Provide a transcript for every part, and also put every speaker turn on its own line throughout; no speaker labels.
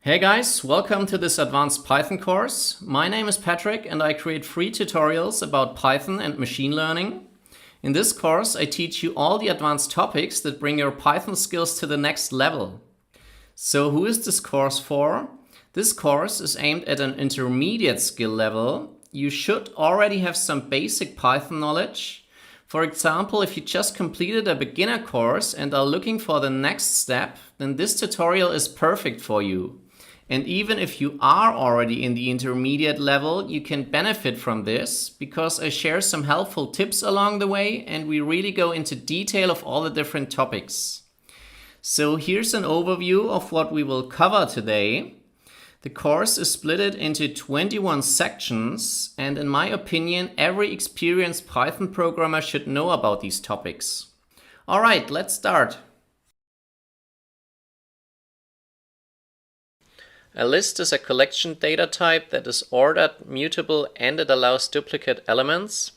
Hey guys, welcome to this advanced Python course. My name is Patrick and I create free tutorials about Python and machine learning. In this course, I teach you all the advanced topics that bring your Python skills to the next level. So who is this course for? This course is aimed at an intermediate skill level. You should already have some basic Python knowledge. For example, if you just completed a beginner course and are looking for the next step, then this tutorial is perfect for you. And even if you are already in the intermediate level, you can benefit from this because I share some helpful tips along the way and we really go into detail of all the different topics. So here's an overview of what we will cover today. The course is split into 21 sections, and in my opinion, every experienced Python programmer should know about these topics. All right, let's start. A list is a collection data type that is ordered, mutable, and it allows duplicate elements.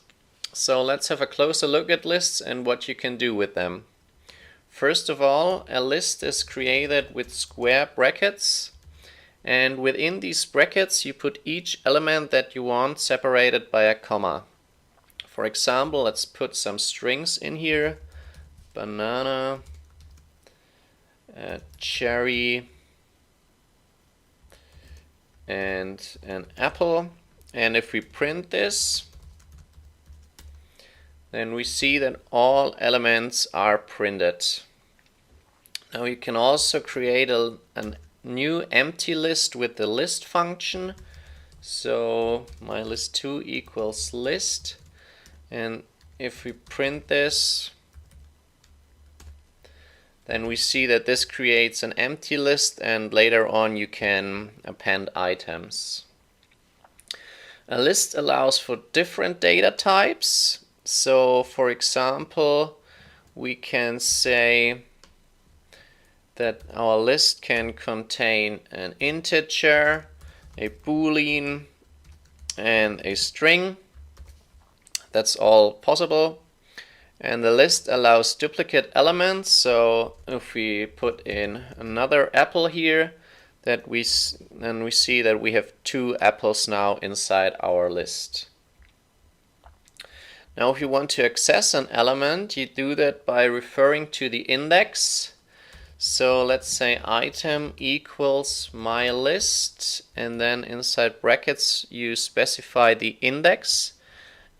So let's have a closer look at lists and what you can do with them. First of all, a list is created with square brackets, and within these brackets you put each element that you want separated by a comma. For example, let's put some strings in here: banana, cherry, and an apple. And if we print this, then we see that all elements are printed. Now you can also create a new empty list with the list function. So my list2 equals list, and if we print this, then we see that this creates an empty list, and later on you can append items. A list allows for different data types. So for example, we can say that our list can contain an integer, a boolean, and a string. That's all possible. And the list allows duplicate elements. So if we put in another apple here, then we see that we have two apples now inside our list. Now if you want to access an element, you do that by referring to the index. So let's say item equals my list, and then inside brackets you specify the index.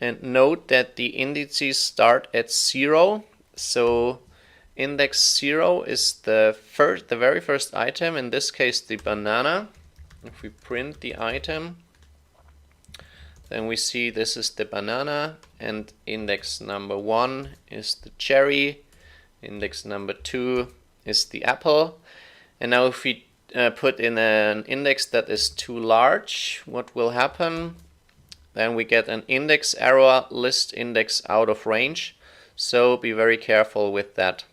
And note that the indices start at 0. So index 0 is the very first item, in this case the banana. If we print the item, then we see this is the banana, and index number 1 is the cherry, index number 2 is the apple. And now if we put in an index that is too large, what will happen? Then we get an index error, list index out of range. So be very careful with that.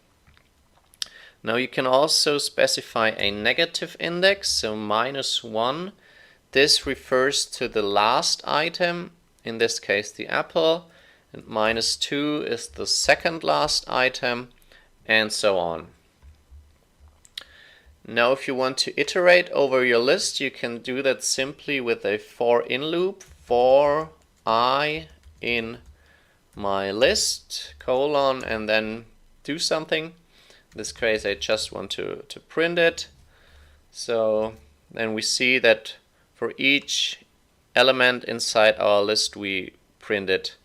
Now you can also specify a negative index, so -1. This refers to the last item, in this case the apple, and -2 is the second last item, and so on. Now if you want to iterate over your list, you can do that simply with a for in loop. For I in my list, colon, and then do something. In this case I just want to print it. So then we see that for each element inside our list we print it.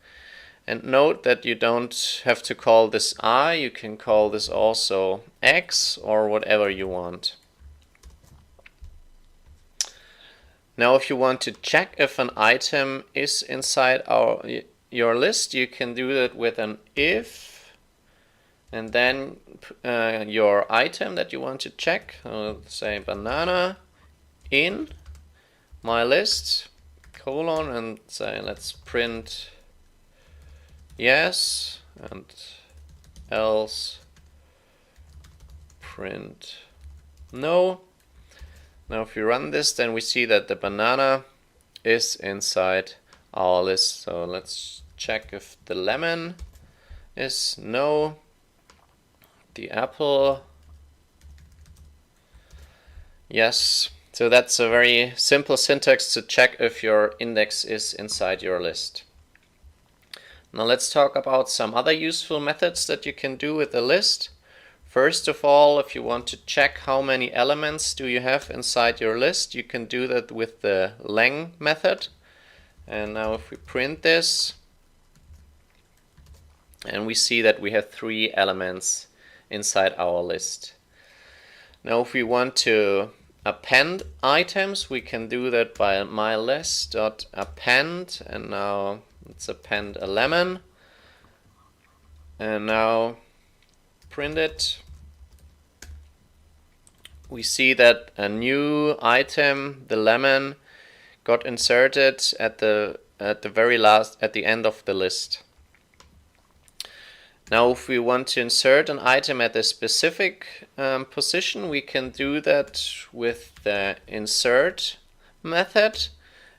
And note that you don't have to call this I, you can call this also X or whatever you want. Now if you want to check if an item is inside your list, you can do that with an if, and then your item that you want to check, say banana in my list, colon, and say let's print yes, and else print no. Now if we run this, then we see that the banana is inside our list. So let's check if the lemon is no, the apple yes. So that's a very simple syntax to check if your index is inside your list. Now let's talk about some other useful methods that you can do with a list. First of all, if you want to check how many elements do you have inside your list, you can do that with the lang method. And now if we print this, and we see that we have 3 elements inside our list. Now if we want to append items, we can do that by mylist.append, and now let's append a lemon, and now print it. We see that a new item, the lemon, got inserted at the end of the list. Now if we want to insert an item at a specific position, we can do that with the insert method.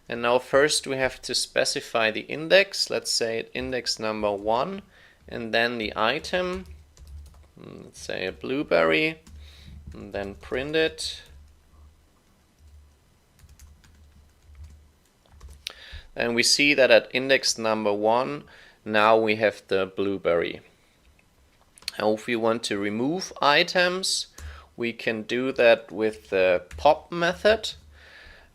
And now first we have to specify the index. Let's say index number 1, and then the item, let's say a blueberry, and then print it. And we see that at index number 1, now we have the blueberry. Now if we want to remove items, we can do that with the pop method.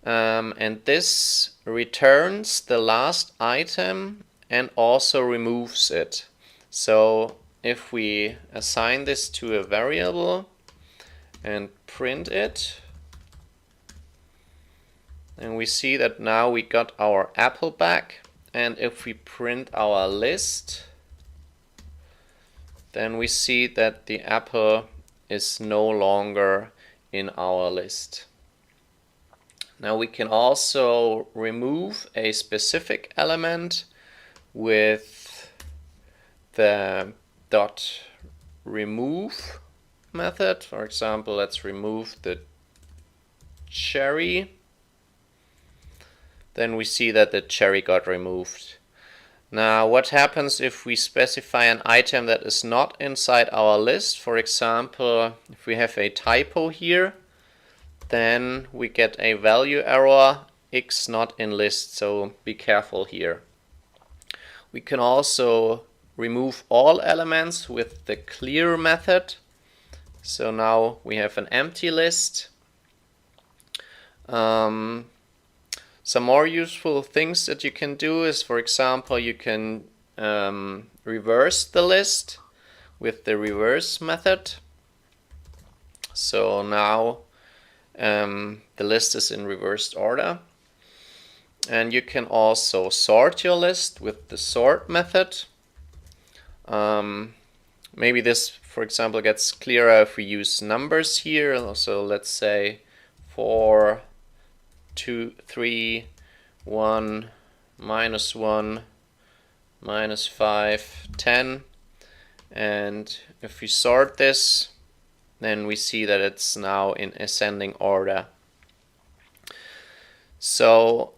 And this returns the last item and also removes it. So if we assign this to a variable and print it, and we see that now we got our apple back. And if we print our list, then we see that the apple is no longer in our list. Now we can also remove a specific element with the .remove method. For example, let's remove the cherry. Then we see that the cherry got removed. Now what happens if we specify an item that is not inside our list? For example, if we have a typo here, then we get a value error, x not in list, so be careful here. We can also remove all elements with the clear method. So now we have an empty list. Some more useful things that you can do is, for example, you can reverse the list with the reverse method. So now the list is in reversed order. And you can also sort your list with the sort method. Maybe this, for example, gets clearer if we use numbers here. So let's say 4, 2, 3, 1, -1, -5, 10. And if we sort this, then we see that it's now in ascending order. So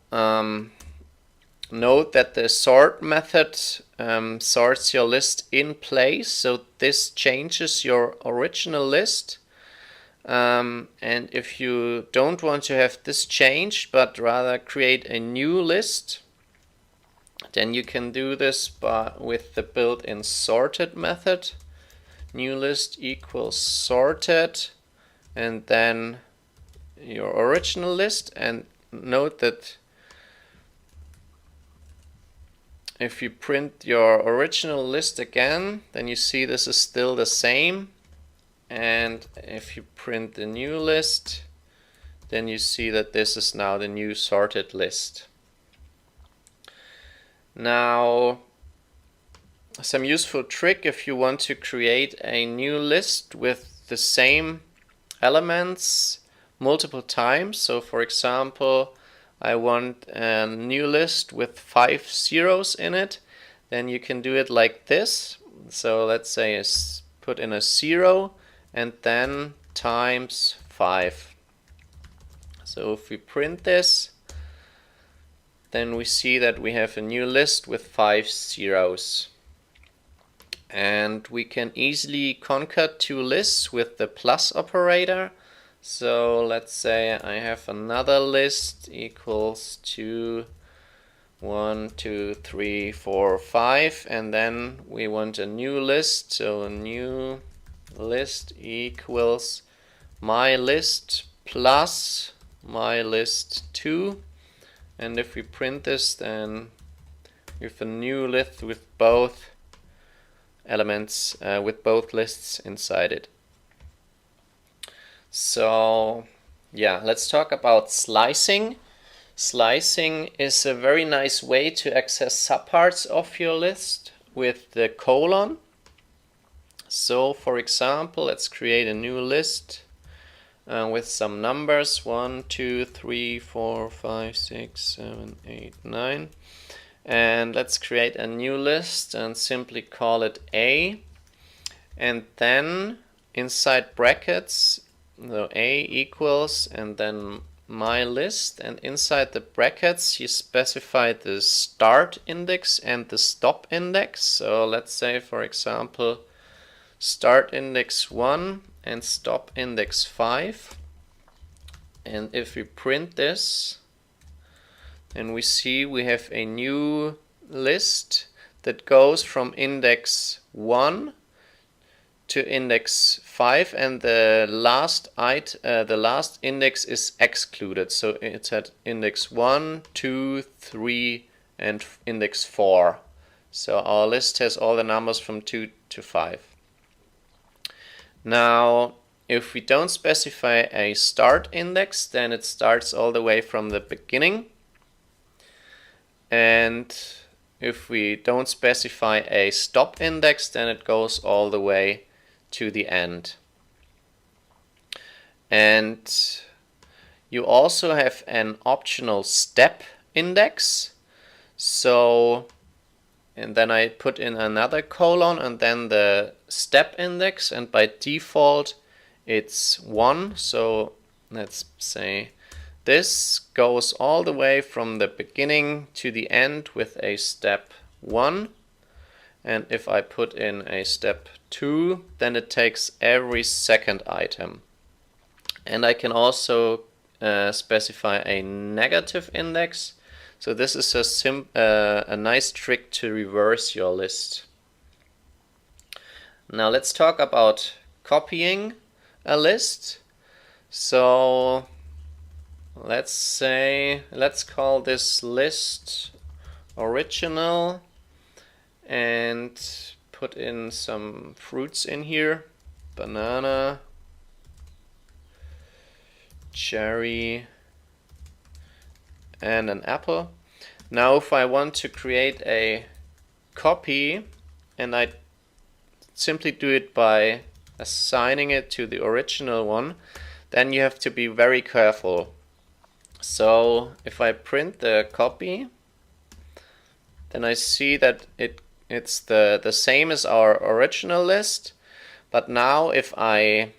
note that the sort method sorts your list in place, so this changes your original list. And if you don't want to have this changed, but rather create a new list, then you can do this with the built-in sorted method. New list equals sorted, and then your original list. And note that if you print your original list again, then you see this is still the same. And if you print the new list, then you see that this is now the new sorted list. Now, some useful trick if you want to create a new list with the same elements multiple times. So for example, I want a new list with 5 zeros in it, then you can do it like this. So let's say put in a 0 and then times 5. So if we print this, then we see that we have a new list with 5 zeros. And we can easily concat 2 lists with the plus operator. So let's say I have another list equals to 1, 2, 3, 4, 5, and then we want a new list. So a new list equals my list plus my list 2. And if we print this, then we have a new list with both elements, with both lists inside it. So yeah, let's talk about slicing. Slicing is a very nice way to access subparts of your list with the colon. So for example, let's create a new list with some numbers 1, 2, 3, 4, 5, 6, 7, 8, 9. And let's create a new list and simply call it A. And then inside brackets, so A equals and then my list, and inside the brackets you specify the start index and the stop index. So let's say, for example, start index 1 and stop index 5. And if we print this, then we see we have a new list that goes from index 1 to index 5, and the last index is excluded. So it's at index 1, 2, 3, and index 4. So our list has all the numbers from 2 to 5. Now, if we don't specify a start index, then it starts all the way from the beginning. And if we don't specify a stop index, then it goes all the way to the end. And you also have an optional step index. So, and then I put in another colon and then the step index, and by default it's 1. So let's say this goes all the way from the beginning to the end with a step 1. And if I put in a step 2, then it takes every second item. And I can also specify a negative index. So this is a nice trick to reverse your list. Now let's talk about copying a list. So let's call this list original and put in some fruits in here: banana, cherry, and an apple. Now if I want to create a copy, and I simply do it by assigning it to the original one, then you have to be very careful. So if I print the copy, then I see that it's the same as our original list. But now if I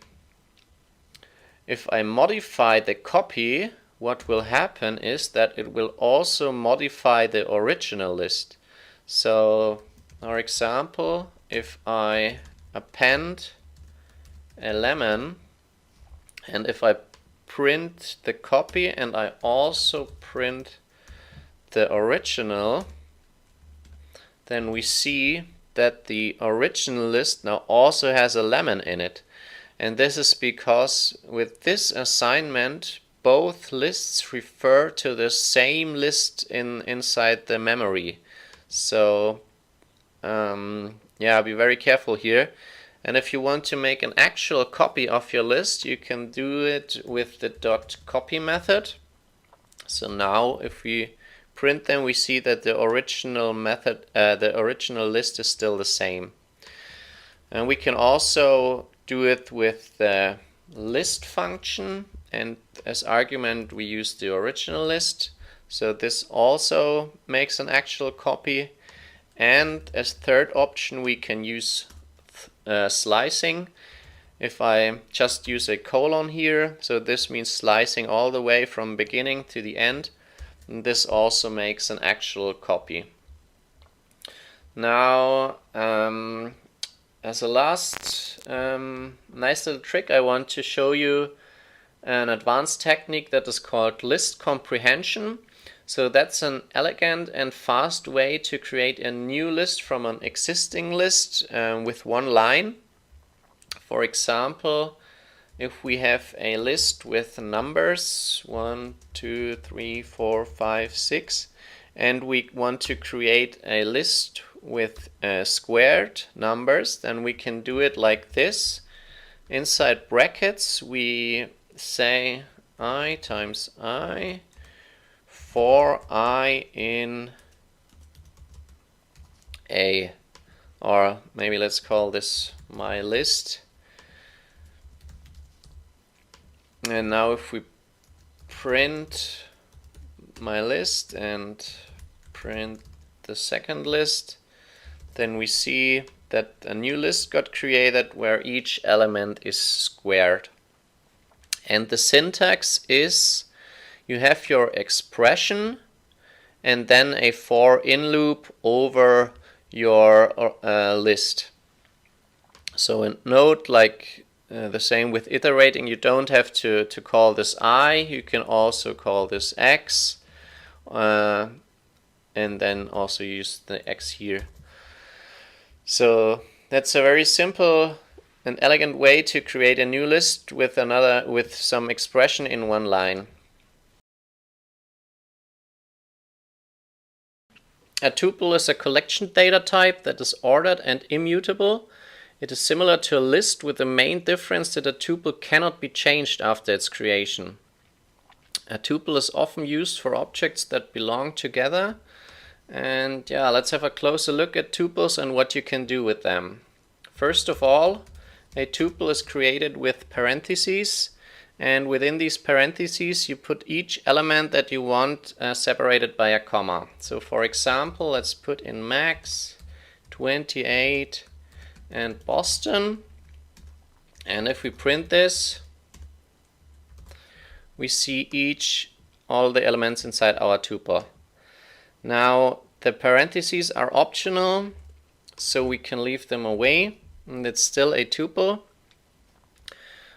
modify the copy, what will happen is that it will also modify the original list. So, our example, if I append a lemon, and if I print the copy and I also print the original, then we see that the original list now also has a lemon in it. And this is because with this assignment, both lists refer to the same list inside the memory. So yeah, be very careful here. And if you want to make an actual copy of your list, you can do it with the .copy method. So now if we print them, we see that the original list is still the same. And we can also do it with the list function, and as argument we use the original list. So this also makes an actual copy. And as third option we can use slicing. If I just use a colon here, so this means slicing all the way from beginning to the end. And this also makes an actual copy. Now, as a last nice little trick, I want to show you an advanced technique that is called list comprehension. So that's an elegant and fast way to create a new list from an existing list with one line. For example, if we have a list with numbers 1, 2, 3, 4, 5, 6, and we want to create a list with squared numbers, then we can do it like this. Inside brackets we say I times I for I in A, or maybe let's call this my list. And now if we print my list and print the second list, then we see that a new list got created where each element is squared. And the syntax is you have your expression and then a for in loop over your list. So note, like the same with iterating, you don't have to call this I, you can also call this X, and then also use the X here. So that's a very simple and elegant way to create a new list with some expression in one line. A tuple is a collection data type that is ordered and immutable. It is similar to a list with the main difference that a tuple cannot be changed after its creation. A tuple is often used for objects that belong together. And yeah, let's have a closer look at tuples and what you can do with them. First of all, a tuple is created with parentheses, and within these parentheses you put each element that you want separated by a comma. So for example, let's put in Max, 28 and Boston, and if we print this, we see all the elements inside our tuple. Now the parentheses are optional, so we can leave them away, and it's still a tuple.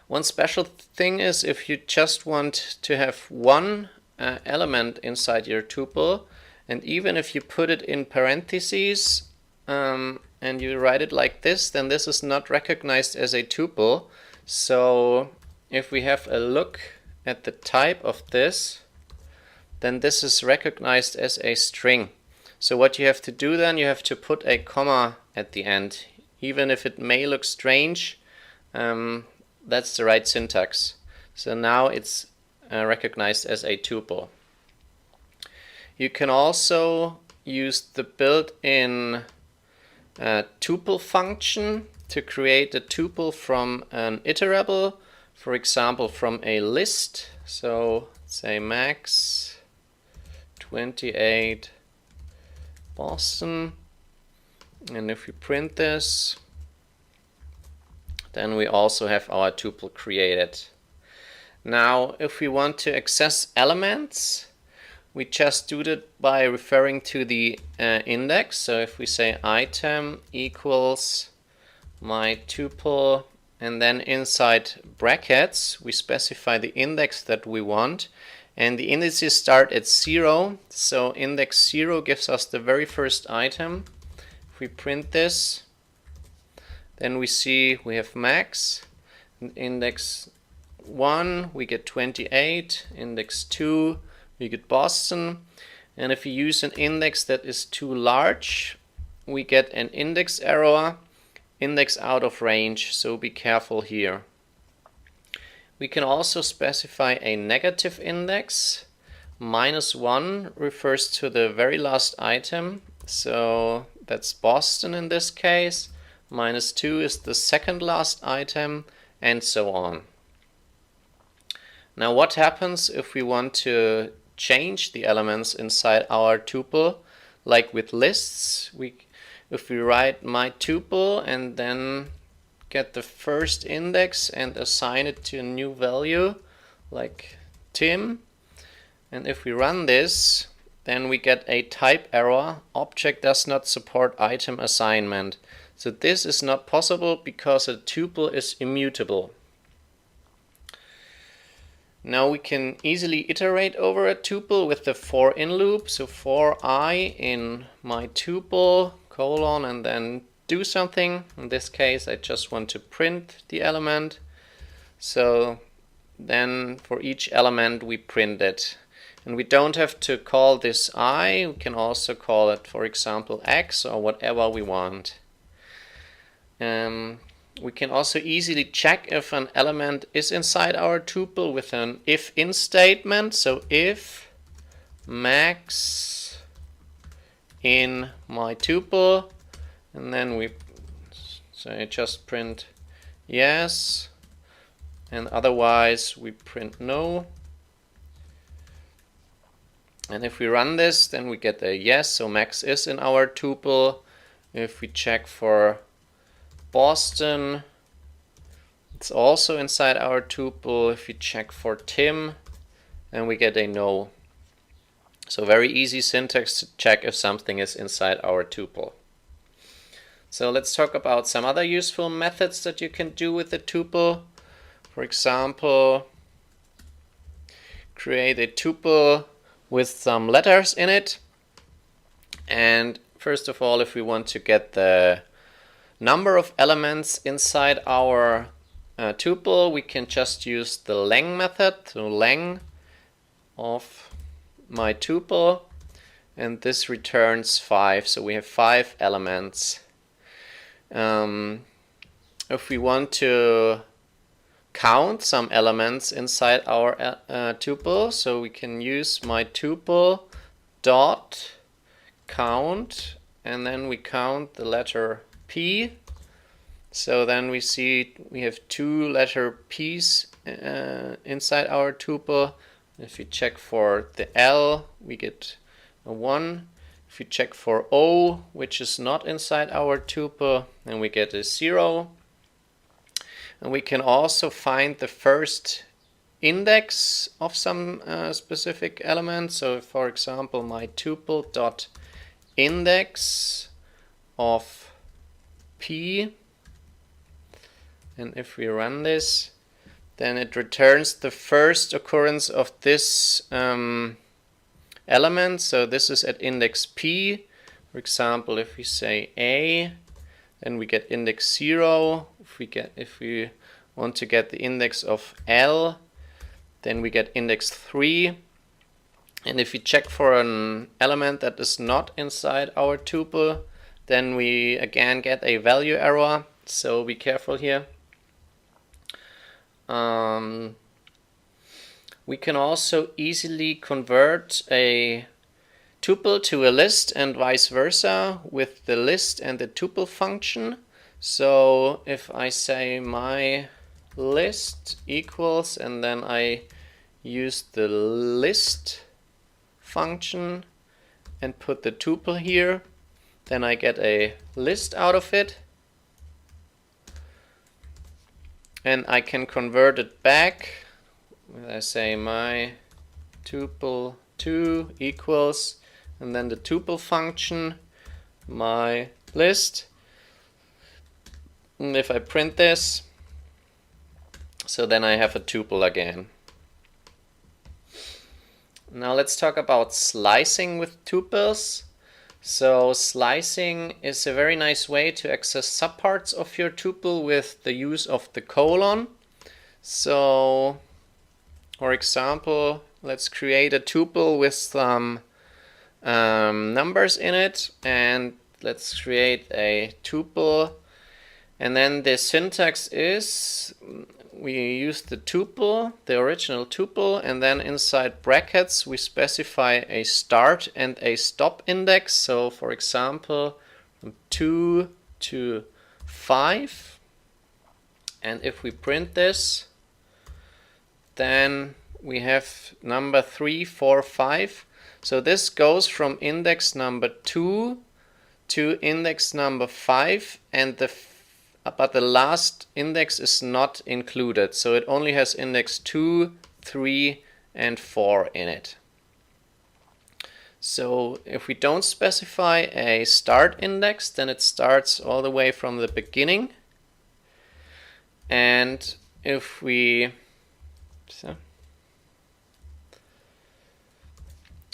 One special thing is if you just want to have one element inside your tuple, and even if you put it in parentheses and you write it like this, then this is not recognized as a tuple. So if we have a look at the type of this, then this is recognized as a string. So what you have to do then, you have to put a comma at the end. Even if it may look strange, that's the right syntax. So now it's recognized as a tuple. You can also use the built-in tuple function to create a tuple from an iterable, for example from a list. So say Max 28 Boston, and if we print this, then we also have our tuple created. Now if we want to access elements, we just do that by referring to the index. So if we say item equals my tuple, and then inside brackets we specify the index that we want, and the indices start at 0, so index 0 gives us the very first item. If we print this, then we see we have Max. Index 1 we get 28, index 2 we get Boston, and if you use an index that is too large, we get an index error, index out of range, so be careful here. We can also specify a negative index. -1 refers to the very last item, so that's Boston in this case. -2 is the second last item, and so on. Now what happens if we want to change the elements inside our tuple? Like with lists, if we write my tuple and then get the first index and assign it to a new value like Tim, and if we run this, then we get a type error. Object does not support item assignment. So this is not possible because a tuple is immutable. Now we can easily iterate over a tuple with the for in loop. So for I in my tuple, colon, and then do something. In this case, I just want to print the element. So then for each element we print it. And we don't have to call this I. We can also call it, for example, X or whatever we want. We can also easily check if an element is inside our tuple with an if-in statement. So if max in my tuple, and then we say just print yes, and otherwise we print no. And if we run this, then we get a yes, so max is in our tuple. If we check for Boston, it's also inside our tuple. If we check for Tim, then we get a no. So very easy syntax to check if something is inside our tuple. So let's talk about some other useful methods that you can do with the tuple. For example, create a tuple with some letters in it. And first of all, if we want to get the number of elements inside our tuple, we can just use the leng method, so leng of my tuple, and this returns 5, so we have 5 elements. If we want to count some elements inside our tuple, so we can use my tuple dot count, and then we count the letter P. So then we see we have 2 letter P's inside our tuple. If we check for the L, we get a 1. If we check for O, which is not inside our tuple, then we get a 0. And we can also find the first index of some specific element. So for example, my tuple dot index of P, and if we run this, then it returns the first occurrence of this element. So this is at index P. For example, if we say A, then we get index 0. If we want to get the index of L, then we get index 3. And if we check for an element that is not inside our tuple, then we again get a value error. So be careful here. We can also easily convert a tuple to a list and vice versa with the list and the tuple function. So if I say my list equals, and then I use the list function and put the tuple here, then I get a list out of it. And I can convert it back. I say my tuple 2 equals, and then the tuple function, my list. And if I print this, so then I have a tuple again. Now let's talk about slicing with tuples. So slicing is a very nice way to access subparts of your tuple with the use of the colon. So for example, let's create a tuple with some numbers in it, and let's create a tuple. And then the syntax is we use the tuple, the original tuple, and then inside brackets we specify a start and a stop index. So for example, from 2 to 5. And if we print this, then we have number 3, 4, 5. So this goes from index number 2 to index number 5, and but the last index is not included, so it only has index 2, 3, and 4 in it. So if we don't specify a start index, then it starts all the way from the beginning. And if we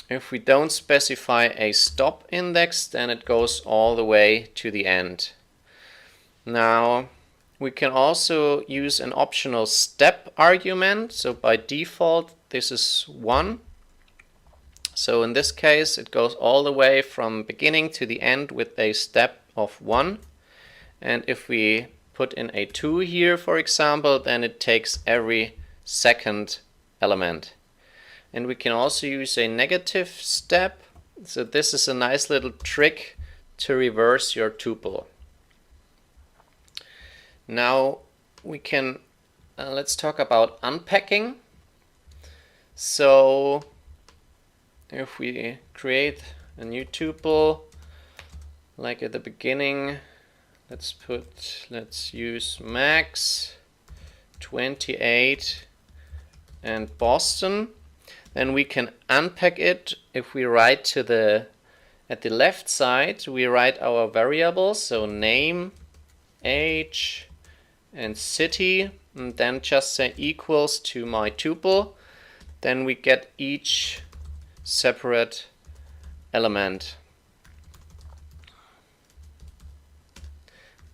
If we don't specify a stop index, then it goes all the way to the end. Now, we can also use an optional step argument. So by default, this is 1. So in this case, it goes all the way from beginning to the end with a step of 1. And if we put in a 2 here, for example, then it takes every second element. And we can also use a negative step. So this is a nice little trick to reverse your tuple. Now we can, let's talk about unpacking. So if we create a new tuple, like at the beginning, let's use Max, 28, and Boston. Then we can unpack it. If we write at the left side, we write our variables, so name, age, and city, and then just say equals to my tuple. Then we get each separate element.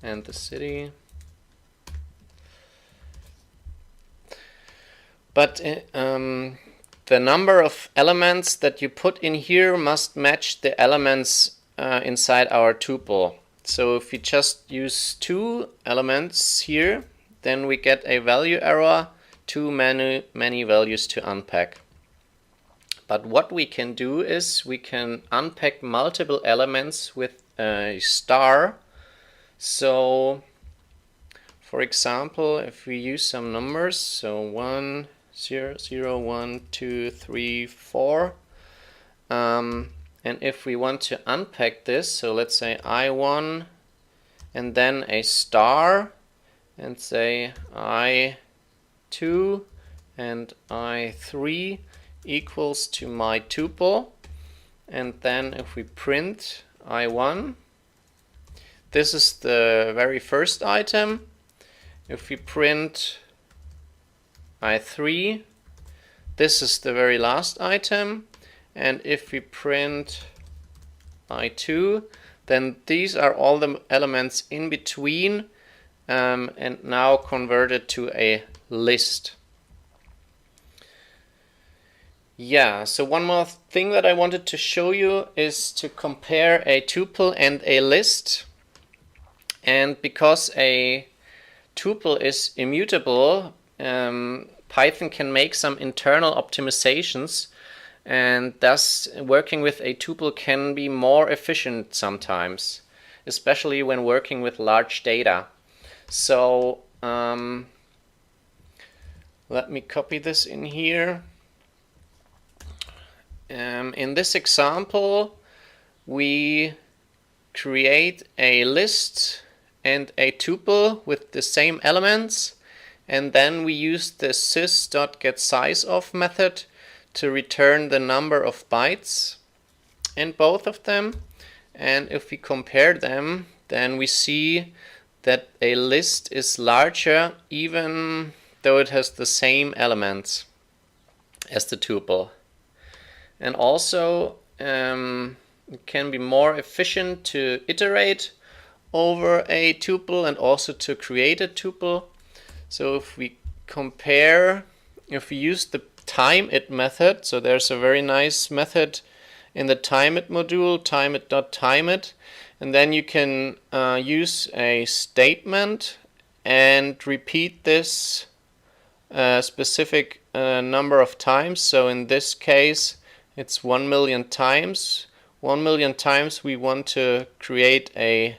And the city. But the number of elements that you put in here must match the elements inside our tuple. So if we just use 2 elements here, then we get a value error, too many values to unpack. But what we can do is we can unpack multiple elements with a star. So for example, if we use some numbers, so 1, 0, 0, 1, 2, 3, 4. And if we want to unpack this, so let's say I1 and then a star and say I2 and I3 equals to my tuple. And then if we print I1, this is the very first item. If we print I3, this is the very last item. And if we print I2, then these are all the elements in between and now converted to a list. Yeah, so one more thing that I wanted to show you is to compare a tuple and a list. And because a tuple is immutable, Python can make some internal optimizations, and thus working with a tuple can be more efficient sometimes, especially when working with large data. So let me copy this in here. In this example, we create a list and a tuple with the same elements, and then we use the sys.getSizeOf method to return the number of bytes in both of them. And if we compare them, then we see that a list is larger even though it has the same elements as the tuple. And also it can be more efficient to iterate over a tuple and also to create a tuple. So if we compare, if we use the timeIt method, so there's a very nice method in the timeIt module, timeIt.timeIt, and then you can use a statement and repeat this specific number of times. So in this case, it's 1 million times. 1 million times we want to create a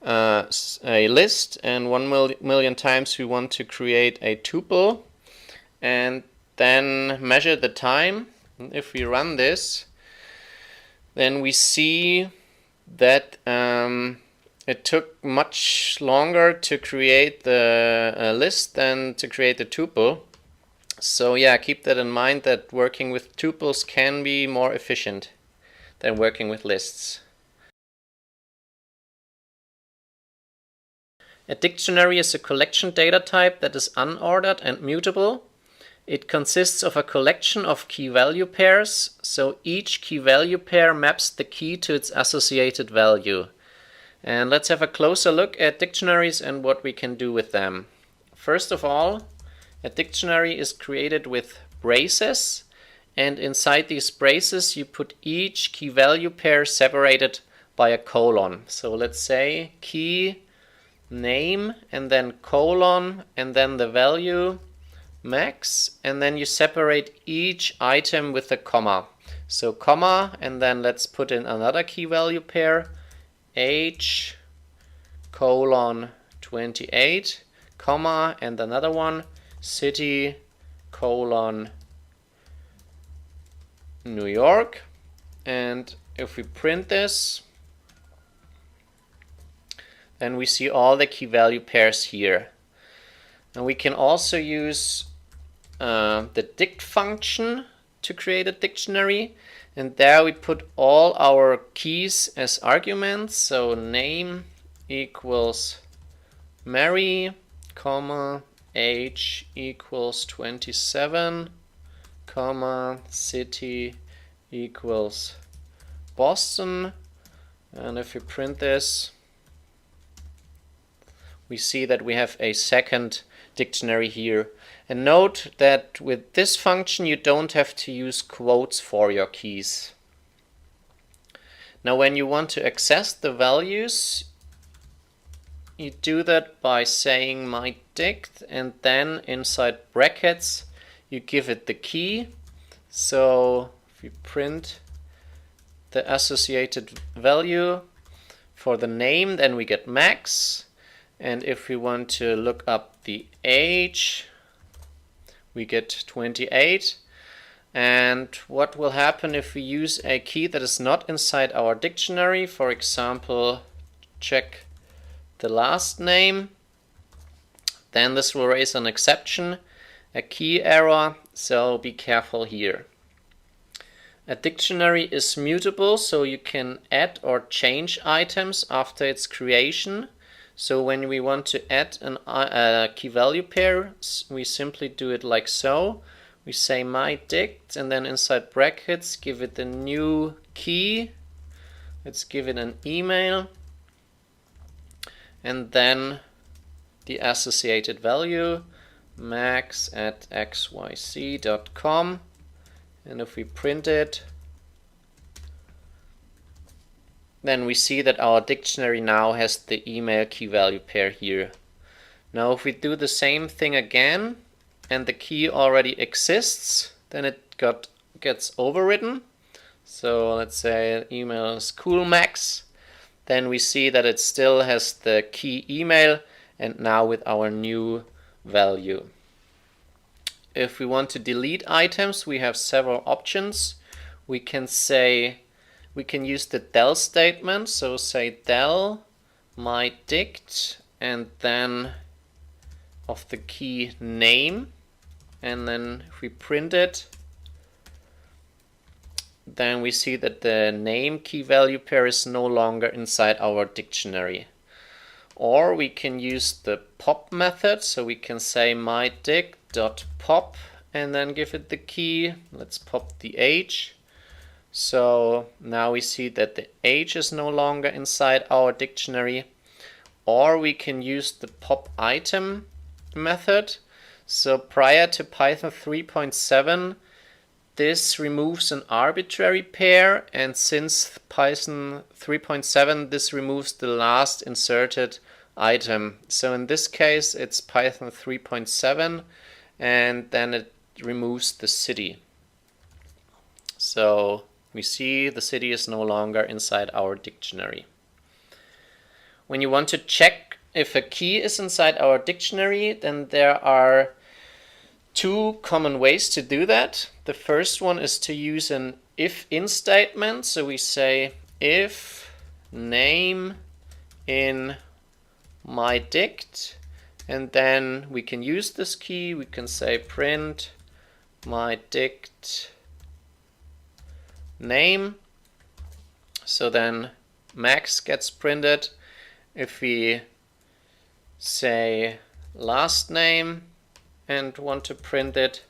list, and 1 million times we want to create a tuple, and then measure the time. And if we run this, then we see that it took much longer to create the list than to create the tuple. So yeah, keep that in mind, that working with tuples can be more efficient than working with lists. A dictionary is a collection data type that is unordered and mutable, It consists of a collection of key-value pairs, so each key-value pair maps the key to its associated value. And let's have a closer look at dictionaries and what we can do with them. First of all, a dictionary is created with braces, and inside these braces you put each key-value pair separated by a colon. So let's say key name and then colon and then the value max, and then you separate each item with a comma. So comma, and then let's put in another key value pair, H colon 28, comma, and another one, city colon New York. And if we print this, then we see all the key value pairs here. And we can also use the dict function to create a dictionary, and there we put all our keys as arguments. So name equals Mary, comma, age equals 27, comma, city equals Boston. And if we print this, we see that we have a second dictionary here. And note that with this function you don't have to use quotes for your keys. Now when you want to access the values, you do that by saying myDict, and then inside brackets you give it the key. So if you print the associated value for the name, then we get max. And if we want to look up the age, we get 28. And what will happen if we use a key that is not inside our dictionary? For example, check the last name. Then this will raise an exception, a key error, so be careful here. A dictionary is mutable, so you can add or change items after its creation. So when we want to add a key value pair, we simply do it like so. We say myDict, and then inside brackets give it a new key. Let's give it an email, and then the associated value max@xyz.com. And if we print it, then we see that our dictionary now has the email key value pair here. Now if we do the same thing again and the key already exists, then it gets overridden. So let's say email is coolmax. Then we see that it still has the key email, and now with our new value. If we want to delete items, we have several options. We can use the del statement, so say del myDict and then of the key name, and then if we print it, then we see that the name key value pair is no longer inside our dictionary. Or we can use the pop method, so we can say myDict.pop and then give it the key. Let's pop the age. So now we see that the age is no longer inside our dictionary. Or we can use the pop item method. So prior to Python 3.7, this removes an arbitrary pair, and since Python 3.7, this removes the last inserted item. So in this case it's Python 3.7, and then it removes the city. So we see the city is no longer inside our dictionary. When you want to check if a key is inside our dictionary, then there are two common ways to do that. The first one is to use an if-in statement. So we say if name in myDict, and then we can use this key. We can say print myDict name. So then max gets printed. If we say last name and want to print it,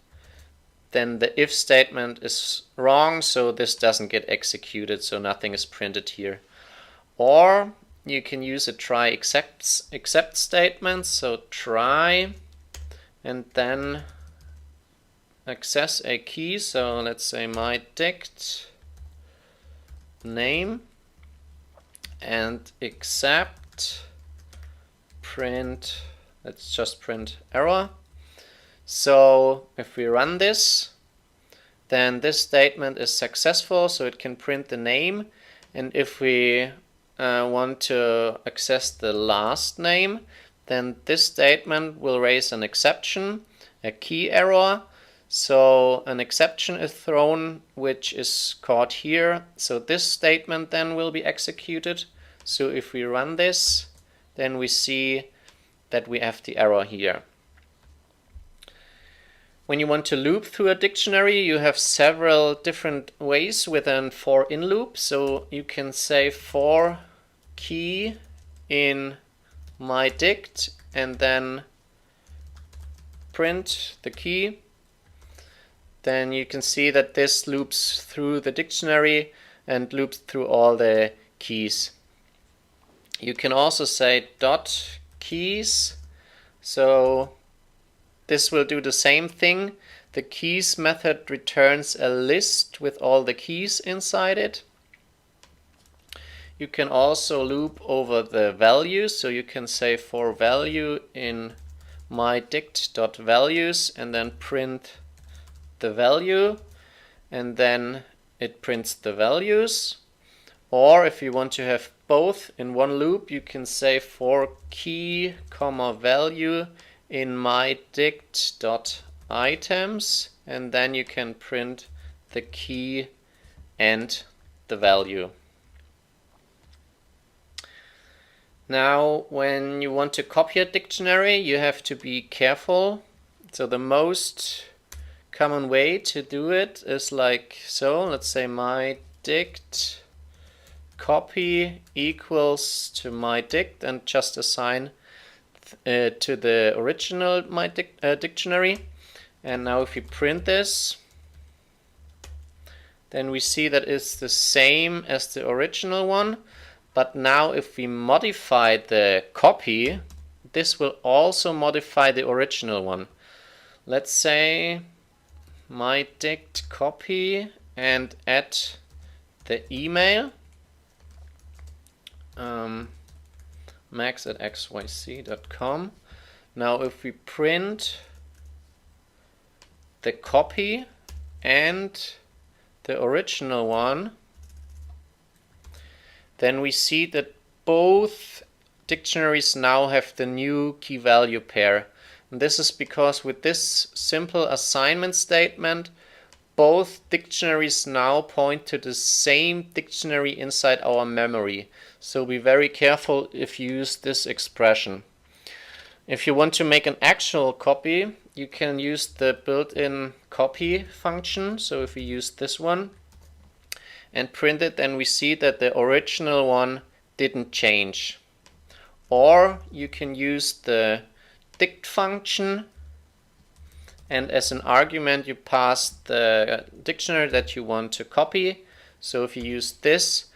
then the if statement is wrong, so this doesn't get executed, so nothing is printed here. Or you can use a try except statement, so try and then access a key, so let's say my dict name and except print, let's just print error. So if we run this, then this statement is successful, so it can print the name. And if we want to access the last name, then this statement will raise an exception, a key error. So an exception is thrown, which is caught here. So this statement then will be executed. So if we run this, then we see that we have the error here. When you want to loop through a dictionary, you have several different ways with a for in loop. So you can say for key in my dict and then print the key. Then you can see that this loops through the dictionary and loops through all the keys. You can also say dot keys. So this will do the same thing. The keys method returns a list with all the keys inside it. You can also loop over the values, so you can say for value in my dict.values and then print the value, and then it prints the values. Or if you want to have both in one loop, you can say for key, value in my dict.items, and then you can print the key and the value. Now, when you want to copy a dictionary, you have to be careful. So the most common way to do it is like so. Let's say my dict copy equals to my dict and just assign to the original my dictionary. And now if we print this, then we see that it's the same as the original one. But now if we modify the copy, this will also modify the original one. Let's say my dict copy and add the email max@xyz.com. Now if we print the copy and the original one, then we see that both dictionaries now have the new key value pair. And this is because with this simple assignment statement, both dictionaries now point to the same dictionary inside our memory. So be very careful if you use this expression. If you want to make an actual copy, you can use the built-in copy function. So if we use this one and print it, then we see that the original one didn't change. Or you can use the dict function, and as an argument you pass the dictionary that you want to copy. So if you use this,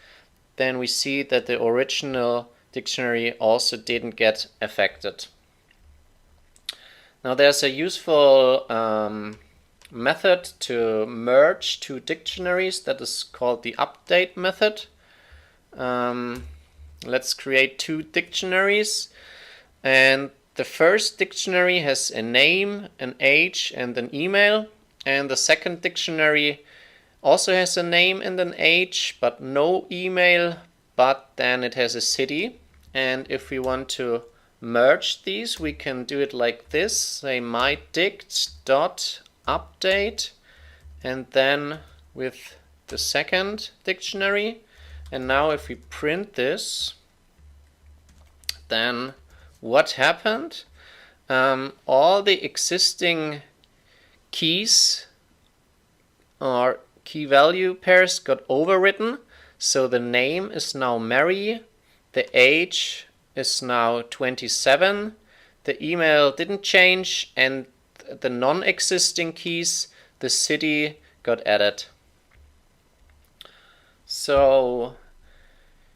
then we see that the original dictionary also didn't get affected. Now there's a useful method to merge two dictionaries that is called the update method. Let's create two dictionaries, and the first dictionary has a name, an age and an email, and the second dictionary also has a name and an age but no email, but then it has a city. And if we want to merge these, we can do it like this, say my dict.update and then with the second dictionary. And now if we print this, then what happened? All the existing keys or key value pairs got overwritten. So the name is now Mary, the age is now 27, the email didn't change, and the non-existing keys the city got added. So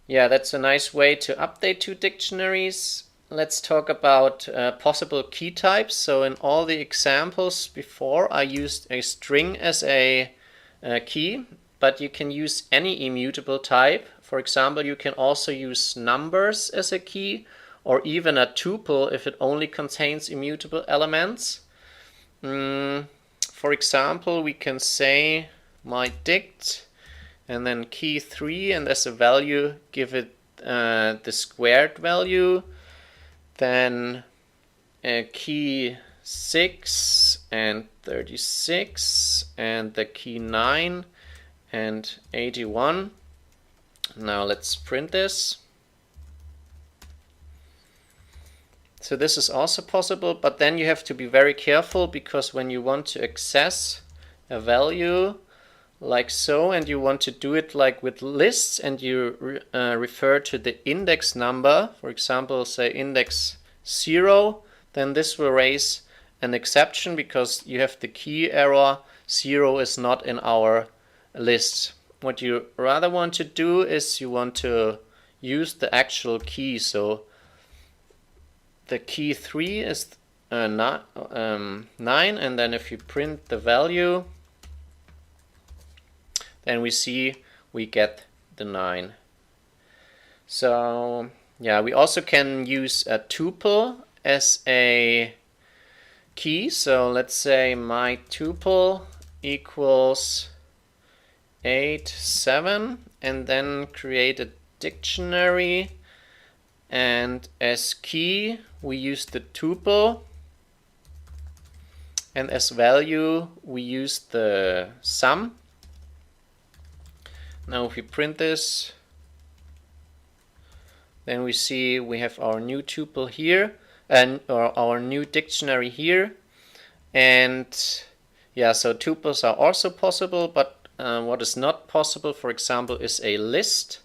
yeah, that's a nice way to update two dictionaries. Let's talk about possible key types. So in all the examples before, I used a string as a key, but you can use any immutable type. For example, you can also use numbers as a key, or even a tuple if it only contains immutable elements. For example, we can say my dict and then key 3, and as a value give it the squared value, then key 6 and 36 and the key 9 and 81. Now let's print this. So this is also possible, but then you have to be very careful, because when you want to access a value like so, and you want to do it like with lists, and you refer to the index number, for example, say index 0, then this will raise an exception because you have the key error, 0 is not in our list. What you rather want to do is you want to use the actual key. So the key 3 is 9, and then if you print the value, then we see we get the 9. So yeah, we also can use a tuple as a key. So let's say my tuple equals 8, 7, and then create a dictionary, and as key we use the tuple, and as value we use the sum. Now if we print this, then we see we have our new tuple here, and our new dictionary here. And yeah, so tuples are also possible, but what is not possible, for example, is a list.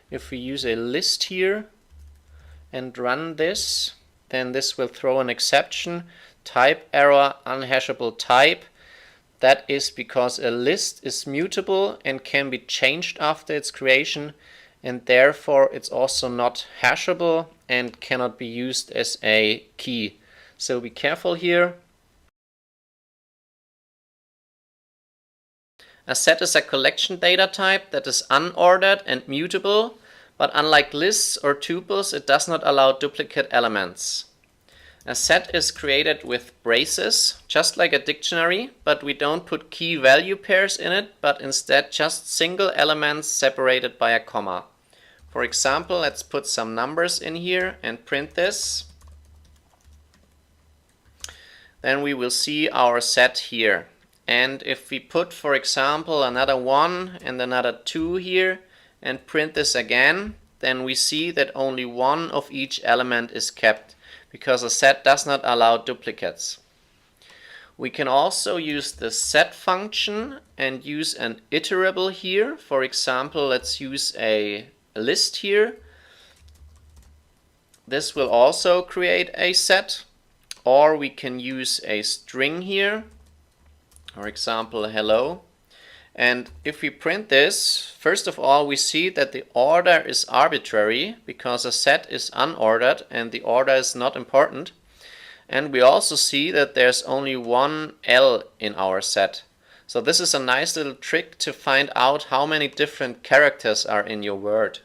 If we use a list here and run this, then this will throw an exception, type error, unhashable type. That is because a list is mutable and can be changed after its creation, and therefore it's also not hashable and cannot be used as a key. So be careful here. A set is a collection data type that is unordered and mutable, but unlike lists or tuples, it does not allow duplicate elements. A set is created with braces, just like a dictionary, but we don't put key value pairs in it, but instead just single elements separated by a comma. For example, let's put some numbers in here and print this. Then we will see our set here. And if we put, for example, another 1 and another 2 here and print this again, then we see that only one of each element is kept, because a set does not allow duplicates. We can also use the set function and use an iterable here. For example, let's use a list here. This will also create a set, or we can use a string here, for example, hello. And if we print this, first of all, we see that the order is arbitrary because a set is unordered and the order is not important. And we also see that there's only one L in our set. So this is a nice little trick to find out how many different characters are in your word.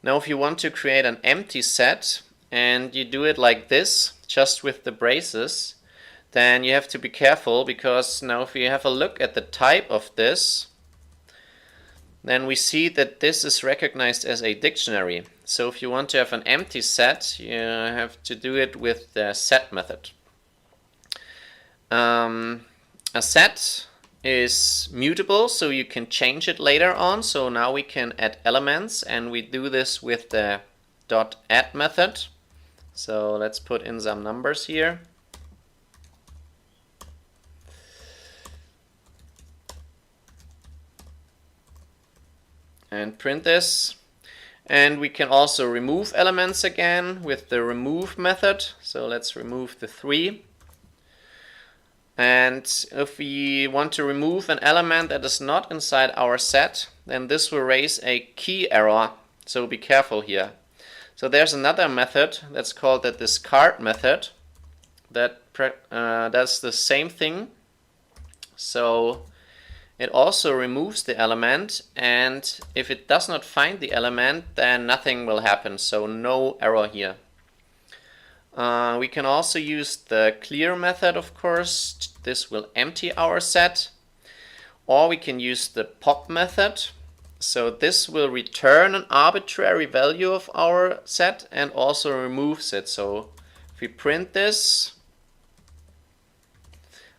Now if you want to create an empty set and you do it like this, just with the braces, then you have to be careful, because now if you have a look at the type of this, then we see that this is recognized as a dictionary. So if you want to have an empty set, you have to do it with the set method. A set is mutable, so you can change it later on. So now we can add elements, and we do this with the .add method. So let's put in some numbers here. And print this. And we can also remove elements again with the remove method. So let's remove the 3. And if we want to remove an element that is not inside our set, then this will raise a key error. So be careful here. So there's another method that's called the discard method that does the same thing. So it also removes the element, and if it does not find the element, then nothing will happen, so no error here. We can also use the clear method, of course. This will empty our set. Or we can use the pop method. So this will return an arbitrary value of our set and also removes it. So if we print this,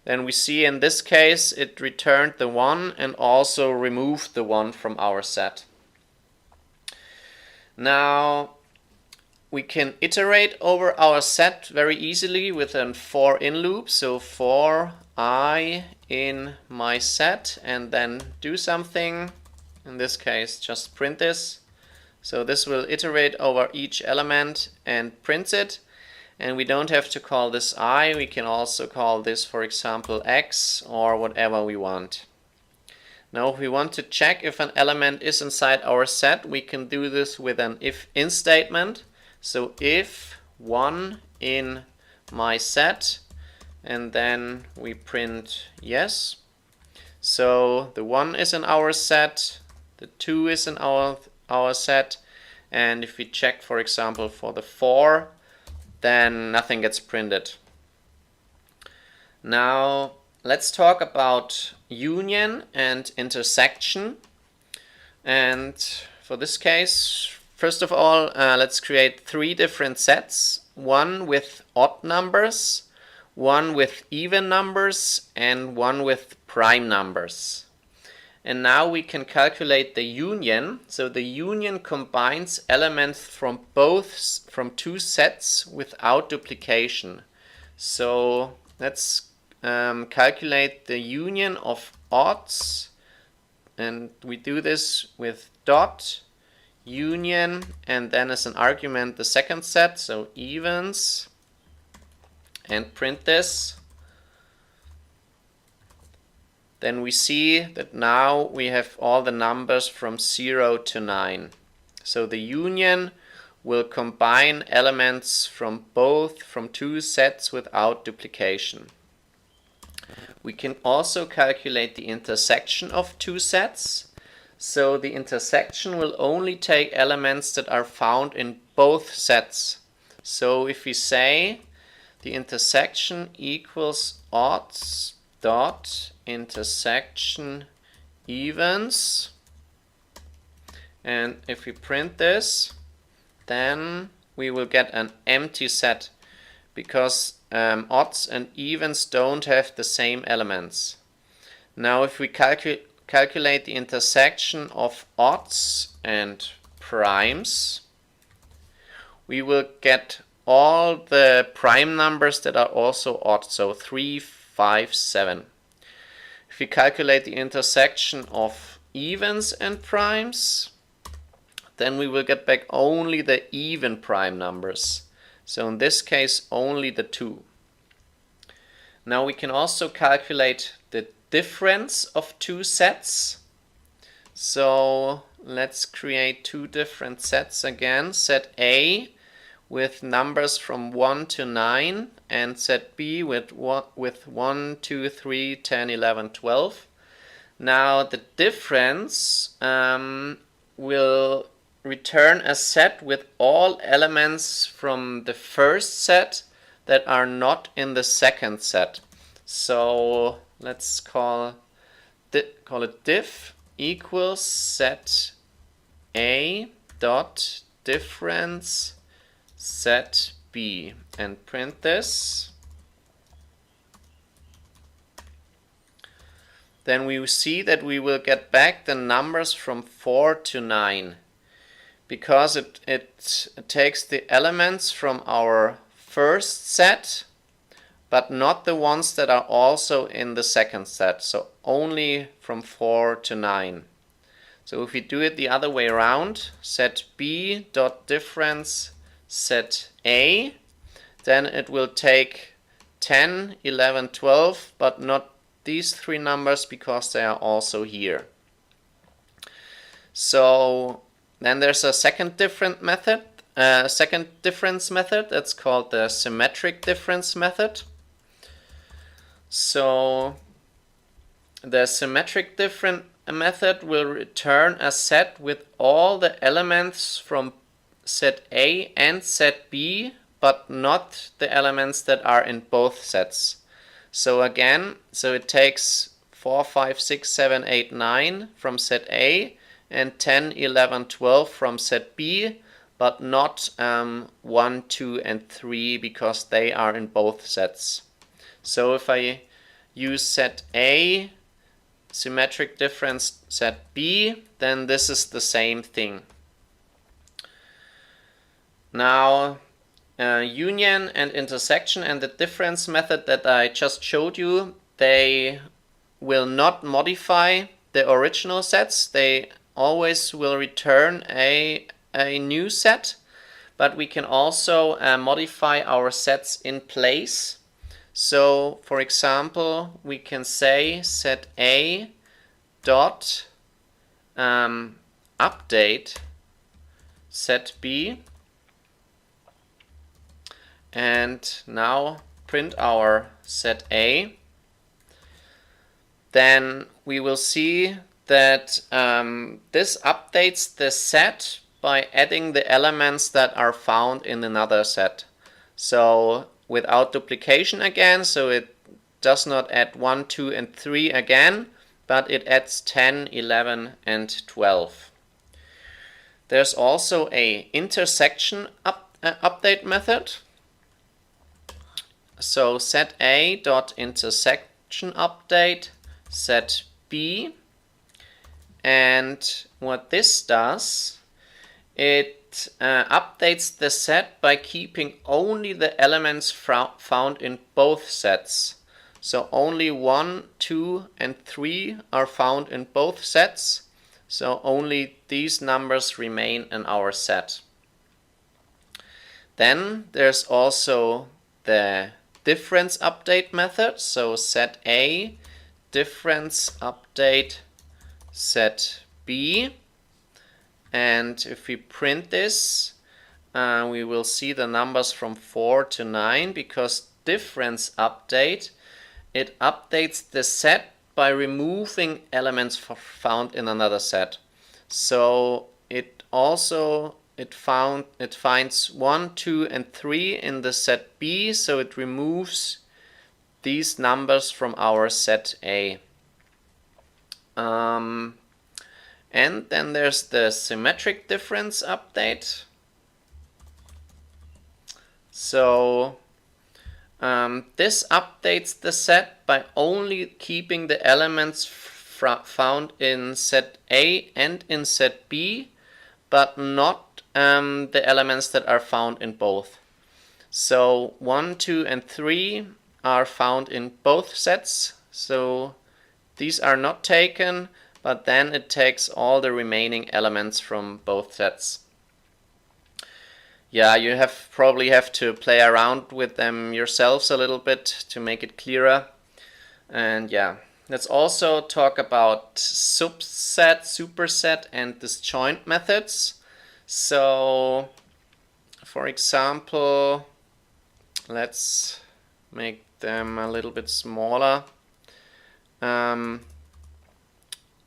then we see in this case it returned the 1 and also removed the 1 from our set. Now we can iterate over our set very easily with a for in loop. So for I in my set, and then do something. In this case, just print this. So this will iterate over each element and print it. And we don't have to call this I. We can also call this, for example, X or whatever we want. Now, if we want to check if an element is inside our set, we can do this with an if-in statement. So if 1 in my set, and then we print yes. So the 1 is in our set, the 2 is in our set, and if we check, for example, for the 4, then nothing gets printed. Now let's talk about union and intersection. And for this case, first of all, let's create 3 different sets. One with odd numbers, one with even numbers, and one with prime numbers. And now we can calculate the union. So the union combines elements from 2 sets without duplication. So let's calculate the union of odds, and we do this with dot union and then as an argument the second set, so evens, and print this. Then we see that now we have all the numbers from 0 to 9. So the union will combine elements from 2 sets without duplication. We can also calculate the intersection of 2 sets. So the intersection will only take elements that are found in both sets. So if we say the intersection equals odds dot intersection evens, and if we print this, then we will get an empty set because odds and evens don't have the same elements. Now if we calculate the intersection of odds and primes, we will get all the prime numbers that are also odd, so 3, 5, 7. If we calculate the intersection of evens and primes, then we will get back only the even prime numbers. So in this case, only the 2. Now we can also calculate the difference of 2 sets. So let's create 2 different sets again. Set A with numbers from 1 to 9 and set B with 1, 2, 3, 10, 11, 12. Now the difference will return a set with all elements from the first set that are not in the second set. So let's call it diff equals set A dot difference set B, and print this. Then we see that we will get back the numbers from 4 to 9 because it takes the elements from our first set but not the ones that are also in the second set, so only from 4 to 9. So if we do it the other way around, set B dot difference set A, then it will take 10, 11, 12, but not these three numbers because they are also here. So then there's a second difference method that's called the symmetric difference method. So the symmetric difference method will return a set with all the elements from set A and set B, but not the elements that are in both sets. So again, it takes 4, 5, 6, 7, 8, 9 from set A and 10, 11, 12 from set B, but not 1, 2, and 3 because they are in both sets. So if I use set A, symmetric difference set B, then this is the same thing. Now, union and intersection and the difference method that I just showed you, they will not modify the original sets. They always will return a new set, but we can also modify our sets in place. So, for example, we can say set A dot update set B, and now print our set A. Then we will see that this updates the set by adding the elements that are found in another set. So without duplication again, so it does not add 1, 2, and 3 again, but it adds 10, 11, and 12. There's also a intersection update method. So set A dot intersection update set B, and what this does, it updates the set by keeping only the elements found in both sets. So only 1, 2, and 3 are found in both sets. So only these numbers remain in our set. Then there's also the difference update method. So set A, difference update set B. And if we print this, we will see the numbers from 4 to 9 because difference update, it updates the set by removing elements found in another set. So it also finds 1, 2, and 3 in the set B, so it removes these numbers from our set A. And then there's the symmetric difference update. So this updates the set by only keeping the elements found in set A and in set B, but not the elements that are found in both. So 1, 2, and 3 are found in both sets, so these are not taken, but then it takes all the remaining elements from both sets. Yeah, you probably have to play around with them yourselves a little bit to make it clearer. And yeah, let's also talk about subset, superset, and disjoint methods. So, for example, let's make them a little bit smaller.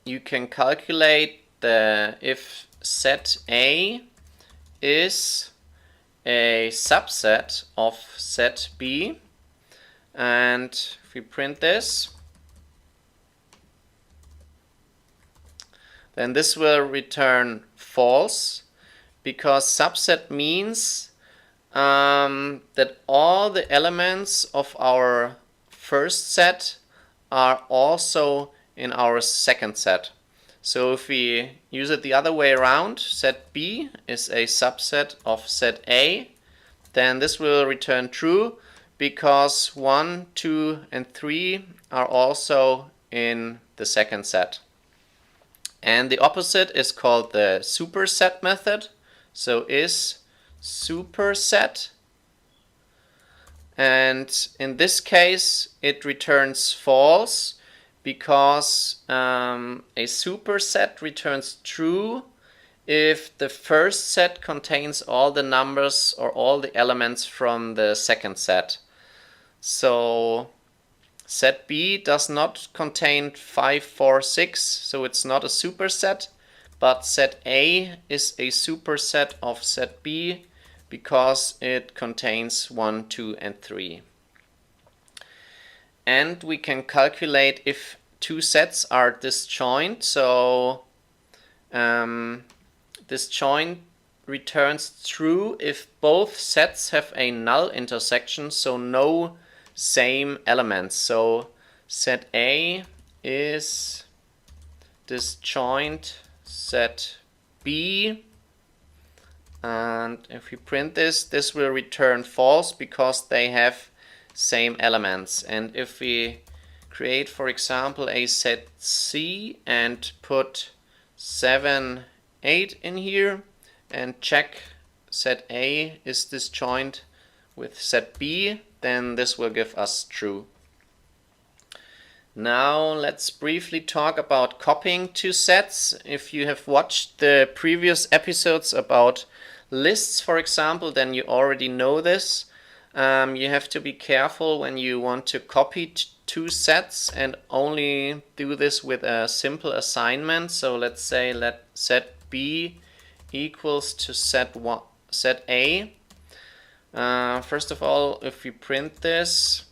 You can calculate if set A is a subset of set B, and if we print this, then this will return false, because subset means that all the elements of our first set are also in our second set. So if we use it the other way around, set B is a subset of set A, then this will return true because 1, 2, and 3 are also in the second set. And the opposite is called the superset method. So is superset And in this case, it returns false because a superset returns true if the first set contains all the numbers or all the elements from the second set. So set B does not contain 5, 4, 6, so it's not a superset, but set A is a superset of set B because it contains 1, 2, and 3. And we can calculate if two sets are disjoint. So disjoint returns true if both sets have a null intersection, so no same elements. So set A is disjoint set B, and if we print this, this will return false because they have same elements. And if we create, for example, a set C and put 7, 8 in here and check set A is disjoint with set B, then this will give us true. Now let's briefly talk about copying two sets. If you have watched the previous episodes about lists, for example, then you already know this. You have to be careful when you want to copy two sets and only do this with a simple assignment. So let's say let set B equals to set A. First of all, if we print this,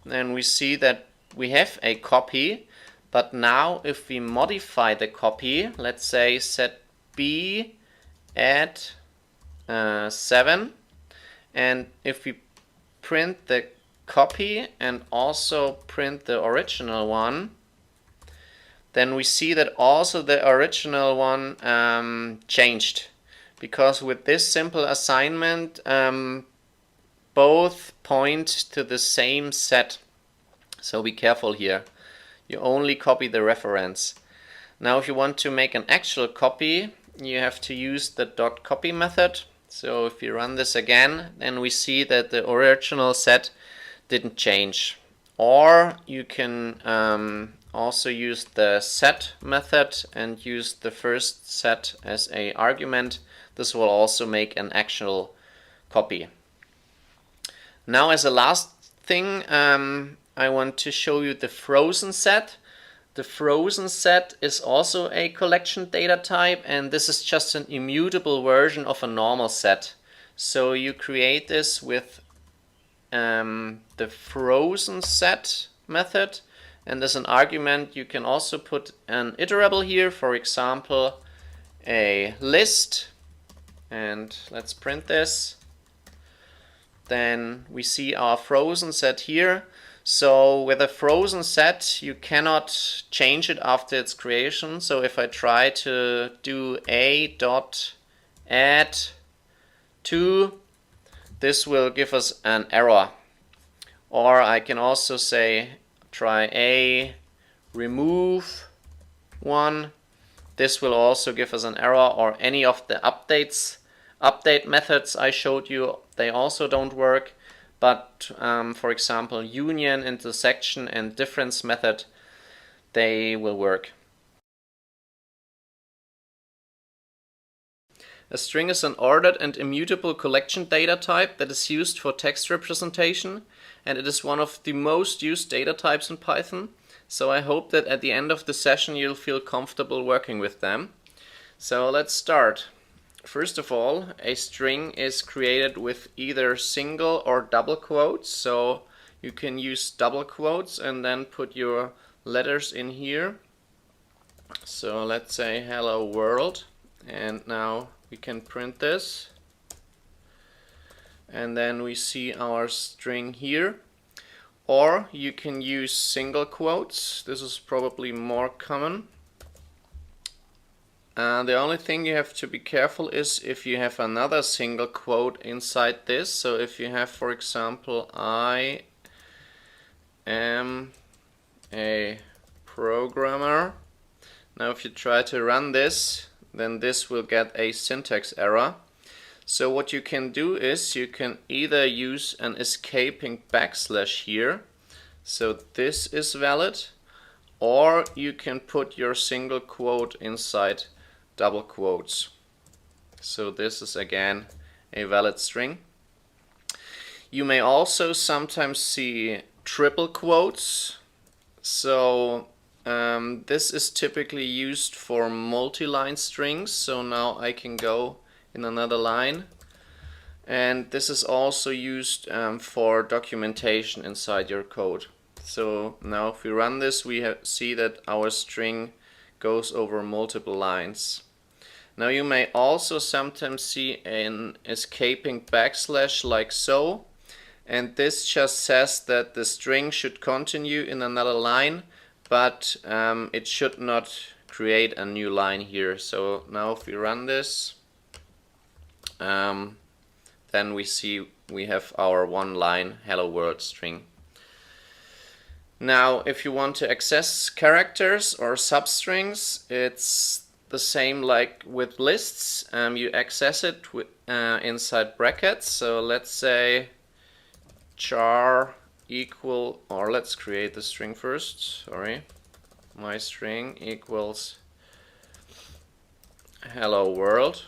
then we see that we have a copy, but now if we modify the copy, let's say set B at 7, and if we print the copy and also print the original one, then we see that also the original one changed, because with this simple assignment both point to the same set. So be careful here. You only copy the reference. Now if you want to make an actual copy, you have to use the .copy method. So if you run this again, then we see that the original set didn't change. Or you can also use the set method and use the first set as an argument. This will also make an actual copy. Now as a last thing, I want to show you the frozen set. The frozen set is also a collection data type, and this is just an immutable version of a normal set. So you create this with the frozen set method, and as an argument you can also put an iterable here, for example a list, and let's print this. Then we see our frozen set here. So with a frozen set you cannot change it after its creation. So if I try to do a dot add 2, this will give us an error. Or I can also say try a remove 1. This will also give us an error, or any of the update methods I showed you, they also don't work. But for example union, intersection and difference method, they will work. A string is an ordered and immutable collection data type that is used for text representation, and it is one of the most used data types in Python. So I hope that at the end of the session you'll feel comfortable working with them. So let's start. First of all, a string is created with either single or double quotes. So you can use double quotes and then put your letters in here. So let's say hello world, and now we can print this, and then we see our string here. Or you can use single quotes. This is probably more common. The only thing you have to be careful is if you have another single quote inside this. So if you have, for example, I am a programmer. Now if you try to run this, then this will get a syntax error. So what you can do is you can either use an escaping backslash here, so this is valid, or you can put your single quote inside double quotes. So this is again a valid string. You may also sometimes see triple quotes. So this is typically used for multi-line strings. So now I can go in another line. And this is also used for documentation inside your code. So now if we run this, we see that our string goes over multiple lines. Now you may also sometimes see an escaping backslash like so, and this just says that the string should continue in another line, but it should not create a new line here. So now if we run this, then we see we have our one line hello world string. Now if you want to access characters or substrings, it's the same like with lists. You access it with, inside brackets. So let's say char equal, or let's create the string first, sorry, my string equals hello world,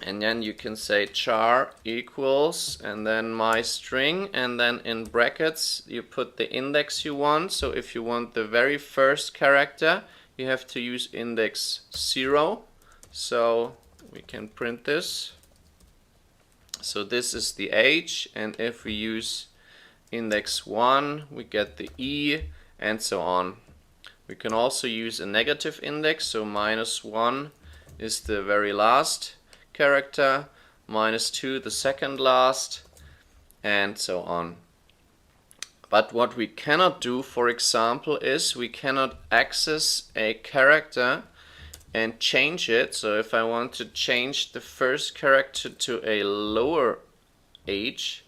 and then you can say char equals and then my string, and then in brackets you put the index you want. So if you want the very first character, you have to use index 0. So we can print this. So this is the H, and if we use index 1, we get the E, and so on. We can also use a negative index, so -1 is the very last character, -2 the second last, and so on. But what we cannot do, for example, is we cannot access a character and change it. So if I want to change the first character to a lower h,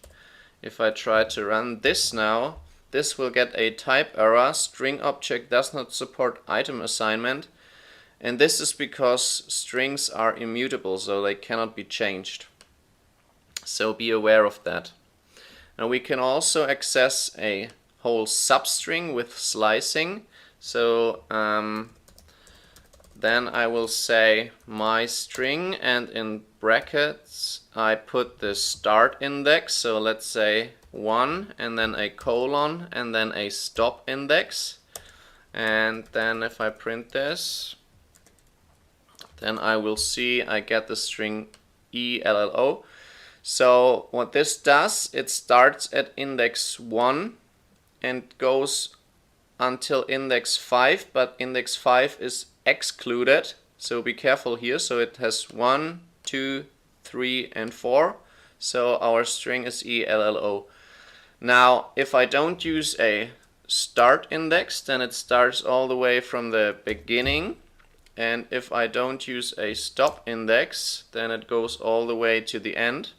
if I try to run this now, this will get a type error. String object does not support item assignment. And this is because strings are immutable, so they cannot be changed. So be aware of that. Now we can also access a whole substring with slicing. So then I will say my string, and in brackets I put the start index. So let's say 1, and then a colon, and then a stop index. And then if I print this, then I will see I get the string ELLO. So what this does, it starts at index 1 and goes until index 5, but index 5 is excluded, so be careful here. So it has 1, 2, 3 and 4, so our string is ELLO. Now if I don't use a start index, then it starts all the way from the beginning, and if I don't use a stop index, then it goes all the way to the end.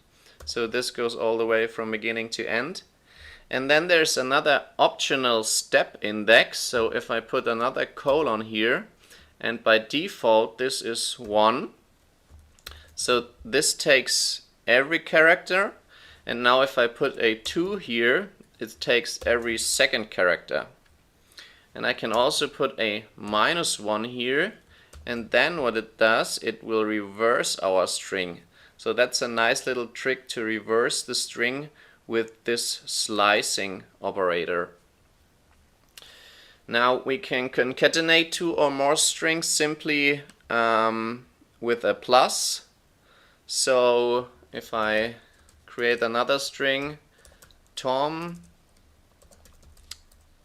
So this goes all the way from beginning to end. And then there's another optional step index. So if I put another colon here, and by default this is 1. So this takes every character. And now if I put a 2 here, it takes every second character. And I can also put a -1 here. And then what it does, it will reverse our string. So that's a nice little trick to reverse the string with this slicing operator. Now we can concatenate 2 or more strings simply with a plus. So if I create another string, Tom,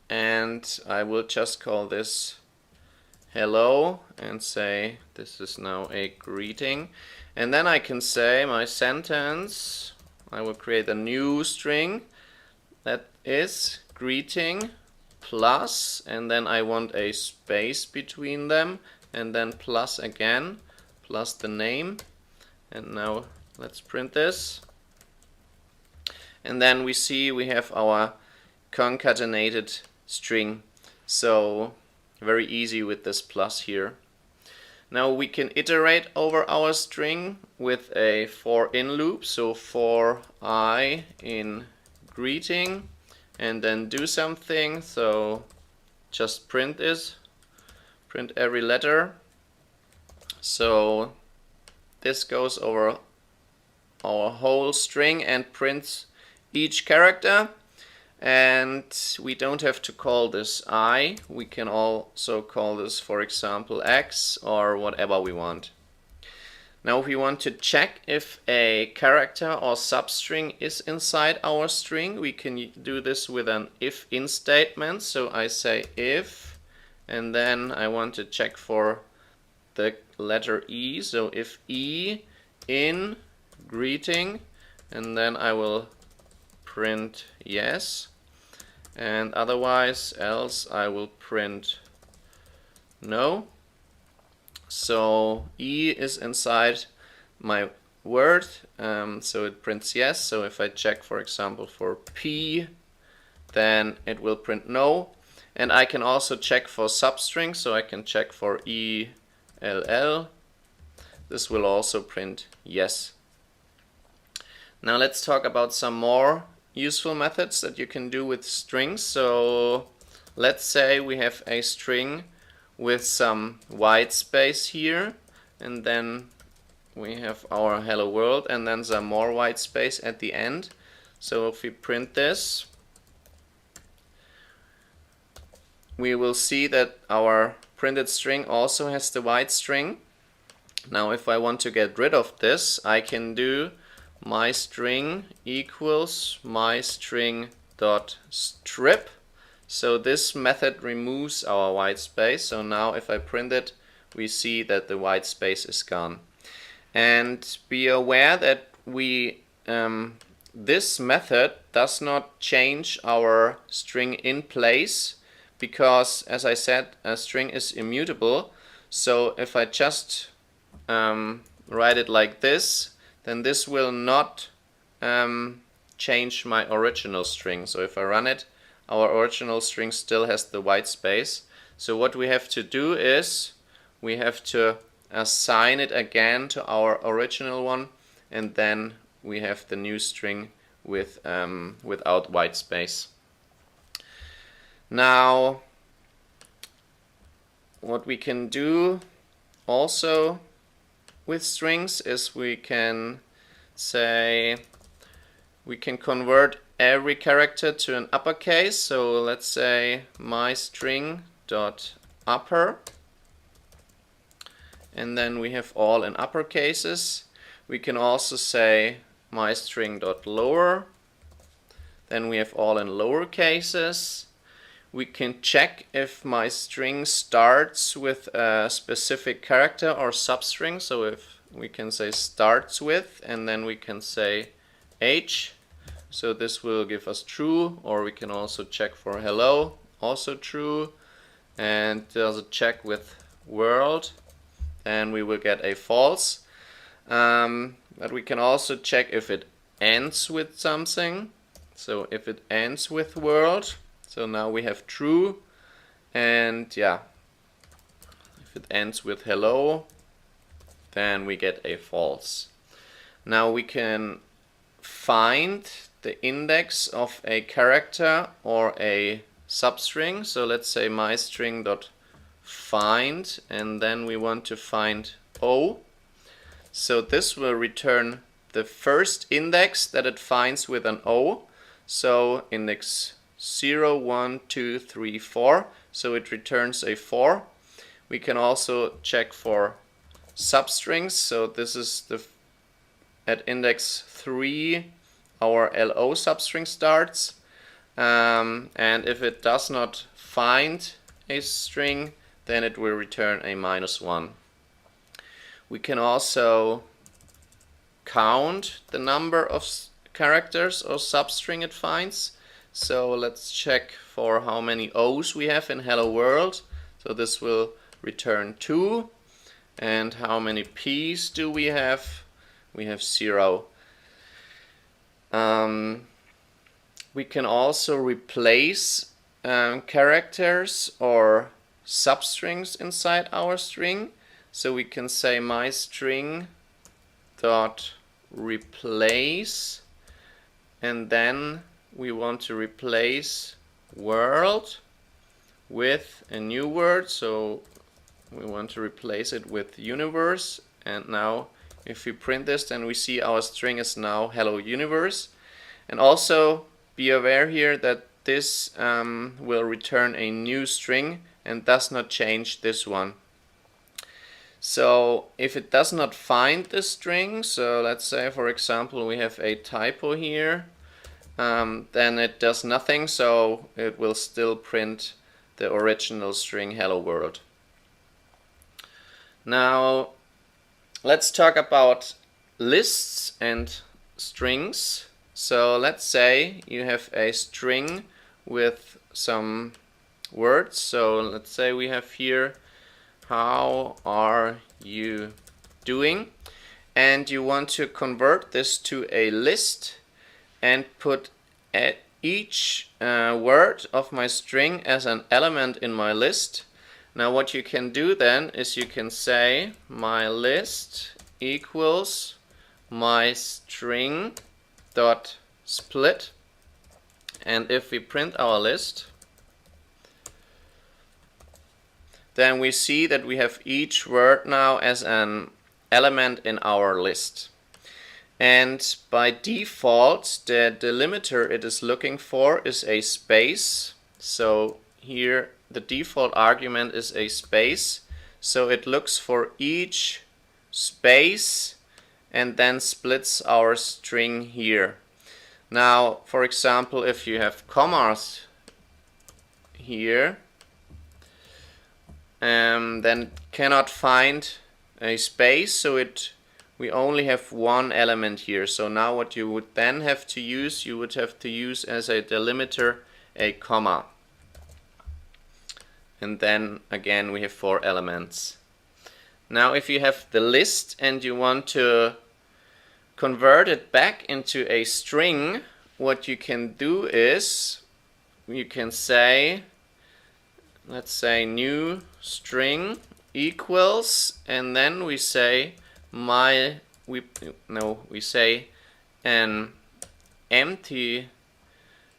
and I will just call this hello and say this is now a greeting, and then I can say my sentence, I will create a new string that is greeting plus, and then I want a space between them, and then plus again, plus the name. And now let's print this, and then we see we have our concatenated string. So very easy with this plus here. Now we can iterate over our string with a for in loop, so for I in greeting, and then do something, so just print every letter. So this goes over our whole string and prints each character. And we don't have to call this I. We can also call this, for example, X or whatever we want. Now if we want to check if a character or substring is inside our string, we can do this with an if-in statement. So I say if, and then I want to check for the letter E. So if E in greeting, and then I will print yes, and otherwise else I will print no. So E is inside my word, so it prints yes. So if I check, for example, for P, then it will print no. And I can also check for substring, so I can check for ELL. This will also print yes. Now let's talk about some more useful methods that you can do with strings. So let's say we have a string with some white space here, and then we have our hello world, and then some more white space at the end. So if we print this, we will see that our printed string also has the white string. Now if I want to get rid of this, I can do my string equals my string dot strip. So this method removes our white space. So now if I print it, we see that the white space is gone. And be aware that this method does not change our string in place, because as I said, a string is immutable. So if I just write it like this, then this will not change my original string. So if I run it, our original string still has the white space. So what we have to do is we have to assign it again to our original one, and then we have the new string with without white space. Now what we can do also with strings is we can say we can convert every character to an uppercase. So let's say my string dot upper, and then we have all in uppercases. We can also say my string dot lower, then we have all in lower cases. We can check if my string starts with a specific character or substring. So if we can say starts with, and then we can say H. So this will give us true, or we can also check for hello, also true. And there's a check with world, and we will get a false. But we can also check if it ends with something. So if it ends with world, so now we have true, and yeah, if it ends with hello, then we get a false. Now we can find the index of a character or a substring. So let's say my string dot find, and then we want to find O. So this will return the first index that it finds with an O. So index 0, 1, 2, 3, 4. So it returns a 4. We can also check for substrings. So this is at index 3 our LO substring starts. And if it does not find a string, then it will return a -1. We can also count the number of characters or substring it finds. So let's check for how many O's we have in hello world. So this will return 2. And how many P's do we have? We have 0. We can also replace characters or substrings inside our string. So we can say my string dot replace, and then we want to replace world with a new word, so we want to replace it with universe. And now if we print this, then we see our string is now hello universe. And also be aware here that this will return a new string and does not change this one. So if it does not find the string, so let's say for example we have a typo here, then it does nothing, so it will still print the original string hello world. Now let's talk about lists and strings. So let's say you have a string with some words. So let's say we have here, how are you doing? And you want to convert this to a list and put each word of my string as an element in my list. Now what you can do then is you can say my list equals my string dot split, and if we print our list, then we see that we have each word now as an element in our list. And by default, the delimiter it is looking for is a space. So here the default argument is a space. So it looks for each space and then splits our string here. Now, for example, if you have commas here, then it cannot find a space, so we only have one element here. So now what you would then have to use, you would have to use as a delimiter a comma. And then again we have 4 elements. Now if you have the list and you want to convert it back into a string, what you can do is you can say, let's say new string equals, and then we say we say an empty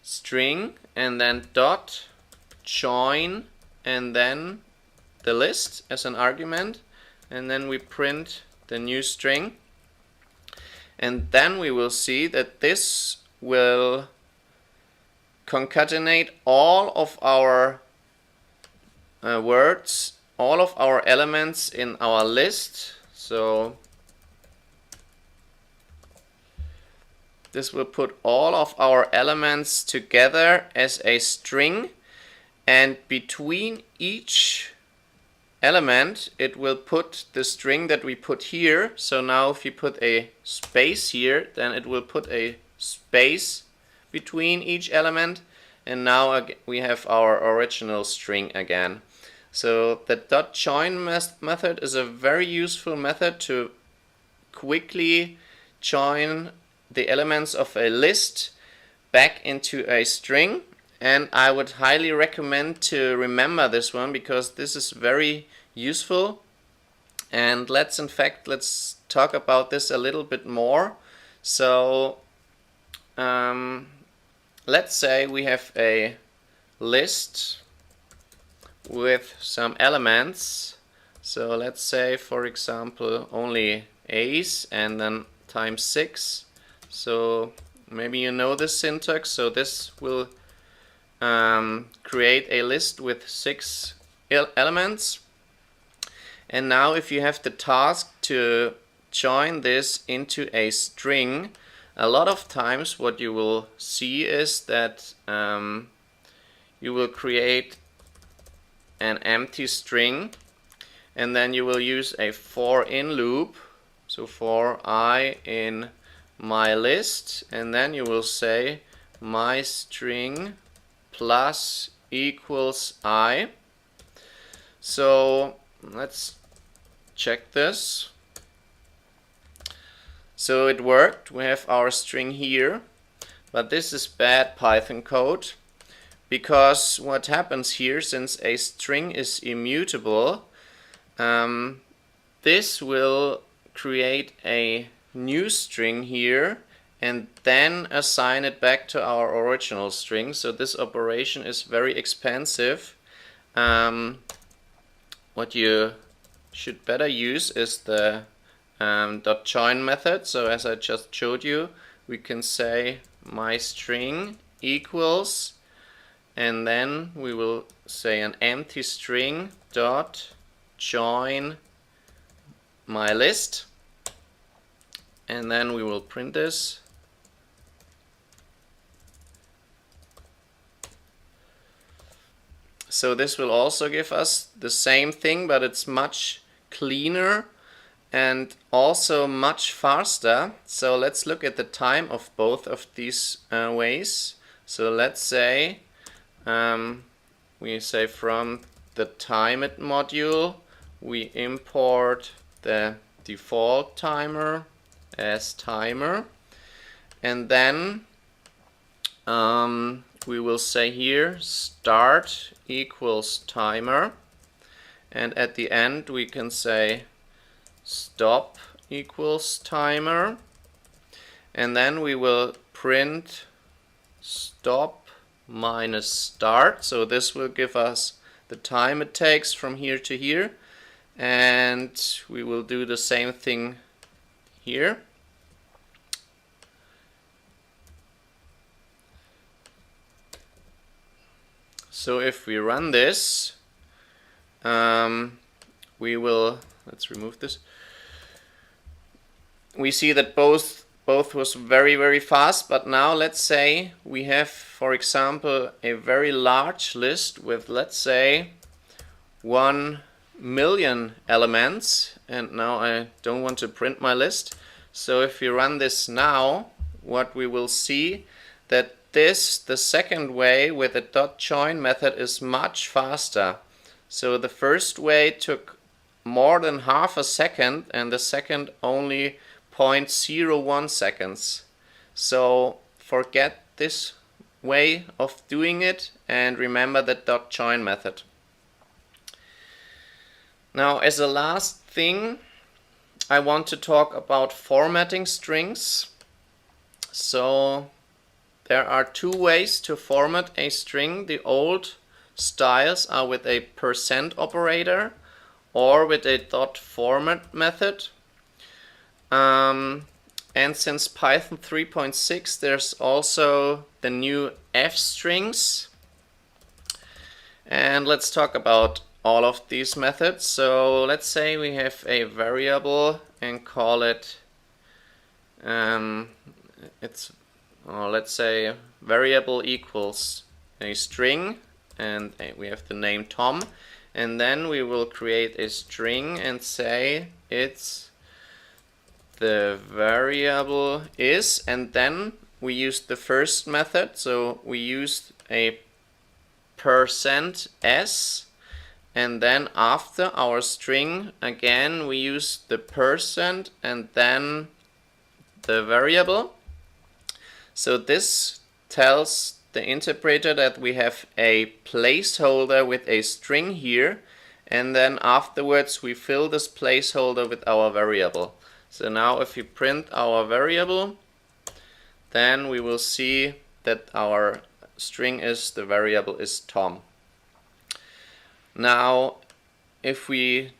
string and then dot join and then the list as an argument, and then we print the new string, and then we will see that this will concatenate all of our words, all of our elements in our list. So this will put all of our elements together as a string, and between each element it will put the string that we put here. So now if you put a space here, then it will put a space between each element, and now we have our original string again. So the dot join method is a very useful method to quickly join the elements of a list back into a string, and I would highly recommend to remember this one because this is very useful. And let's talk about this a little bit more. So let's say we have a list with some elements. So let's say for example only A's and then times 6. So maybe you know this syntax. So this will create a list with 6 elements. And now if you have the task to join this into a string, a lot of times what you will see is that you will create an empty string, and then you will use a for in loop, so for I in my list, and then you will say my string plus equals I. So let's check this. So it worked, we have our string here, but this is bad Python code, because what happens here, since a string is immutable, this will create a new string here and then assign it back to our original string. So this operation is very expensive. What you should better use is the .join method. So as I just showed you, we can say my string equals, and then we will say an empty string dot join my list, and then we will print this. So this will also give us the same thing, but it's much cleaner and also much faster. So let's look at the time of both of these ways. So let's say we say from the timeIt module we import the default timer as timer, and then we will say here start equals timer, and at the end we can say stop equals timer, and then we will print stop minus start. So this will give us the time it takes from here to here, and we will do the same thing here. So if we run this, we will, let's remove this. We see that both was very fast, but now let's say we have, for example, a very large list with, let's say, 1 million elements, and now I don't want to print my list. So if we run this now, what we will see that this, the second way with the .join method, is much faster. So the first way took more than half a second, and the second only 0.01 seconds. So forget this way of doing it and remember the .join method. Now, as a last thing, I want to talk about formatting strings. So there are two ways to format a string. The old styles are with a % operator or with a .format method. And since Python 3.6, there's also the new F strings. And let's talk about all of these methods. So let's say we have a variable and call it, let's say variable equals a string, and we have the name Tom, and then we will create a string and say it's the variable is, and then we use the first method. So we used a %s, and then after our string again we use the % and then the variable. So this tells the interpreter that we have a placeholder with a string here, and then afterwards we fill this placeholder with our variable. So now if we print our variable, then we will see that our string is, the variable is Tom. Now if we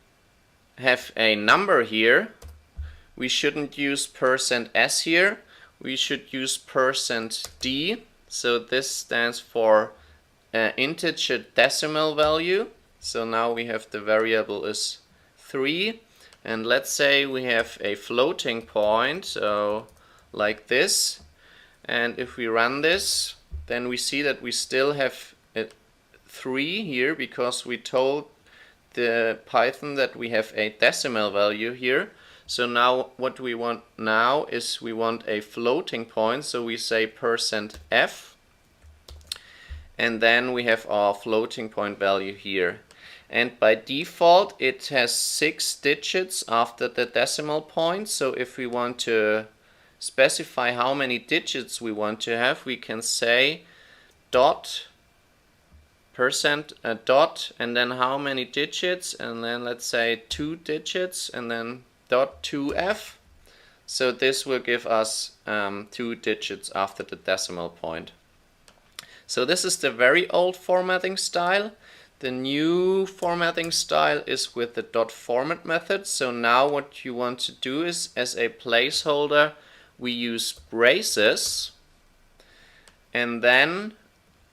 have a number here, we shouldn't use %s here, we should use %d. So this stands for integer decimal value. So now we have the variable is 3, and let's say we have a floating point, so like this, and if we run this, then we see that we still have 3 here because we told the Python that we have a decimal value here. So now what we want now is we want a floating point, so we say %f, and then we have our floating point value here. And by default it has 6 digits after the decimal point, so if we want to specify how many digits we want to have, we can say dot percent a dot and then how many digits, and then let's say 2 digits and then dot 2f. So this will give us 2 digits after the decimal point. So this is the very old formatting style. The new formatting style is with the dot format method. So now what you want to do is, as a placeholder, we use braces, and then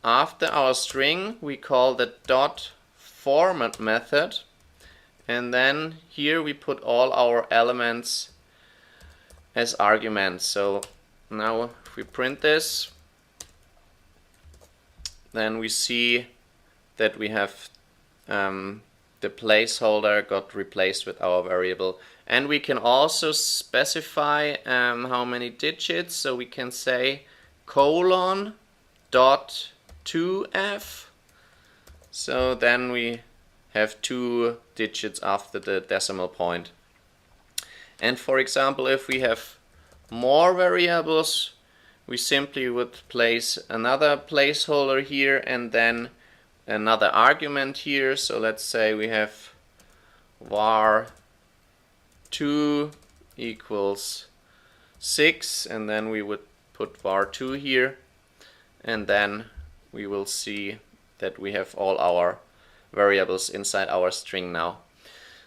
after our string we call the dot format method, and then here we put all our elements as arguments. So now if we print this, then we see that we have the placeholder got replaced with our variable. And we can also specify how many digits, so we can say colon dot 2f. So then we have 2 digits after the decimal point. And for example, if we have more variables, we simply would place another placeholder here and then another argument here. So let's say we have var 2 equals 6, and then we would put var 2 here, and then we will see that we have all our variables inside our string now.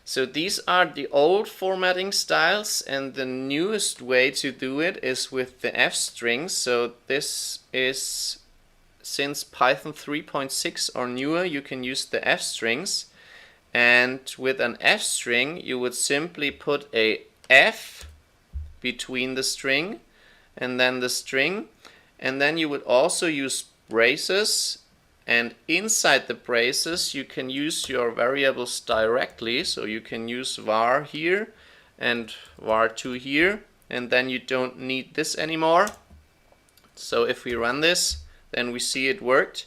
So these are the old formatting styles, and the newest way to do it is with the f strings. So this is, since Python 3.6 or newer, you can use the f strings, and with an f string you would simply put a f between the string and then the string, and then you would also use braces, and inside the braces you can use your variables directly. So you can use var here and var2 here, and then you don't need this anymore. So if we run this, then we see it worked.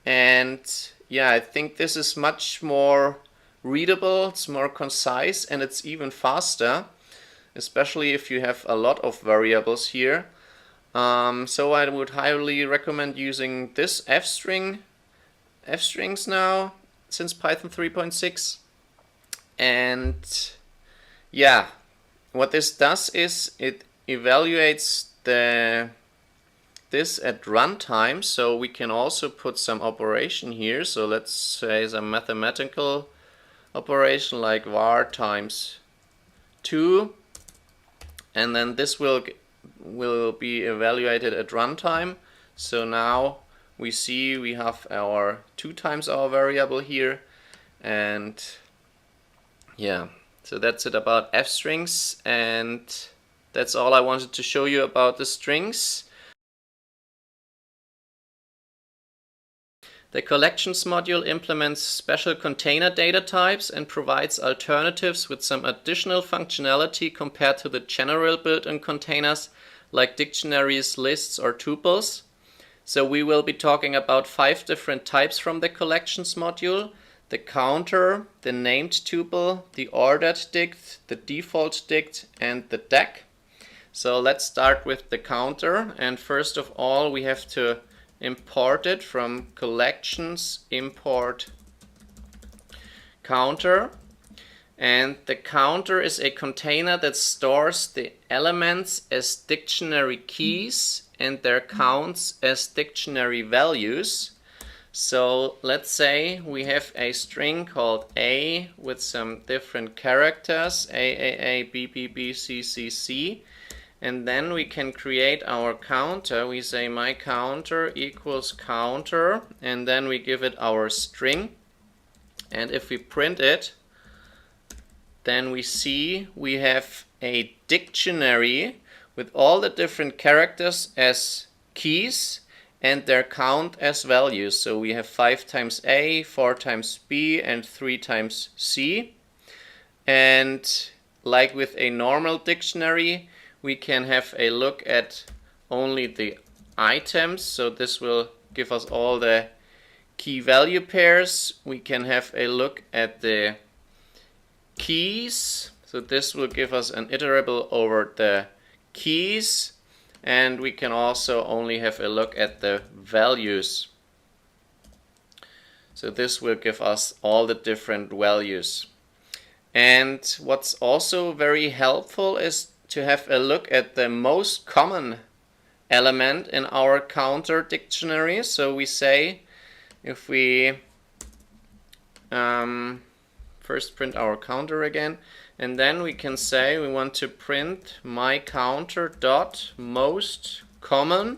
And yeah, I think this is much more readable, it's more concise, and it's even faster, especially if you have a lot of variables here. So I would highly recommend using this f strings now, since Python 3.6. And yeah, what this does is it evaluates this at runtime, so we can also put some operation here. So let's say some mathematical operation like var times 2, and then this will be evaluated at runtime. So now we see we have our 2 times our variable here, and yeah, so that's it about f strings, and that's all I wanted to show you about the strings. The collections module implements special container data types and provides alternatives with some additional functionality compared to the general built-in containers like dictionaries, lists, or tuples. So we will be talking about 5 different types from the collections module: the counter, the named tuple, the ordered dict, the default dict, and the deck. So let's start with the counter, and first of all we have to import it from collections import counter. And the counter is a container that stores the elements as dictionary keys and their counts as dictionary values. So let's say we have a string called A with some different characters, A, B, B, B, C, C, C. And then we can create our counter. We say my counter equals counter, and then we give it our string. And if we print it, then we see we have a dictionary with all the different characters as keys and their count as values. So we have 5 times A, 4 times B, and 3 times C. And like with a normal dictionary, we can have a look at only the items. So this will give us all the key value pairs. We can have a look at the keys. So this will give us an iterable over the keys. And we can also only have a look at the values. So this will give us all the different values. And what's also very helpful is to have a look at the most common element in our counter dictionary. So we say, if we first print our counter again, and then we can say we want to print my counter dot most common,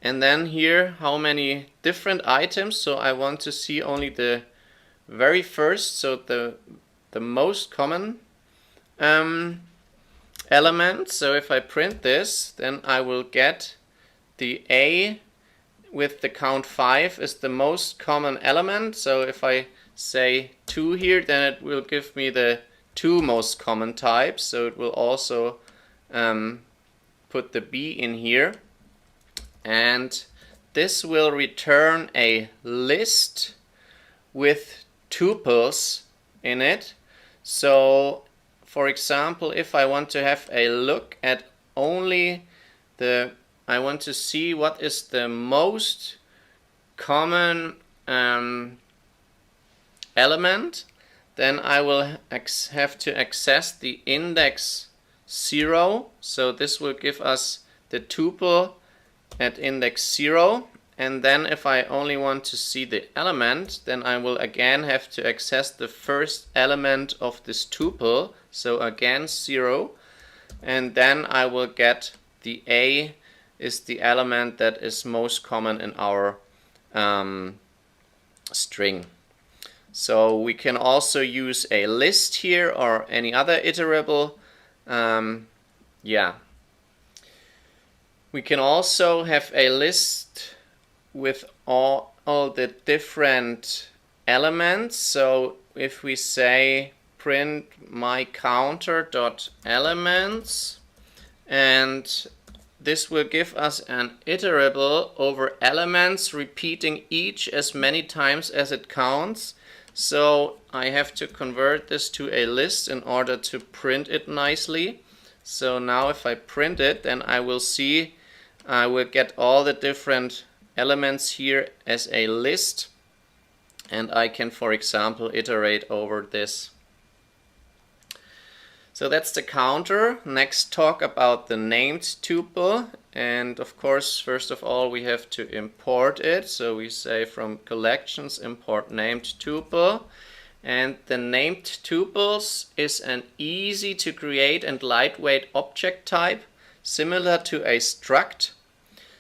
and then here how many different items. So I want to see only the very first, so the most common element. So if I print this, then I will get the A with the count 5 is the most common element. So if I say 2 here, then it will give me the 2 most common types. So it will also put the B in here. And this will return a list with tuples in it. So for example, if I want to have a look at only I want to see what is the most common element, then I will have to access the index 0. So this will give us the tuple at index 0. And then if I only want to see the element, then I will again have to access the first element of this tuple. So again 0. And then I will get the A is the element that is most common in our string. So we can also use a list here or any other iterable. We can also have a list with all the different elements. So if we say print my counter dot elements, and this will give us an iterable over elements, repeating each as many times as it counts. So I have to convert this to a list in order to print it nicely. So now if I print it, then I will see, I will get all the different elements here as a list. And I can, for example, iterate over this. So that's the counter. Next, talk about the named tuple. And of course, first of all, we have to import it. So we say from collections import named tuple. And the named tuples is an easy to create and lightweight object type, similar to a struct.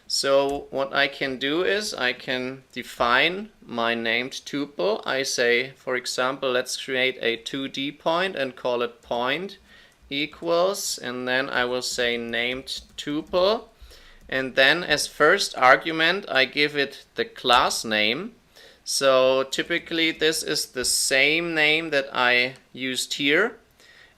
So what I can do is I can define my named tuple. I say, for example, let's create a 2D point and call it point equals, and then I will say named tuple, and then as first argument I give it the class name. So typically this is the same name that I used here,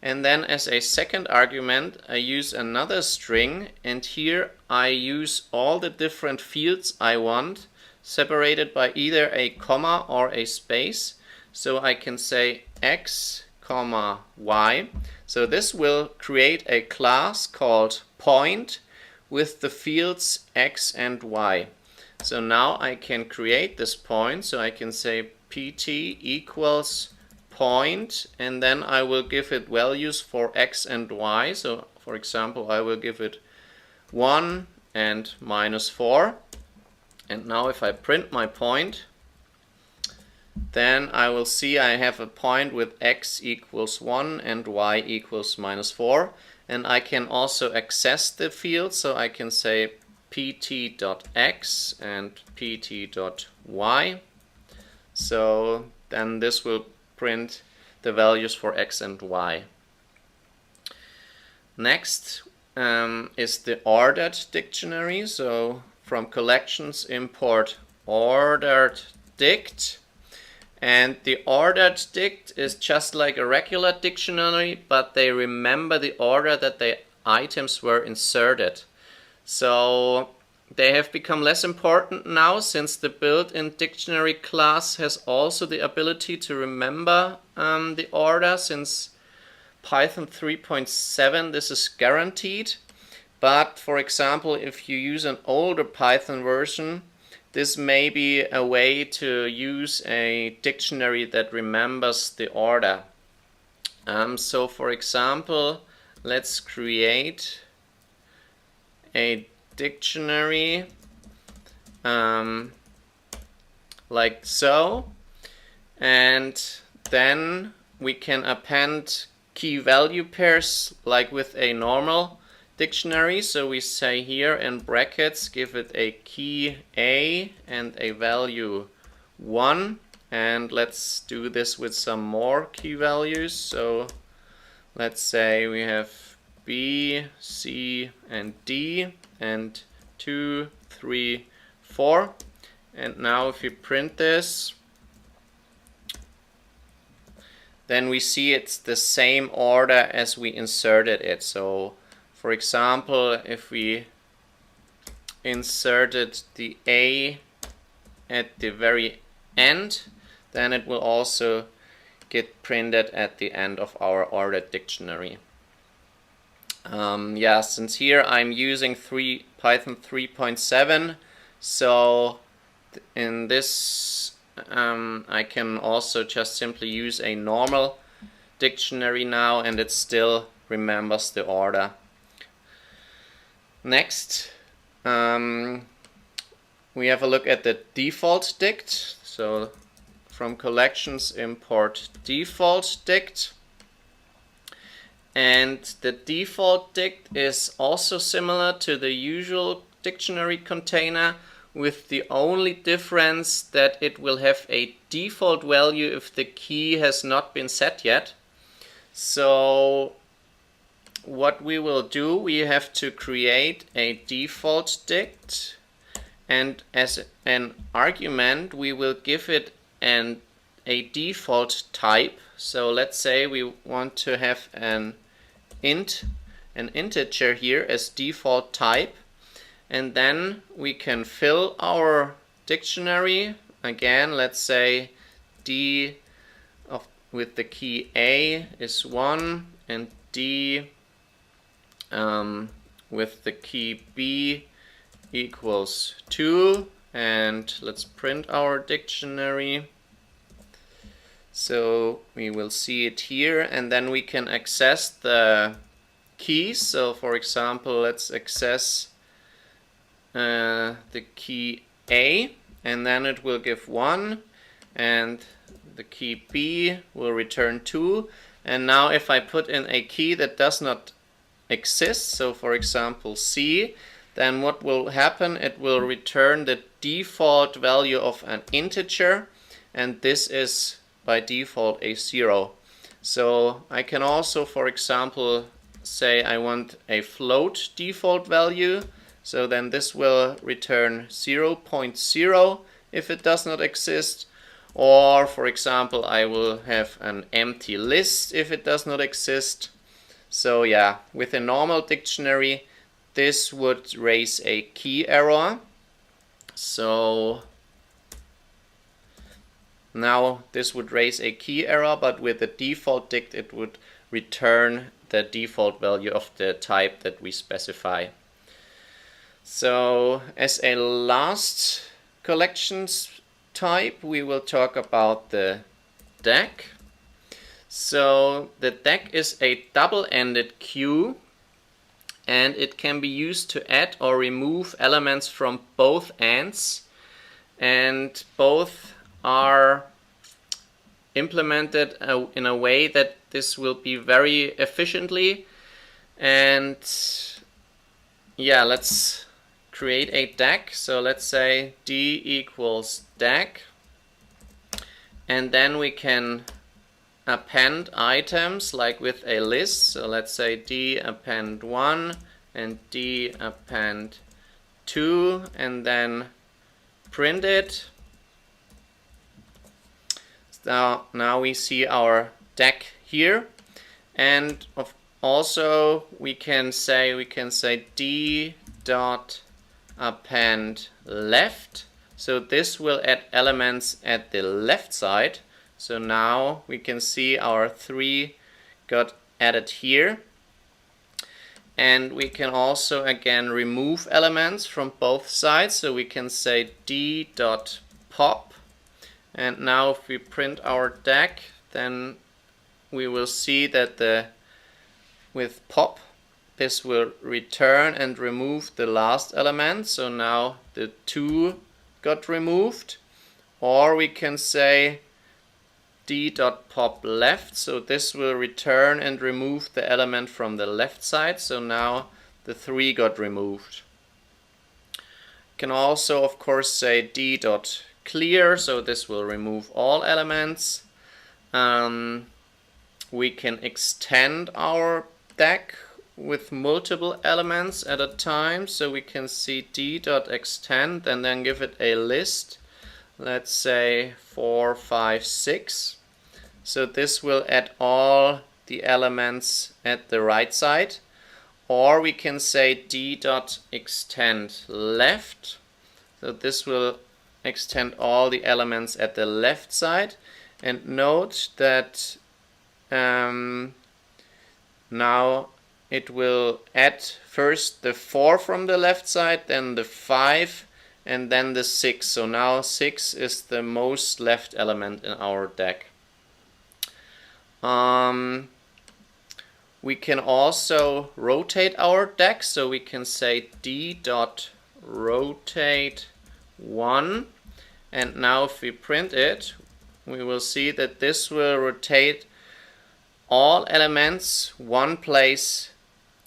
and then as a second argument I use another string, and here I use all the different fields I want, separated by either a comma or a space. So I can say x, comma, y. So this will create a class called point with the fields x and y. So now I can create this point. So I can say pt equals point, and then I will give it values for x and y. So for example, I will give it 1 and -4. And now if I print my point, then I will see I have a point with x equals 1 and y equals -4. And I can also access the field, so I can say pt.x and pt.y. So then this will print the values for x and y. Next is the ordered dictionary. So from collections import ordered dict. And the ordered dict is just like a regular dictionary, but they remember the order that the items were inserted. So they have become less important now, since the built-in dictionary class has also the ability to remember the order. Since Python 3.7 this is guaranteed. But for example, if you use an older Python version, this may be a way to use a dictionary that remembers the order. So for example, let's create a dictionary like so, and then we can append key value pairs like with a normal dictionary. So we say here in brackets, give it a key A and a value 1, and let's do this with some more key values. So let's say we have B, C, and D, and 2, 3, 4. And now if we print this, then we see it's the same order as we inserted it. So for example, if we inserted the A at the very end, then it will also get printed at the end of our ordered dictionary. Yeah, since here I'm using Python 3.7, so in this I can also just simply use a normal dictionary now, and it still remembers the order. Next, we have a look at the default dict. So from collections import default dict. And the default dict is also similar to the usual dictionary container, with the only difference that it will have a default value if the key has not been set yet. So what we will do, we have to create a default dict, and as an argument we will give it a default type. So let's say we want to have an integer here as default type, and then we can fill our dictionary. Again, let's say D with the key A is 1, and D with the key B equals 2, and let's print our dictionary. So we will see it here, and then we can access the keys. So for example, let's access the key A, and then it will give 1, and the key B will return 2. And now if I put in a key that does not exist, so for example C, then what will happen, it will return the default value of an integer, and this is by default a 0. So I can also, for example, say I want a float default value, so then this will return 0.0 if it does not exist. Or for example, I will have an empty list if it does not exist. So yeah, with a normal dictionary this would raise a key error. So now this would raise a key error, but with the default dict it would return the default value of the type that we specify. So as a last collections type, we will talk about the DAG. So the DAG is a double-ended queue, and it can be used to add or remove elements from both ends, and both are implemented in a way that this will be very efficiently. And yeah, let's create a DAG. So let's say D equals DAG, and then we can append items like with a list. So let's say D append 1 and D append 2, and then print it. So now we see our DAG here, and also we can say D dot append left. So this will add elements at the left side. So now we can see our 3 got added here. And we can also again remove elements from both sides. So we can say d.pop. And now if we print our deck, then we will see that with pop, this will return and remove the last element. So now the 2 got removed. Or we can say d.pop left, so this will return and remove the element from the left side, so now the 3 got removed. Can also of course say d.clear, so this will remove all elements. We can extend our deck with multiple elements at a time, so we can see d.extend and then give it a list. Let's say 4, 5, 6. So this will add all the elements at the right side. Or we can say d.extend left. So this will extend all the elements at the left side. And note that now it will add first the 4 from the left side, then the 5, and then the 6. So now 6 is the most left element in our deck. We can also rotate our deck, so we can say d.rotate 1, and now if we print it, we will see that this will rotate all elements one place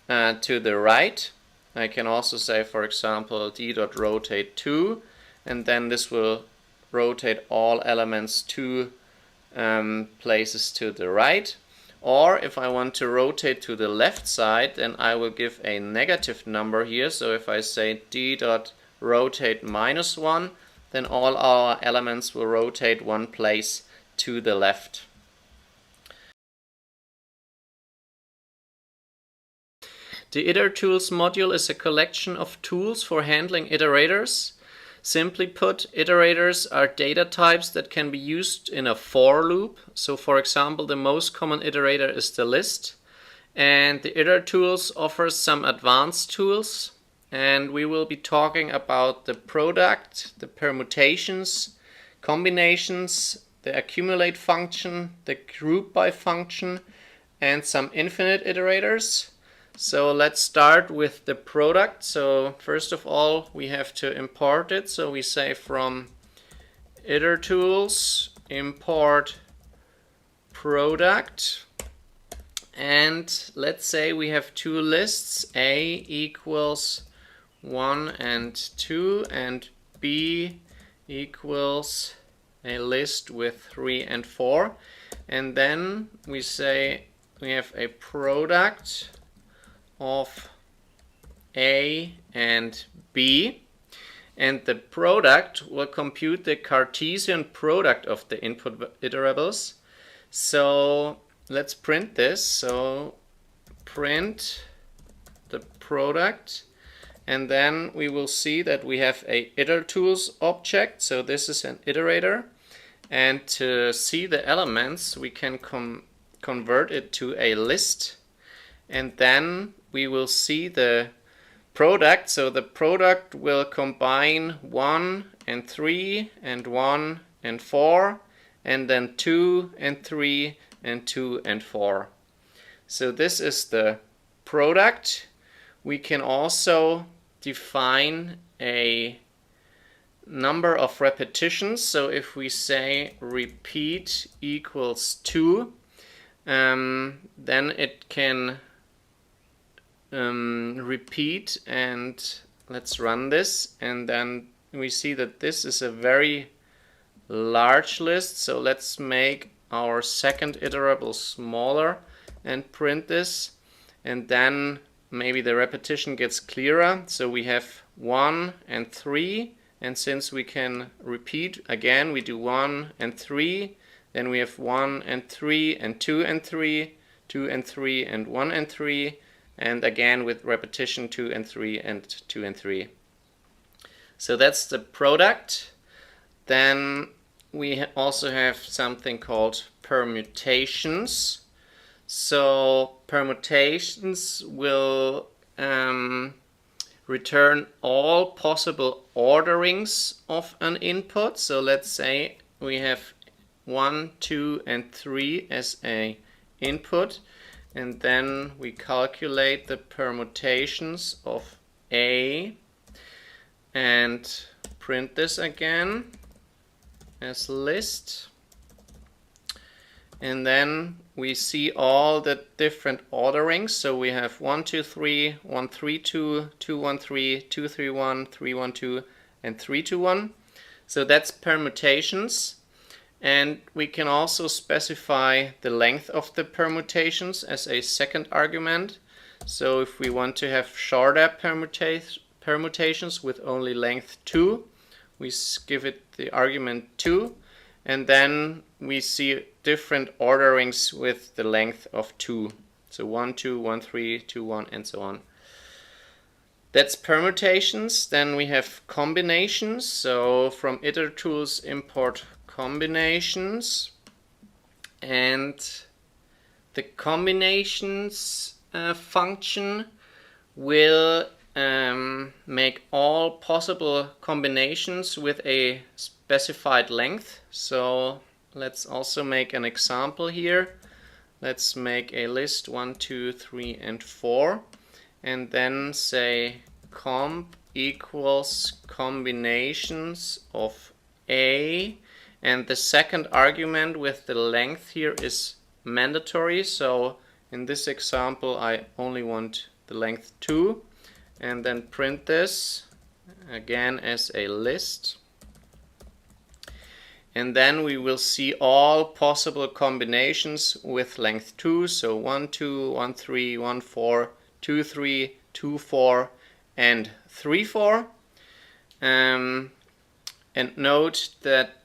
to the right. I can also say, for example, d.rotate 2, and then this will rotate all elements 2 places to the right. Or if I want to rotate to the left side, then I will give a negative number here. So if I say d.rotate -1, then all our elements will rotate one place to the left. The itertools module is a collection of tools for handling iterators. Simply put, iterators are data types that can be used in a for loop. So for example, the most common iterator is the list. And the itertools offers some advanced tools. And we will be talking about the product, the permutations, combinations, the accumulate function, the group by function, and some infinite iterators. So let's start with the product. So first of all, we have to import it. So we say from itertools import product, and let's say we have two lists, A equals 1 and 2 and B equals a list with 3 and 4, and then we say we have a product of A and B, and the product will compute the Cartesian product of the input iterables. So let's print this. So print the product, and then we will see that we have a itertools object. So this is an iterator, and to see the elements we can convert it to a list, and then we will see the product. So the product will combine 1 and 3 and 1 and 4, and then 2 and 3 and 2 and 4. So this is the product. We can also define a number of repetitions. So if we say repeat equals 2, then it can repeat, and let's run this, and then we see that this is a very large list. So let's make our second iterable smaller and print this, and then maybe the repetition gets clearer. So we have 1 and 3, and since we can repeat again, we do 1 and 3, then we have 1 and 3 and 2 and 3, 2 and 3 and 1 and 3, and again with repetition 2 and 3 and 2 and 3. So that's the product. Then we also have something called permutations. So permutations will return all possible orderings of an input. So let's say we have 1, 2, and 3 as a input, and then we calculate the permutations of A and print this again as list. And then we see all the different orderings. So we have 1, 2, 3, 1, 3, 2, 2, 1, 3, 2, 3, 1, 3, 1, 2, and 3, 2, 1. So that's permutations. And we can also specify the length of the permutations as a second argument. So if we want to have shorter permutations with only length 2, we give it the argument 2. And then we see different orderings with the length of 2. So 1, 2, 1, 3, 2, 1, and so on. That's permutations. Then we have combinations. So from itertools import combinations. And the combinations function will make all possible combinations with a specified length. So let's also make an example here. Let's make a list 1, 2, 3, and 4, and then say comp equals combinations of A, and the second argument with the length here is mandatory. So in this example I only want the length 2, and then print this again as a list. And then we will see all possible combinations with length 2. So 1, 2, 1, 3, 1, 4, 2, 3, 2, 4, and 3, 4. And note that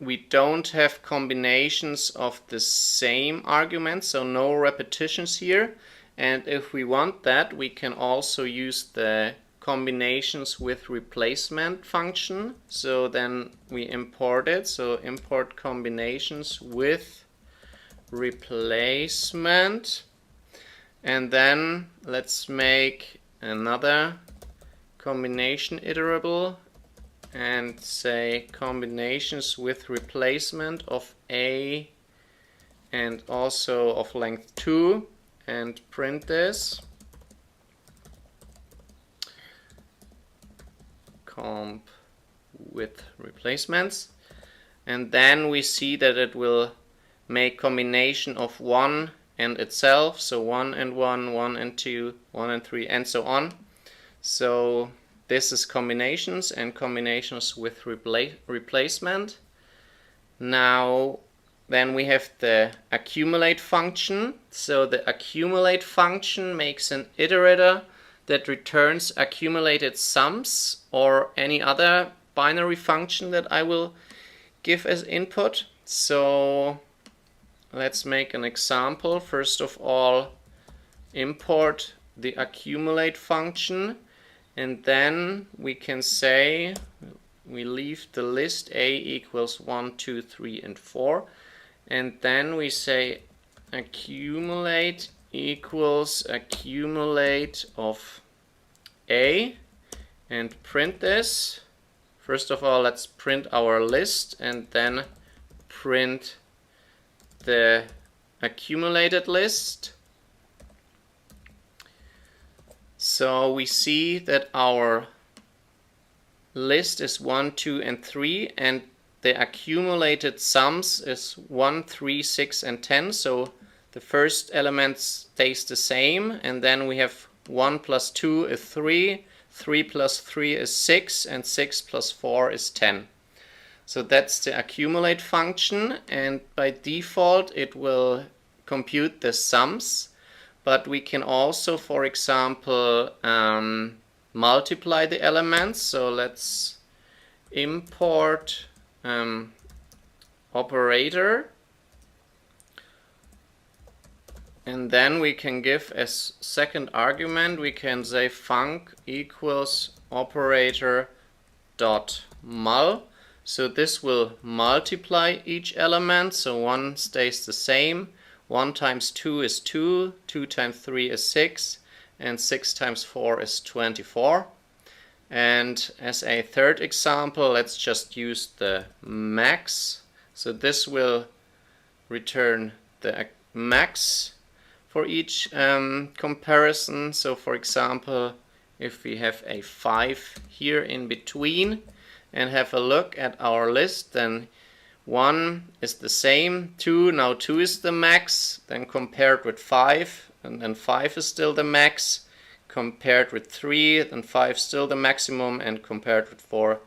we don't have combinations of the same argument, so no repetitions here. And if we want that, we can also use the combinations with replacement function. So then we import it. So import combinations with replacement. And then let's make another combination iterable and say combinations with replacement of A and also of length 2, and print this. Comp with replacements, and then we see that it will make combination of 1 and itself, so 1 and 1, 1 and 2, 1 and 3, and so on. So this is combinations and combinations with replacement. Now then we have the accumulate function. So the accumulate function makes an iterator that returns accumulated sums or any other binary function that I will give as input. So let's make an example. First of all, import the accumulate function, and then we can say we leave the list A equals 1, 2, 3, and 4, and then we say accumulate equals accumulate of A, and print this. First of all, let's print our list and then print the accumulated list. So we see that our list is 1, 2, and 3, and the accumulated sums is 1, 3, 6, and 10. So the first element stays the same, and then we have 1 plus 2 is 3, 3 plus 3 is 6, and 6 plus 4 is 10. So that's the accumulate function, and by default it will compute the sums, but we can also, for example, multiply the elements. So let's import operator, and then we can give as second argument, we can say func equals operator dot mul. So this will multiply each element, so 1 stays the same, 1 times 2 is 2, 2 times 3 is 6, and 6 times 4 is 24. And as a third example, let's just use the max. So this will return the max for each comparison. So for example, if we have a 5 here in between and have a look at our list, then 1 is the same, 2, now 2 is the max, then compared with 5, and then 5 is still the max, compared with 3, then 5 still the maximum, and compared with 4,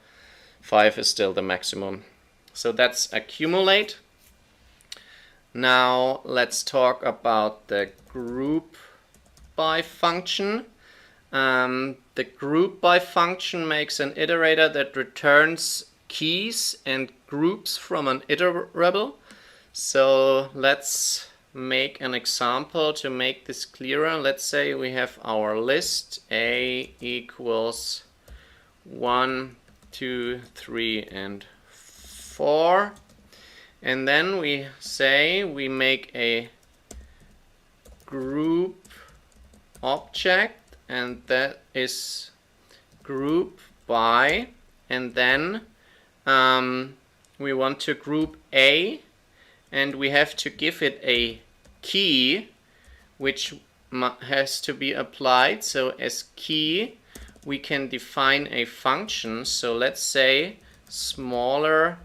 5 is still the maximum. So that's accumulate. Now let's talk about the group by function. The group by function makes an iterator that returns keys and groups from an iterable. So let's make an example to make this clearer. Let's say we have our list A equals 1, 2, 3, and 4. And then we say we make a group object, and that is group by, and then we want to group A, and we have to give it a key which has to be applied. So as key we can define a function. So let's say smaller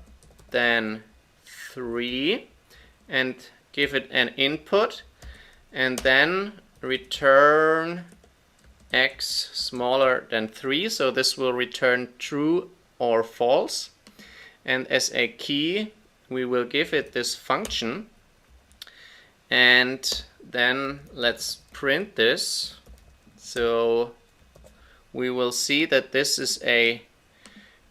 than 3 and give it an input, and then return x smaller than 3. So this will return true or false. And as a key we will give it this function, and then let's print this. So we will see that this is a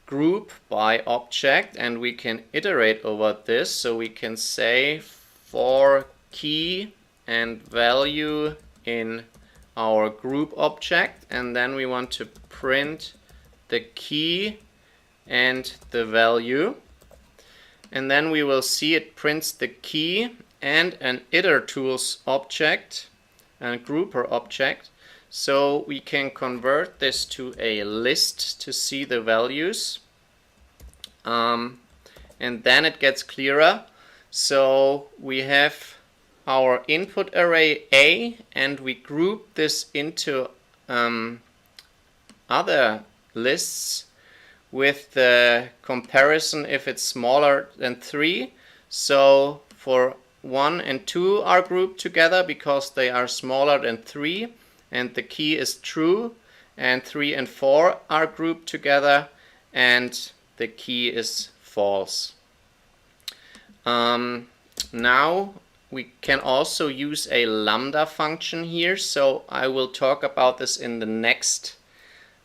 group by object, and we can iterate over this. So we can say for key and value in our group object, and then we want to print the key and the value, and then we will see it prints the key and an iterTools object and grouper object. So we can convert this to a list to see the values, and then it gets clearer. So we have our input array A, and we group this into other lists with the comparison if it's smaller than 3. So for 1 and 2 are grouped together because they are smaller than 3 and the key is true, and 3 and 4 are grouped together and the key is false. Now we can also use a lambda function here, so I will talk about this in the next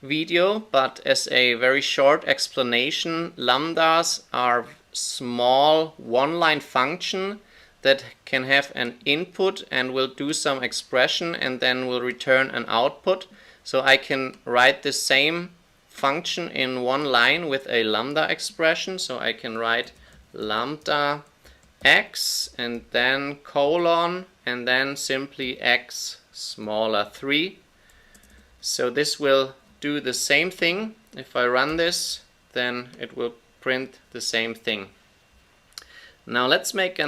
video, but as a very short explanation, lambdas are small one-line function that can have an input and will do some expression and then will return an output. So I can write the same function in one line with a lambda expression. So I can write lambda x and then colon and then simply x smaller 3. So this will do the same thing. If I run this, then it will print the same thing. Now let's make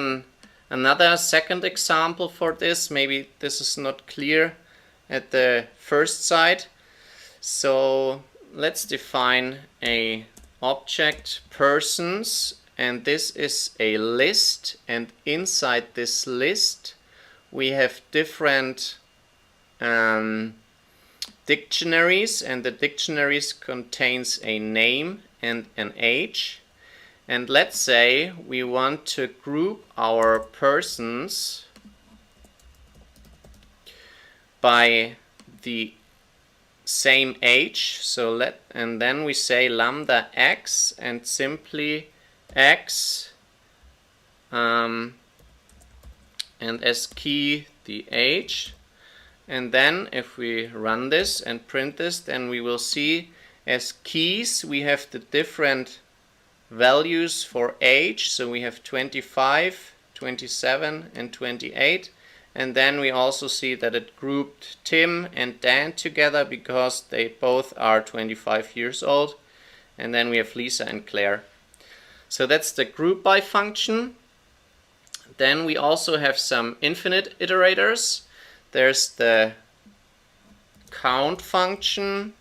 another second example for this. Maybe this is not clear at the first sight. So let's define a object persons, and this is a list, and inside this list we have different dictionaries, and the dictionaries contains a name and an age. And let's say we want to group our persons by the same age. So and then we say lambda x and simply x and as key the age. And then if we run this and print this, then we will see as keys we have the different values for age. So we have 25, 27 and 28, And then we also see that it grouped Tim and Dan together because they both are 25 years old. And then we have Lisa and Claire. So that's the group by function. Then we also have some infinite iterators. There's the count function,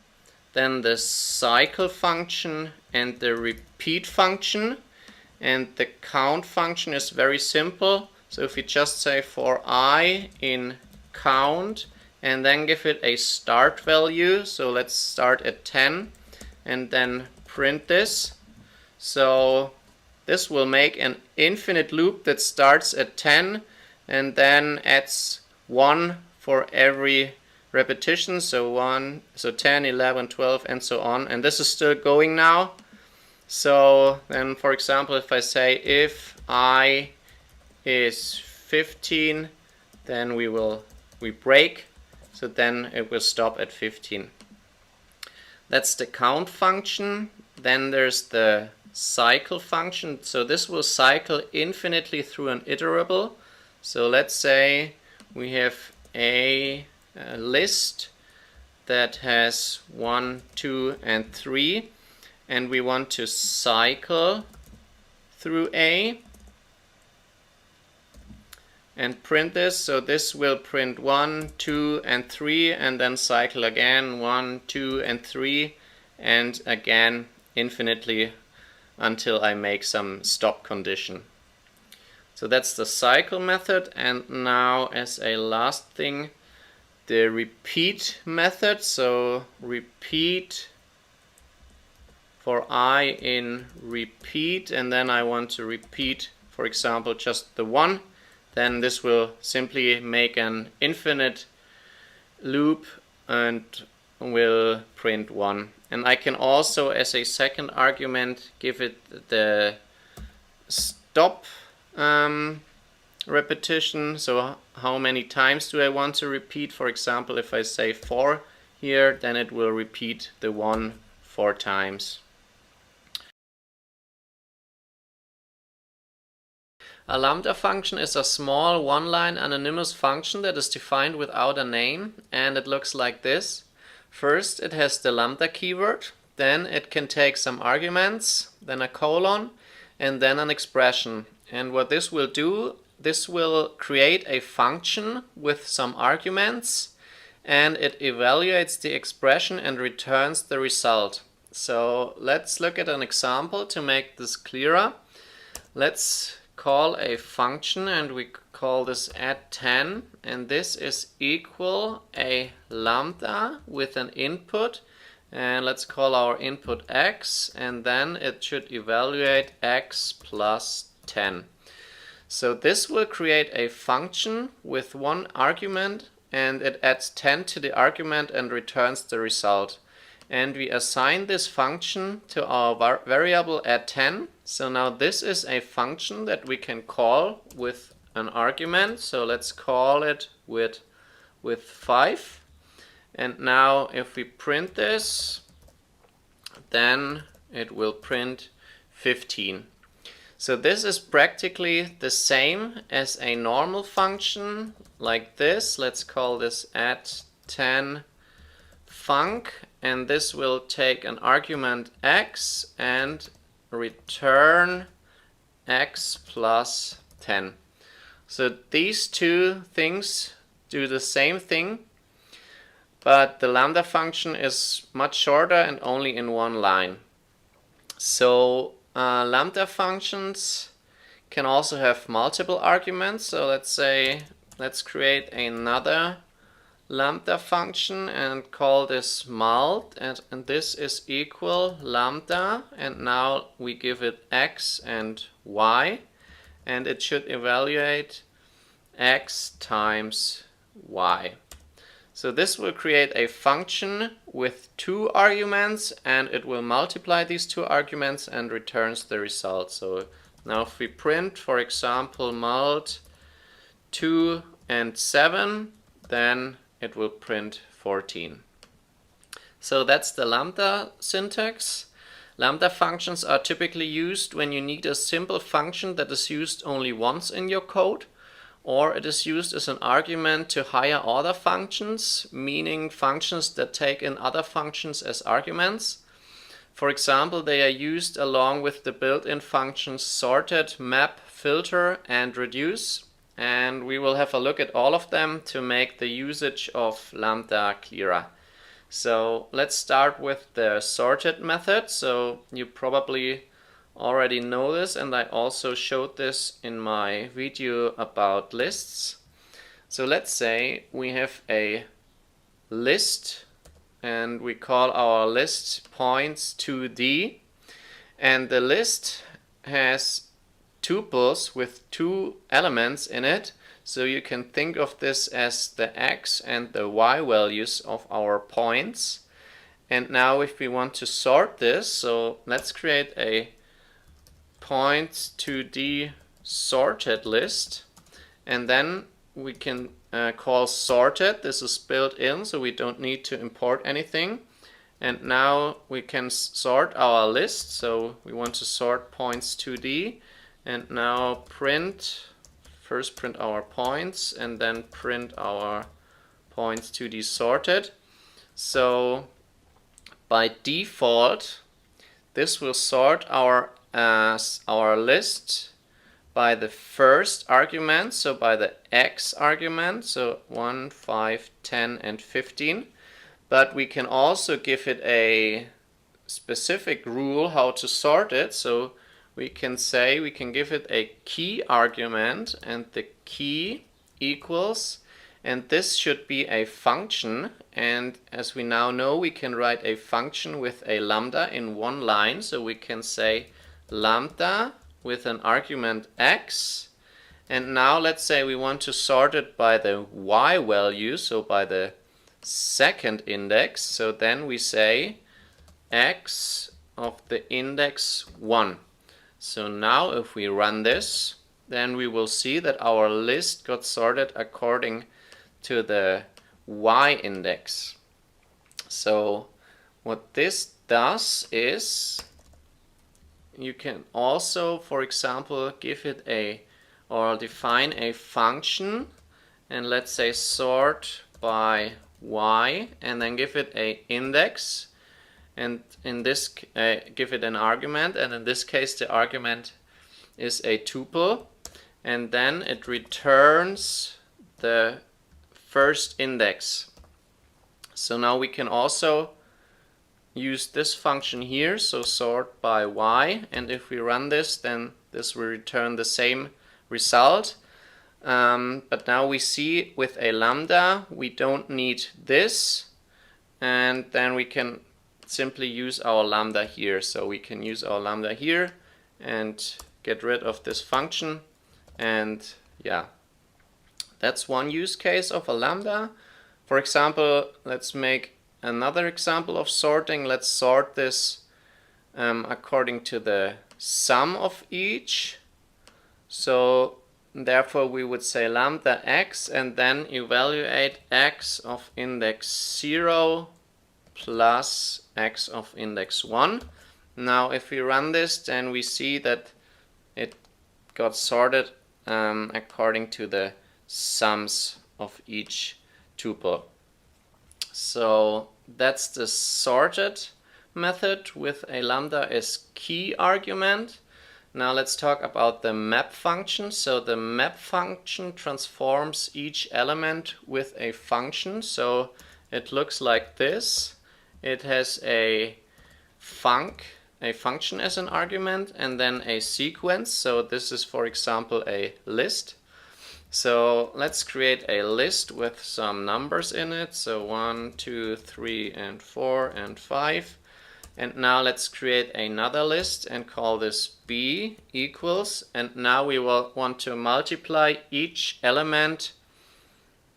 then the cycle function, and the repeat function. And the count function is very simple. So if we just say for I in count and then give it a start value, so let's start at 10 and then print this. So this will make an infinite loop that starts at 10 and then adds 1 for every repetition. So 10, 11, 12 and so on. And this is still going now. So then, for example, if I say if I is 15, then we break, so then it will stop at 15. That's the count function. Then there's the cycle function. So this will cycle infinitely through an iterable. So let's say we have a list that has 1, 2, and 3. And we want to cycle through A and print this. So this will print 1, 2, and 3 and then cycle again 1, 2, and 3 and again infinitely until I make some stop condition. So that's the cycle method. And now as a last thing, the repeat method. So repeat for I in repeat, and then I want to repeat, for example, just the 1, then this will simply make an infinite loop and will print 1. And I can also, as a second argument, give it the stop repetition. So how many times do I want to repeat? For example, if I say 4 here, then it will repeat the 1 4 times. A lambda function is a small one-line anonymous function that is defined without a name, and it looks like this. First, it has the lambda keyword, then it can take some arguments, then a colon, and then an expression. And what this will do, this will create a function with some arguments, and it evaluates the expression and returns the result. So let's look at an example to make this clearer. Let's call a function and we call this add 10, and this is equal a lambda with an input, and let's call our input x, and then it should evaluate x plus 10. So this will create a function with one argument, and it adds 10 to the argument and returns the result. And we assign this function to our variable add 10. So now this is a function that we can call with an argument. So let's call it with 5. And now if we print this, then it will print 15. So this is practically the same as a normal function like this. Let's call this add 10 func, and this will take an argument x and return x plus 10. So these two things do the same thing, but the lambda function is much shorter and only in one line. So lambda functions can also have multiple arguments. So let's create another lambda function and call this mult, and this is equal lambda, and now we give it x and y, and it should evaluate x times y. So this will create a function with 2 arguments, and it will multiply these 2 arguments and returns the result. So now if we print, for example, mult 2 and 7, then it will print 14. So that's the lambda syntax. Lambda functions are typically used when you need a simple function that is used only once in your code, or it is used as an argument to higher order functions, meaning functions that take in other functions as arguments. For example, they are used along with the built-in functions sorted, map, filter, and reduce. And we will have a look at all of them to make the usage of lambda clearer. So let's start with the sorted method. So you probably already know this, and I also showed this in my video about lists. So let's say we have a list and we call our list points 2D, and the list has tuples with 2 elements in it. So you can think of this as the x and the y values of our points. And now if we want to sort this, so let's create a points 2D sorted list, and then we can call sorted. This is built in, so we don't need to import anything. And now we can sort our list. So we want to sort points 2D, and now first print our points and then print our points 2D sorted. So by default, this will sort our list by the first argument, so by the x argument, so 1, 5, 10, and 15. But we can also give it a specific rule how to sort it. So we can say we can give it a key argument, and the key equals, and this should be a function. And as we now know, we can write a function with a lambda in one line. So we can say lambda with an argument x, and now let's say we want to sort it by the y value, so by the second index. So then we say x of the index 1. So now if we run this, then we will see that our list got sorted according to the y index. So what this does is you can also, for example, give it or define a function, and let's say sort by y, and then give it a index, and in this give it an argument, and in this case the argument is a tuple, and then it returns the first index. So now we can also use this function here, so sort by y, and if we run this, then this will return the same result. But now we see with a lambda we don't need this, and then we can simply use our lambda here. So we can use our lambda here and get rid of this function, and yeah, that's one use case of a lambda. For example, let's make another example of sorting. Let's sort this according to the sum of each. So therefore we would say lambda x and then evaluate x of index 0 plus x of index 1. Now if we run this, then we see that it got sorted according to the sums of each tuple. So that's the sorted method with a lambda as key argument. Now let's talk about the map function. So the map function transforms each element with a function. So it looks like this. It has a function as an argument and then a sequence. So this is, for example, a list. So let's create a list with some numbers in it. So 1, 2, 3, and 4, and 5. And now let's create another list and call this b equals. And now we will want to multiply each element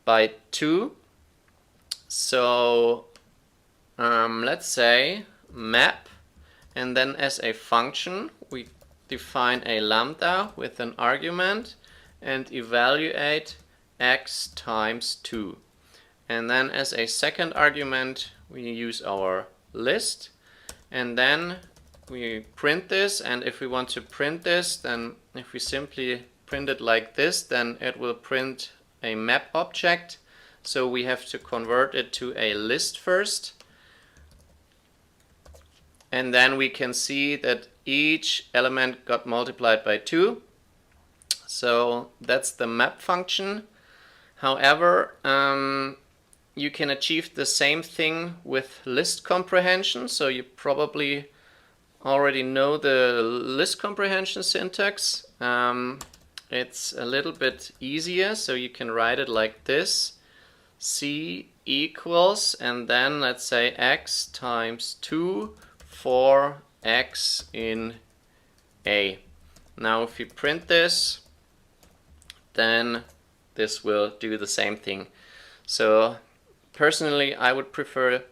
by 2. So let's say map, and then as a function we define a lambda with an argument and evaluate x times 2. And then as a second argument we use our list, and then we print this. And if we want to print this, then if we simply print it like this, then it will print a map object. So we have to convert it to a list first. And then we can see that each element got multiplied by 2. So that's the map function. However, you can achieve the same thing with list comprehension. So you probably already know the list comprehension syntax. It's a little bit easier, so you can write it like this. C equals, and then let's say x times 2 for x in A. Now if we print this, then this will do the same thing. So personally I would prefer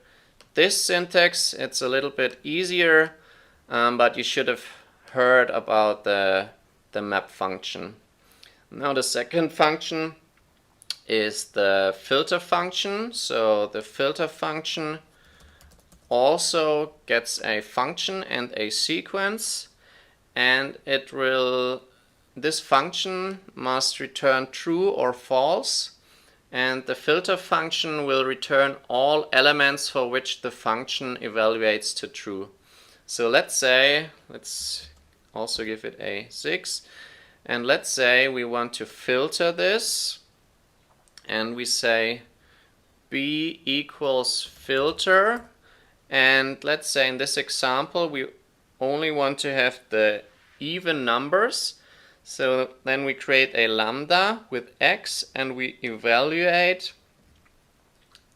this syntax. It's a little bit easier, but you should have heard about the map function. Now the second function is the filter function. So the filter function also gets a function and a sequence, and this function must return true or false, and the filter function will return all elements for which the function evaluates to true. So let's also give it a 6, and let's say we want to filter this, and we say b equals filter, and let's say in this example we only want to have the even numbers. So then we create a lambda with x, and we evaluate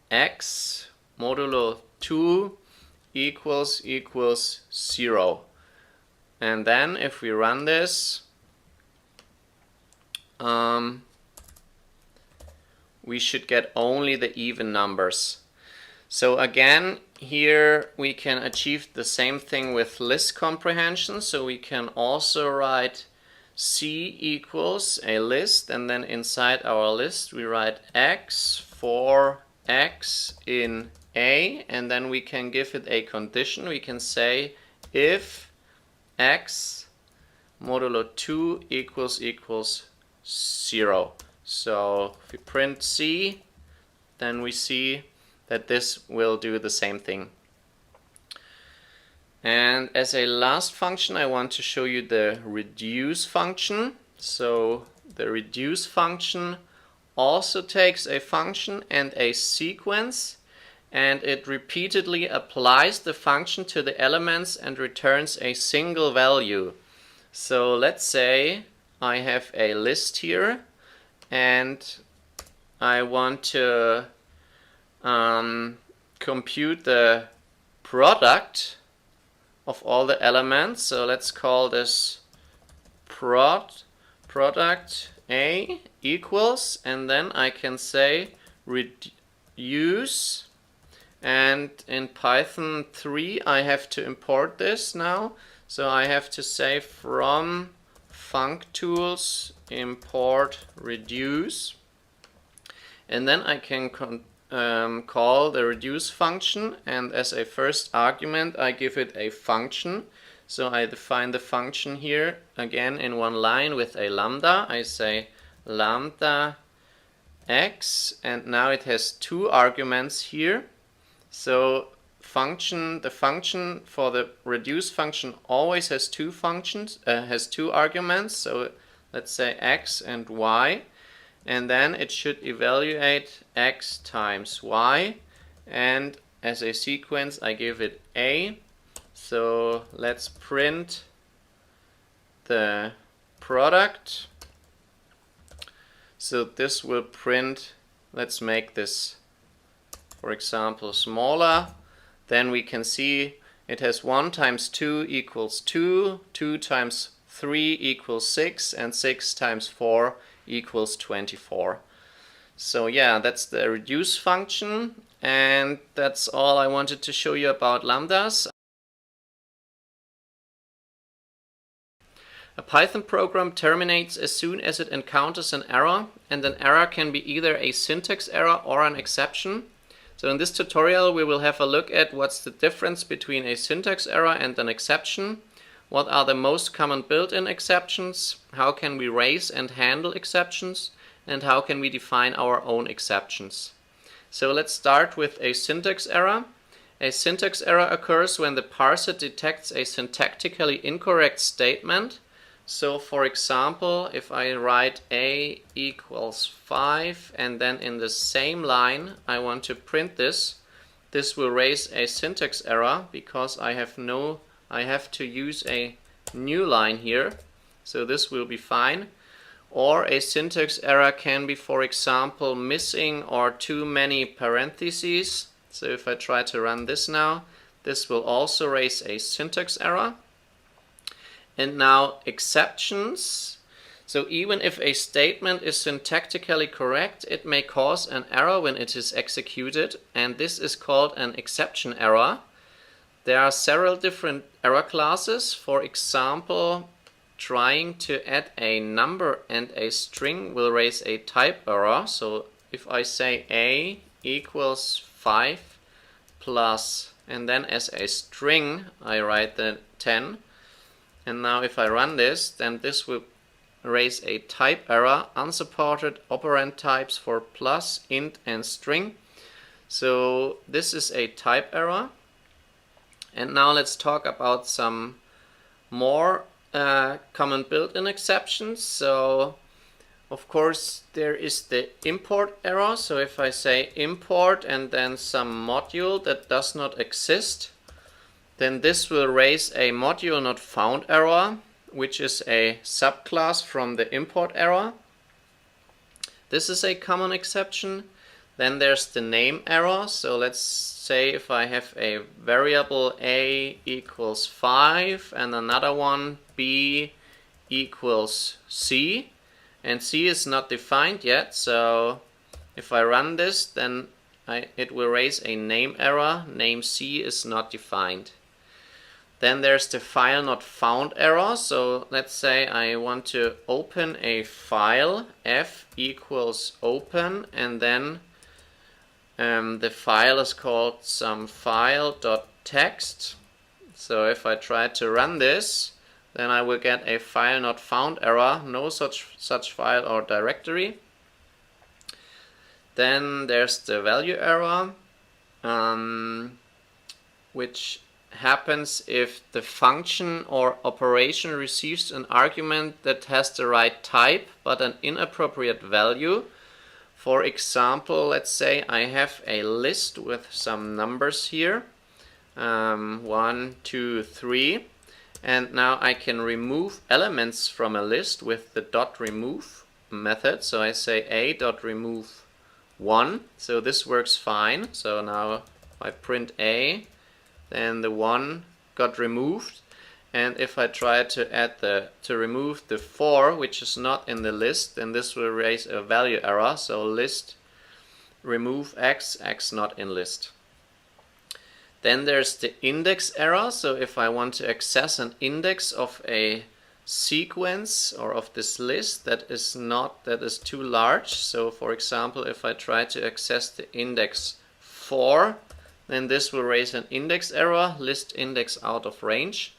x modulo 2 equals 0. And then if we run this, we should get only the even numbers. So again, here we can achieve the same thing with list comprehension. So we can also write C equals a list, and then inside our list we write x for x in A, and then we can give it a condition. We can say if x modulo 2 equals 0. So if we print C, then we see that this will do the same thing. And as a last function, I want to show you the reduce function. So the reduce function also takes a function and a sequence, and it repeatedly applies the function to the elements and returns a single value. So let's say I have a list here, and I want to compute the product of all the elements. So let's call this product A equals, and then I can say reduce, and in Python 3 I have to import this now. So I have to say from functools import reduce, and then I can call the reduce function, and as a first argument I give it a function. So I define the function here again in one line with a lambda. I say lambda x, and now it has 2 arguments here. So the function for the reduce function always has 2 arguments. So let's say x and y, and then it should evaluate x times y, and as a sequence I give it A. So let's print the product. So this will print, let's make this for example smaller. Then we can see it has 1 times 2 equals 2, 2 times 3 equals 6, and 6 times 4 equals 24. So yeah, that's the reduce function, and that's all I wanted to show you about lambdas. A Python program terminates as soon as it encounters an error, and an error can be either a syntax error or an exception. So in this tutorial we will have a look at what's the difference between a syntax error and an exception. What are the most common built-in exceptions? How can we raise and handle exceptions? And how can we define our own exceptions? So let's start with a syntax error. A syntax error occurs when the parser detects a syntactically incorrect statement. So for example, if I write a equals 5 and then in the same line I want to print this, this will raise a syntax error because I have to use a new line here. So this will be fine. Or a syntax error can be, for example, missing or too many parentheses. So if I try to run this now, this will also raise a syntax error. And now exceptions. So even if a statement is syntactically correct, it may cause an error when it is executed, and this is called an exception error. There are several different error classes. For example, trying to add a number and a string will raise a type error. So if I say a equals 5 plus, and then as a string I write the 10, and now if I run this, then this will raise a type error, unsupported operand types for plus, int and string. So this is a type error. And now let's talk about some more common built-in exceptions. So of course there is the import error. So if I say import and then some module that does not exist, then this will raise a module not found error, which is a subclass from the import error. This is a common exception. Then there's the name error. So let's say if I have a variable a equals 5 and another one b equals c, and c is not defined yet. So if I run this, then it will raise a name error. Name c is not defined. Then there's the file not found error. So let's say I want to open a file, f equals open, and then the file is called some file.txt. So if I try to run this, then I will get a file not found error, no such file or directory. Then there's the value error, which happens if the function or operation receives an argument that has the right type but an inappropriate value. For example, let's say I have a list with some numbers here, 1, 2, 3, and now I can remove elements from a list with the .remove method. So I say a.remove 1, so this works fine. So now if I print a, then the 1 got removed, and if I try to remove the 4, which is not in the list, then this will raise a value error. So list remove x, x not in list. Then there's the index error. So if I want to access an index of a sequence or of this list that is too large. So for example, if I try to access the index 4, then this will raise an index error, list index out of range.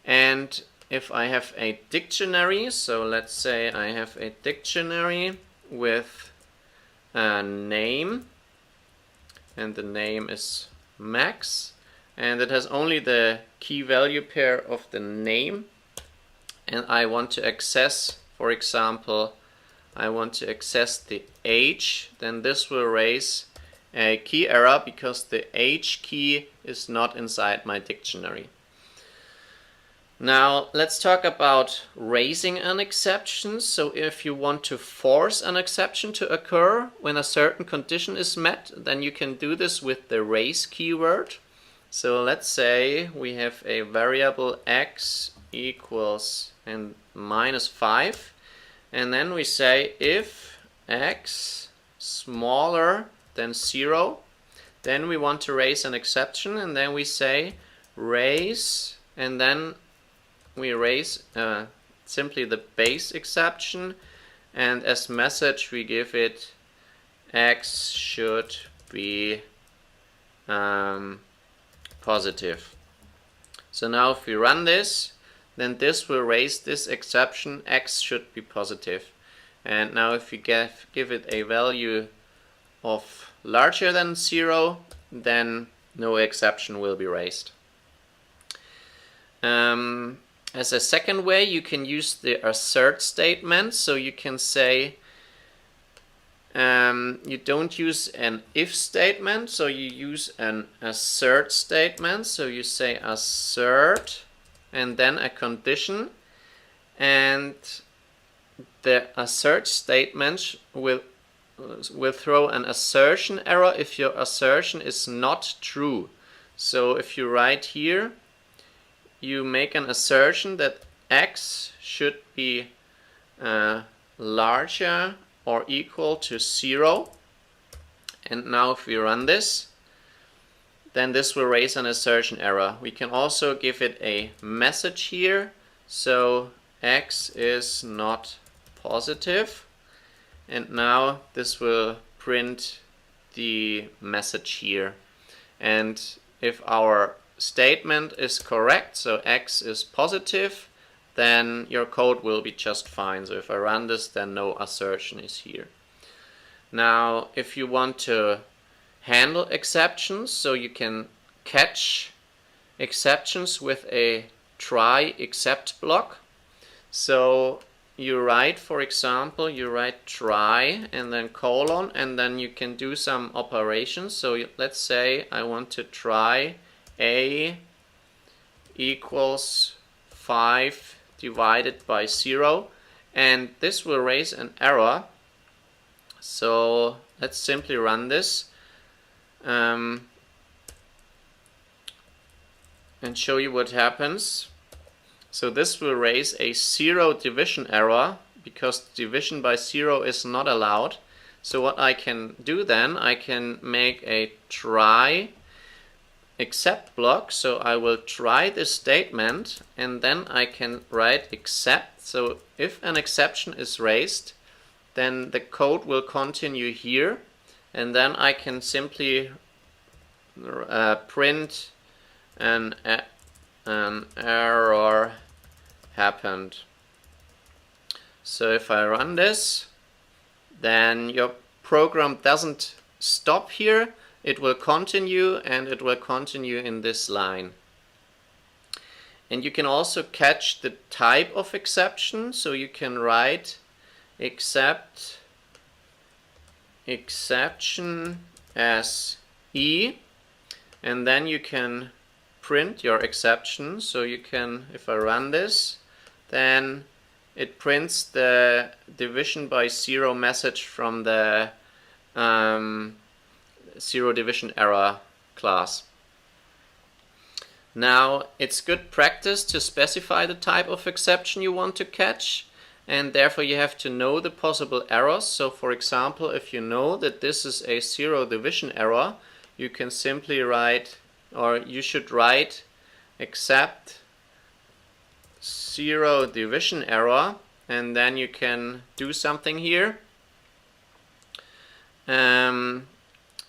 And if I have a dictionary, so let's say I have a dictionary with a name, and the name is Max, and it has only the key value pair of the name, and I want to access, for example, I want to access the age, then this will raise a key error because the age key is not inside my dictionary. Now let's talk about raising an exception. So if you want to force an exception to occur when a certain condition is met, then you can do this with the raise keyword. So let's say we have a variable x equals and minus 5, and then we say if x smaller than 0, then we want to raise an exception, and then we say raise, and then we raise simply the base exception, and as message we give it x should be positive. So now if we run this, then this will raise this exception, x should be positive. And now if you give it a value of larger than 0, then no exception will be raised. As a second way, you can use the assert statement. So you can say, you don't use an if statement, so you use an assert statement. So you say assert and then a condition, and the assert statement will throw an assertion error if your assertion is not true. So if you write here, you make an assertion that x should be larger or equal to 0. And now if we run this, then this will raise an assertion error. We can also give it a message here. So x is not positive. And now this will print the message here. And if our statement is correct, so x is positive, then your code will be just fine. So if I run this, then no assertion is here. Now, if you want to handle exceptions, so you can catch exceptions with a try except block. So you write, for example, you write try and then colon, and then you can do some operations. So let's say I want to try a equals 5 divided by 0, and this will raise an error. So let's simply run this and show you what happens. So this will raise a 0 division error because division by 0 is not allowed. So what I can do then, I can make a try except block. So I will try this statement and then I can write except. So if an exception is raised, then the code will continue here, and then I can simply print an error happened. So if I run this, then your program doesn't stop here. It will continue, and it will continue in this line. And you can also catch the type of exception. So you can write except exception as E, and then you can print your exception. So you can, if I run this, then it prints the division by 0 message from the 0 division error class. Now, it's good practice to specify the type of exception you want to catch, and therefore you have to know the possible errors. So for example, if you know that this is a 0 division error, you can simply write, or you should write, except 0 division error, and then you can do something here.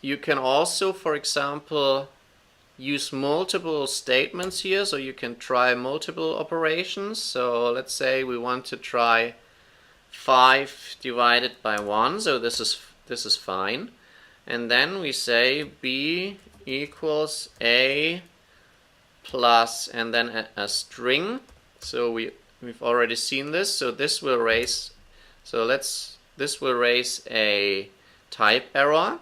You can also, for example, use multiple statements here, so you can try multiple operations. So let's say we want to try 5 divided by 1, so this is fine. And then we say b equals a plus, and then a string. So we've already seen this. So this will raise, this will raise a type error.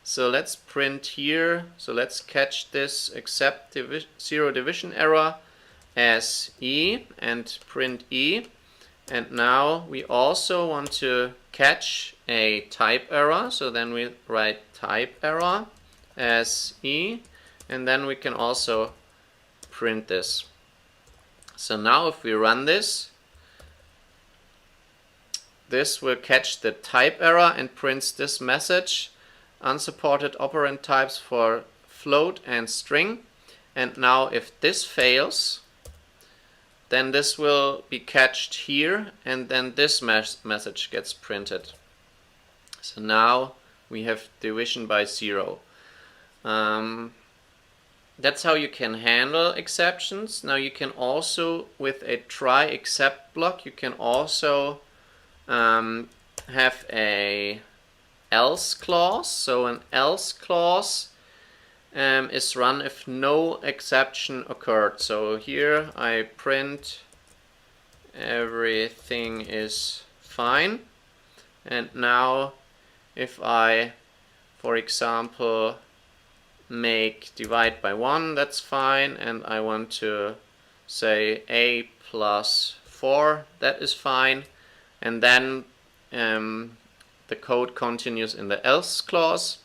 So let's print here, so let's catch this except 0 division error as E and print E. And now we also want to catch a type error, so then we write type error as E, and then we can also print this. So now if we run this, this will catch the type error and prints this message: unsupported operand types for float and string. And now if this fails, then this will be catched here, and then this message gets printed. So now we have division by 0. that's how you can handle exceptions. Now you can also, with a try except block, you can also have a else clause. So an else clause is run if no exception occurred. So here I print everything is fine, and now if I, for example, make divide by 1, that's fine, and I want to say a plus 4, that is fine, and then the code continues in the else clause.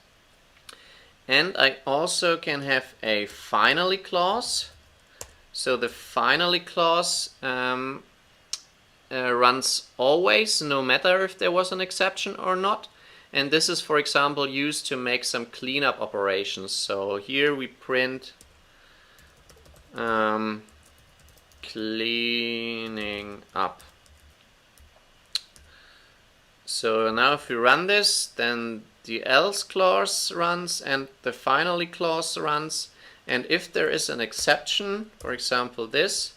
And I also can have a finally clause. So the finally clause runs always, no matter if there was an exception or not. And this is, for example, used to make some cleanup operations. So here we print cleaning up. So now if we run this, then the else clause runs and the finally clause runs. And if there is an exception, for example this,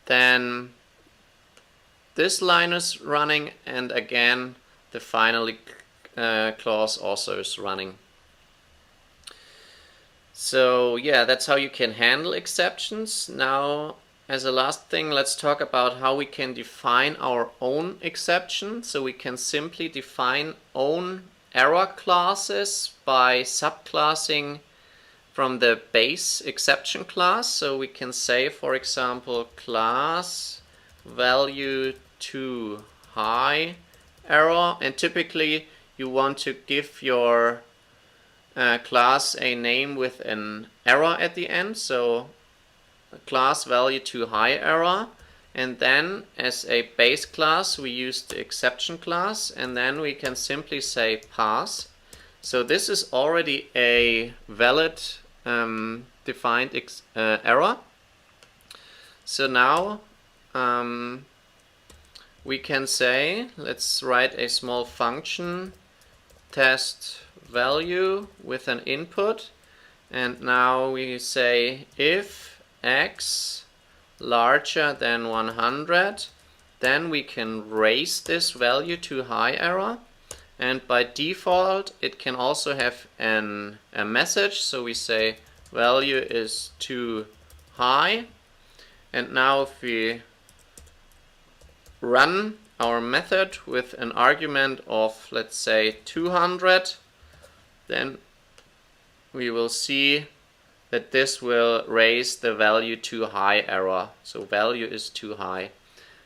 then this line is running, and again the finally clause also is running. So yeah, that's how you can handle exceptions. Now, as a last thing, let's talk about how we can define our own exception. So we can simply define own error classes by subclassing from the base exception class. So we can say, for example, class value to high error, and typically you want to give your class a name with an error at the end. So class value to high error, and then as a base class we use the exception class, and then we can simply say pass. So this is already a valid defined error. So now we can say, let's write a small function test value with an input, and now we say if x larger than 100, then we can raise this value to high error, and by default it can also have a message. So we say value is too high, and now if we run our method with an argument of, let's say, 200, then we will see that this will raise the value to high error. So value is too high.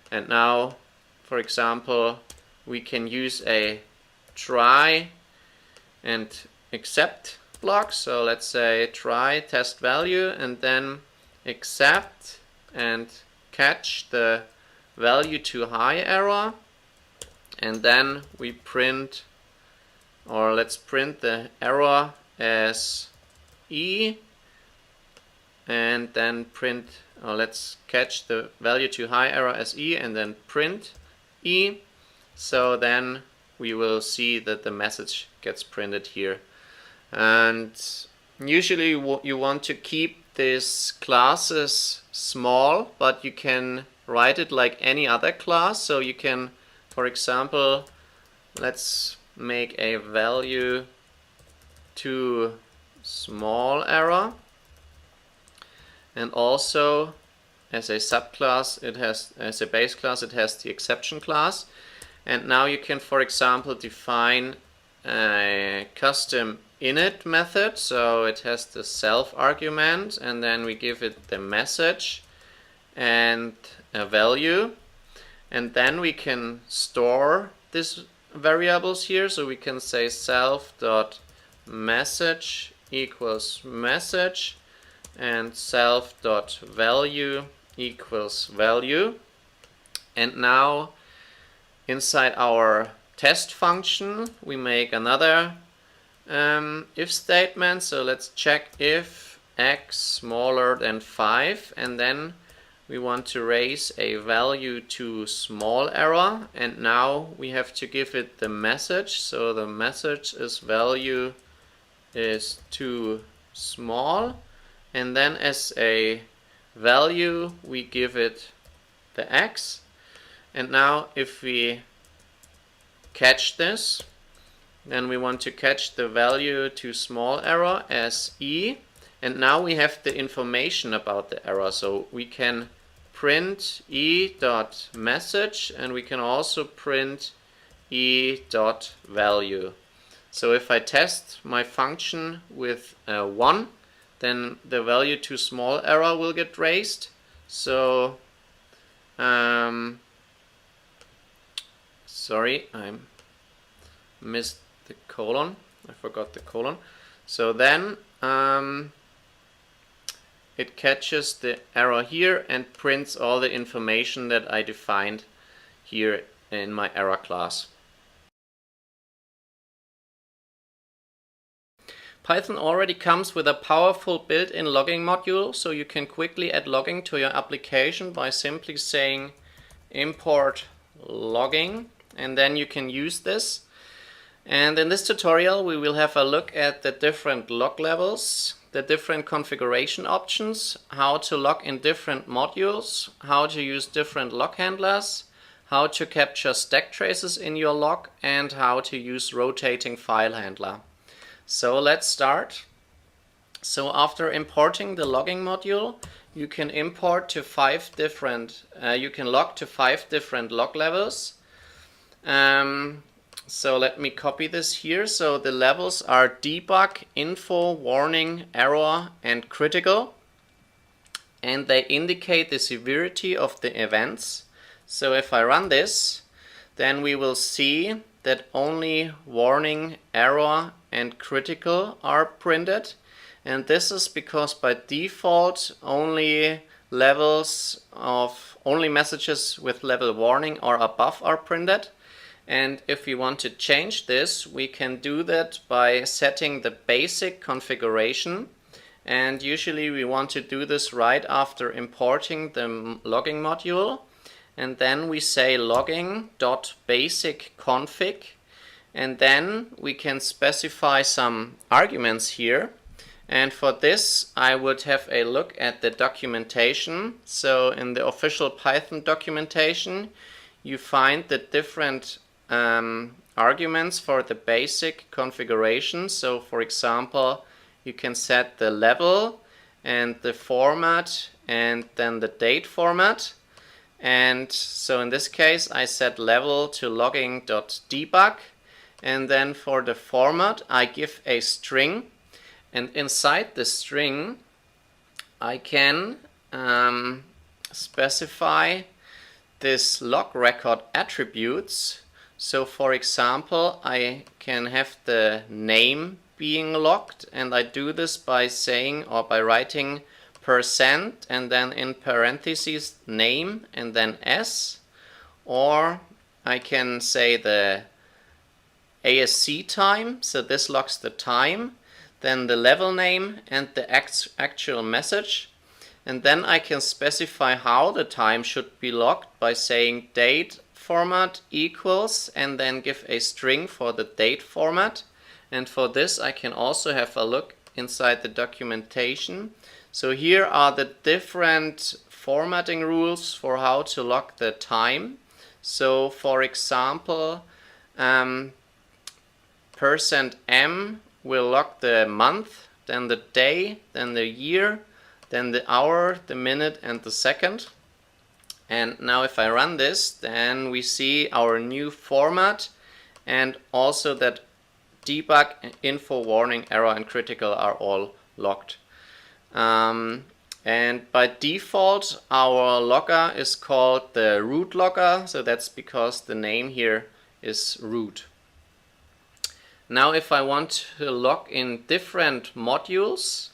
And now, for example, we can use a try and except block. So let's say try test value and then accept and catch the value to high error, and then we print, or let's print the error as e, and then print, or let's catch the value to high error as e and then print e. So then we will see that the message gets printed here. And usually you want to keep these classes small, but you can write it like any other class. So you can, for example, let's make a value to small error, and also as a subclass it has, as a base class it has the exception class. And now you can, for example, define a custom init method. So it has the self argument, and then we give it the message and a value, and then we can store these variables here. So we can say self.message equals message and self.value equals value. And now inside our test function we make another if statement. So let's check if x smaller than 5, and then we want to raise a value to small error, and now we have to give it the message. So the message is value is too small, and then as a value we give it the x. And now if we catch this, then we want to catch the value to small error as e, and now we have the information about the error, so we can print e.message and we can also print e.value. So if I test my function with 1, then the value to small error will get raised. So sorry, I missed the colon. I forgot the colon. So then it catches the error here and prints all the information that I defined here in my error class. Python already comes with a powerful built-in logging module, so you can quickly add logging to your application by simply saying import logging, and then you can use this. And in this tutorial we will have a look at the different log levels, the different configuration options, how to log in different modules, how to use different log handlers, how to capture stack traces in your log, and how to use rotating file handler. So let's start. So after importing the logging module, you can import to 5 different, you can log to 5 different log levels. So let me copy this here. So the levels are debug, info, warning, error, and critical. And they indicate the severity of the events. So if I run this, then we will see that only warning, error, and critical are printed. And this is because by default only messages with level warning or above are printed. And if we want to change this, we can do that by setting the basic configuration. And usually we want to do this right after importing the logging module. And then we say logging.basicconfig. And then we can specify some arguments here. And for this I would have a look at the documentation. So in the official Python documentation you find the different arguments for the basic configuration. So for example, you can set the level and the format and then the date format. And so in this case I set level to logging.debug, and then for the format I give a string, and inside the string I can specify this log record attributes. So for example, I can have the name being logged, and I do this by saying or by writing % and then in parentheses name and then s, or I can say the ASC time, so this logs the time, then the level name and the actual message. And then I can specify how the time should be logged by saying date format equals and then give a string for the date format. And for this I can also have a look inside the documentation. So here are the different formatting rules for how to log the time. So for example, %m will log the month, then the day, then the year, then the hour, the minute, and the second. And now if I run this, then we see our new format, and also that debug, info, warning, error, and critical are all logged. And by default our logger is called the root logger, so that's because the name here is root. Now if I want to log in different modules,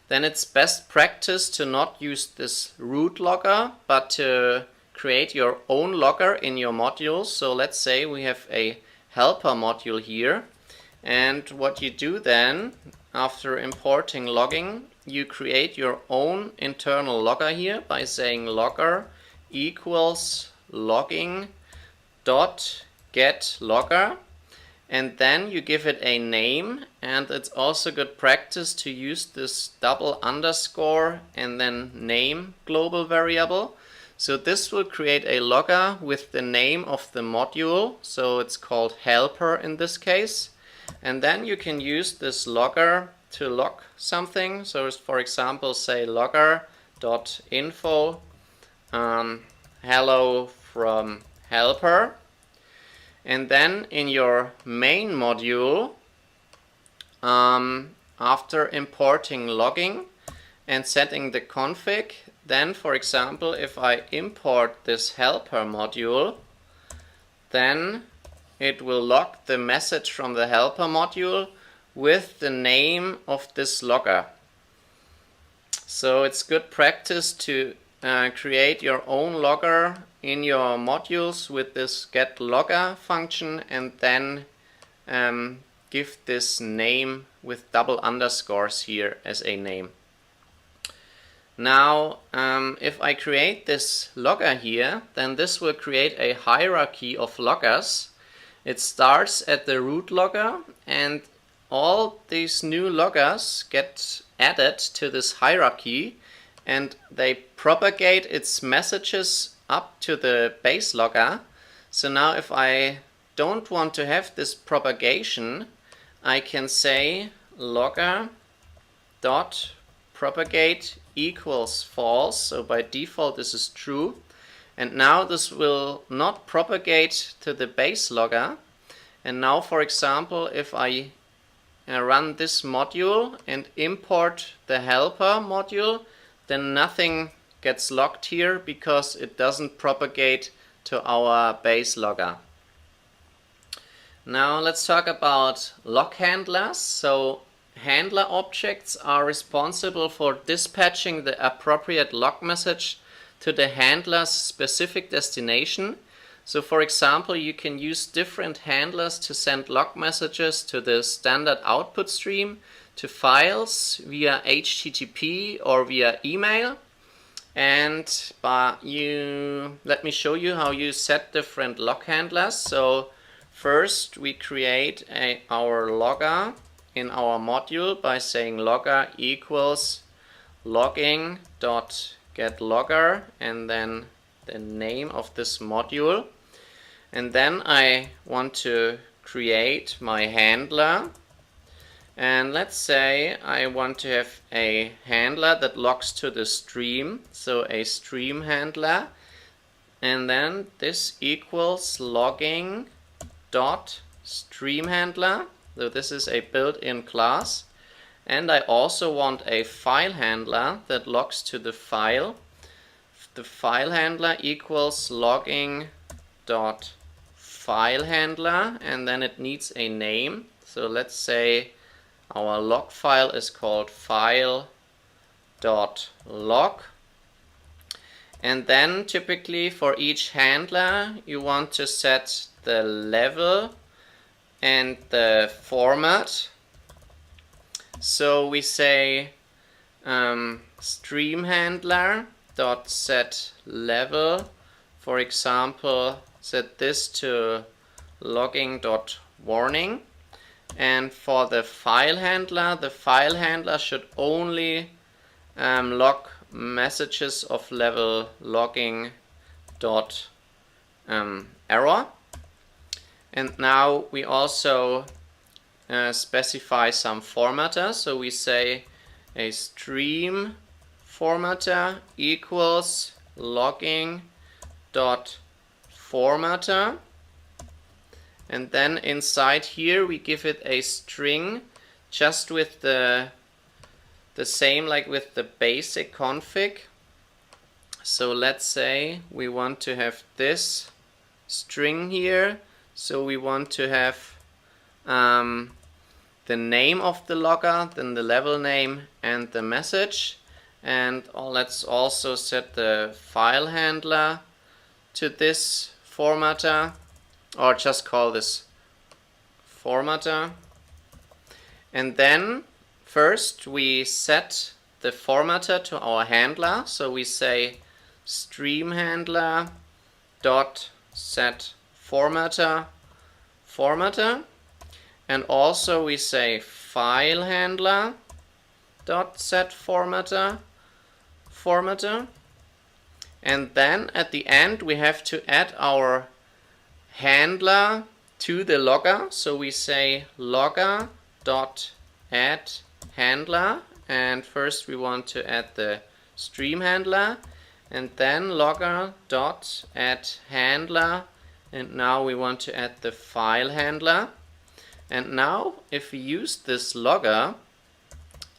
then it's best practice to not use this root logger, but to create your own logger in your modules. So let's say we have a helper module here, and what you do then after importing logging, you create your own internal logger here by saying logger equals logging dot get logger. and then you give it a name, and it's also good practice to use this double underscore and then name global variable. So this will create a logger with the name of the module, so it's called helper in this case. And then you can use this logger to log something. So for example, say logger.info hello from helper. And then in your main module, after importing logging and setting the config, then for example, if I import this helper module, then it will log the message from the helper module with the name of this logger. So it's good practice to create your own logger in your modules with this getLogger function, and then give this name with double underscores here as a name. Now if I create this logger here, then this will create a hierarchy of loggers. It starts at the root logger, and all these new loggers get added to this hierarchy, and they propagate its messages up to the base logger. So now if I don't want to have this propagation, I can say logger dot propagate equals false. So by default this is true, and now this will not propagate to the base logger. And now for example, if I run this module and import the helper module, then nothing gets logged here because it doesn't propagate to our base logger. Now let's talk about log handlers. So handler objects are responsible for dispatching the appropriate log message to the handler's specific destination. So for example, you can use different handlers to send log messages to the standard output stream, to files via HTTP or via email. And let me show you how you set different log handlers. So first we create our logger in our module by saying logger equals logging.getLogger and then the name of this module. And then I want to create my handler, and let's say I want to have a handler that logs to the stream, so a stream handler, and then this equals logging dot stream handler. So this is a built-in class, and I also want a file handler that logs to the file. The file handler equals logging dot file handler, and then it needs a name. So let's say our log file is called file.log. And then typically for each handler you want to set the level and the format. So we say stream handler dot set level, for example, set this to logging.warning. And for the file handler should only log messages of level logging dot error. And now we also specify some formatter. So we say a stream formatter equals logging dot formatter, and then inside here we give it a string just with the same like with the basic config. So let's say we want to have this string here, so we want to have the name of the logger, then the level name and the message. And let's also set the file handler to this formatter, or just call this formatter. And then first we set the formatter to our handler. So we say stream handler dot set formatter. and also we say file handler dot set formatter, and then at the end we have to add our handler to the logger. So we say logger dot add handler, and first we want to add the stream handler, and then logger dot add handler, and now we want to add the file handler. And now if we use this logger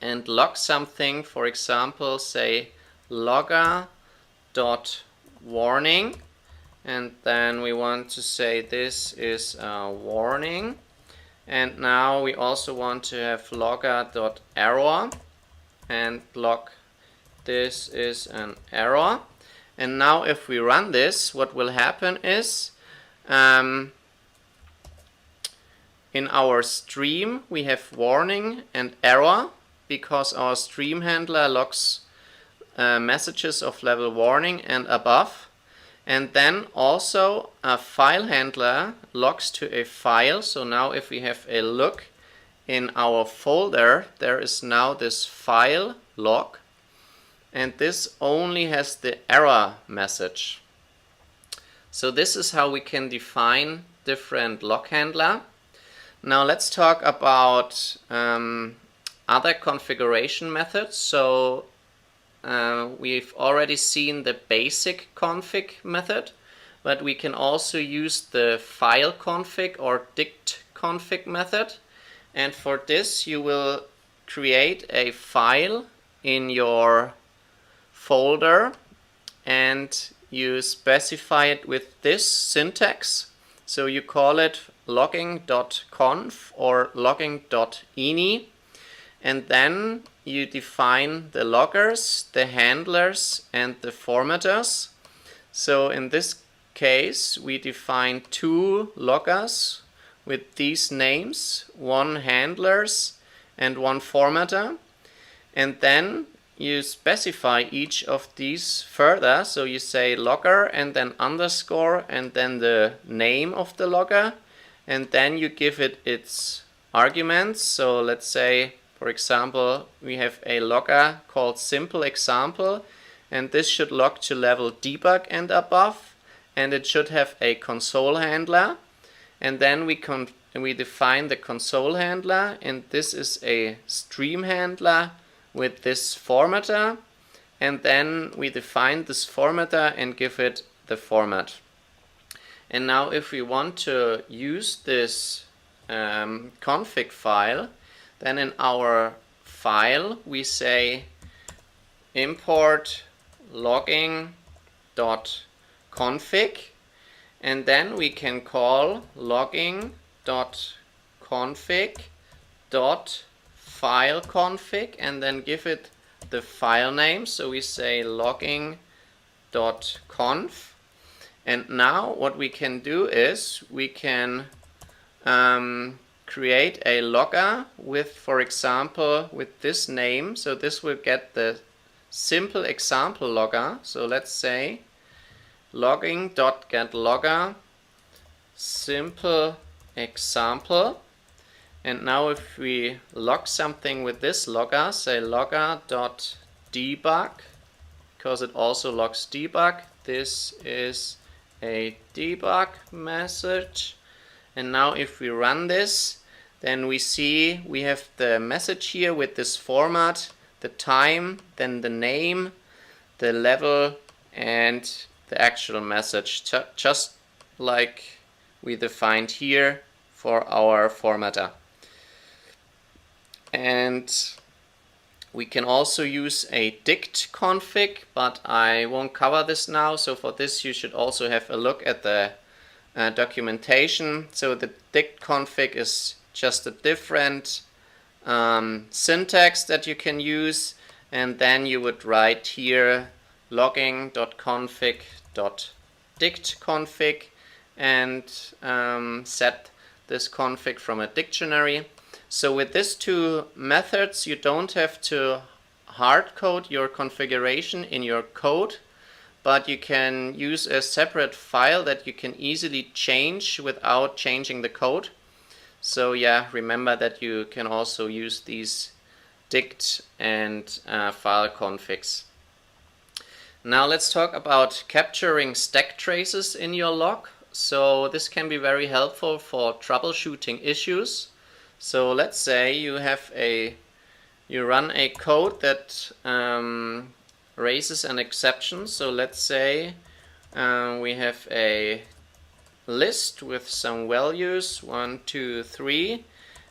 and log something, for example say logger dot warning, and then we want to say this is a warning, and now we also want to have logger dot error and log this is an error. And now if we run this, what will happen is in our stream we have warning and error because our stream handler logs messages of level warning and above, and then also a file handler logs to a file. So now if we have a look in our folder, there is now this file log, and this only has the error message. So this is how we can define different log handler. Now let's talk about other configuration methods. So we've already seen the basic config method, but we can also use the file config or dict config method. And for this you will create a file in your folder and you specify it with this syntax. So you call it logging.conf or logging.ini, and then you define the loggers, the handlers, and the formatters. So in this case we define 2 loggers with these names, 1 handlers and 1 formatter, and then you specify each of these further. So you say logger and then underscore and then the name of the logger, and then you give it its arguments. So let's say, for example, we have a logger called simple example, and this should log to level debug and above, and it should have a console handler, and then we define the console handler, and this is a stream handler with this formatter, and then we define this formatter and give it the format. And now if we want to use this config file, then in our file we say import logging.config, and then we can call logging.config.fileconfig and then give it the file name. So we say logging.conf, and now what we can do is we can create a logger with, for example, with this name. So this will get the simple example logger. So let's say logging.getLogger simple example, and now if we log something with this logger, say logger.debug, because it also logs debug, this is a debug message. And now if we run this, then we see we have the message here with this format, the time, then the name, the level, and the actual message, just like we defined here for our formatter. And we can also use a dict config, but I won't cover this now. So for this you should also have a look at the documentation. So the dict config is just a different syntax that you can use, and then you would write here logging.config.dictconfig and set this config from a dictionary. So with these 2 methods you don't have to hard code your configuration in your code, but you can use a separate file that you can easily change without changing the code. So yeah, remember that you can also use these dict and file configs. Now let's talk about capturing stack traces in your log. So this can be very helpful for troubleshooting issues. So let's say you run a code that raises an exception. So let's say we have a list with some values 1, 2, 3,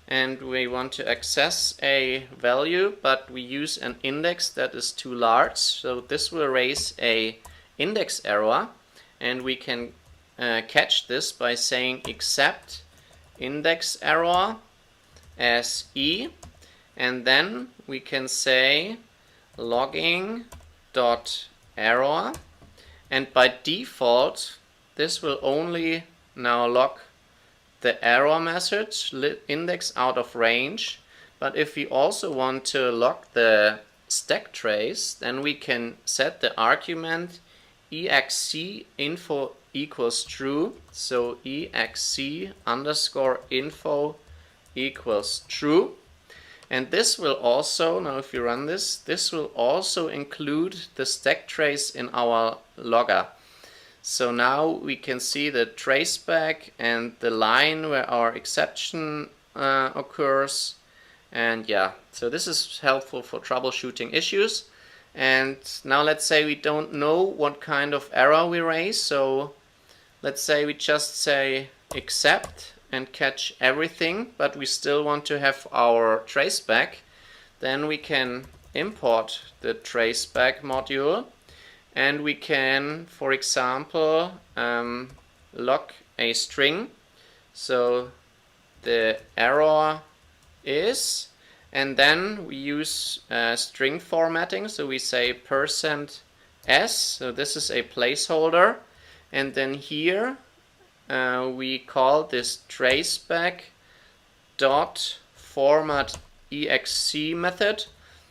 and we want to access a value, but we use an index that is too large. So this will raise a index error, and we can catch this by saying except index error as e, and then we can say logging dot error, and by default this will only now log the error message index out of range. But if we also want to log the stack trace, then we can set the argument exc info equals true. So exc underscore info equals true. And this will also, now if you run this, this will also include the stack trace in our logger. So now we can see the traceback and the line where our exception occurs. And yeah, so this is helpful for troubleshooting issues. And now let's say we don't know what kind of error we raise. So let's say we just say except and catch everything, but we still want to have our traceback. Then we can import the traceback module. And we can, for example, log a string. So the error is, and then we use string formatting. So we say %s. So this is a placeholder. And then here we call this traceback dot format exc method.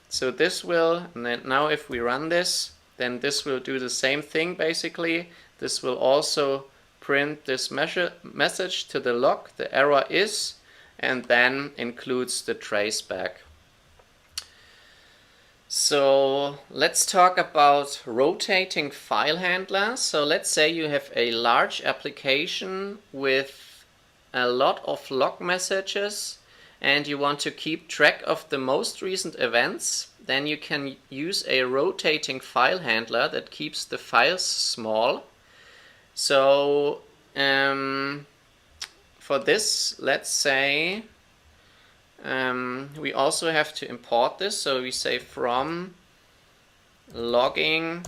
So this will, and then now if we run this, then this will do the same thing basically. This will also print this message to the log, the error is, and then includes the traceback. So let's talk about rotating file handler. So let's say you have a large application with a lot of log messages and you want to keep track of the most recent events. Then you can use a rotating file handler that keeps the files small. So for this, let's say we also have to import this. So we say from logging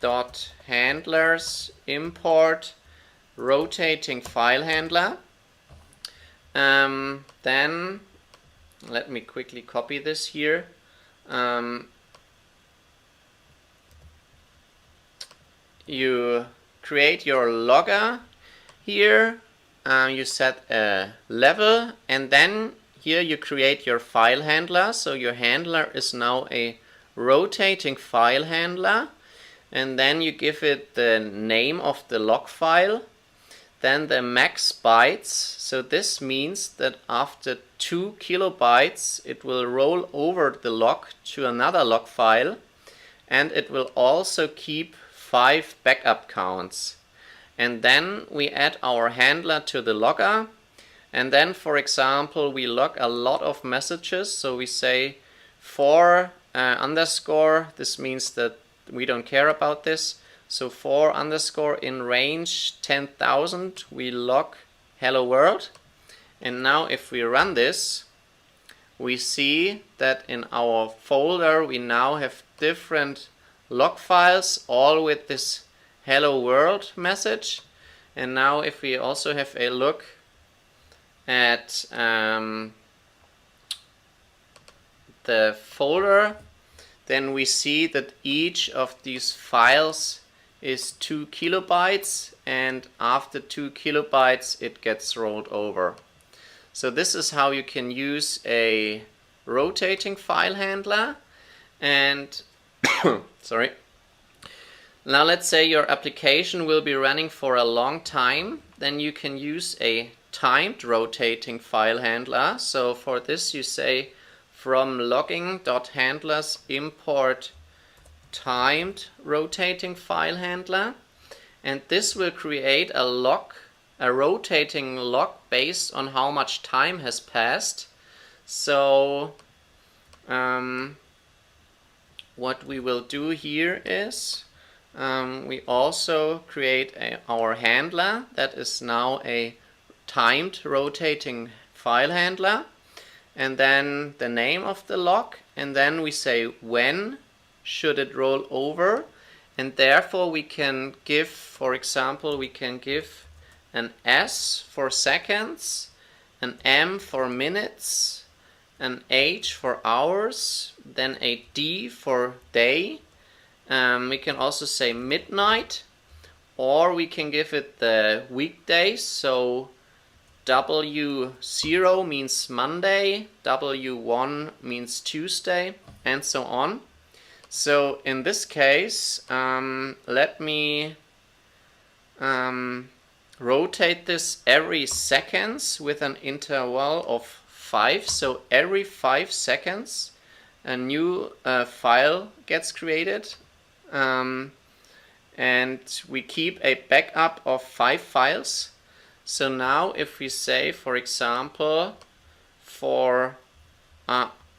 dot handlers import rotating file handler. Then let me quickly copy this here. You create your logger here, you set a level, and then here you create your file handler. So your handler is now a rotating file handler, and then you give it the name of the log file, then the max bytes. So this means that after 2 kilobytes it will roll over the log to another log file, and it will also keep 5 backup counts. And then we add our handler to the logger, and then for example we log a lot of messages. So we say for underscore, this means that we don't care about this. So for underscore in range 10,000 we log hello world. And now if we run this, we see that in our folder we now have different log files, all with this hello world message. And now if we also have a look at the folder, then we see that each of these files is 2 kilobytes, and after 2 kilobytes it gets rolled over. So this is how you can use a rotating file handler. And sorry. Now let's say your application will be running for a long time, then you can use a timed rotating file handler. So for this you say from logging.handlers import timed rotating file handler, and this will create a log, a rotating log based on how much time has passed. So what we will do here is we also create our handler that is now a timed rotating file handler, and then the name of the log, and then we say when should it roll over, and therefore we can give, for example, we can give an S for seconds, an M for minutes, an H for hours, then a D for day. We can also say midnight, or we can give it the weekdays. So W0 means Monday, W1 means Tuesday, and so on. So in this case, let me rotate this every seconds with an interval of 5. So every 5 seconds a new file gets created, and we keep a backup of 5 files. So now if we say, for example, for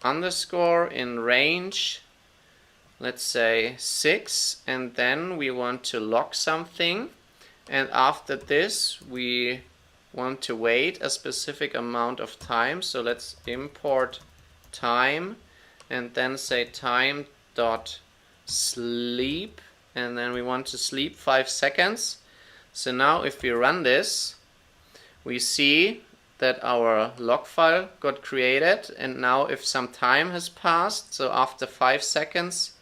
underscore in range, let's say 6, and then we want to log something, and after this we want to wait a specific amount of time. So let's import time and then say time dot sleep, and then we want to sleep 5 seconds. So now if we run this, we see that our log file got created, and now if some time has passed, so after 5 seconds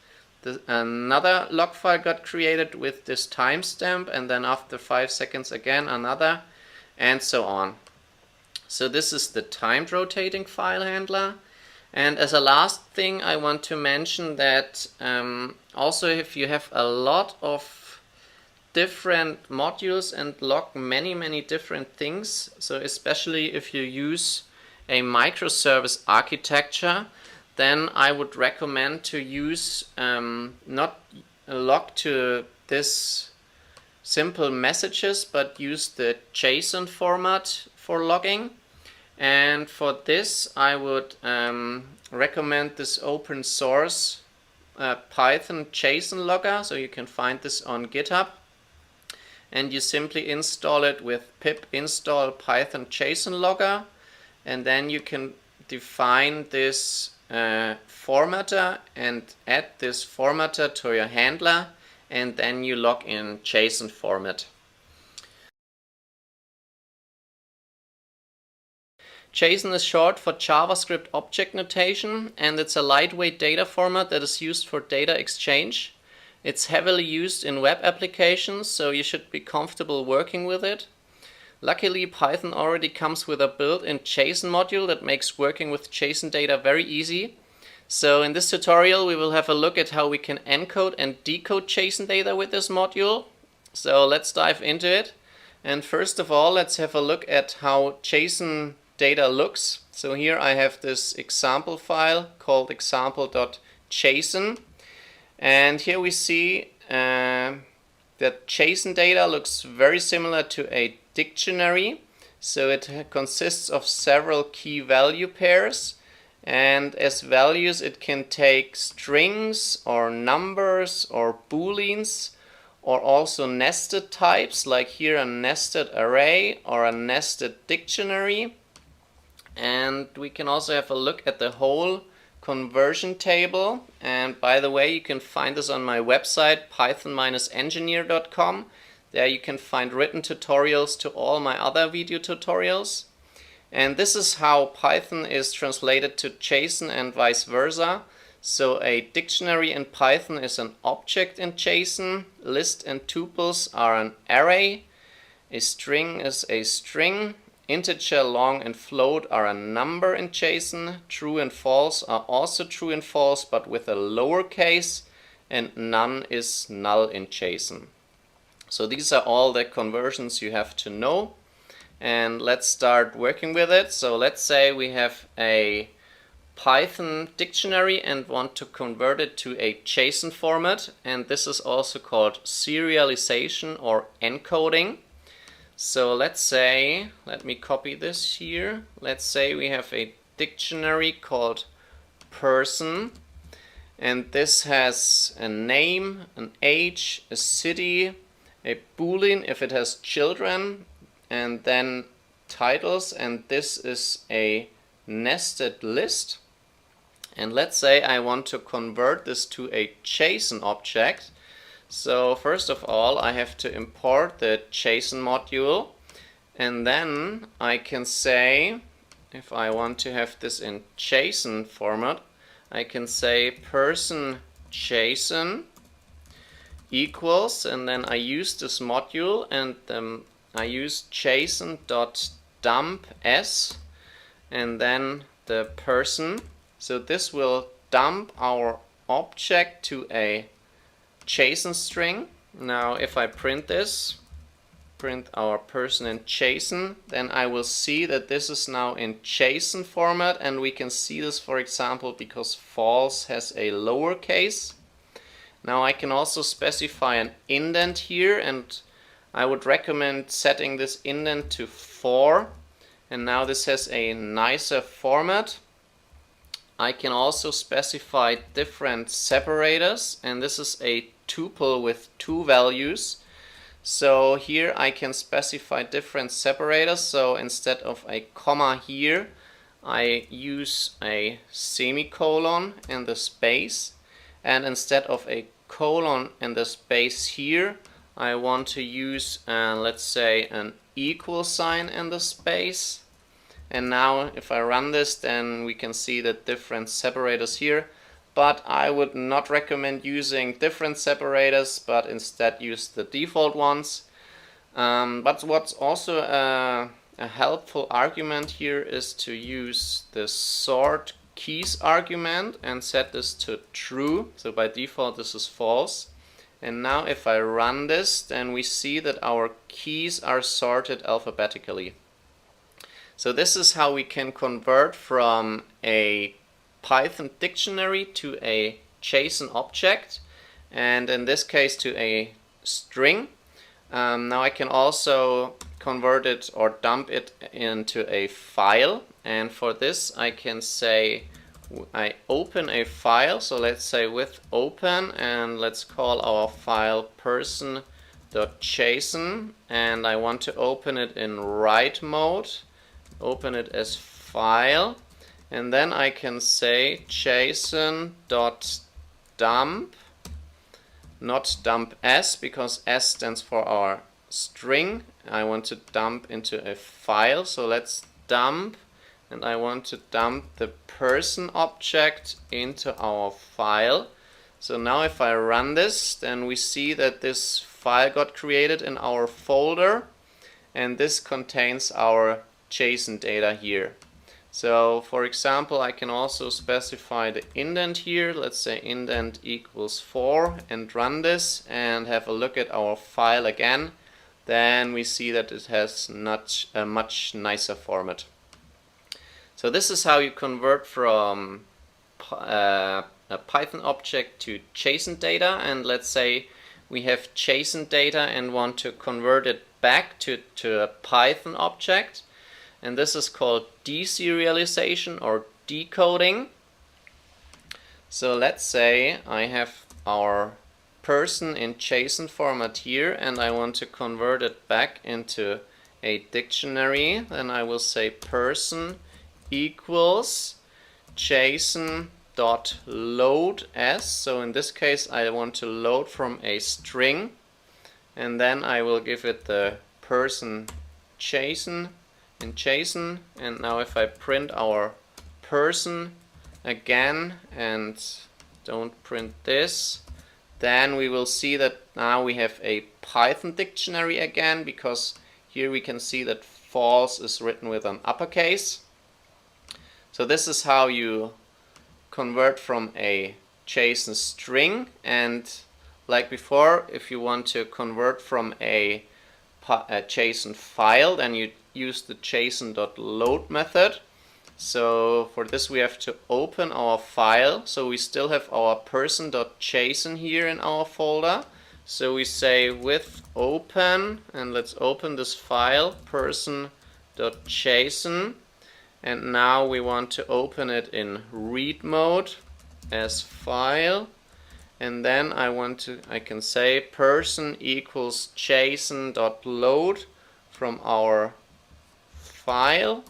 another log file got created with this timestamp, and then after 5 seconds again another, and so on. So this is the timed rotating file handler. And as a last thing I want to mention that also if you have a lot of different modules and log many different things, so especially if you use a microservice architecture, then I would recommend to use not log to this simple messages, but use the JSON format for logging. And for this I would recommend this open source Python JSON logger, so you can find this on GitHub, and you simply install it with pip install Python JSON logger, and then you can define this formatter and add this formatter to your handler, and then you log in JSON format. JSON is short for JavaScript Object Notation, and it's a lightweight data format that is used for data exchange. It's heavily used in web applications, so you should be comfortable working with it. Luckily, Python already comes with a built-in JSON module that makes working with JSON data very easy. So in this tutorial we will have a look at how we can encode and decode JSON data with this module. So let's dive into it. And first of all, let's have a look at how JSON data looks. So here I have this example file called example.json, and here we see that JSON data looks very similar to a dictionary. So it consists of several key value pairs, and as values it can take strings or numbers or booleans, or also nested types, like here a nested array or a nested dictionary. And we can also have a look at the whole conversion table, and by the way, you can find this on my website python-engineer.com. There you can find written tutorials to all my other video tutorials. And this is how Python is translated to JSON and vice versa. So a dictionary in Python is an object in JSON, list and tuples are an array, a string is a string, integer, long and float are a number in JSON, true and false are also true and false but with a lowercase, and none is null in JSON. So these are all the conversions you have to know. and let's start working with it. So let's say we have a Python dictionary and want to convert it to a JSON format, and this is also called serialization or encoding. So let's say, let me copy this here. Let's say we have a dictionary called person, and this has a name, an age, a city, a boolean if it has children, and then titles, and this is a nested list. And let's say I want to convert this to a JSON object. So first of all, I have to import the JSON module, and then I can say, if I want to have this in JSON format, I can say person JSON equals, and then I use this module, and I use JSON.dump_s and then the person. So this will dump our object to a JSON string. Now if I print this, print our person in JSON, then I will see that this is now in JSON format, and we can see this, for example, because false has a lowercase. Now I can also specify an indent here, and I would recommend setting this indent to 4, and now this has a nicer format. I can also specify different separators, and this is a tuple with 2 values. So here I can specify different separators. So instead of a comma here, I use a semicolon in the space, and instead of a colon in the space here, I want to use let's say an equal sign in the space. And now if I run this, then we can see the different separators here. But I would not recommend using different separators, but instead use the default ones. But what's also a helpful argument here is to use the sort keys argument and set this to true. So by default this is false. And now if I run this, then we see that our keys are sorted alphabetically. So this is how we can convert from a Python dictionary to a JSON object, and in this case to a string. Now I can also convert it or dump it into a file, and for this I can say I open a file. So let's say with open, and let's call our file person.json, and I want to open it in write mode. Open it as file, and then I can say json.dump, not dump s, because s stands for our string. I want to dump into a file, so let's dump, and I want to dump the person object into our file. So now if I run this, then we see that this file got created in our folder, and this contains our JSON data here. So for example, I can also specify the indent here. Let's say indent equals 4 and run this and have a look at our file again. Then we see that it has not a much nicer format. So this is how you convert from a Python object to JSON data. And let's say we have JSON data and want to convert it back to a Python object. And this is called deserialization or decoding. So let's say I have our person in JSON format here, and I want to convert it back into a dictionary. Then I will say person equals JSON.load as. So in this case I want to load from a string, and then I will give it the person JSON in JSON. And now if I print our person again and don't print this, then we will see that now we have a Python dictionary again, because here we can see that false is written with an uppercase. So this is how you convert from a JSON string. And like before, if you want to convert from a JSON file, then you use the JSON.load method. So for this we have to open our file. So we still have our person.json here in our folder. So we say with open, and let's open this file, person.json. And now we want to open it in read mode as file. And then I can say person equals json.load from our file.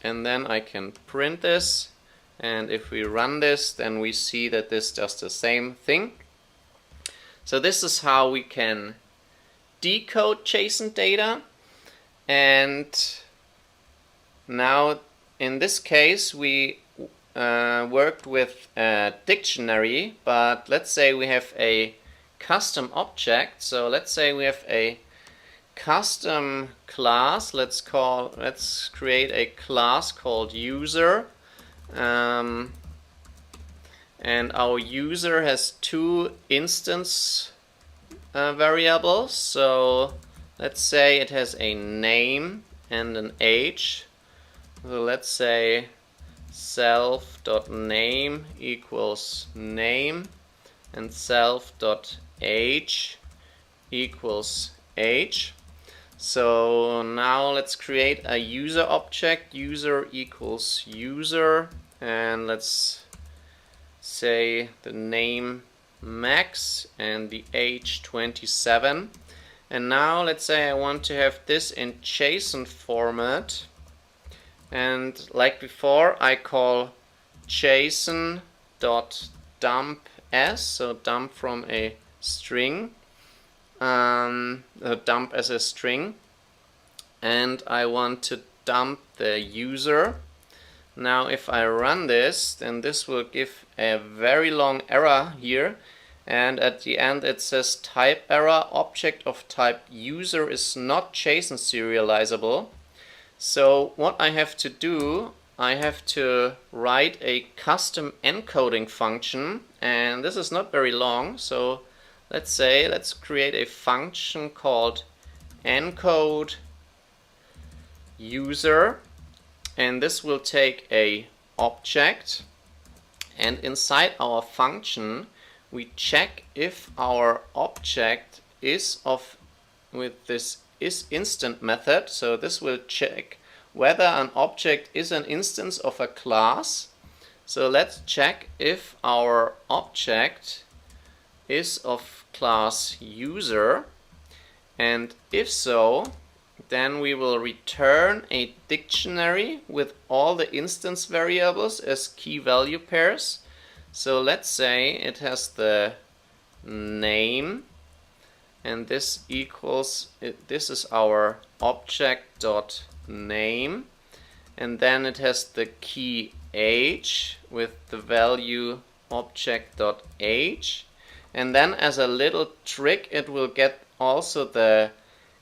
And then I can print this, and if we run this, then we see that this does the same thing. So this is how we can decode JSON data. And now in this case we worked with a dictionary, but let's say we have a custom object. So let's say we have a custom class. Let's create a class called user, and our user has two instance variables. So let's say it has a name and an age. So let's say self.name equals name and self.age equals age. So now let's create a user object, user equals user, and let's say the name Max and the age 27. And now let's say I want to have this in JSON format, and like before I call JSON.dump as, so dump from a string, dump as a string, and I want to dump the user. Now if I run this, then this will give a very long error here, and at the end it says type error, object of type user is not JSON serializable. So what I have to do, I have to write a custom encoding function, and this is not very long. So let's create a function called encode user, and this will take a object, and inside our function we check if our object is with this isInstant method. So this will check whether an object is an instance of a class. So let's check if our object is of class user, and if so, then we will return a dictionary with all the instance variables as key value pairs. So let's say it has the name, and this equals this is our object.name, and then it has the key age with the value object.age, and then as a little trick it will get also the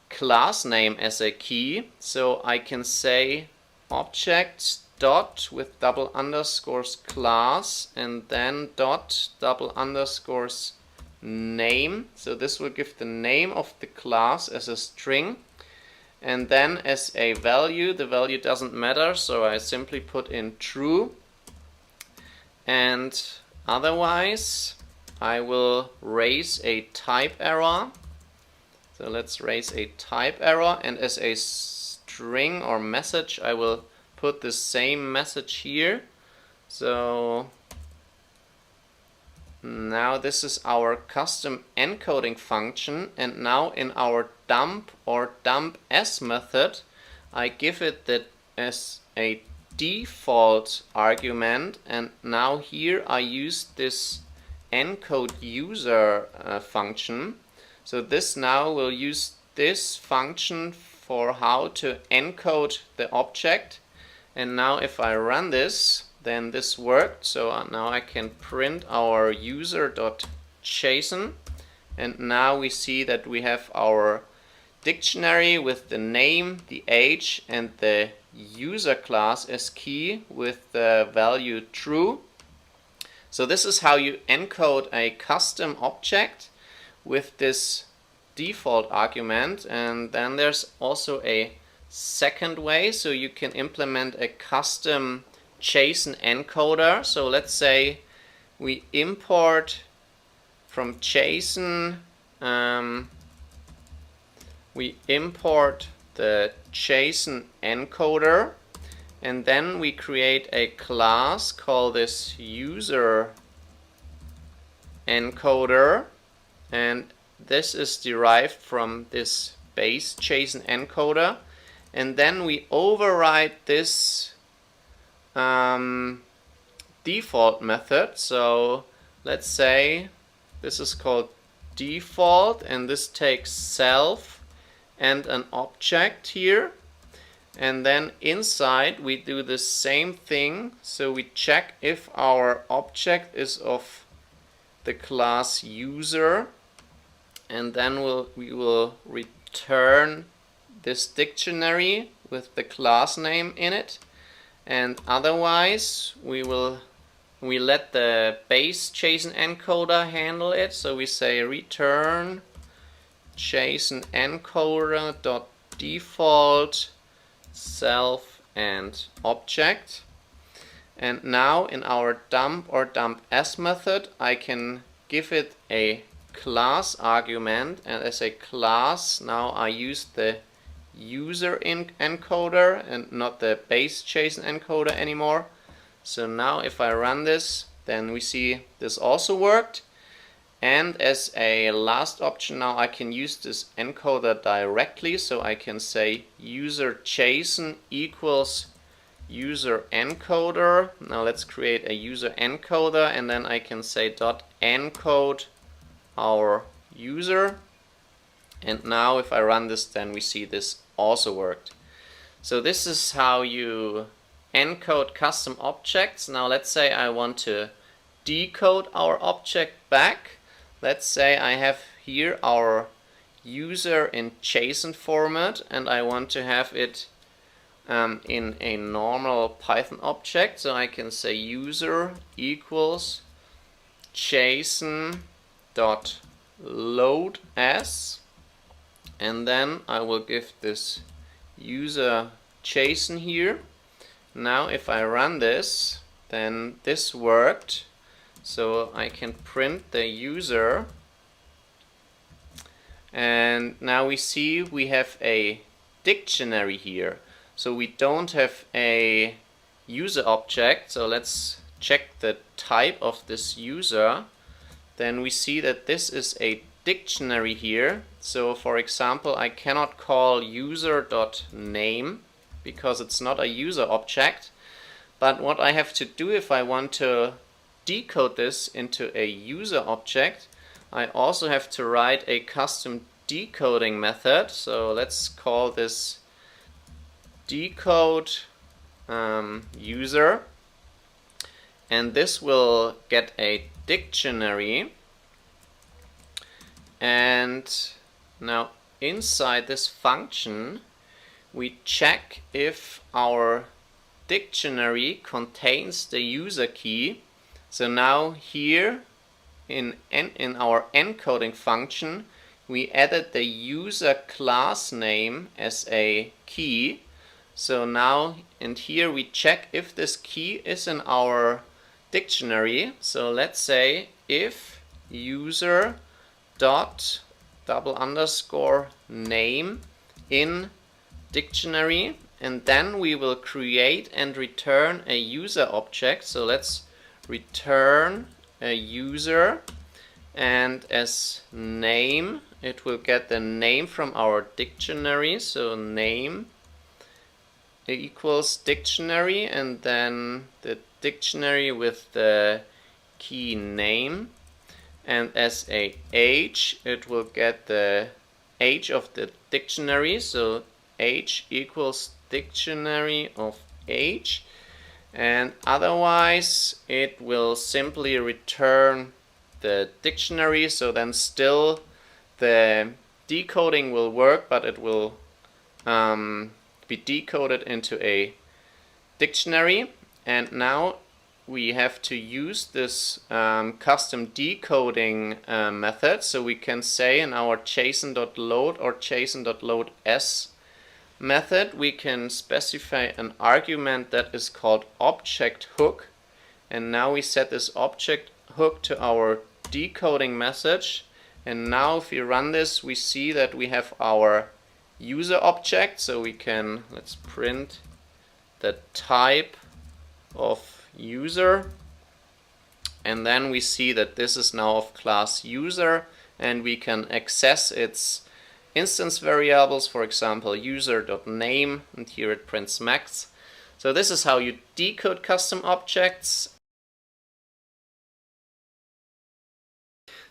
class name as a key. So I can say object dot with double underscores class, and then dot double underscores name. So this will give the name of the class as a string, and then as a value, the value doesn't matter, so I simply put in true, and otherwise I will raise a type error. So let's raise a type error, and as a string or message I will put the same message here. So now this is our custom encoding function, and now in our dump or dump as method I give it that as a default argument, and now here I use this encode user function. So this now will use this function for how to encode the object, and now if I run this, then this worked. So now I can print our user.json, and now we see that we have our dictionary with the name, the age, and the user class as key with the value true. So this is how you encode a custom object with this default argument. And then there's also a second way, so you can implement a custom JSON encoder. So let's say we import from JSON, we import the JSON encoder, and then we create a class called this user encoder, and this is derived from this base JSON encoder, and then we override this default method. So let's say this is called default, and this takes self and an object here, and then inside we do the same thing. So we check if our object is of the class user, and then we will return this dictionary with the class name in it, and otherwise we let the base JSON encoder handle it. So we say return JSON encoder dot default self and object. And now in our dump or dump s method, I can give it a class argument, and as a class now I use the user encoder and not the base JSON encoder anymore. So now if I run this, then we see this also worked. And as a last option, now I can use this encoder directly, so I can say user JSON equals user encoder. Now let's create a user encoder, and then I can say dot encode our user. And now if I run this, then we see this also worked. So this is how you encode custom objects. Now let's say I want to decode our object back. Let's say I have here our user in JSON format, and I want to have it in a normal Python object. So I can say user equals JSON dot load as, and then I will give this user JSON here. Now if I run this, then this worked. So I can print the user, and now we see we have a dictionary here. So we don't have a user object. So let's check the type of this user. Then we see that this is a dictionary here. So for example, I cannot call user.name because it's not a user object. But what I have to do if I want to decode this into a user object, I also have to write a custom decoding method. So let's call this decode user, and this will get a dictionary. And now inside this function we check if our dictionary contains the user key. So now here in our encoding function we added the user class name as a key. So now and here we check if this key is in our dictionary. So let's say if user dot double underscore name in dictionary, and then we will create and return a user object. So let's return a user, and as name it will get the name from our dictionary. So name equals dictionary, and then the dictionary with the key name, and as a age it will get the age of the dictionary. So age equals dictionary of age, and otherwise it will simply return the dictionary. So then still the decoding will work, but it will be decoded into a dictionary. And now we have to use this custom decoding method. So we can say in our JSON.load or JSON.loads method, we can specify an argument that is called object hook. And now we set this object hook to our decoding message. And now if we run this, we see that we have our user object. So we can, let's print the type of user, and then we see that this is now of class user, and we can access its instance variables, for example user.name, and here it prints max. So this is how you decode custom objects.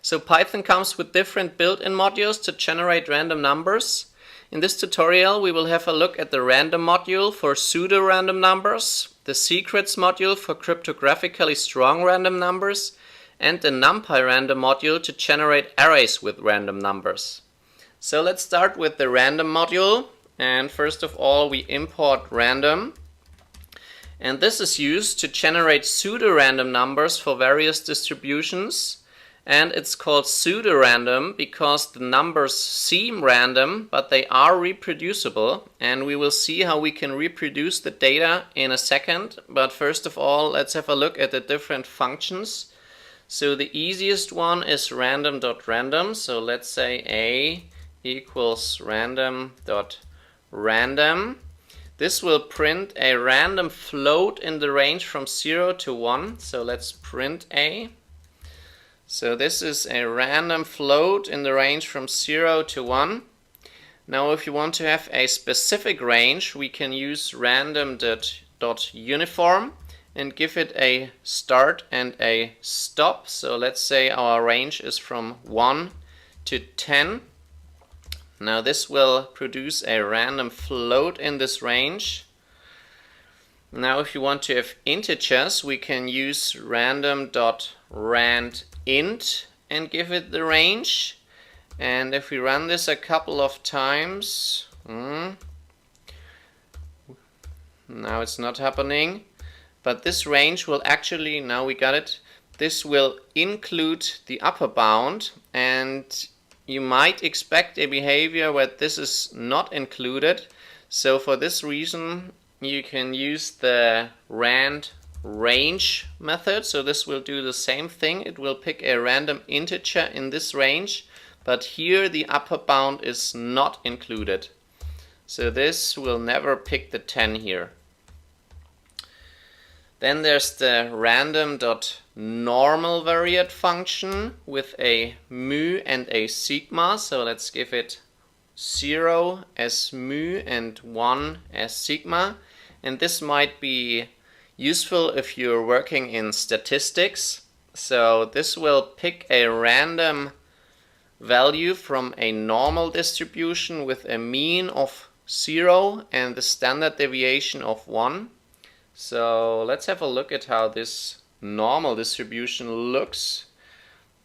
So Python comes with different built-in modules to generate random numbers. In this tutorial we will have a look at the random module for pseudo-random numbers, the secrets module for cryptographically strong random numbers, and the NumPy random module to generate arrays with random numbers. So let's start with the random module, and first of all we import random. And this is used to generate pseudo-random numbers for various distributions. And it's called pseudo-random because the numbers seem random, but they are reproducible. And we will see how we can reproduce the data in a second. But first of all, let's have a look at the different functions. So the easiest one is random.random. So let's say a equals random.random. This will print a random float in the range from 0 to 1. So let's print a. So this is a random float in the range from 0 to 1. Now if you want to have a specific range, we can use random.uniform and give it a start and a stop. So let's say our range is from 1 to 10. Now this will produce a random float in this range. Now if you want to have integers, we can use random.randint and give it the range. And if we run this a couple of times, now it's not happening, but this range will actually, now we got it, this will include the upper bound, and you might expect a behavior where this is not included. So for this reason you can use the rand range method. So this will do the same thing. It will pick a random integer in this range, but here the upper bound is not included. So this will never pick the 10 here. Then there's the random.normal variate function with a mu and a sigma. So let's give it 0 as mu and 1 as sigma. And this might be useful if you're working in statistics. So this will pick a random value from a normal distribution with a mean of 0 and the standard deviation of 1. So let's have a look at how this normal distribution looks.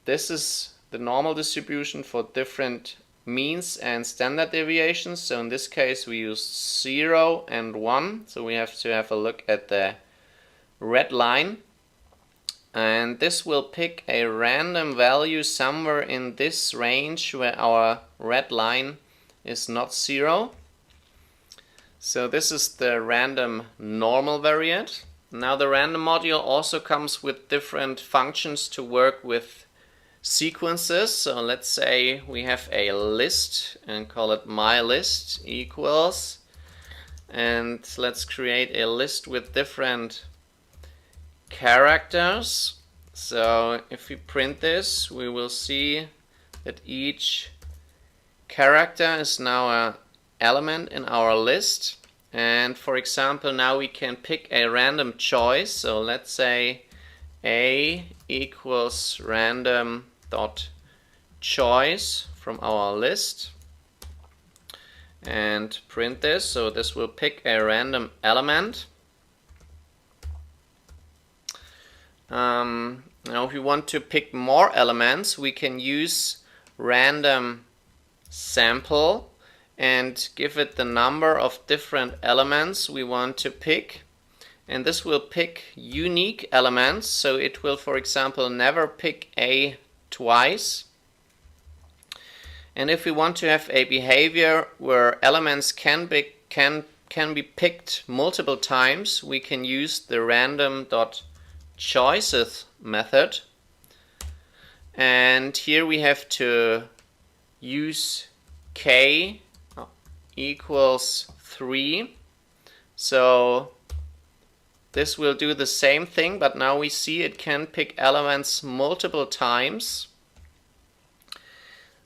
This is the normal distribution for different means and standard deviations. So in this case we use 0 and 1. So we have to have a look at the red line. And this will pick a random value somewhere in this range where our red line is not 0. So this is the random normal variate. Now the random module also comes with different functions to work with sequences. So let's say we have a list and call it my list equals, and let's create a list with different characters. So if we print this, we will see that each character is now an element in our list. And for example, now we can pick a random choice. So let's say a equals random dot choice from our list and print this. So this will pick a random element. Now if we want to pick more elements, we can use random sample and give it the number of different elements we want to pick. and this will pick unique elements. So it will, for example, never pick A twice. And if we want to have a behavior where elements can be picked multiple times, we can use the random.choices method. And here we have to use k equals 3. So this will do the same thing, but now we see it can pick elements multiple times.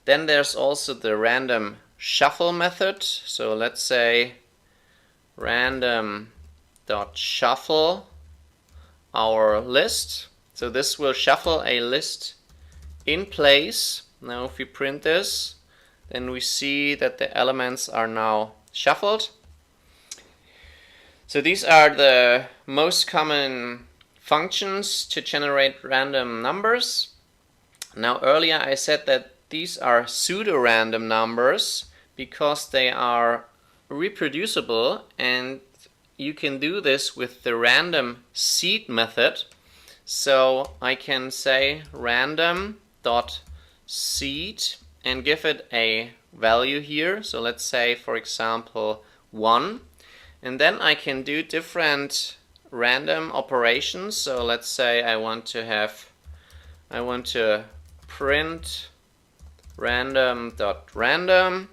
Then there's also the random shuffle method. So let's say random.shuffle our list. So this will shuffle a list in place. Now if we print this, then we see that the elements are now shuffled. So these are the most common functions to generate random numbers. Now earlier I said that these are pseudo-random numbers because they are reproducible, and you can do this with the random seed method. So I can say random.seed and give it a value here. So let's say, for example, 1. And then I can do different random operations. So let's say I want to print random.random,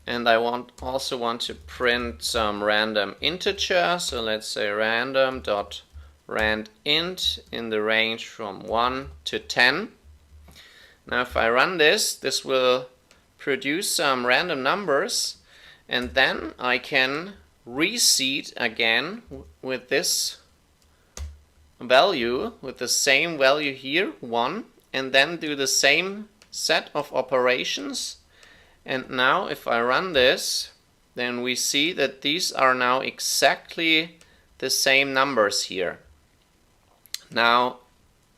and I also want to print some random integer. So let's say random.randint in the range from 1 to 10. Now if I run this, this will produce some random numbers, and then I can reseed again with this value, with the same value here, 1, and then do the same set of operations. And now if I run this, then we see that these are now exactly the same numbers here. Now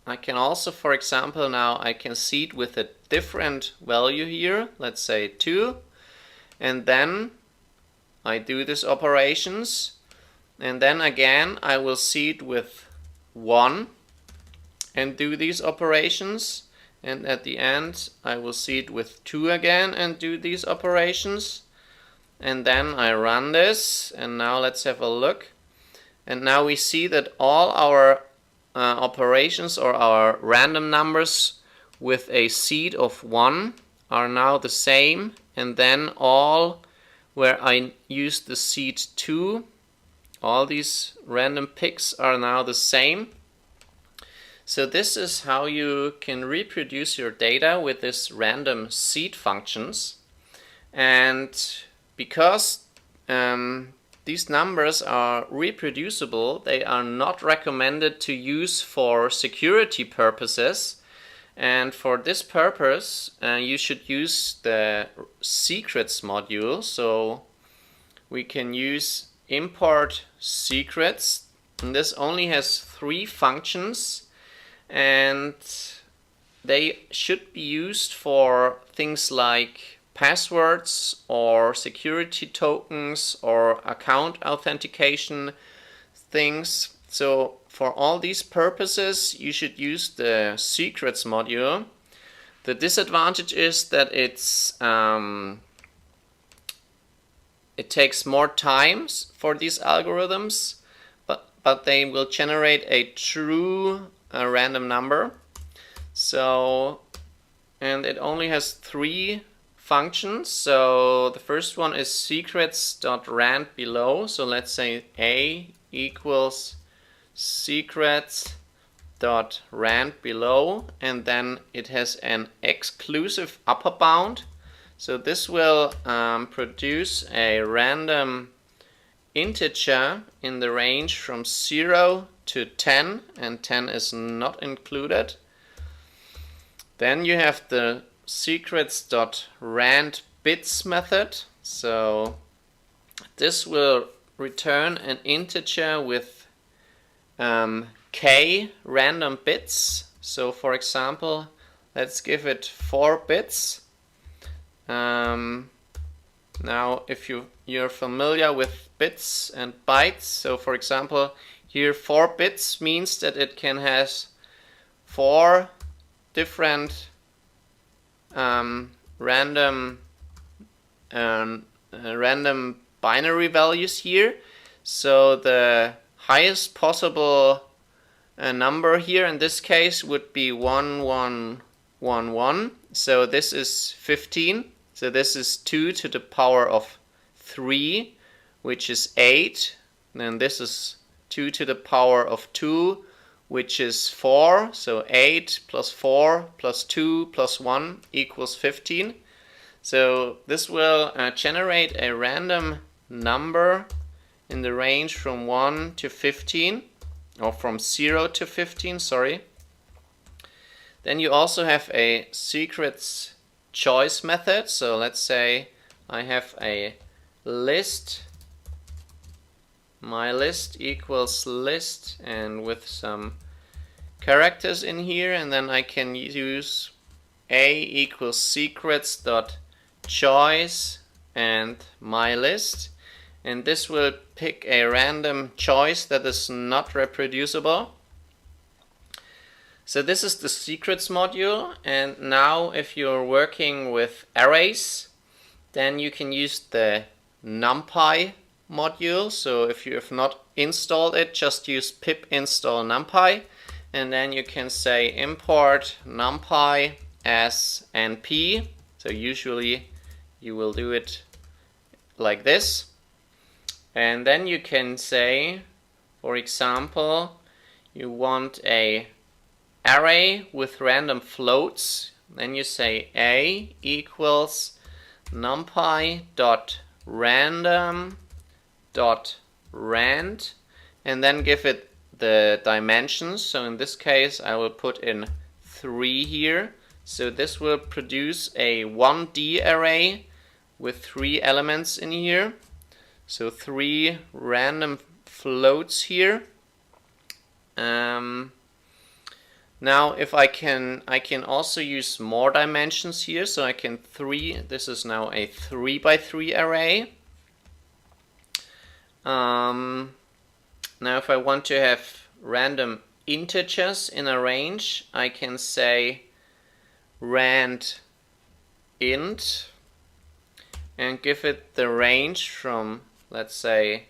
I can also, for example, now I can seed with a different value here, let's say 2, and then I do these operations, and then again I will seed with 1 and do these operations, and at the end I will seed with 2 again and do these operations, and then I run this, and now let's have a look. And now we see that all our operations or our random numbers with a seed of 1 are now the same, and then all where I used the seed 2, all these random picks are now the same. So this is how you can reproduce your data with this random seed functions. And because these numbers are reproducible, they are not recommended to use for security purposes. And for this purpose, you should use the secrets module. So we can use import secrets, and this only has 3 functions, and they should be used for things like passwords or security tokens or account authentication things. So for all these purposes you should use the secrets module. The disadvantage is that it takes more time for these algorithms, but they will generate a true random number. So, and it only has 3 functions. So the first one is secrets.rand below. So let's say A equals secrets.rand below, and then it has an exclusive upper bound. So this will produce a random integer in the range from 0 to 10, and 10 is not included. Then you have the secrets.randBits method. So this will return an integer with k random bits. So for example, let's give it 4 bits. Now if you're familiar with bits and bytes, so for example here 4 bits means that it can have 4 different random binary values here. So the highest possible number here in this case would be 1111. So this is 15. So this is 2 to the power of 3, which is 8. And then this is 2 to the power of 2, which is 4. So 8 plus 4 plus 2 plus 1 equals 15. So this will generate a random number in the range from 1 to 15, or from 0 to 15, sorry. Then you also have a secrets choice method. So let's say I have a list, my list equals list, and with some characters in here, and then I can use a equals secrets dot choice and my list, and this will pick a random choice that is not reproducible. So this is the secrets module, and now if you're working with arrays, then you can use the numpy module. So if you have not installed it, just use pip install numpy, and then you can say import numpy as np. So usually you will do it like this. And then you can say, for example, you want a array with random floats. Then you say a equals numpy dot random dot rand, and then give it the dimensions. So in this case I will put in 3 here. So this will produce a 1D array with 3 elements in here. So 3 random floats here. Now if I can also use more dimensions here. So I can this is now a 3 by 3 array. Now if I want to have random integers in a range, I can say rand int and give it the range from, let's say,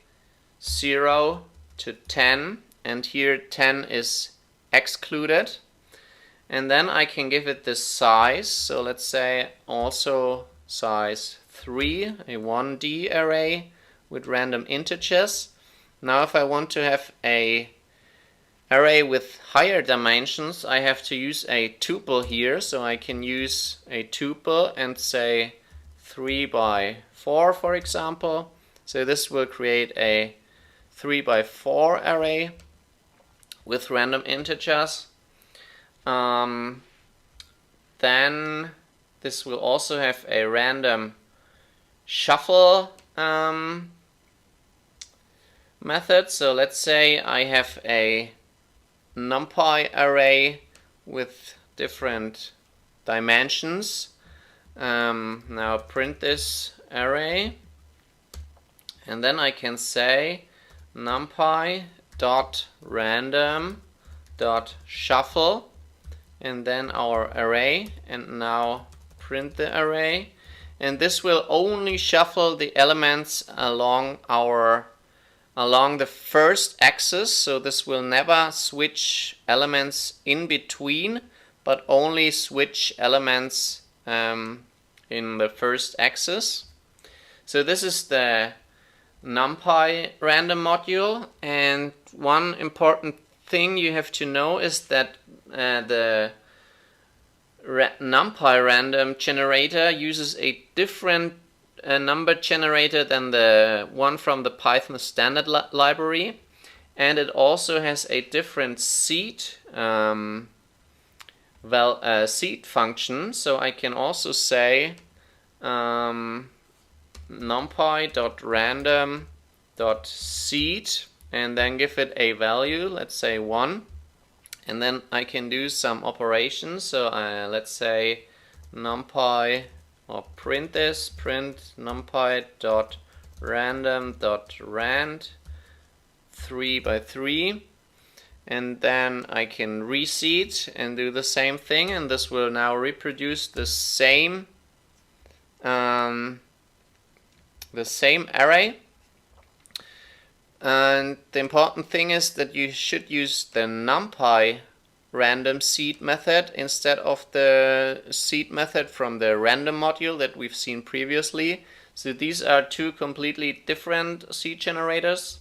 0 to 10, and here 10 is excluded. And then I can give it the size, so let's say also size 3, a 1D array with random integers. Now if I want to have a array with higher dimensions, I have to use a tuple here. So I can use a tuple and say 3 by 4, for example. So this will create a 3 by 4 array with random integers. Then this will also have a random shuffle method. So let's say I have a numpy array with different dimensions. Now print this array, and then I can say numpy dot random dot shuffle, and then our array, and now print the array, and this will only shuffle the elements along the first axis. So this will never switch elements in between, but only switch elements in the first axis. So this is the numpy random module, and one important thing you have to know is that the numpy random generator uses a different number generator than the one from the Python standard library, and it also has a different seed seed function. So I can also say numpy.random.seed and then give it a value, let's say 1, and then I can do some operations. So let's say numpy or print this, print numpy.random.rand 3 by 3, and then I can reseed and do the same thing, and this will now reproduce the same array. And the important thing is that you should use the numpy random seed method instead of the seed method from the random module that we've seen previously. So these are two completely different seed generators.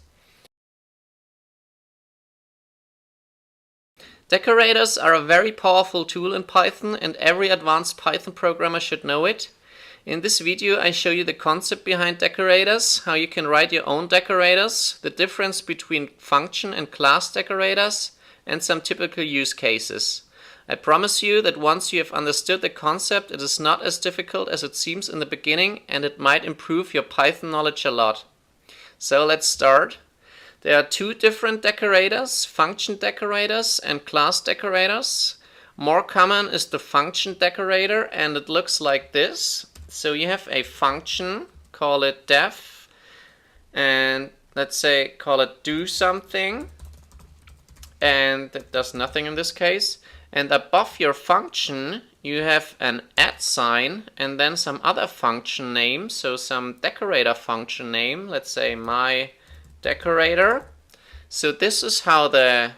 Decorators are a very powerful tool in Python, and every advanced Python programmer should know it. In this video I show you the concept behind decorators, how you can write your own decorators, the difference between function and class decorators, and some typical use cases. I promise you that once you have understood the concept, it is not as difficult as it seems in the beginning, and it might improve your Python knowledge a lot. So let's start. There are two different decorators, function decorators and class decorators. More common is the function decorator, and it looks like this. So you have a function, call it def, and let's say call it do something, and it does nothing in this case. And above your function you have an @ sign and then some other function name, so some decorator function name, let's say my decorator. So this is how the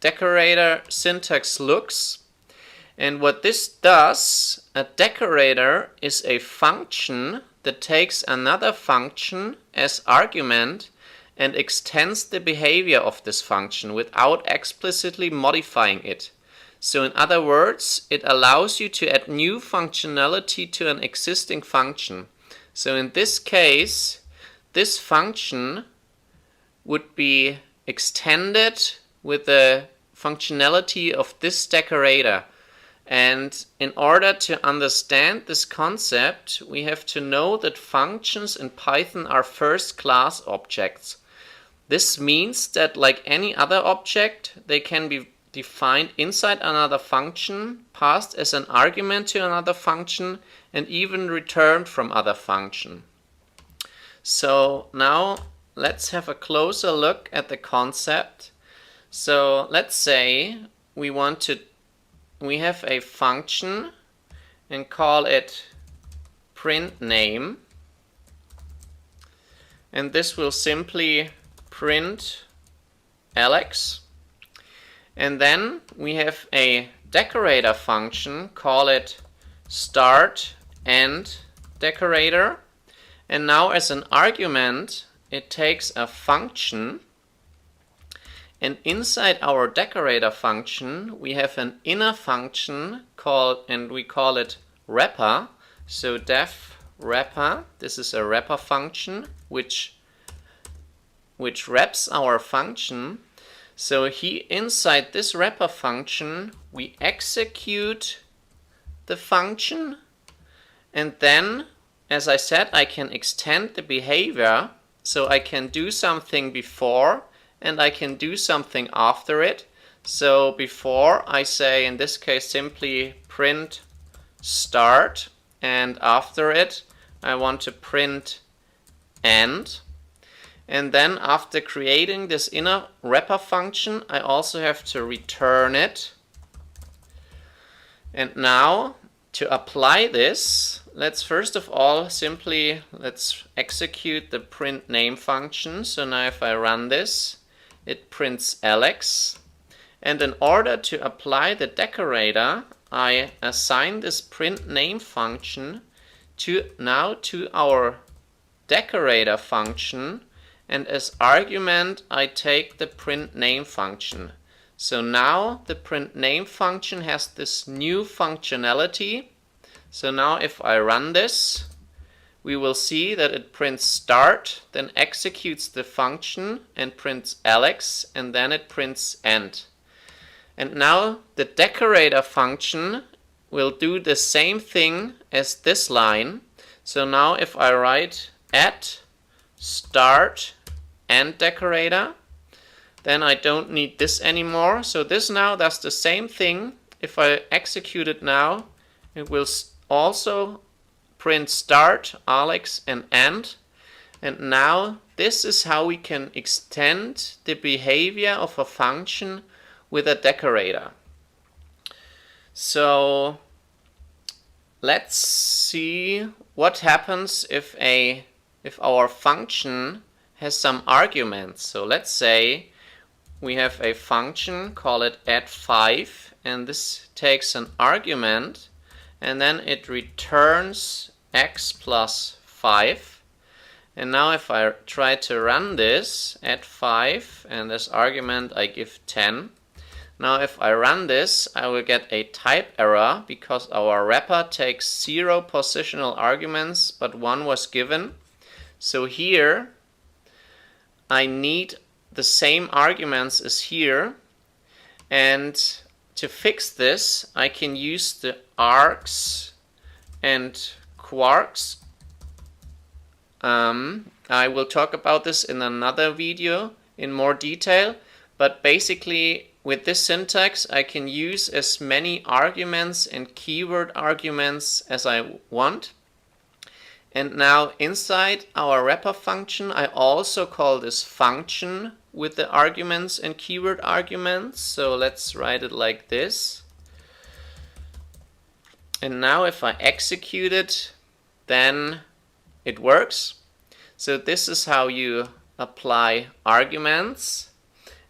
decorator syntax looks. And what this does, a decorator is a function that takes another function as argument and extends the behavior of this function without explicitly modifying it. So in other words, it allows you to add new functionality to an existing function. So in this case, this function would be extended with the functionality of this decorator. And in order to understand this concept, we have to know that functions in Python are first-class objects. This means that, like any other object, they can be defined inside another function, passed as an argument to another function, and even returned from other function. So now let's have a closer look at the concept. So let's say we have a function and call it print name, and this will simply print Alex. And then we have a decorator function, call it start and decorator, and now as an argument it takes a function, and inside our decorator function we have an inner function called, and we call it wrapper. So def wrapper, this is a wrapper function which wraps our function. So inside this wrapper function we execute the function, and then, as I said, I can extend the behavior, so I can do something before and I can do something after it. So before I say, in this case, simply print start, and after it I want to print end. And then after creating this inner wrapper function, I also have to return it. And now to apply this, let's first of all let's execute the print name function. So now if I run this, it prints Alex. And in order to apply the decorator, I assign this print name function to our decorator function, and as argument I take the print name function. So now the print name function has this new functionality. So now if I run this, we will see that it prints start, then executes the function and prints Alex, and then it prints end. And now the decorator function will do the same thing as this line. So now if I write @start and decorator, then I don't need this anymore. So this now does the same thing. If I execute it now, it will also print start, Alex, and end. And now this is how we can extend the behavior of a function with a decorator. So let's see what happens if our function has some arguments. So let's say we have a function, call it add5, and this takes an argument, and then it returns x plus 5. And now if I try to run this, add 5, and this argument I give 10. Now if I run this, I will get a type error because our wrapper takes 0 positional arguments, but 1 was given. So here I need the same arguments as here, and to fix this I can use the args and quarks. I will talk about this in another video in more detail, but basically with this syntax I can use as many arguments and keyword arguments as I want. And now inside our wrapper function I also call this function with the arguments and keyword arguments. So let's write it like this. And now if I execute it, then it works. So this is how you apply arguments.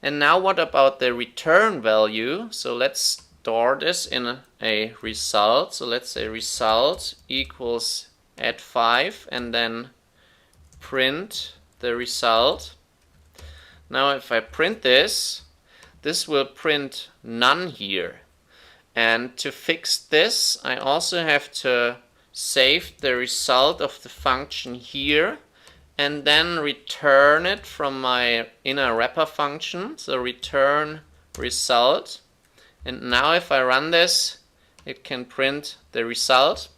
And now what about the return value? So let's store this in a result. So let's say result equals add5 and then print the result. Now if I print this, this will print none here. And to fix this, I also have to save the result of the function here and then return it from my inner wrapper function. So return result. And now if I run this, it can print the result.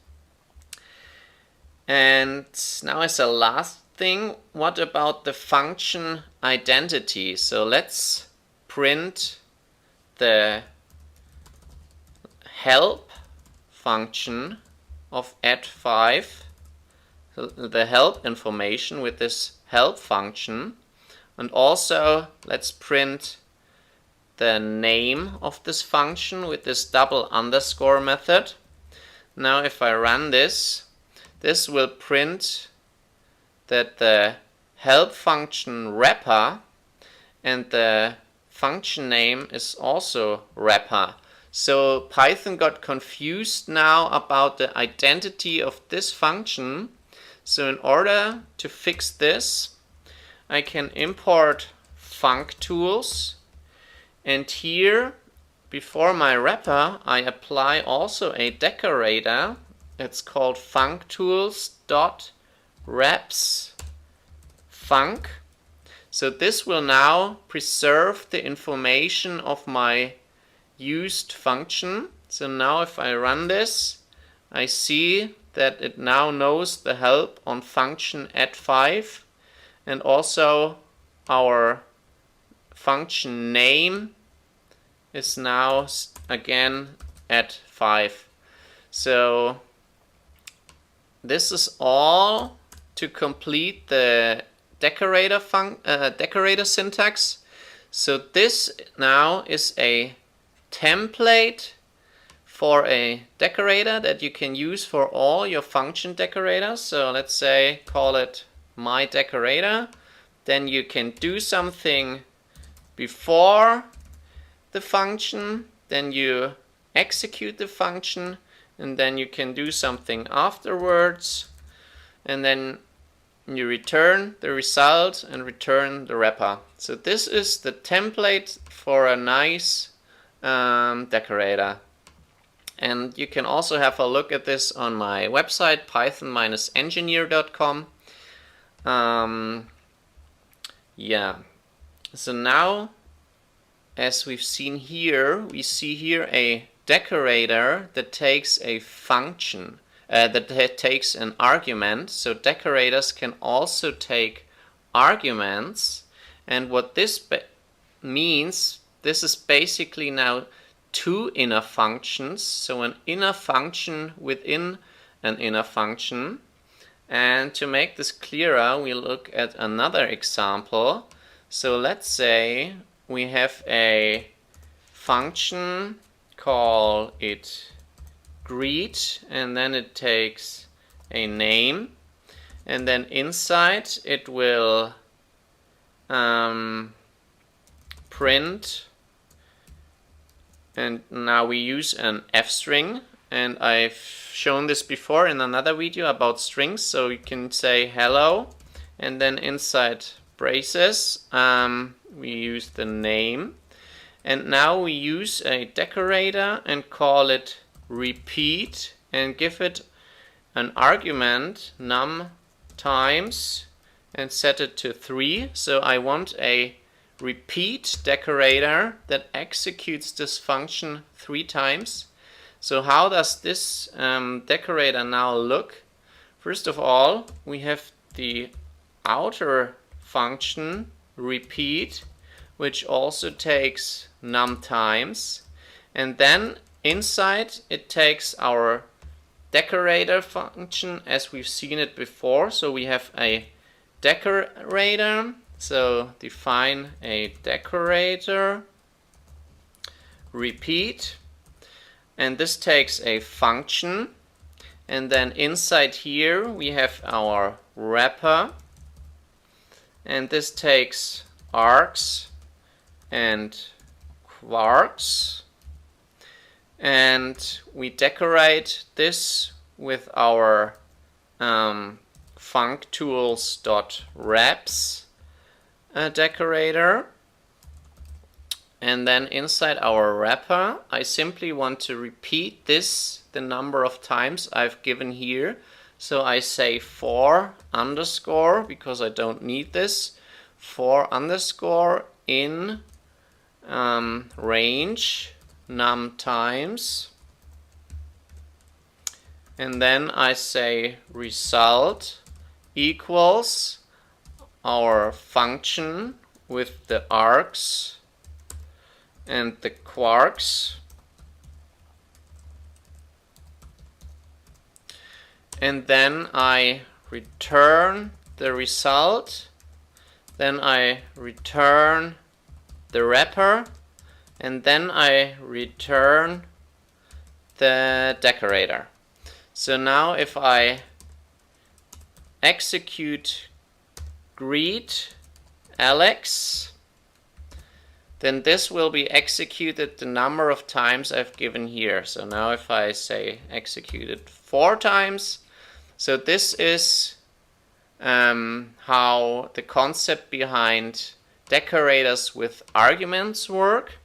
And now as a last thing, what about the function identity? So let's print the help function of add5, the help information with this help function, and also let's print the name of this function with this double underscore method. Now if I run this, this will print that the help function wrapper and the function name is also wrapper. So Python got confused now about the identity of this function. So in order to fix this, I can import functools, and here before my wrapper I apply also a decorator. It's called functools.wraps_func. So this will now preserve the information of my used function. So now if I run this, I see that it now knows the help on function add5, and also our function name is now again add5. So this is all to complete the decorator syntax. So this now is a template for a decorator that you can use for all your function decorators. So let's say call it my decorator. Then you can do something before the function, then you execute the function, and then you can do something afterwards, and then you return the result and return the wrapper. So this is the template for a nice decorator. And you can also have a look at this on my website, python-engineer.com. Yeah, so now as we've seen here, we see here a decorator that takes a function, that takes an argument. So decorators can also take arguments, and what this means, this is basically now two inner functions. So an inner function within an inner function. And to make this clearer, we look at another example. So let's say we have a function, call it greet, and then it takes a name, and then inside it will print, and now we use an f string, and I've shown this before in another video about strings. So you can say hello, and then inside braces we use the name, and now we use a decorator and call it repeat and give it an argument num times and set it to 3. So I want a repeat decorator that executes this function 3 times. So how does this decorator now look? First of all, we have the outer function repeat, which also takes num times, and then inside it takes our decorator function as we've seen it before. So we have a decorator, so define a decorator repeat, and this takes a function, and then inside here we have our wrapper, and this takes args and quarks, and we decorate this with our functools.wraps decorator. And then inside our wrapper, I simply want to repeat this the number of times I've given here. So I say for underscore, because I don't need this, for underscore in range num times. And then I say result equals our function with the args and the quarks, and then I return the result, then I return the wrapper, and then I return the decorator. So now if I execute greet Alex, then this will be executed the number of times I've given here. So now if I say execute it 4 times, so this is how the concept behind decorators with arguments work.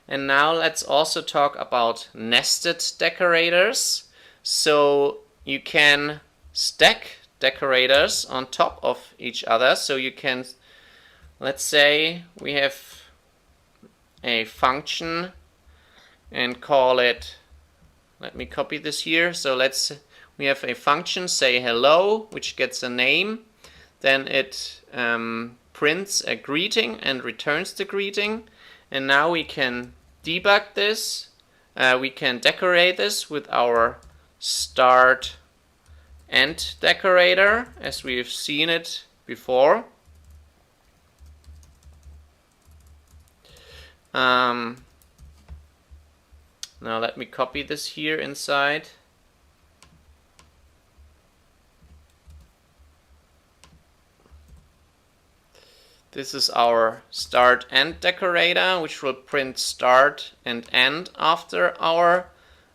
And now let's also talk about nested decorators. So you can stack decorators on top of each other. So you can, let's say we have a function and call it, let me copy this here. So we have a function, say hello, which gets a name. Then it prints a greeting and returns the greeting. And now we can debug this. We can decorate this with our start end decorator as we've seen it before. Now let me copy this here inside. This is our start end decorator, which will print start and end after our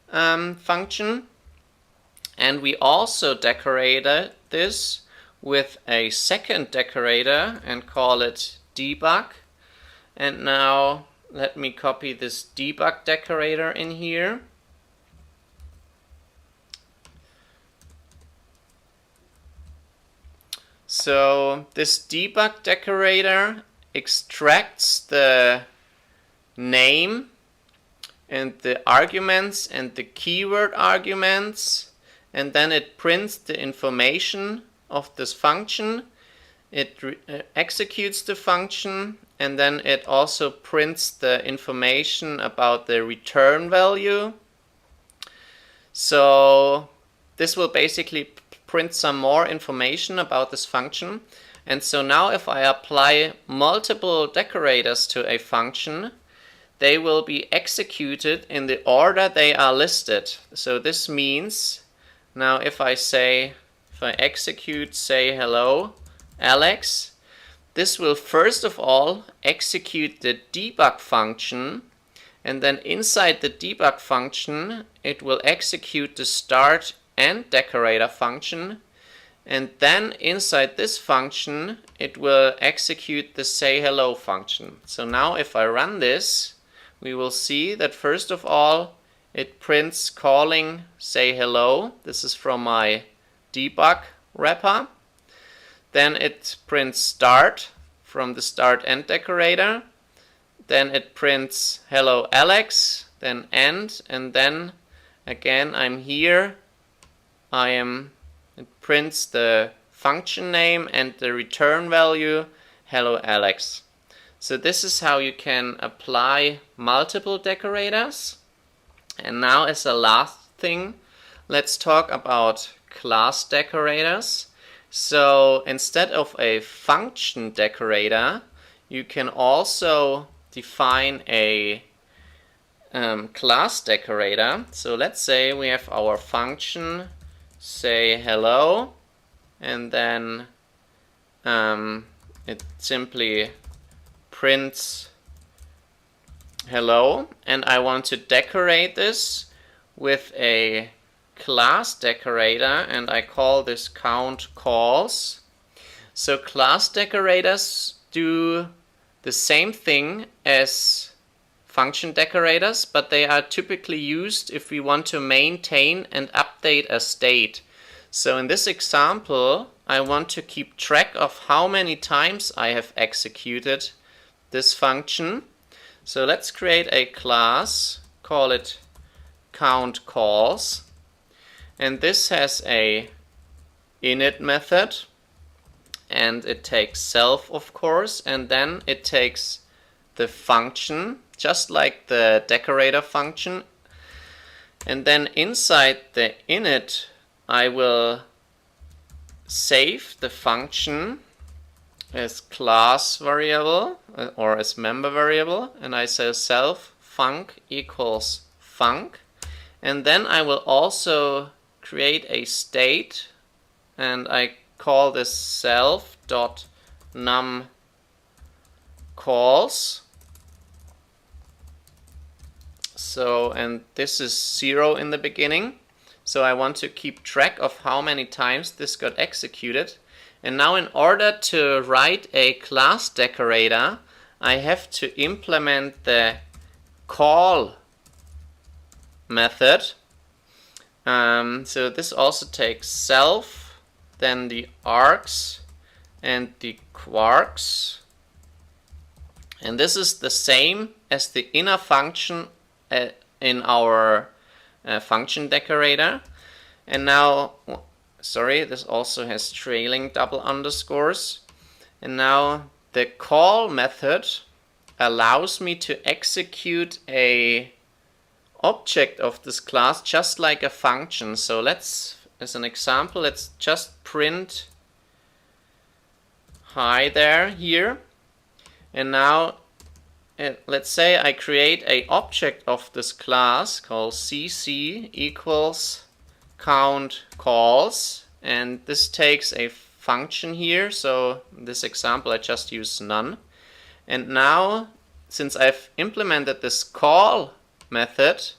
function. And we also decorated this with a second decorator and call it debug. And now let me copy this debug decorator in here. So this debug decorator extracts the name and the arguments and the keyword arguments, and then it prints the information of this function. It executes the function, and then it also prints the information about the return value. So this will basically print some more information about this function. And so now if I apply multiple decorators to a function, they will be executed in the order they are listed. So this means now if I execute, say hello Alex, this will first of all execute the debug function, and then inside the debug function it will execute the start and decorator function, and then inside this function it will execute the say hello function. So now if I run this, we will see that first of all it prints calling say hello. This is from my debug wrapper. Then it prints start from the start end decorator. Then it prints hello Alex, then end, and then again I'm here. It prints the function name and the return value hello Alex. So this is how you can apply multiple decorators. And now as a last thing, let's talk about class decorators. So instead of a function decorator, you can also define a class decorator. So let's say we have our function say hello, and then it simply prints hello, and I want to decorate this with a class decorator, and I call this count calls. So class decorators do the same thing as function decorators, but they are typically used if we want to maintain and update a state. So in this example, I want to keep track of how many times I have executed this function. So let's create a class, call it count calls, and this has a init method, and it takes self of course, and then it takes the function just like the decorator function, and then inside the init I will save the function as class variable or as member variable, and I say self func equals func, and then I will also create a state, and I call this self.num calls. So, and this is 0 in the beginning, so I want to keep track of how many times this got executed. And now in order to write a class decorator, I have to implement the call method. So this also takes self, then the args and the quarks. And this is the same as the inner function in our function decorator. And now, sorry, this also has trailing double underscores. And now the call method allows me to execute a object of this class just like a function. So let's, as an example, let's just print hi there here. And now let's say I create a object of this class called cc equals count calls, and this takes a function here. So in this example I just use none. And now since I've implemented this call method,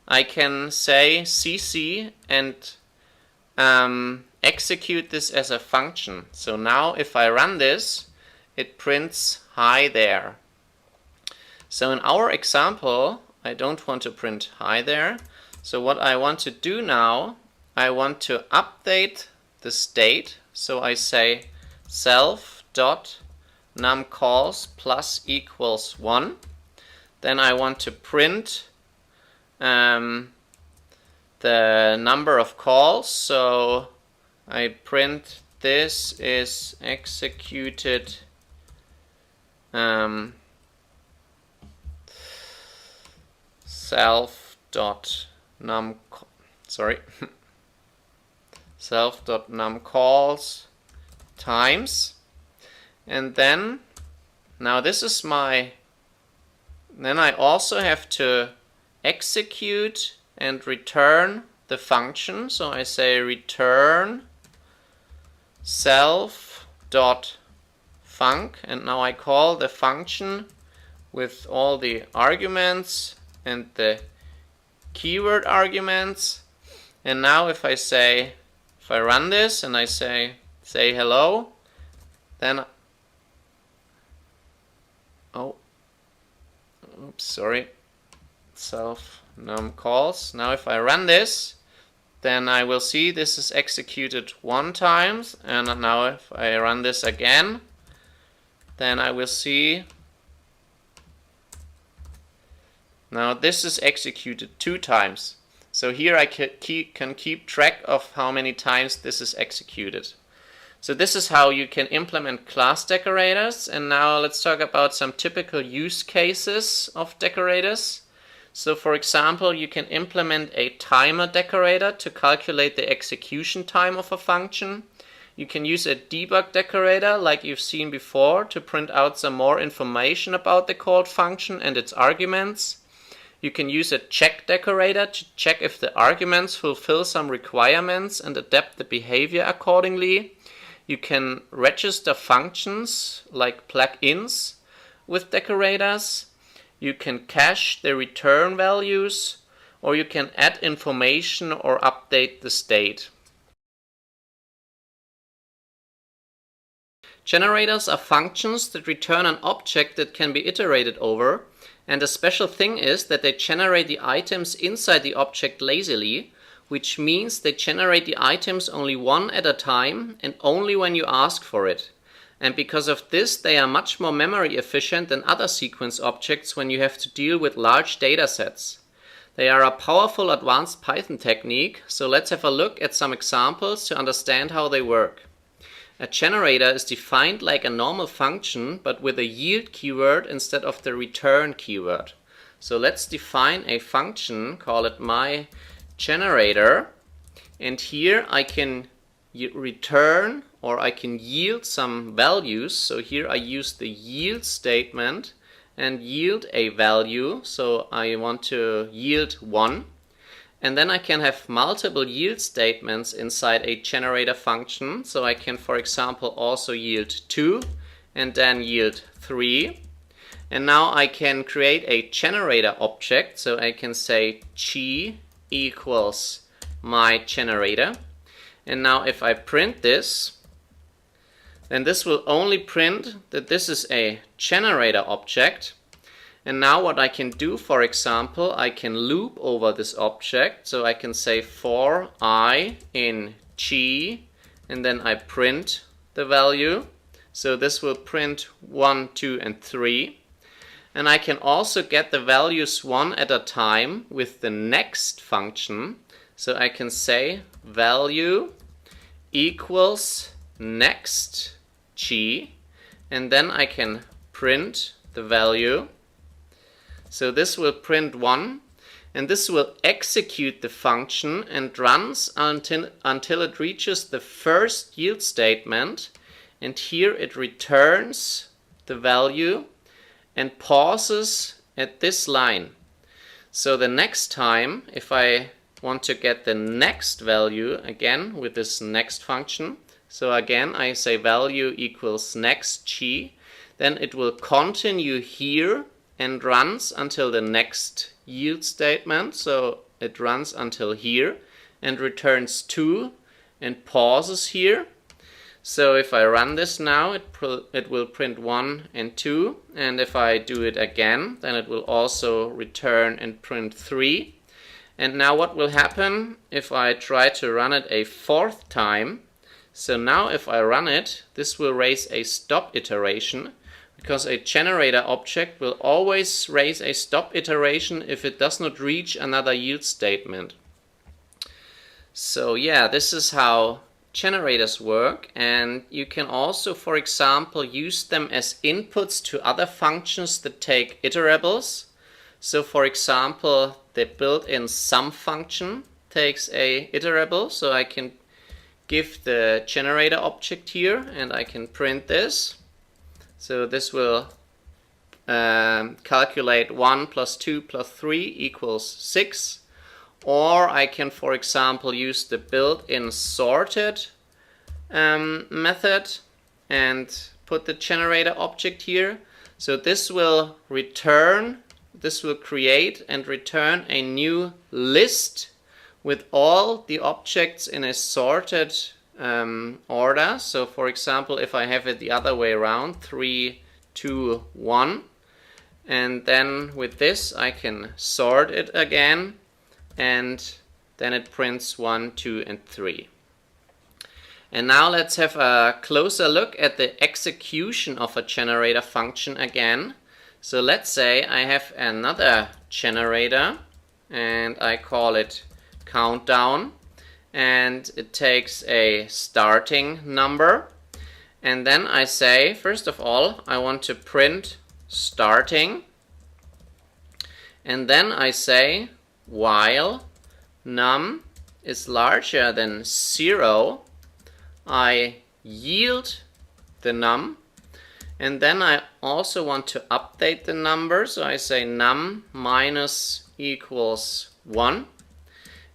I can say cc and execute this as a function. So now if I run this, it prints hi there. So in our example, I don't want to print hi there. So what I want to do now, I want to update the state. So I say self.numCalls plus equals 1. Then I want to print the number of calls. So I print this is executed self.num, sorry, self.numCalls times, and then now this is my, then I also have to execute and return the function. So I say return self.func, and now I call the function with all the arguments and the keyword arguments. And now if I run this and I say hello, then self num calls. Now if I run this, then I will see this is executed 1 time, and now if I run this again, then I will see now this is executed 2 times. So here I can keep track of how many times this is executed. So this is how you can implement class decorators. And now let's talk about some typical use cases of decorators. So for example, you can implement a timer decorator to calculate the execution time of a function. You can use a debug decorator like you've seen before to print out some more information about the called function and its arguments. You can use a check decorator to check if the arguments fulfill some requirements and adapt the behavior accordingly. You can register functions like plugins with decorators. You can cache the return values, or you can add information or update the state. Generators are functions that return an object that can be iterated over, and the special thing is that they generate the items inside the object lazily, which means they generate the items only one at a time and only when you ask for it. And because of this, they are much more memory efficient than other sequence objects when you have to deal with large data sets. They are a powerful advanced Python technique, so let's have a look at some examples to understand how they work. A generator is defined like a normal function, but with a yield keyword instead of the return keyword. So let's define a function, call it my generator, and here I can return or I can yield some values. So here I use the yield statement and yield a value, so I want to yield 1. And then I can have multiple yield statements inside a generator function. So I can, for example, also yield 2 and then yield 3. And now I can create a generator object. So I can say g equals my generator. And now if I print this, then this will only print that this is a generator object. And now what I can do, for example, I can loop over this object. So I can say for I in g, and then I print the value. So this will print 1, 2, and 3. And I can also get the values one at a time with the next function. So I can say value equals next g, and then I can print the value. So this will print 1, and this will execute the function and runs until it reaches the first yield statement, and here it returns the value and pauses at this line. So the next time, if I want to get the next value again with this next function, so again I say value equals next g, then it will continue here and runs until the next yield statement. So it runs until here and returns 2 and pauses here. So if I run this now, it will print 1 and 2, and if I do it again, then it will also return and print 3. And now what will happen if I try to run it a 4th time? So now if I run it, this will raise a stop iteration, because a generator object will always raise a stop iteration if it does not reach another yield statement. So yeah, this is how generators work, and you can also, for example, use them as inputs to other functions that take iterables. So for example, the built-in sum function takes a iterable, so I can give the generator object here, and I can print this. So this will calculate 1 plus 2 plus 3 equals 6. Or I can, for example, use the built-in sorted method and put the generator object here. So this will create and return a new list with all the objects in a sorted order. So for example, if I have it the other way around, 3, 2, 1, and then with this I can sort it again, and then it prints 1, 2, and 3. And now let's have a closer look at the execution of a generator function again. So let's say I have another generator and I call it countdown, and it takes a starting number, and then I say, first of all, I want to print starting, and then I say while num is larger than 0, I yield the num, and then I also want to update the number, so I say num minus equals 1,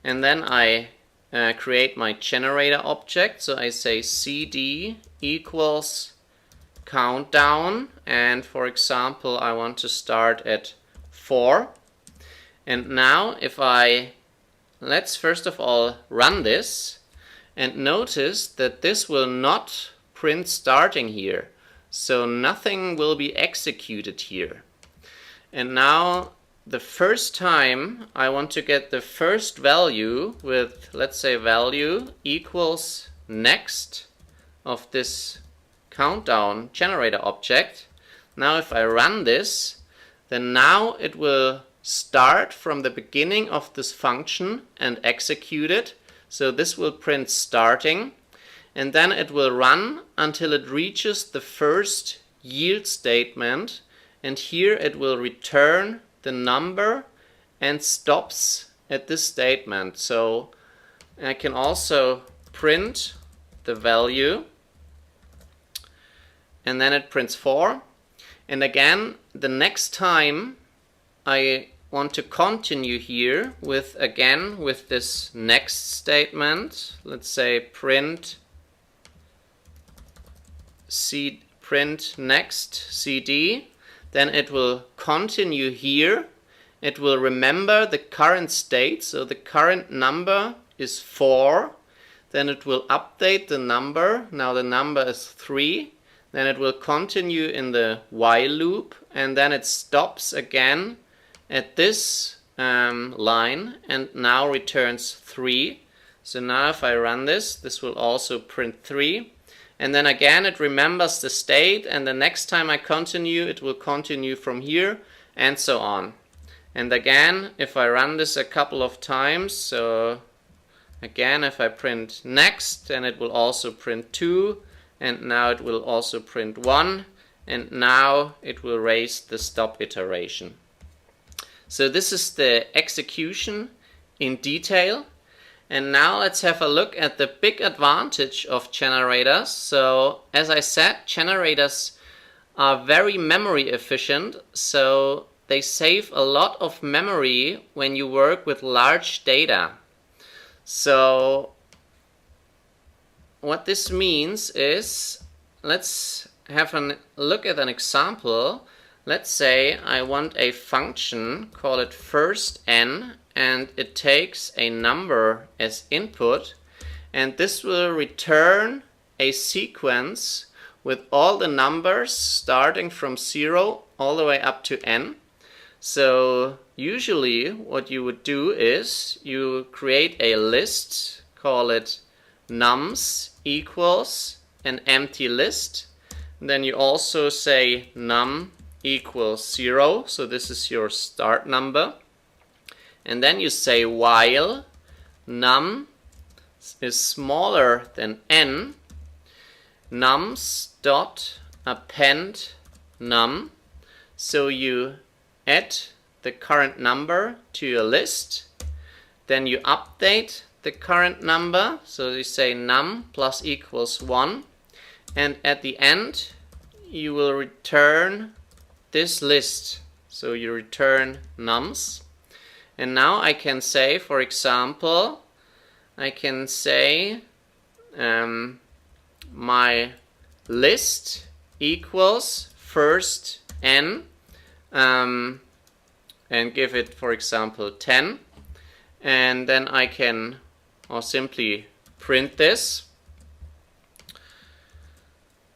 and then I create my generator object, so I say cd equals countdown, and for example I want to start at 4. And now if let's first of all run this, and notice that this will not print starting here, so nothing will be executed here. And now the first time I want to get the first value with, let's say, value equals next of this countdown generator object. Now if I run this, then now it will start from the beginning of this function and execute it. So this will print starting, and then it will run until it reaches the first yield statement, and here it will return the number and stops at this statement. So I can also print the value, and then it prints 4. And again, the next time I want to continue here with this next statement. Let's say print next cd. Then it will continue here. It will remember the current state, so the current number is 4. Then it will update the number. Now the number is 3. Then it will continue in the while loop, and then it stops again at this line and now returns 3. So now if I run this, this will also print 3. And then again it remembers the state, and the next time I continue, it will continue from here, and so on. And again, if I run this a couple of times, so again if I print next, then it will also print 2, and now it will also print 1, and now it will raise the stop iteration. So this is the execution in detail. And now let's have a look at the big advantage of generators. So as I said, generators are very memory efficient, so they save a lot of memory when you work with large data. So what this means is, let's have a look at an example. Let's say I want a function, call it first n, and it takes a number as input, and this will return a sequence with all the numbers starting from 0 all the way up to n. So usually what you would do is you create a list, call it nums equals an empty list, and then you also say num equals 0, so this is your start number. And then you say while num is smaller than n, nums dot append num. So you add the current number to your list, then you update the current number, so you say num plus equals 1, and at the end you will return this list, so you return nums. And now I can say, for example, I can say my list equals first n, and give it, for example, 10, and then I can simply print this.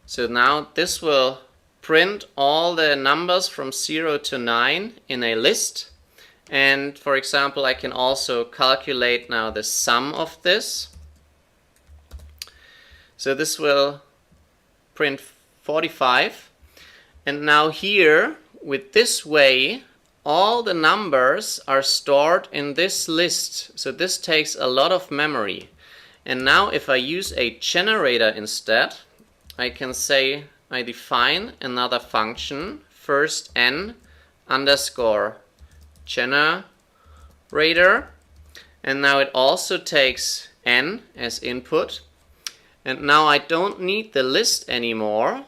So now this will print all the numbers from 0 to 9 in a list. And for example, I can also calculate now the sum of this. So this will print 45. And now here, with this way, all the numbers are stored in this list. So this takes a lot of memory. And now if I use a generator instead, I can say I define another function, first n underscore generator, and now it also takes n as input. And now I don't need the list anymore.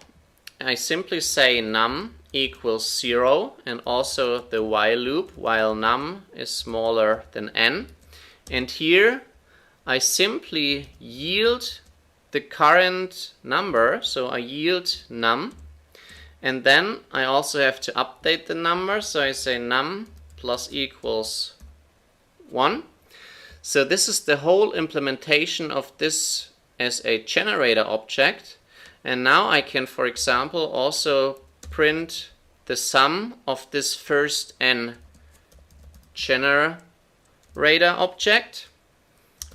I simply say num equals 0, and also the while loop, while num is smaller than n. And here I simply yield the current number, so I yield num, and then I also have to update the number, so I say num plus equals 1. So this is the whole implementation of this as a generator object, and now I can, for example, also print the sum of this first n generator object,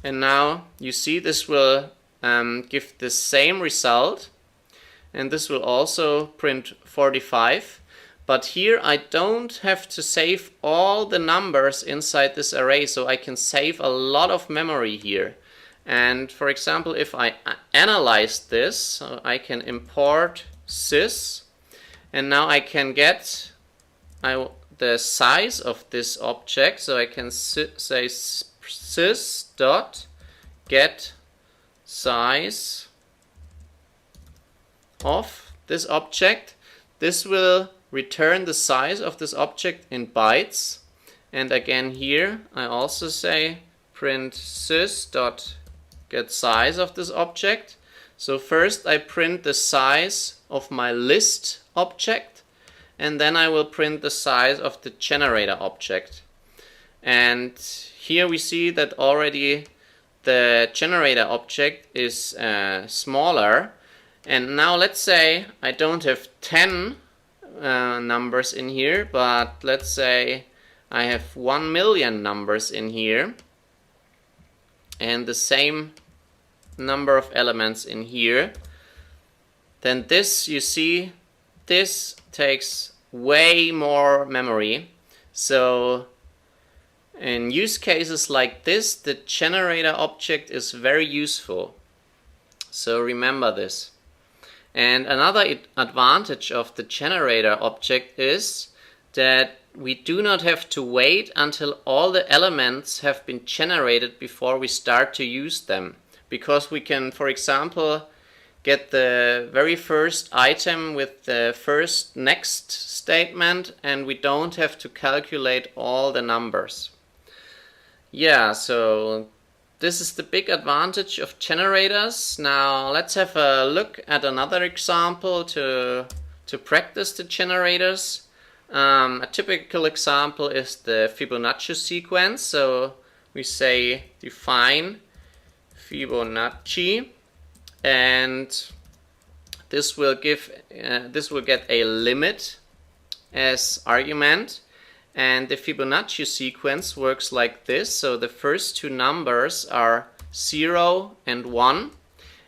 and now you see this will give the same result, and this will also print 45. But here I don't have to save all the numbers inside this array, so I can save a lot of memory here. And for example, if I analyze this, so I can import sys, and now I can get the size of this object, so I can say sys dot get size of this object. This will return the size of this object in bytes, and again here I also say print sys dot get size of this object. So first I print the size of my list object, and then I will print the size of the generator object. And here we see that already the generator object is smaller. And now let's say I don't have 10 numbers in here, but let's say I have 1 million numbers in here, and the same number of elements in here. Then this, you see, this takes way more memory. So in use cases like this, the generator object is very useful. So remember this. And another advantage of the generator object is that we do not have to wait until all the elements have been generated before we start to use them. Because we can, for example, get the very first item with the first next statement, and we don't have to calculate all the numbers. Yeah, so this is the big advantage of generators. Now let's have a look at another example to practice the generators. A typical example is the Fibonacci sequence. So we say define Fibonacci, and this will get a limit as argument. And the Fibonacci sequence works like this. So the first two numbers are 0 and 1,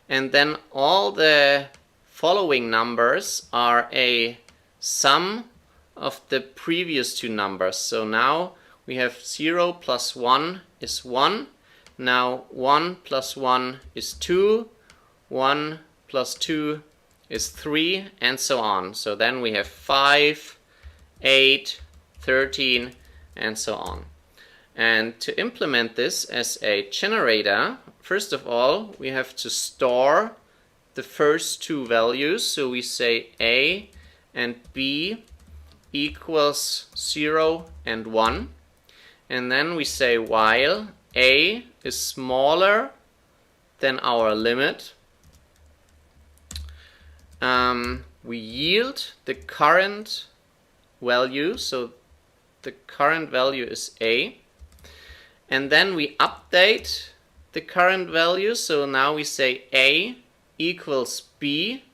and then all the following numbers are a sum of the previous two numbers. So now we have 0 plus 1 is 1, now 1 plus 1 is 2, 1 plus 2 is 3, and so on. So then we have 5, 8, 13, and so on. And to implement this as a generator, first of all, we have to store the first two values. So we say a and b equals 0 and 1. And then we say while a is smaller than our limit, we yield the current value. So the current value is a. And then we update the current value. So now we say a equals b.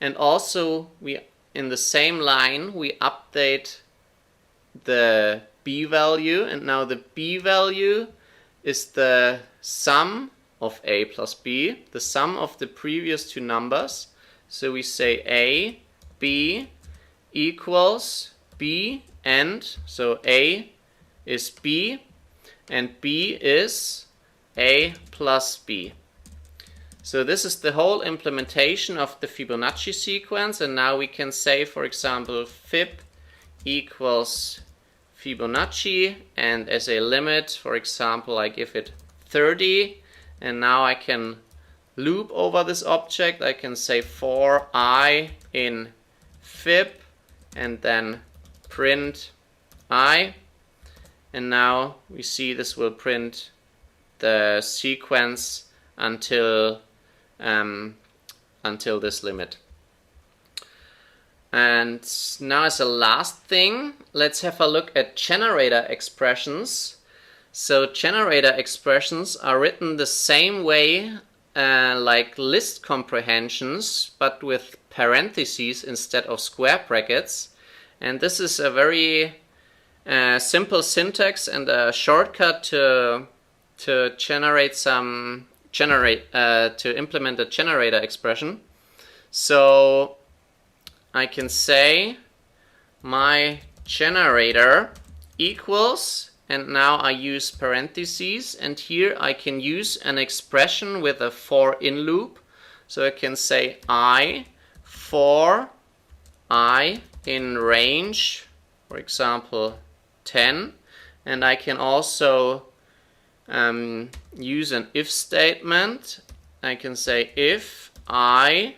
And also we, in the same line, we update the b value. And now the b value is the sum of a plus b, the sum of the previous two numbers. So we say a, b equals b, and so a is b and b is a plus b. So this is the whole implementation of the Fibonacci sequence, and now we can say, for example, fib equals Fibonacci, and as a limit, for example, I give it 30, and now I can loop over this object. I can say for I in fib and then print I, and now we see this will print the sequence until this limit. And now as a last thing, let's have a look at generator expressions. So generator expressions are written the same way like list comprehensions, but with parentheses instead of square brackets. And this is a very simple syntax and a shortcut to implement a generator expression. So I can say my generator equals, and now I use parentheses, and here I can use an expression with a for in loop. So I can say I for I in range, for example 10, and I can also use an if statement. I can say if I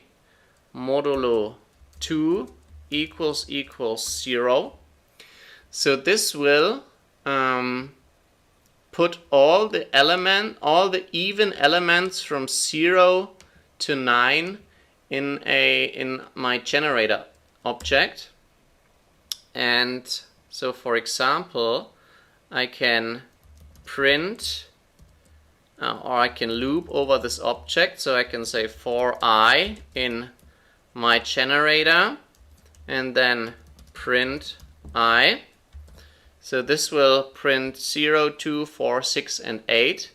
modulo 2 equals 0. So this will put all the even elements from 0 to 9 in my generator object. And so for example, I can print or I can loop over this object. So I can say for I in my generator and then print I. So this will print 0, 2, 4, 6 and 8,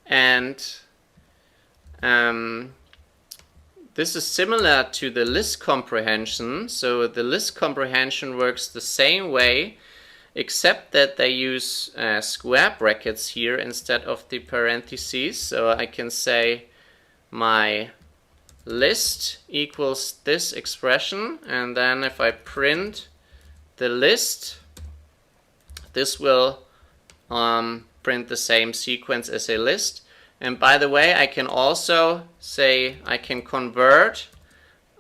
and this is similar to the list comprehension. So the list comprehension works the same way, except that they use square brackets here instead of the parentheses. So I can say my list equals this expression, and then if I print the list, this will print the same sequence as a list. And by the way, I can also say I can convert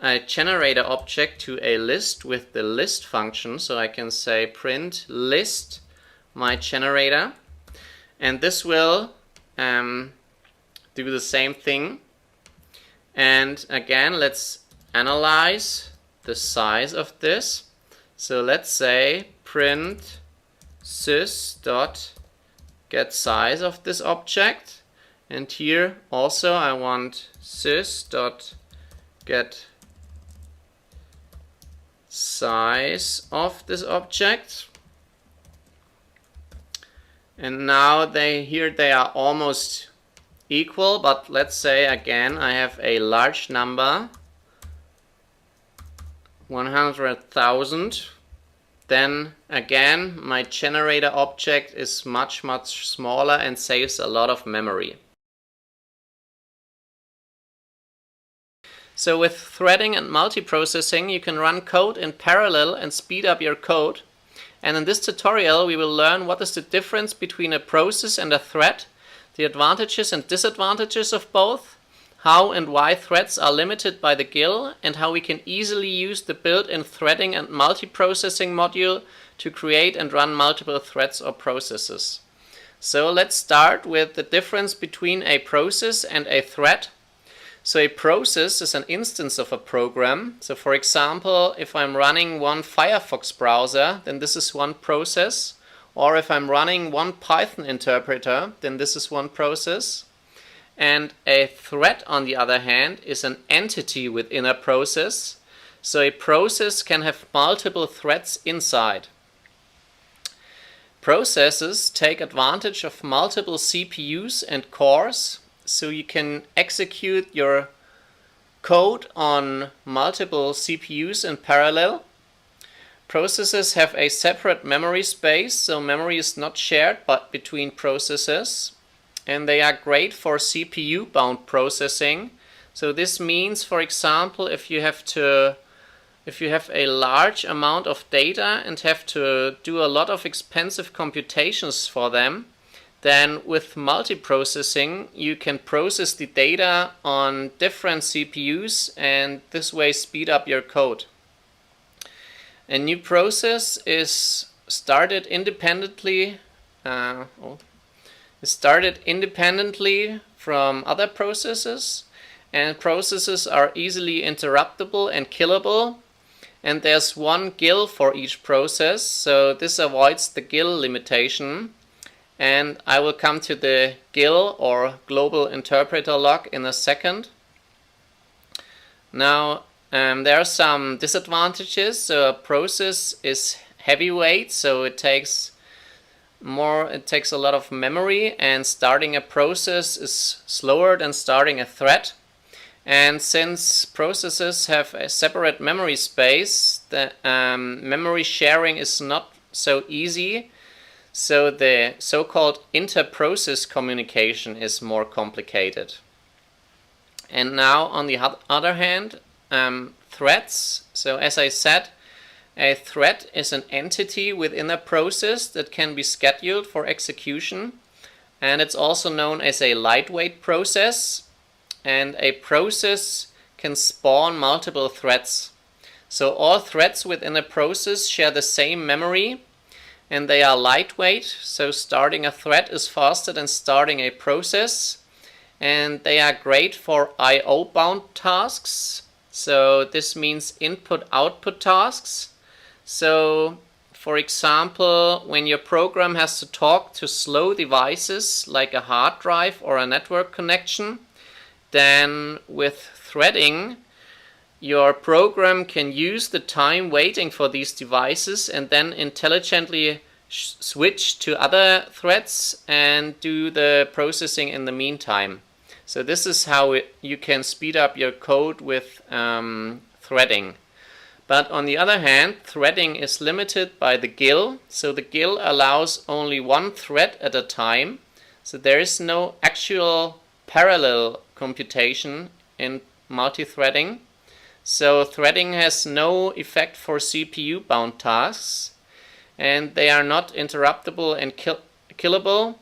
a generator object to a list with the list function. So I can say print list my generator, and this will do the same thing. And again, let's analyze the size of this. So let's say print sys dot get size of this object, and here also I want sys dot get size of this object. And now they are almost equal, but let's say again I have a large number, 100,000. Then again my generator object is much smaller and saves a lot of memory. So with threading and multiprocessing, you can run code in parallel and speed up your code. And in this tutorial we will learn what is the difference between a process and a thread, the advantages and disadvantages of both, how and why threads are limited by the GIL, and how we can easily use the built-in threading and multiprocessing module to create and run multiple threads or processes. So let's start with the difference between a process and a thread. So a process is an instance of a program. So for example, if I'm running one Firefox browser, then this is one process. Or if I'm running one Python interpreter, then this is one process. And a thread, on the other hand, is an entity within a process. So a process can have multiple threads inside. Processes take advantage of multiple CPUs and cores, so you can execute your code on multiple CPUs in parallel. Processes have a separate memory space, so memory is not shared but between processes. And they are great for CPU-bound processing. So this means, for example, if you have a large amount of data and have to do a lot of expensive computations for them, then with multiprocessing you can process the data on different CPUs and this way speed up your code. A new process is started independently from other processes, and processes are easily interruptible and killable, and there's one GIL for each process, so this avoids the GIL limitation. And I will come to the GIL or global interpreter lock in a second. Now there are some disadvantages. So a process is heavyweight, so it takes a lot of memory, and starting a process is slower than starting a thread. And since processes have a separate memory space, the memory sharing is not so easy, so the so-called inter-process communication is more complicated. And now on the other hand, threads. So as I said, a thread is an entity within a process that can be scheduled for execution, and it's also known as a lightweight process. And a process can spawn multiple threads. So all threads within a process share the same memory, and they are lightweight, so starting a thread is faster than starting a process, and they are great for I/O bound tasks. So this means input-output tasks. So for example, when your program has to talk to slow devices like a hard drive or a network connection, then with threading your program can use the time waiting for these devices and then intelligently switch to other threads and do the processing in the meantime. So this is how you can speed up your code with threading. But on the other hand, threading is limited by the GIL. So the GIL allows only one thread at a time. So there is no actual parallel computation in multi-threading. So threading has no effect for CPU-bound tasks, and they are not interruptible and killable.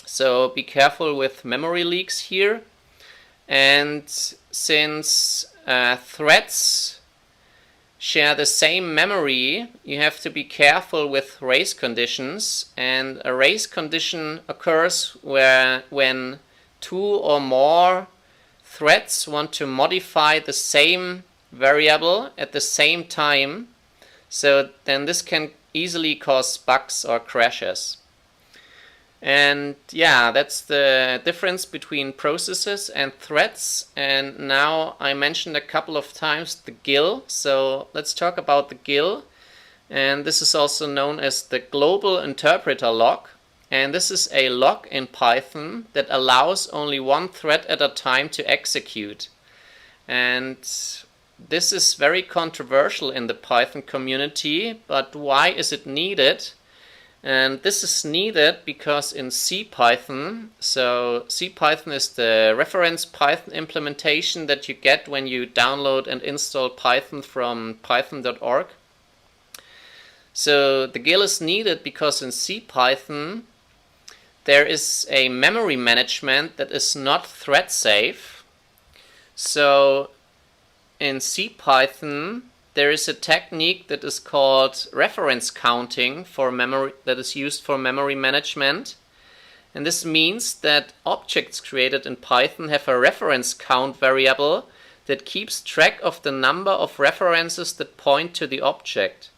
So be careful with memory leaks here. And since threads share the same memory, you have to be careful with race conditions. And a race condition occurs when two or more threads want to modify the same variable at the same time. So then this can easily cause bugs or crashes. And yeah, that's the difference between processes and threads. And now I mentioned a couple of times the GIL. So let's talk about the GIL. And this is also known as the global interpreter lock. And this is a lock in Python that allows only one thread at a time to execute. And this is very controversial in the Python community, but why is it needed? And this is needed because in CPython, so CPython is the reference Python implementation that you get when you download and install Python from python.org. So the GIL is needed because in CPython there is a memory management that is not thread safe. So in CPython there is a technique that is called reference counting for memory, that is used for memory management. And this means that objects created in Python have a reference count variable that keeps track of the number of references that point to the object.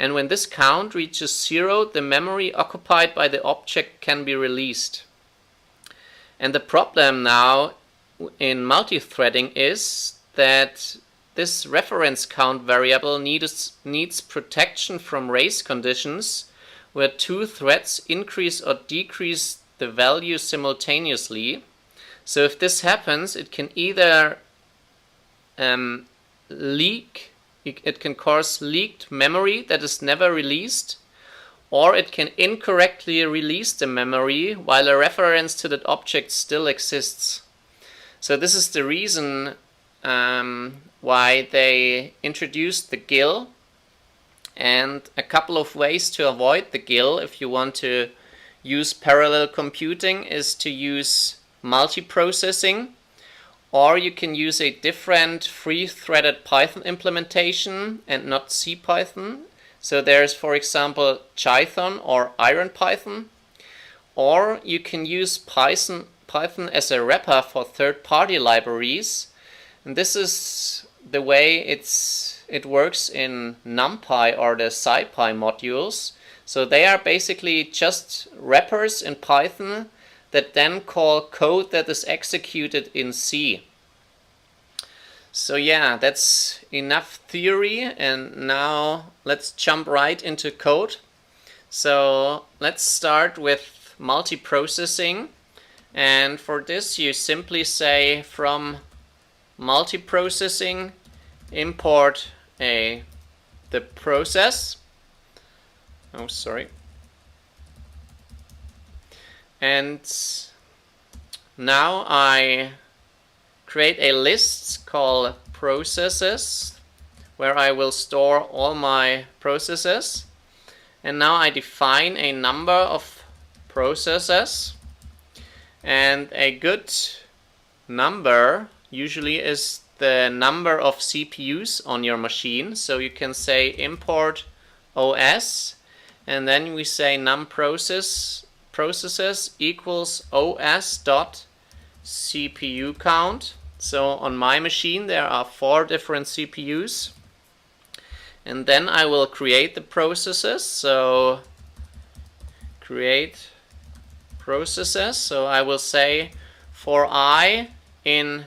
And when this count reaches 0, the memory occupied by the object can be released. And the problem now in multithreading is that this reference count variable needs protection from race conditions where two threads increase or decrease the value simultaneously. So if this happens, it can either it can cause leaked memory that is never released, or it can incorrectly release the memory while a reference to that object still exists. So this is the reason why they introduced the GIL, and a couple of ways to avoid the GIL if you want to use parallel computing is to use multiprocessing, or you can use a different free-threaded Python implementation and not CPython. So there's, for example, Jython or IronPython, or you can use Python as a wrapper for third-party libraries. And this is the way it works in NumPy or the SciPy modules. So they are basically just wrappers in Python that then call code that is executed in C. So yeah, that's enough theory, and now let's jump right into code. So let's start with multiprocessing, and for this you simply say from multiprocessing import the process. And now I create a list called processes where I will store all my processes. And now I define a number of processes. And a good number usually is the number of CPUs on your machine. So you can say import OS, and then we say num processes equals os dot CPU count. So on my machine there are 4 different CPUs, and then I will create the processes. So create processes. So I will say for I in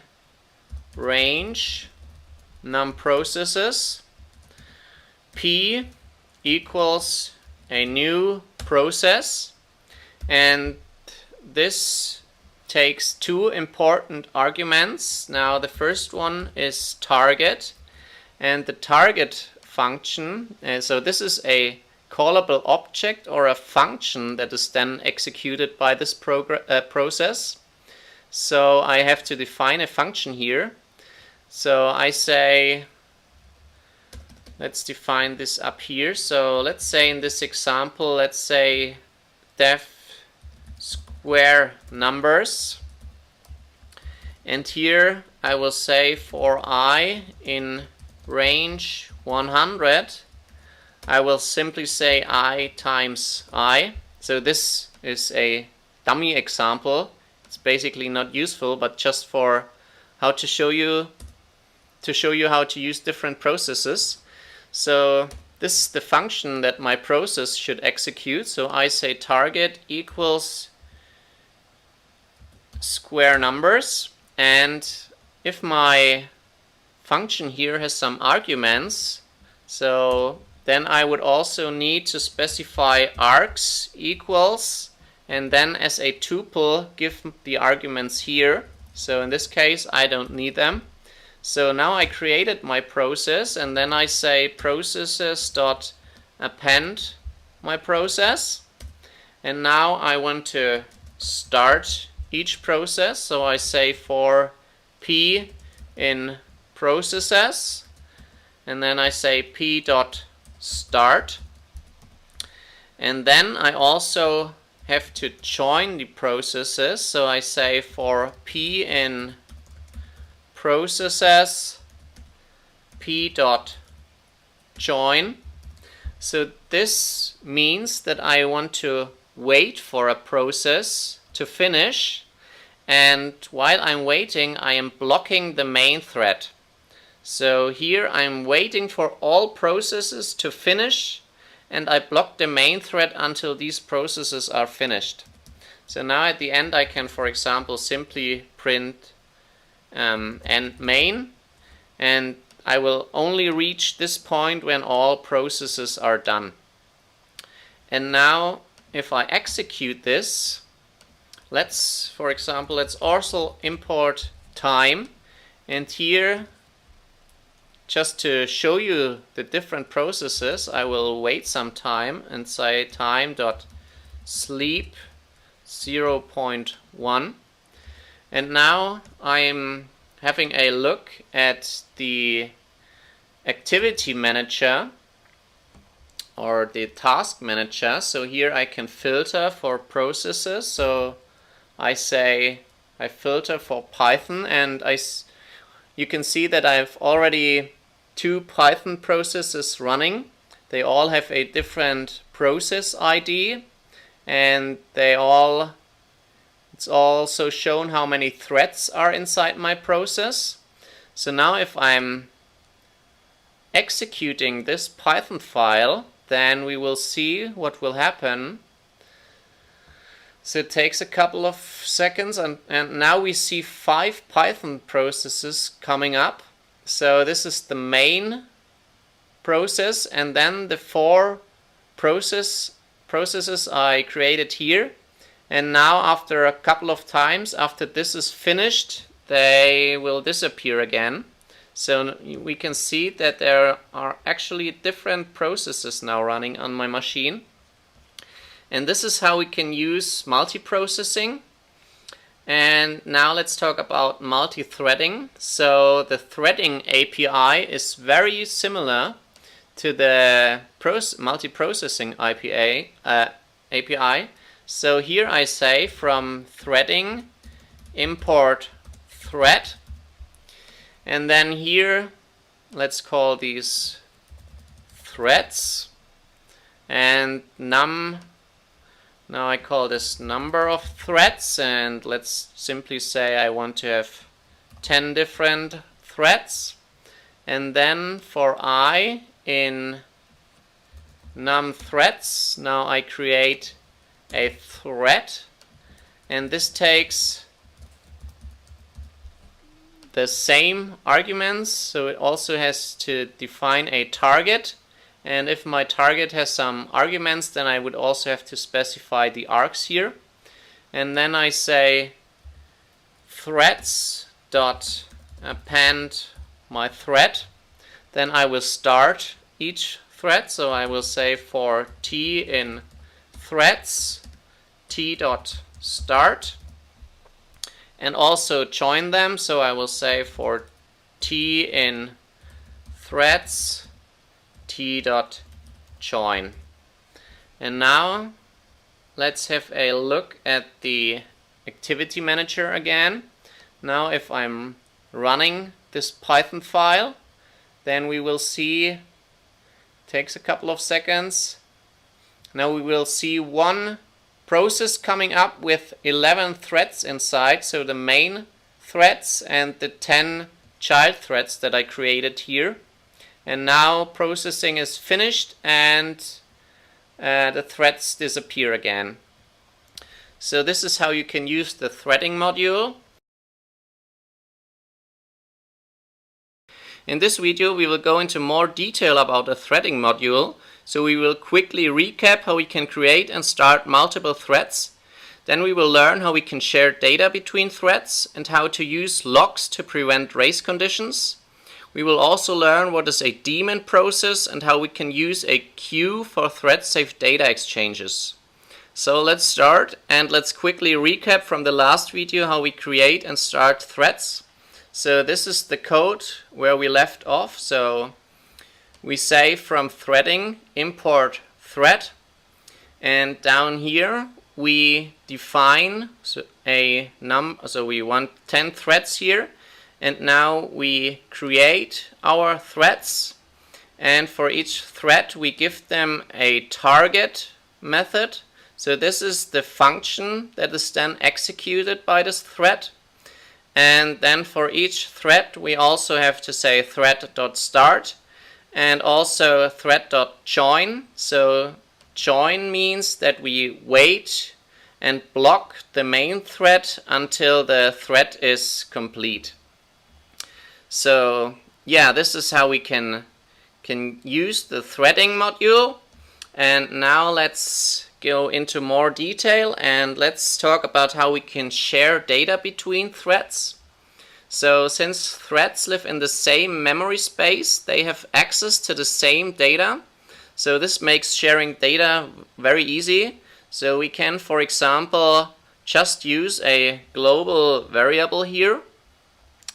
range num processes, P equals a new process, and this takes 2 important arguments. Now the first one is target, and the target function, so this is a callable object or a function that is then executed by this process. So I have to define a function here. So I say, let's define this up here. So let's say in this example, let's say def square numbers, and here I will say for I in range 100, I will simply say I times I. So this is a dummy example. It's basically not useful, but just for how to show you how to use different processes. So this is the function that my process should execute. So I say target equals square numbers, and if my function here has some arguments, so then I would also need to specify args equals, and then as a tuple give the arguments here. So in this case I don't need them. So now I created my process, and then I say processes.append my process, and now I want to start each process. So I say for P in processes, and then I say P.start, And then I also have to join the processes. So I say for p in processes p dot join. So this means that I want to wait for a process to finish, and while I'm waiting I am blocking the main thread. So here I'm waiting for all processes to finish, and I block the main thread until these processes are finished. So now at the end I can, for example, simply print end main, and I will only reach this point when all processes are done. And now if I execute this, let's also import time, and here, just to show you the different processes, I will wait some time and say time.sleep 0.1. And now I'm having a look at the activity manager or the task manager. So here I can filter for processes. So I say I filter for Python, and you can see that I've already 2 Python processes running. They all have a different process ID, and it's also shown how many threads are inside my process. So now if I'm executing this Python file, then we will see what will happen. So it takes a couple of seconds, and now we see 5 Python processes coming up. So this is the main process, and then the 4 processes I created here. And now after a couple of times, after this is finished, they will disappear again. So we can see that there are actually different processes now running on my machine. And this is how we can use multiprocessing. And now let's talk about multi-threading. So the threading API is very similar to the multiprocessing API. So here I say from threading import thread, and then here let's call these threads, and now I call this number of threads, and let's simply say I want to have 10 different threads. And then for I in num threads, now I create a thread, and this takes the same arguments, so it also has to define a target. And if my target has some arguments, then I would also have to specify the args here. And then I say threads dot append my thread. Then I will start each thread. So I will say for t in threads t dot start, and also join them. So I will say for t in threads t dot join. And now let's have a look at the activity manager again. Now if I'm running this Python file, then we will see, it takes a couple of seconds. Now we will see one process coming up with 11 threads inside, so the main threads and the 10 child threads that I created here. And now processing is finished, and the threads disappear again. So this is how you can use the threading module. In this video we will go into more detail about the threading module. So we will quickly recap how we can create and start multiple threads. Then we will learn how we can share data between threads and how to use locks to prevent race conditions. We will also learn what is a daemon process and how we can use a queue for thread-safe data exchanges. So let's start, and let's quickly recap from the last video how we create and start threads. So this is the code where we left off. So we say from threading import thread, And down here we define a number, so we want 10 threads here, and now we create our threads, and for each thread we give them a target method. So this is the function that is then executed by this thread. And then for each thread we also have to say thread.start and also thread.join. So join means that we wait and block the main thread until the thread is complete. So yeah, this is how we can use the threading module. And now let's go into more detail and let's talk about how we can share data between threads. So since threads live in the same memory space, they have access to the same data. So this makes sharing data very easy. So we can, for example, just use a global variable here.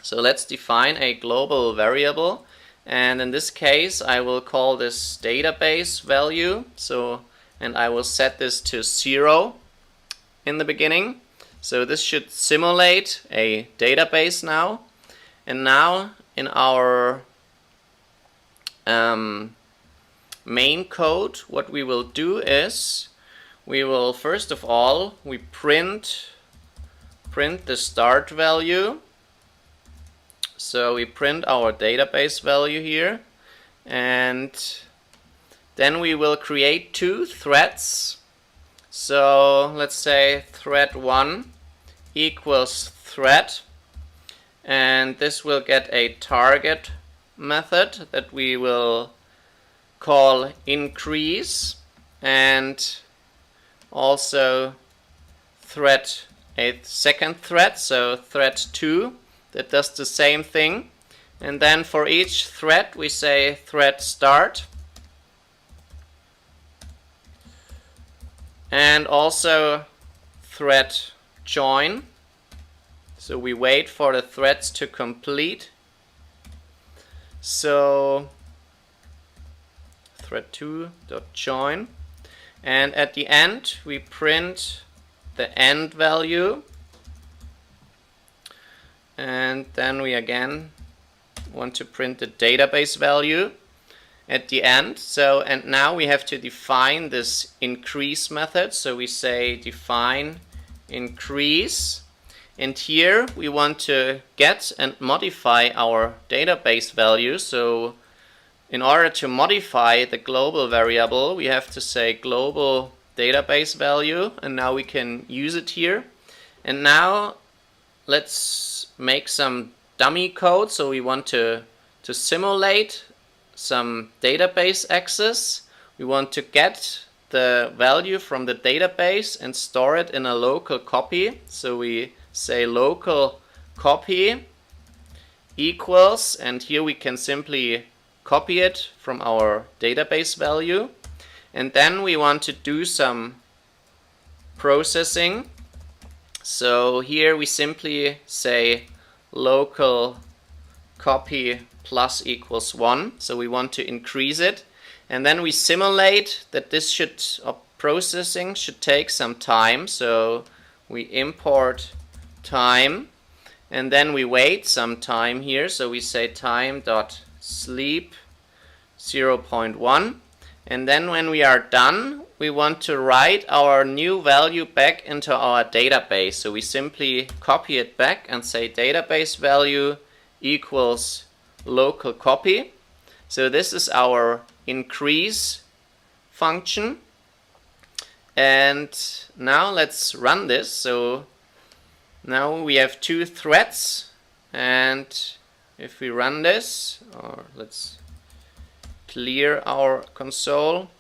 So let's define a global variable, and in this case I will call this database value. And I will set this to 0 in the beginning. So this should simulate a database now. And now in our main code, what we will do is we will first of all we print the start value. So we print our database value here, and then we will create 2 threads. So let's say thread 1 equals thread, and this will get a target method that we will call increase, and also a second thread, so thread 2, that does the same thing. And then for each thread we say thread start, and also thread join. So we wait for the threads to complete. So thread2.join, and at the end we print the end value, and then we again want to print the database value at the end. So, and now we have to define this increase method. So we say define increase, and here we want to get and modify our database value. So in order to modify the global variable, we have to say global database value, and now we can use it here. And now let's make some dummy code. So we want to simulate some database access. We want to get the value from the database and store it in a local copy. So we say local copy equals, and here we can simply copy it from our database value. And then we want to do some processing. So here we simply say local copy plus equals 1. So we want to increase it. And then we simulate that this processing should take some time. So we import time, and then we wait some time here. So we say time.sleep 0.1. And then when we are done, we want to write our new value back into our database. So we simply copy it back and say database value equals local copy. So this is our increase function. And now let's run this. So now we have 2 threads, and if we run this, or let's clear our console,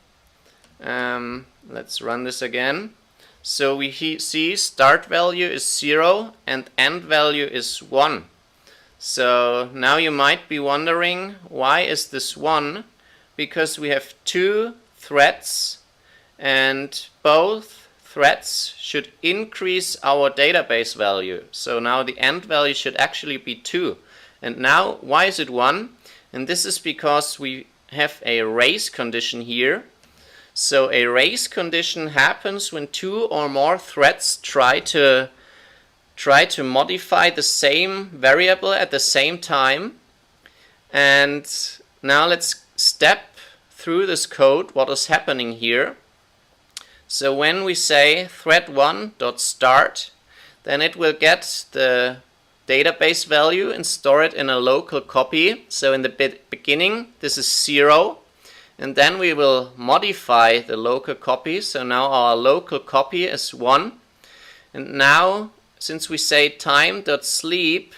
let's run this again. So we see start value is 0 and end value is 1. So now you might be wondering, why is this 1? Because we have 2 threads, and both threads should increase our database value. So now the end value should actually be 2. And now why is it 1? And this is because we have a race condition here. So a race condition happens when two or more threads try to modify the same variable at the same time. And now let's step through this code, what is happening here. So when we say thread1.start, then it will get the database value and store it in a local copy. So in the beginning, this is 0. And then we will modify the local copy. So now our local copy is 1. And now, since we say time.sleep,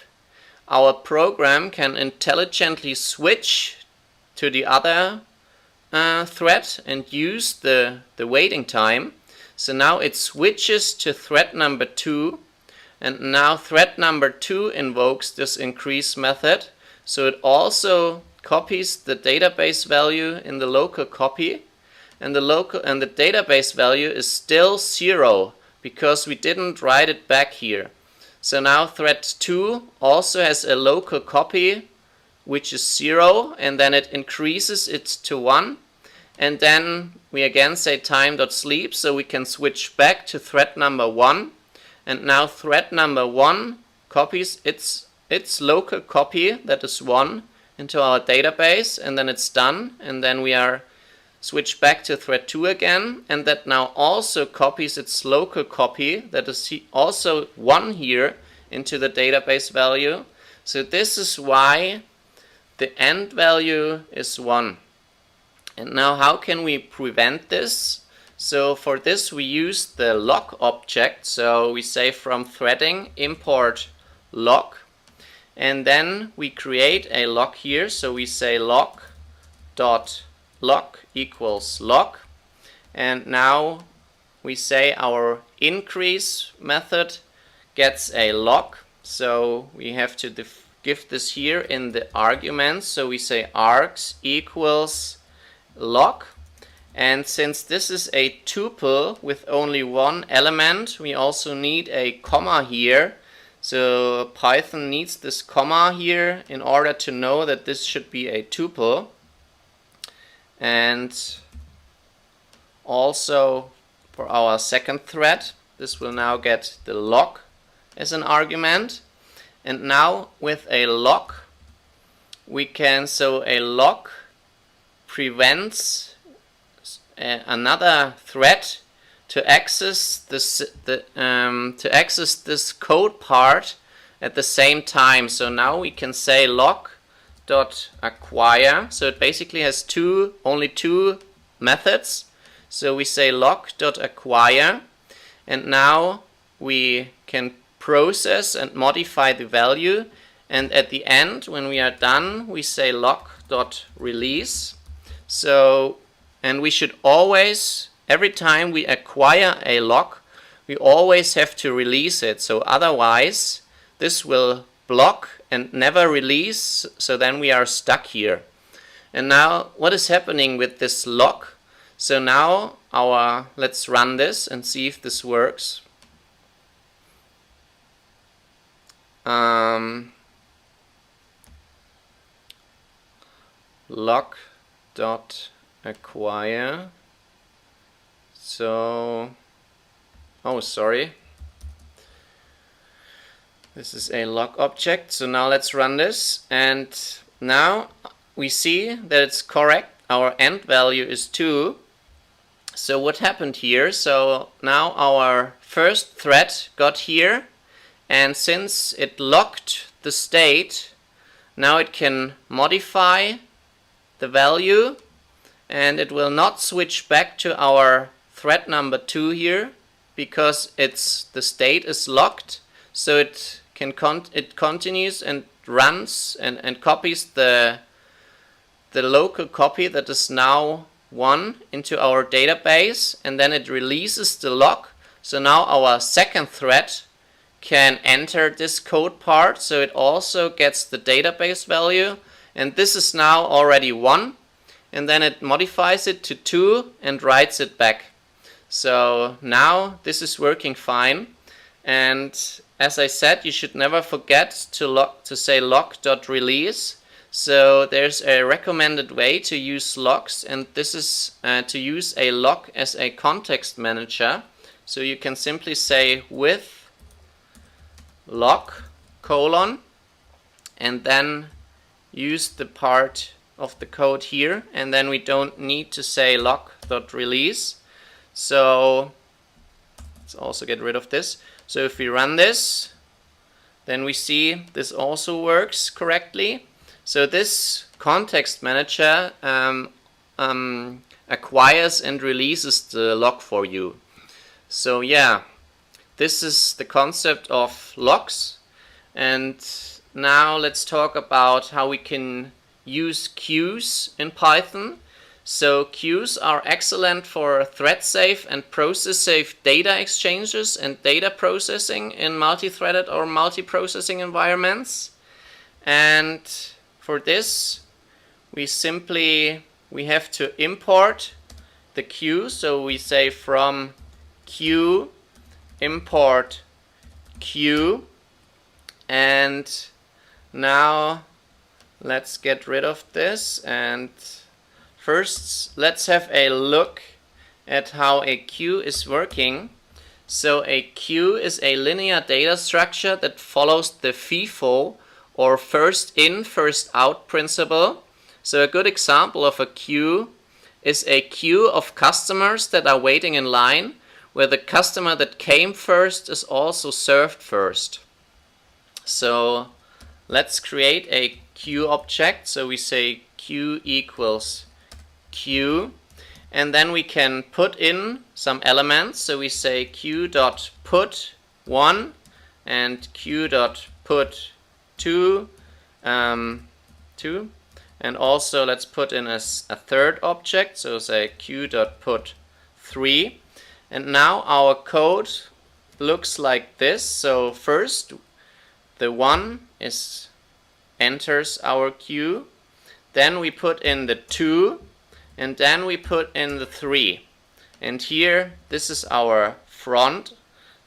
our program can intelligently switch to the other thread and use the waiting time. So now it switches to thread number 2, and now thread number 2 invokes this increase method. So it also copies the database value in the local copy, and the database value is still 0 because we didn't write it back here. So now thread 2 also has a local copy which is 0, and then it increases it to 1, and then we again say time.sleep, so we can switch back to thread number 1, and now thread number 1 copies its local copy, that is 1, into our database, and then it's done, and then we are switch back to thread 2 again, and that now also copies its local copy, that is also 1 here, into the database value. So this is why the end value is 1. And now how can we prevent this? So for this we use the lock object. So we say from threading import lock, and then we create a lock here. So we say lock equals lock, and now we say our increase method gets a lock. So we have to give this here in the arguments. So we say args equals lock, and since this is a tuple with only one element, we also need a comma here. So Python needs this comma here in order to know that this should be a tuple. And also for our second thread, this will now get the lock as an argument. And now with a lock, we can, so a lock prevents another thread to access this this code part at the same time. So now we can say lock.acquire. So it basically has only two methods. So we say lock.acquire, and now we can process and modify the value, and at the end, when we are done, we say lock.release. So, and we should always, every time we acquire a lock, we always have to release it. So otherwise this will block and never release, so then we are stuck here. And now what is happening with this lock? So now let's run this and see if this works. Lock.acquire. So, oh, sorry. This is a lock object. So now let's run this, and now we see that it's correct. Our end value is 2. So what happened here? So now our first thread got here, and since it locked the state, now it can modify the value, and it will not switch back to our thread number 2 here because the state is locked. So it continues and runs and copies the local copy that is now 1 into our database, and then it releases the lock. So now our second thread can enter this code part, so it also gets the database value, and this is now already 1, and then it modifies it to 2 and writes it back. So now this is working fine, and as I said, you should never forget to say lock.release. So there's a recommended way to use logs, and this is to use a log as a context manager. So you can simply say with log colon and then use the part of the code here, and then we don't need to say log.release. So let's also get rid of this. So if we run this, then we see this also works correctly. So this context manager acquires and releases the log for you. So yeah, this is the concept of logs. And now let's talk about how we can use queues in Python. So queues are excellent for thread-safe and process-safe data exchanges and data processing in multi-threaded or multiprocessing environments. And for this, we have to import the queue. So we say from queue import queue, and now let's get rid of this, and first let's have a look at how a queue is working. So a queue is a linear data structure that follows the FIFO or first in first out principle. So a good example of a queue is a queue of customers that are waiting in line, where the customer that came first is also served first. So let's create a queue object. So we say queue equals queue, and then we can put in some elements. So we say queue.put 1 and queue.put 2, and also let's put in a third object. So say queue.put 3. And now our code looks like this. So first the 1 enters our queue, then we put in the 2, and then we put in the 3. And here this is our front,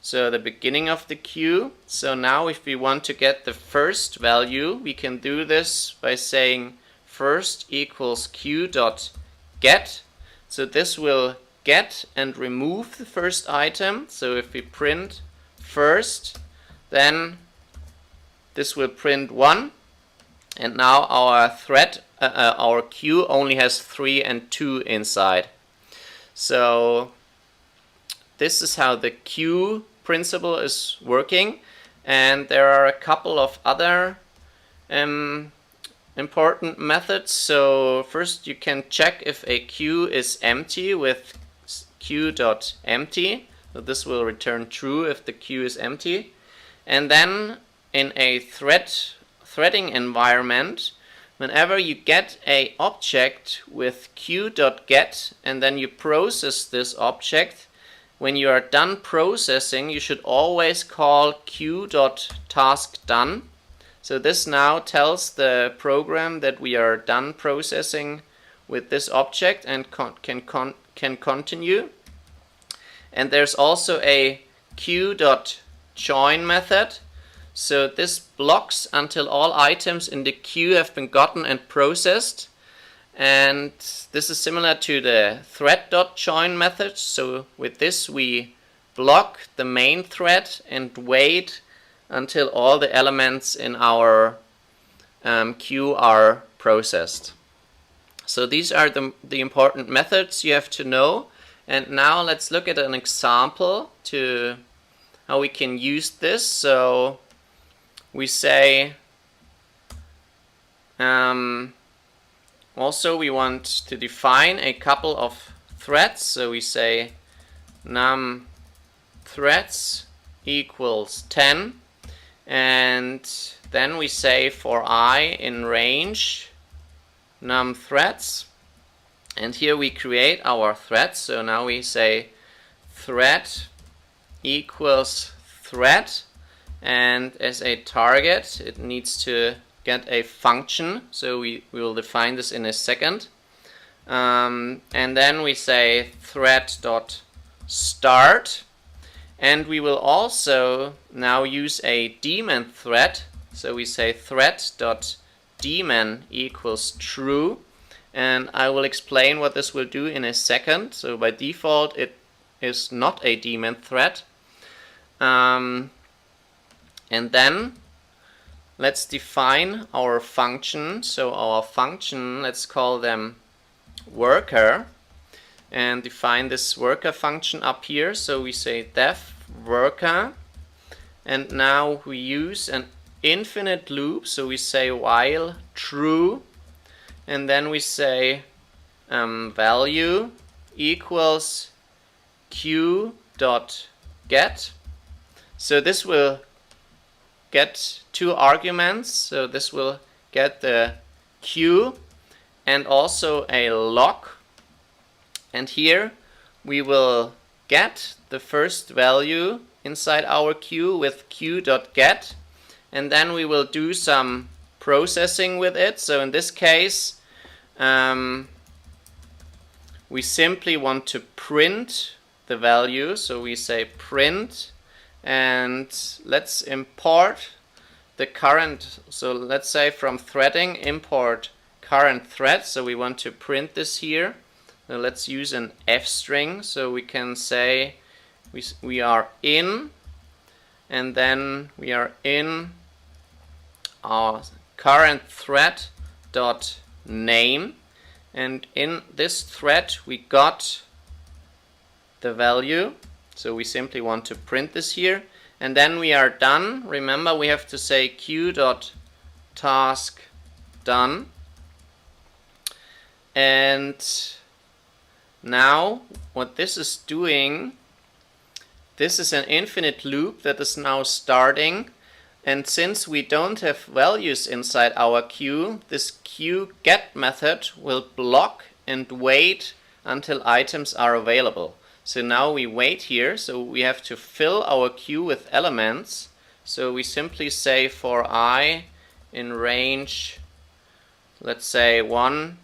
so the beginning of the queue. So now if we want to get the first value, we can do this by saying first equals queue.get. So this will get and remove the first item. So if we print first, then this will print 1, and now our queue only has 3 and 2 inside. So this is how the queue principle is working, and there are a couple of other important methods. So first you can check if a queue is empty with queue.empty. So this will return true if the queue is empty. And then in a threading environment, whenever you get a object with queue.get and then you process this object, when you are done processing, you should always call queue.taskDone. So this now tells the program that we are done processing with this object and can continue. And there's also a queue.join method. So this blocks until all items in the queue have been gotten and processed. And this is similar to the thread.join method. So with this we block the main thread and wait until all the elements in our queue are processed. So these are the important methods you have to know. And now let's look at an example to how we can use this. So we say also we want to define a couple of threads. So we say num threads equals 10, and then we say for I in range num threads, and here we create our threads. So now we say thread equals thread, and as a target it needs to get a function, so we will define this in a second. And then we say thread.start, and we will also now use a daemon thread. So we say thread.daemon daemon equals true, and I will explain what this will do in a second. So by default it is not a daemon thread. And then let's define our function. So our function, let's call them worker, and define this worker function up here. So we say def worker, and now we use an infinite loop. So we say while true, and then we say value equals q dot get. So this will get two arguments. So this will get the q and also a lock. And here we will get the first value inside our queue with q.get, and then we will do some processing with it. So in this case we simply want to print the value, so we say print, and let's import the current. So let's say from threading import current thread, so we want to print this here. So let's use an f string, so we can say we are in, and then we are in our current thread dot name, and in this thread we got the value, so we simply want to print this here, and then we are done. Remember, we have to say q dot task done. And now what this is doing, this is an infinite loop that is now starting, and since we don't have values inside our queue, this queue_get method will block and wait until items are available. So now we wait here, so we have to fill our queue with elements. So we simply say for I in range, let's say 1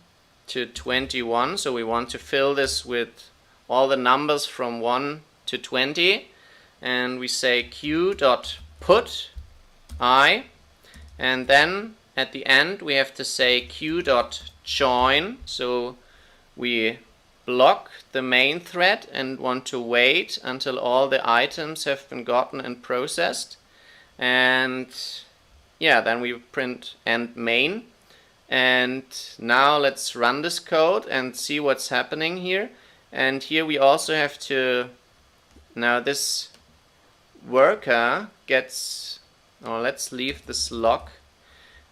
to 21, so we want to fill this with all the numbers from 1 to 20, and we say q.put I, and then at the end we have to say q.join, so we block the main thread and want to wait until all the items have been gotten and processed, and yeah, then we print end main. And now let's run this code and see what's happening here. And here we also have to, now this worker gets, or let's leave this lock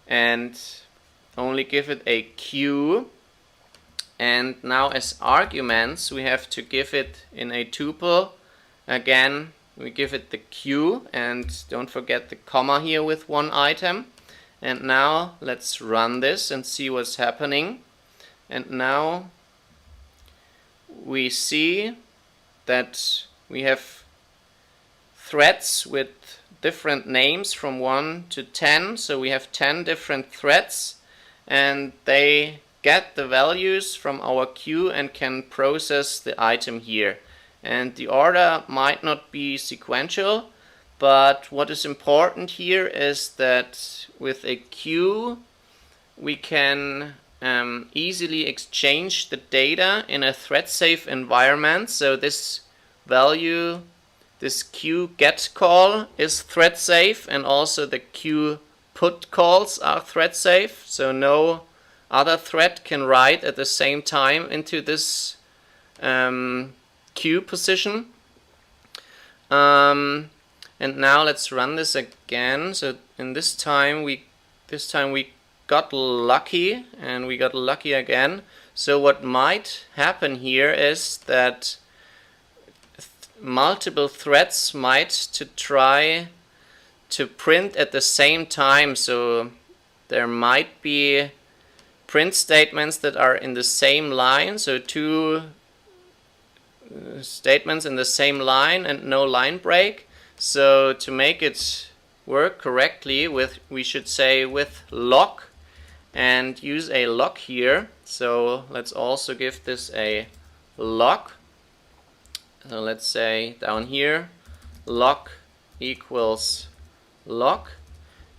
and only give it a q. And now as arguments we have to give it in a tuple. Again, we give it the q, and don't forget the comma here with one item. And now let's run this and see what's happening. And now we see that we have threads with different names from 1 to 10. So we have 10 different threads, and they get the values from our queue and can process the item here. And the order might not be sequential, but what is important here is that with a queue we can easily exchange the data in a thread safe environment. So this value, this queue get call is thread safe, and also the queue put calls are thread safe, so no other thread can write at the same time into this queue position. And now let's run this again. So in this time we got lucky, and we got lucky again. So what might happen here is that multiple threads might to try to print at the same time. So there might be print statements that are in the same line, so two statements in the same line and no line break. So to make it work correctly, we should say with lock and use a lock here. So let's also give this a lock. So let's say down here lock equals lock,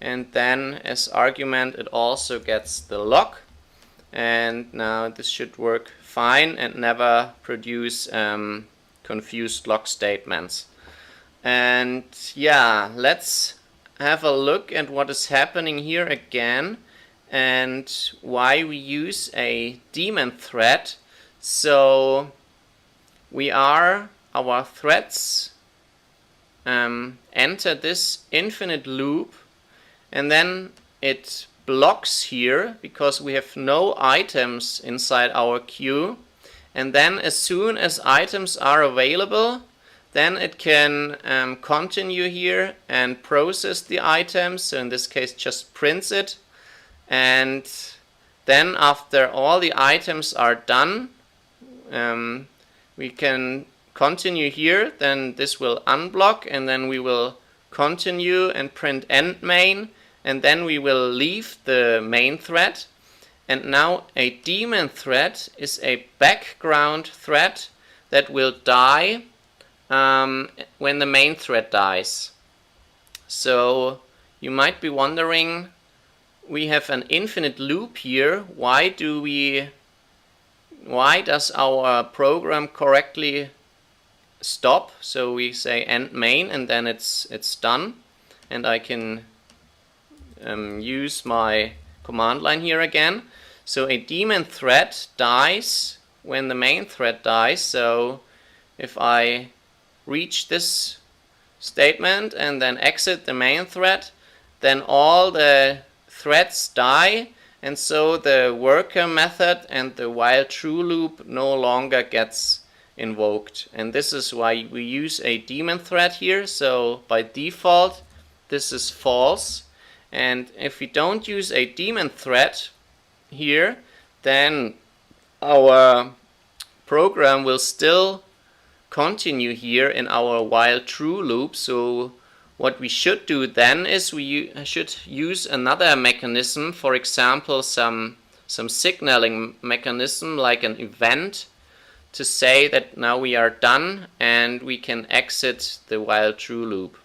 and then as argument it also gets the lock, and now this should work fine and never produce confused lock statements. And yeah, let's have a look at what is happening here again and why we use a daemon thread. So our threads enter this infinite loop, and then it blocks here because we have no items inside our queue, and then as soon as items are available, then it can continue here and process the items. So in this case just prints it, and then after all the items are done, we can continue here, then this will unblock, and then we will continue and print end main, and then we will leave the main thread. And now a daemon thread is a background thread that will die when the main thread dies. So you might be wondering, we have an infinite loop here, why does our program correctly stop? So we say end main and then it's done, and I can use my command line here again. So a daemon thread dies when the main thread dies. So if I reach this statement and then exit the main thread, then all the threads die, and so the worker method and the while true loop no longer gets invoked. And this is why we use a daemon thread here. So by default this is false, and if we don't use a daemon thread here, then our program will still continue here in our while true loop. So what we should do then is we should use another mechanism, for example some signaling mechanism like an event, to say that now we are done and we can exit the while true loop.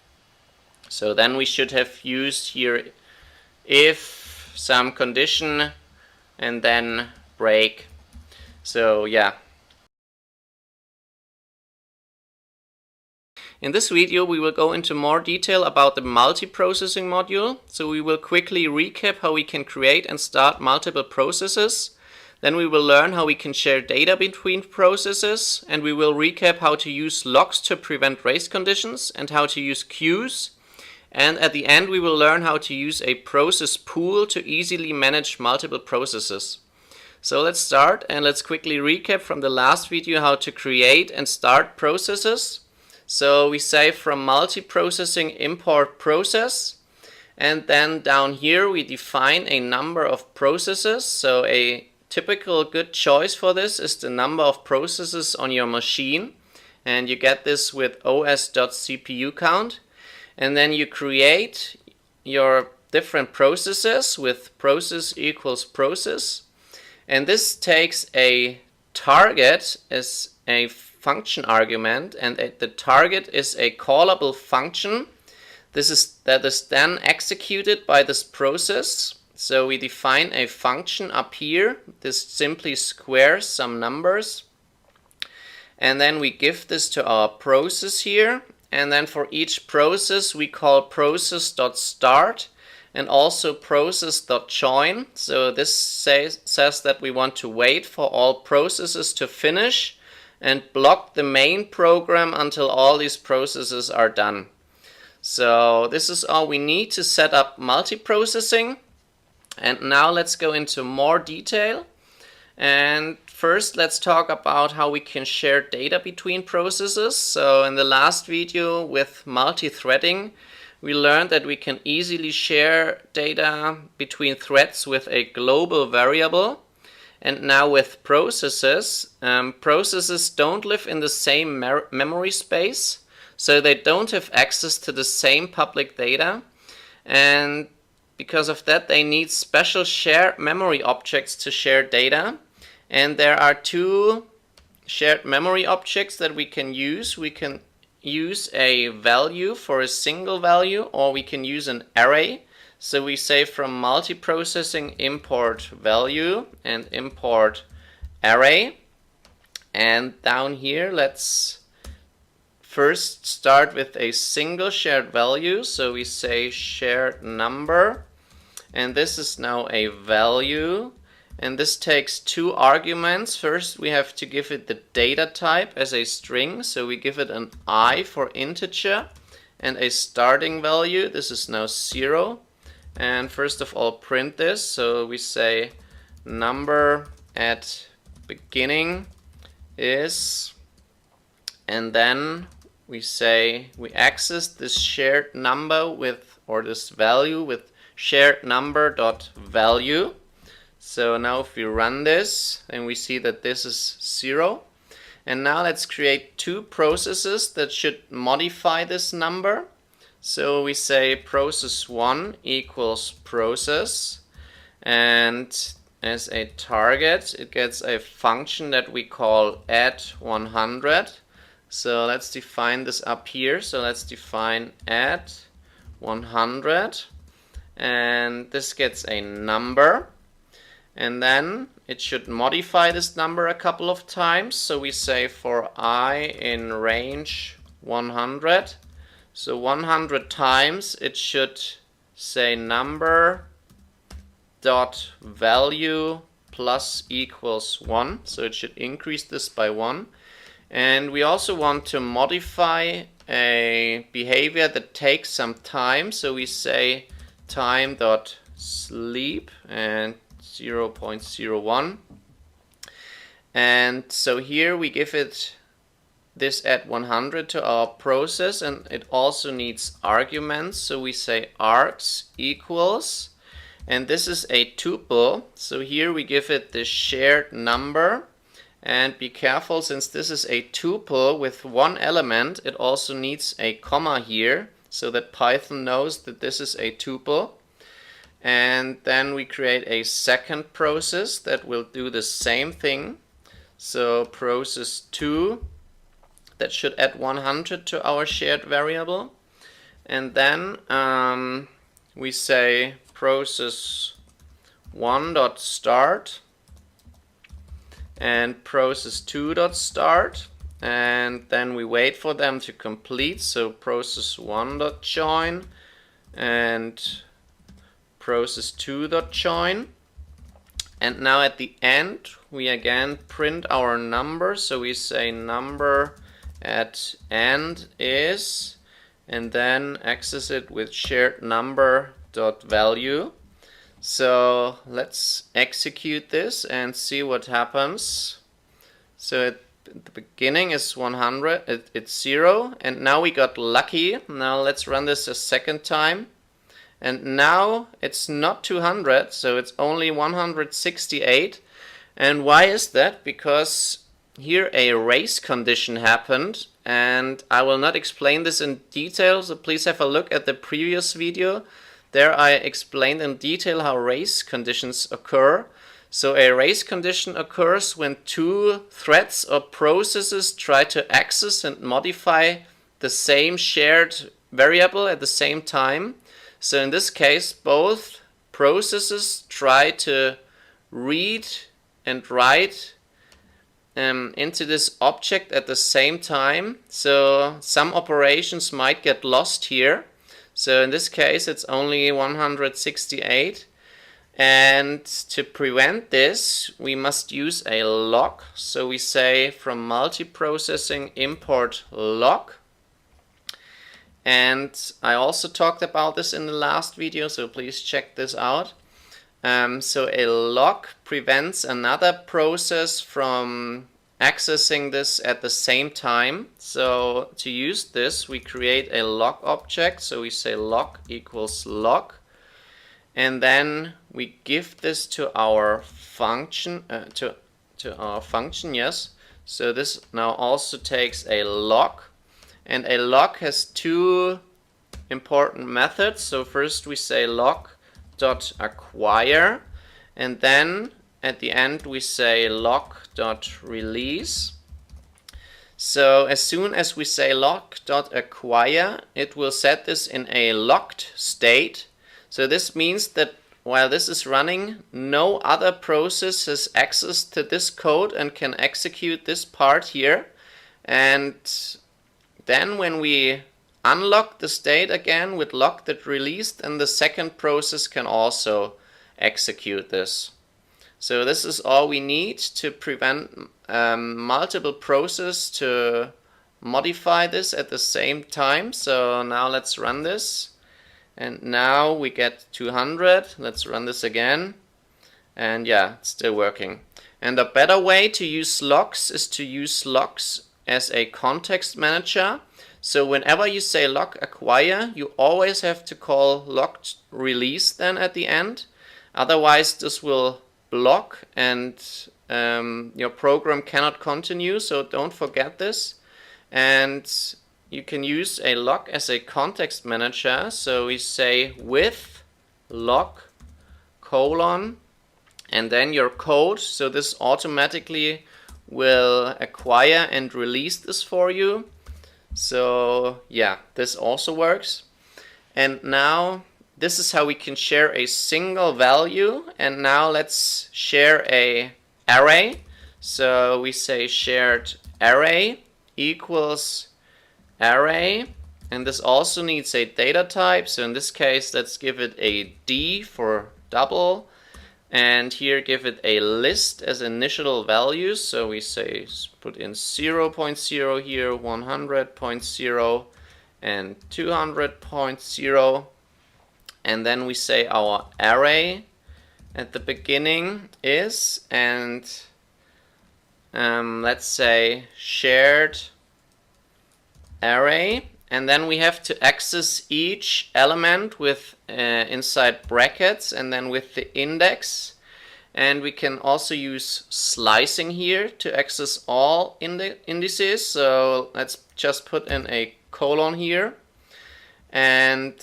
So then we should have used here if some condition and then break. So yeah. In this video we will go into more detail about the multiprocessing module. So we will quickly recap how we can create and start multiple processes. Then we will learn how we can share data between processes, and we will recap how to use locks to prevent race conditions and how to use queues. And at the end we will learn how to use a process pool to easily manage multiple processes. So let's start and let's quickly recap from the last video how to create and start processes. So we say from multiprocessing import process, and then down here we define a number of processes. So a typical good choice for this is the number of processes on your machine, and you get this with os.cpucount. And then you create your different processes with process equals process, and this takes a target as a function argument, and the target is a callable function. That is then executed by this process. So we define a function up here. This simply squares some numbers, and then we give this to our process here. And then for each process we call process.start and also process.join. So this says that we want to wait for all processes to finish and block the main program until all these processes are done. So this is all we need to set up multiprocessing. And now let's go into more detail. And first let's talk about how we can share data between processes. So in the last video with multi-threading, we learned that we can easily share data between threads with a global variable. And now with processes, processes don't live in the same memory space, so they don't have access to the same public data. And because of that, they need special shared memory objects to share data. And there are two shared memory objects that we can use. We can use a value for a single value, or we can use an array. So we say from multiprocessing import value and import array. And down here, let's first start with a single shared value. So we say shared number, and this is now a value. And this takes two arguments. First, we have to give it the data type as a string. So we give it an I for integer and a starting value. This is now 0. And first of all, print this. So we say number at beginning is, and then we say we access this shared number with, or this value with shared number dot value. So now if we run this, and we see that this is 0. And now let's create two processes that should modify this number. So we say process 1 equals process, and as a target it gets a function that we call add 100. So let's define this up here. So let's define add 100, and this gets a number, and then it should modify this number a couple of times. So we say for I in range 100, so 100 times it should say number dot value plus equals 1. So it should increase this by 1. And we also want to modify a behavior that takes some time. So we say time dot sleep and 0.01. And so here we give it this add 100 to our process, and it also needs arguments. So we say args equals, and this is a tuple. So here we give it the shared number, and be careful, since this is a tuple with one element, it also needs a comma here so that Python knows that this is a tuple. And then we create a second process that will do the same thing. So process 2, that should add 100 to our shared variable. And then we say process 1.start and process 2.start, and then we wait for them to complete. So process 1.join and process 2.join. And now at the end we again print our number. So we say number at end is, and then access it with shared number dot value. So let's execute this and see what happens. So at the beginning is 100, it's 0, and now we got lucky. Now let's run this a second time, and now it's not 200, so it's only 168. And why is that? Because here a race condition happened, and I will not explain this in detail, so please have a look at the previous video. There I explained in detail how race conditions occur. So a race condition occurs when two threads or processes try to access and modify the same shared variable at the same time. So in this case, both processes try to read and write into this object at the same time. So some operations might get lost here. So in this case it's only 168, and to prevent this we must use a lock. So we say from multiprocessing import lock, and I also talked about this in the last video, so please check this out. So a lock prevents another process from accessing this at the same time. So to use this we create a lock object. So we say lock equals lock, and then we give this to our function, to our function, yes. So this now also takes a lock, and a lock has two important methods. So first we say lock.acquire, and then at the end we say lock.release. So as soon as we say lock.acquire, it will set this in a locked state. So this means that while this is running, no other process has access to this code and can execute this part here. And then when we unlock the state again with lock.released, and the second process can also execute this. So this is all we need to prevent multiple processes to modify this at the same time. So now let's run this. And now we get 200. Let's run this again. And yeah, it's still working. And a better way to use locks is to use locks as a context manager. So whenever you say lock acquire, you always have to call locked release then at the end. Otherwise this will block and your program cannot continue, so don't forget this. And you can use a lock as a context manager. So we say with lock colon and then your code. So this automatically will acquire and release this for you. So yeah, this also works. And now this is how we can share a single value. And now let's share a array. So we say shared array equals array, and this also needs a data type. So in this case, let's give it a D for double, and here give it a list as initial values. So we say put in 0.0 here, 100.0 and 200.0, and then we say our array at the beginning is, and let's say shared array, and then we have to access each element with inside brackets and then with the index. And we can also use slicing here to access all indices. So let's just put in a colon here, and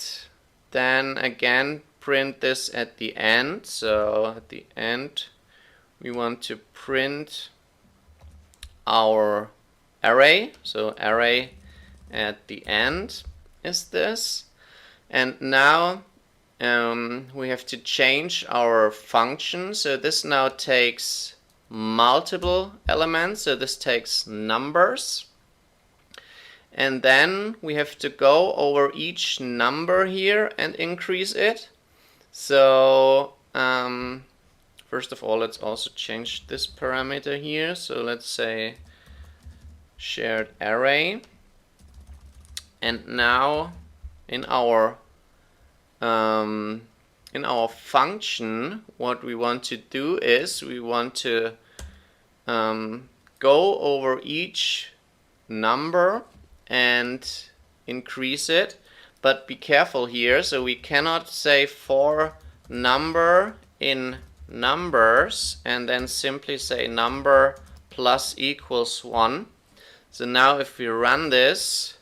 then again print this at the end. So at the end we want to print our array. So array at the end is this. And now we have to change our function. So this now takes multiple elements. So this takes numbers. And then we have to go over each number here and increase it. So first of all, let's also change this parameter here. So let's say shared array. And now in our function, what we want to do is we want to go over each number and increase it. But be careful here. So we cannot say for number in numbers and then simply say number plus equals 1. So now if we run this,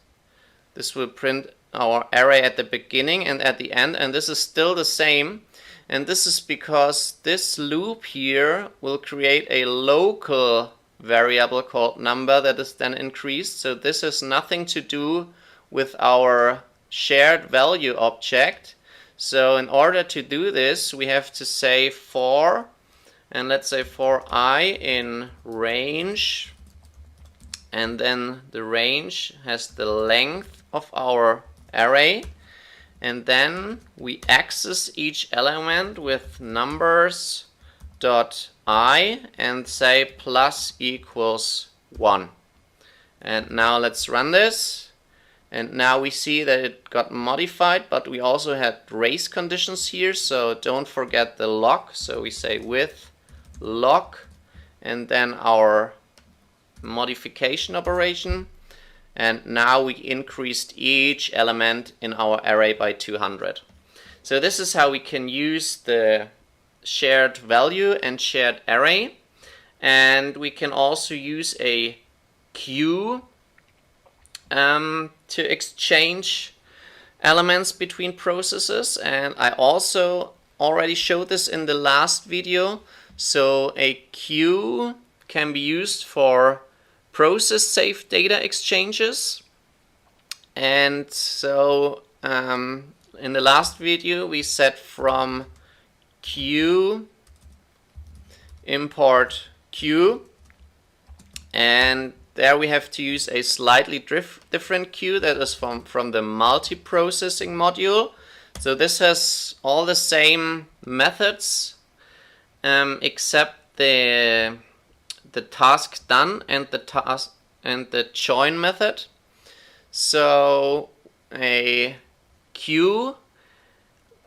this will print our array at the beginning and at the end, and this is still the same. And this is because this loop here will create a local variable called number that is then increased. So this has nothing to do with our shared value object. So in order to do this, we have to say for, and let's say for I in range, and then the range has the length of our array, and then we access each element with numbers dot I and say plus equals 1. And now let's run this, and now we see that it got modified, but we also had race conditions here, so don't forget the lock. So we say with lock and then our modification operation, and now we increased each element in our array by 200. So this is how we can use the shared value and shared array. And we can also use a queue to exchange elements between processes, and I also already showed this in the last video. So a queue can be used for process safe data exchanges. And so in the last video we said from queue import queue, and there we have to use a slightly different queue that is from the multiprocessing module. So this has all the same methods except the task done and the join method. So a queue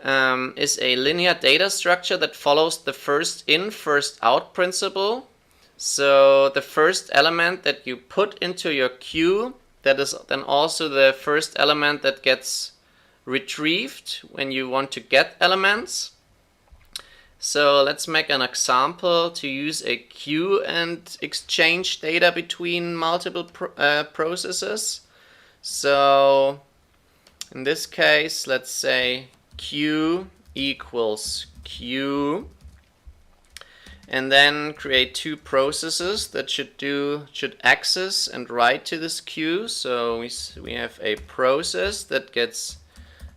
is a linear data structure that follows the first in, first out principle. So the first element that you put into your queue, that is then also the first element that gets retrieved when you want to get elements. So let's make an example to use a queue and exchange data between multiple processes. So in this case, let's say queue equals queue, and then create two processes that should access and write to this queue. So we have a process that gets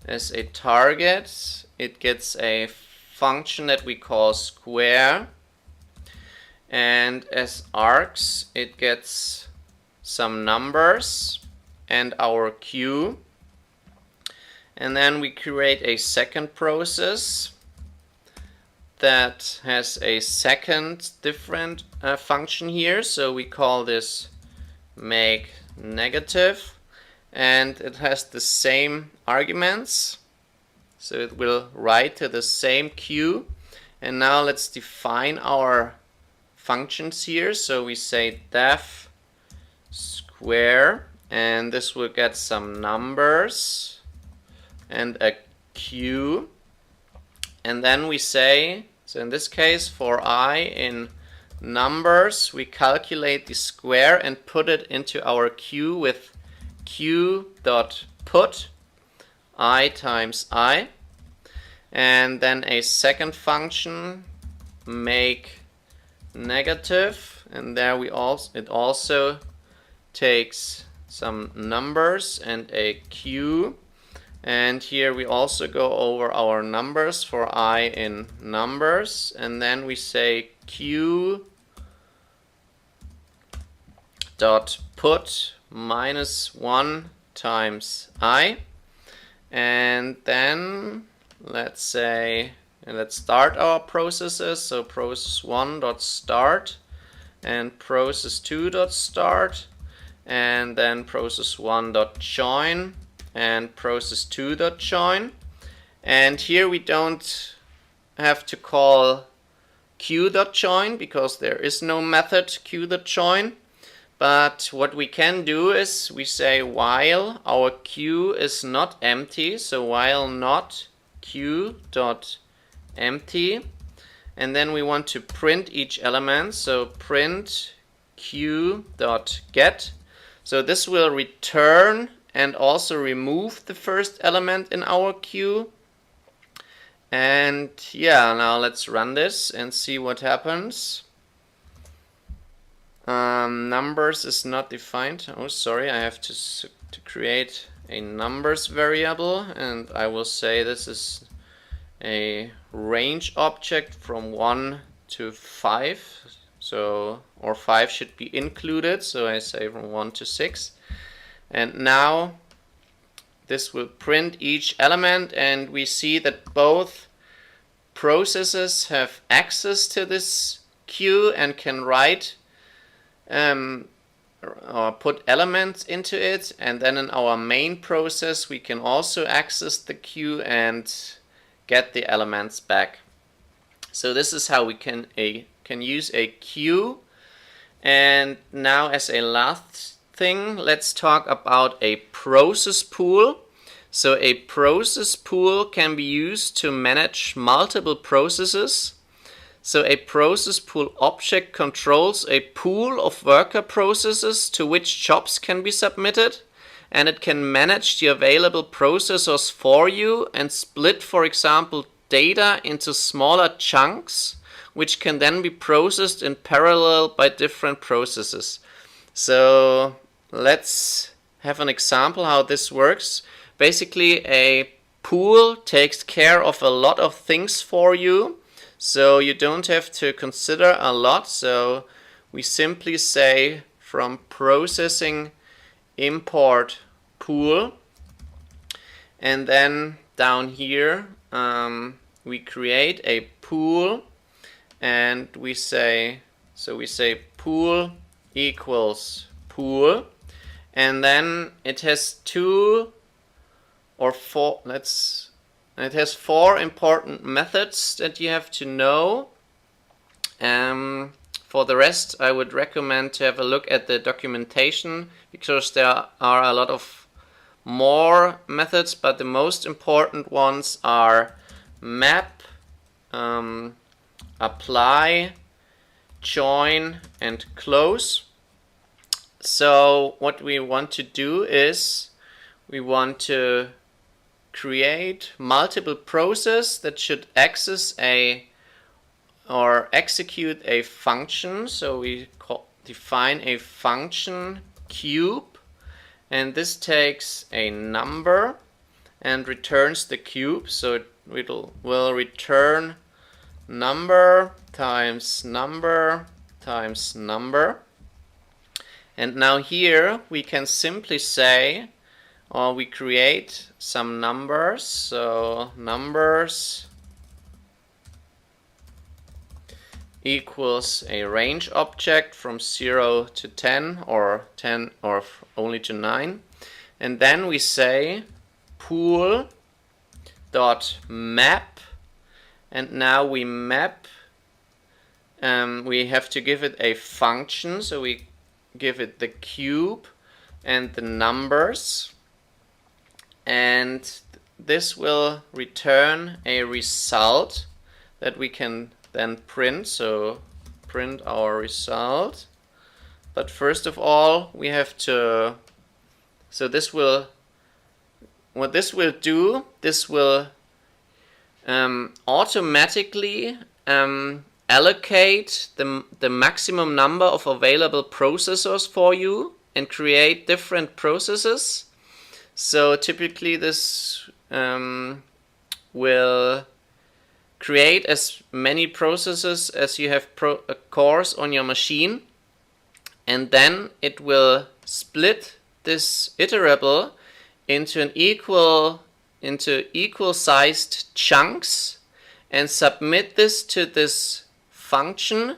as a target, it gets a function that we call square, and as args it gets some numbers and our queue. And then we create a second process that has a second different function here. So we call this make negative, and it has the same arguments. So it will write to the same queue. And now let's define our functions here. So we say def square, and this will get some numbers and a queue. And then we say, so in this case for I in numbers, we calculate the square and put it into our queue with queue.put I times I. And then a second function, make negative, and there it also takes some numbers and a queue. And here we also go over our numbers for I in numbers, and then we say queue dot put -1 times I. And then let's start our processes. So process 1 dot start and process 2 dot start, and then process 1 dot join and process 2 dot join. And here we don't have to call queue dot join because there is no method queue dot join. But what we can do is we say while our queue is not empty, so while not queue dot empty, and then we want to print each element, so print queue dot get. So this will return and also remove the first element in our queue. And yeah, now let's run this and see what happens. Numbers is not defined. Oh, sorry, I have to create a numbers variable, and I will say this is a range object from 1 to 5. So, or 5 should be included, so I say from 1 to 6. And now this will print each element, and we see that both processes have access to this queue and can write or put elements into it. And then in our main process we can also access the queue and get the elements back. So this is how we can use a queue. And now as a last thing, let's talk about a process pool. So a process pool can be used to manage multiple processes. So a process pool object controls a pool of worker processes to which jobs can be submitted, and it can manage the available processors for you and split, for example, data into smaller chunks, which can then be processed in parallel by different processes. So let's have an example how this works. Basically, a pool takes care of a lot of things for you, so you don't have to consider a lot. So we simply say from processing import pool, and then down here we create a pool, and we say pool equals pool, and then it has it has four important methods that you have to know. For the rest, I would recommend to have a look at the documentation, because there are a lot of more methods, but the most important ones are map, apply, join, and close. So what we want to do is we want to create multiple processes that should access or execute a function. So we define a function cube, and this takes a number and returns the cube. So it will return number times number times number. And now here we can simply say, or we create some numbers. So numbers equals a range object from 0 to 10 or only to 9. And then we say pool dot map, and now we map, we have to give it a function, so we give it the cube and the numbers, and this will return a result that we can then print. So print our result. But first of all, we have to, so this will, what this will do, this will automatically allocate the maximum number of available processors for you and create different processes. So typically this will create as many processes as you have cores on your machine, and then it will split this iterable into equal sized chunks and submit this to this function,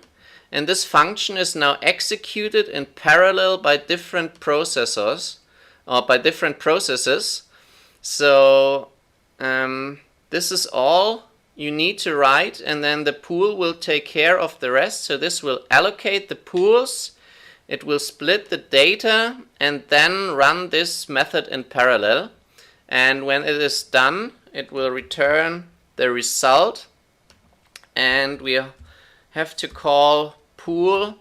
and this function is now executed in parallel by different processors or by different processes. So this is all you need to write, and then the pool will take care of the rest. So this will allocate the pools, it will split the data, and then run this method in parallel. And when it is done, it will return the result, and we have to call pool.close,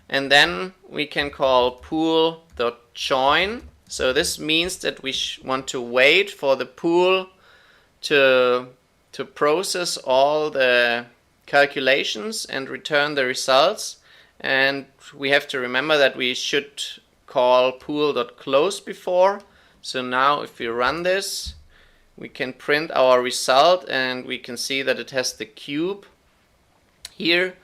and then we can call pool.join. So this means that we want to wait for the pool to process all the calculations and return the results. And we have to remember that we should call pool.close before. So now if we run this, we can print our result, and we can see that it has the cube here.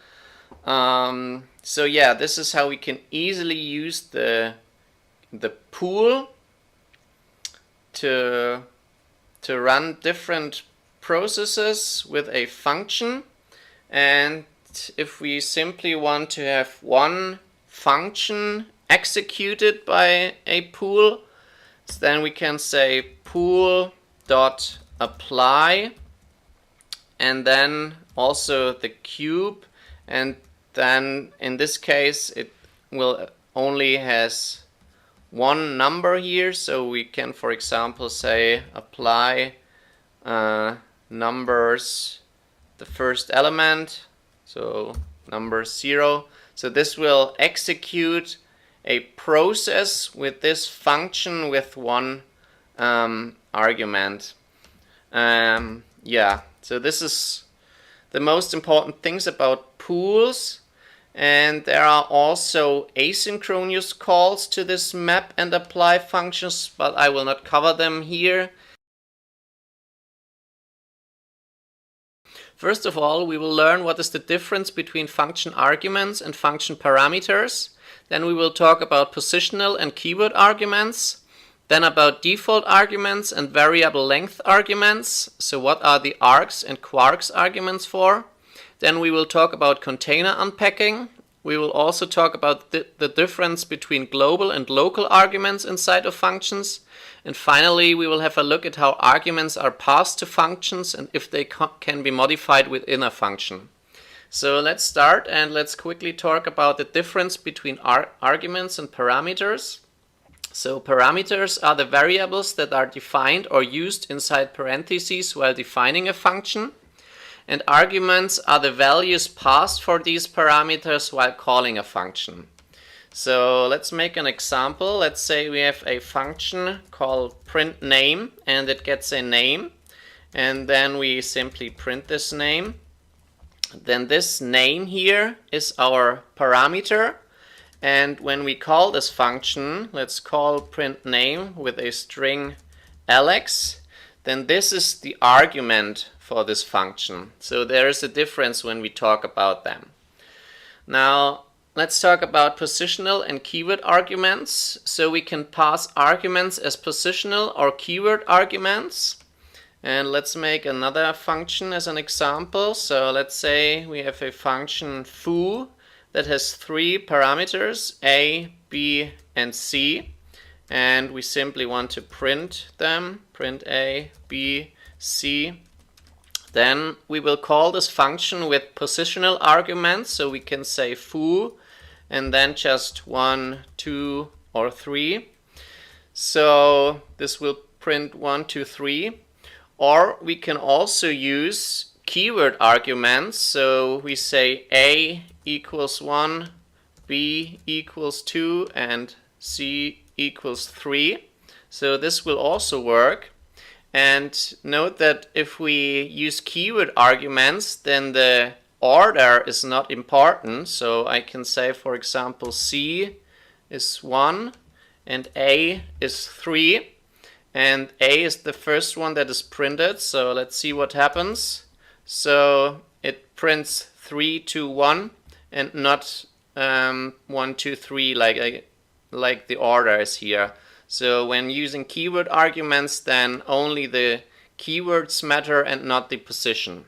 So yeah, this is how we can easily use the pool to run different processes with a function. And if we simply want to have one function executed by a pool, then we can say pool.apply, and then also the cube, and then in this case it will only has one number here. So we can, for example, say apply numbers, the first element, so number 0. So this will execute a process with this function with one argument. Yeah, so this is the most important things about pools. And there are also asynchronous calls to this map and apply functions, but I will not cover them here. First of all, we will learn what is the difference between function arguments and function parameters. Then we will talk about positional and keyword arguments. Then about default arguments and variable length arguments. So what are the args and quarks arguments for? Then we will talk about container unpacking. We will also talk about the difference between global and local arguments inside of functions. And finally, we will have a look at how arguments are passed to functions and if they can be modified within a function. So let's start and let's quickly talk about the difference between arguments and parameters. So parameters are the variables that are defined or used inside parentheses while defining a function. And arguments are the values passed for these parameters while calling a function. So let's make an example. Let's say we have a function called print name and it gets a name, and then we simply print this name. Then this name here is our parameter, and when we call this function, let's call print name with a string Alex, then this is the argument for this function. So there is a difference when we talk about them. Now let's talk about positional and keyword arguments. So we can pass arguments as positional or keyword arguments. And let's make another function as an example. So let's say we have a function foo that has 3 parameters, a, b, and c. And we simply want to print them, print a, b, c. Then we will call this function with positional arguments, so we can say foo and then just 1, 2, or 3. So this will print 1, 2, 3. Or we can also use keyword arguments, so we say a equals 1, b equals 2, and c equals 3. So this will also work. And note that if we use keyword arguments, then the order is not important. So I can say, for example, C is 1 and A is 3. And A is the first one that is printed. So let's see what happens. So it prints 3, 2, 1 and not 1, 2, 3 like the order is here. So when using keyword arguments, then only the keywords matter and not the position.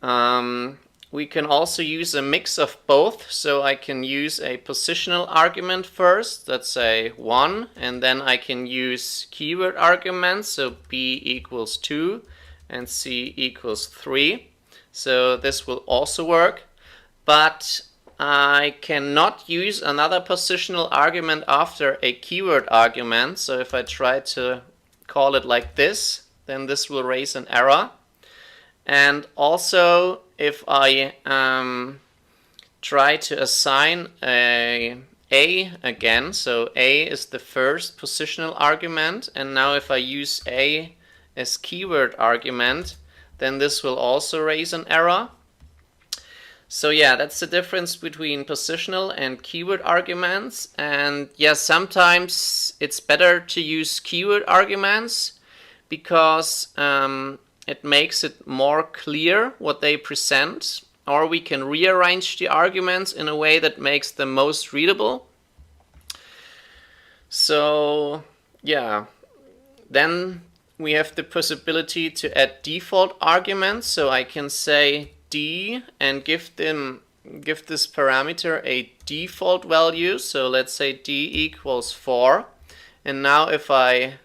We can also use a mix of both. So I can use a positional argument first, let's say 1, and then I can use keyword arguments, so b equals 2 and c equals 3. So this will also work, but I cannot use another positional argument after a keyword argument. So if I try to call it like this, then this will raise an error. And also if I try to assign a again, so a is the first positional argument, and now if I use a as keyword argument, then this will also raise an error. So yeah, that's the difference between positional and keyword arguments. And yes, sometimes it's better to use keyword arguments because it makes it more clear what they present, or we can rearrange the arguments in a way that makes them most readable. So yeah, then we have the possibility to add default arguments. So I can say d and give this parameter a default value. So let's say d equals 4. And now if I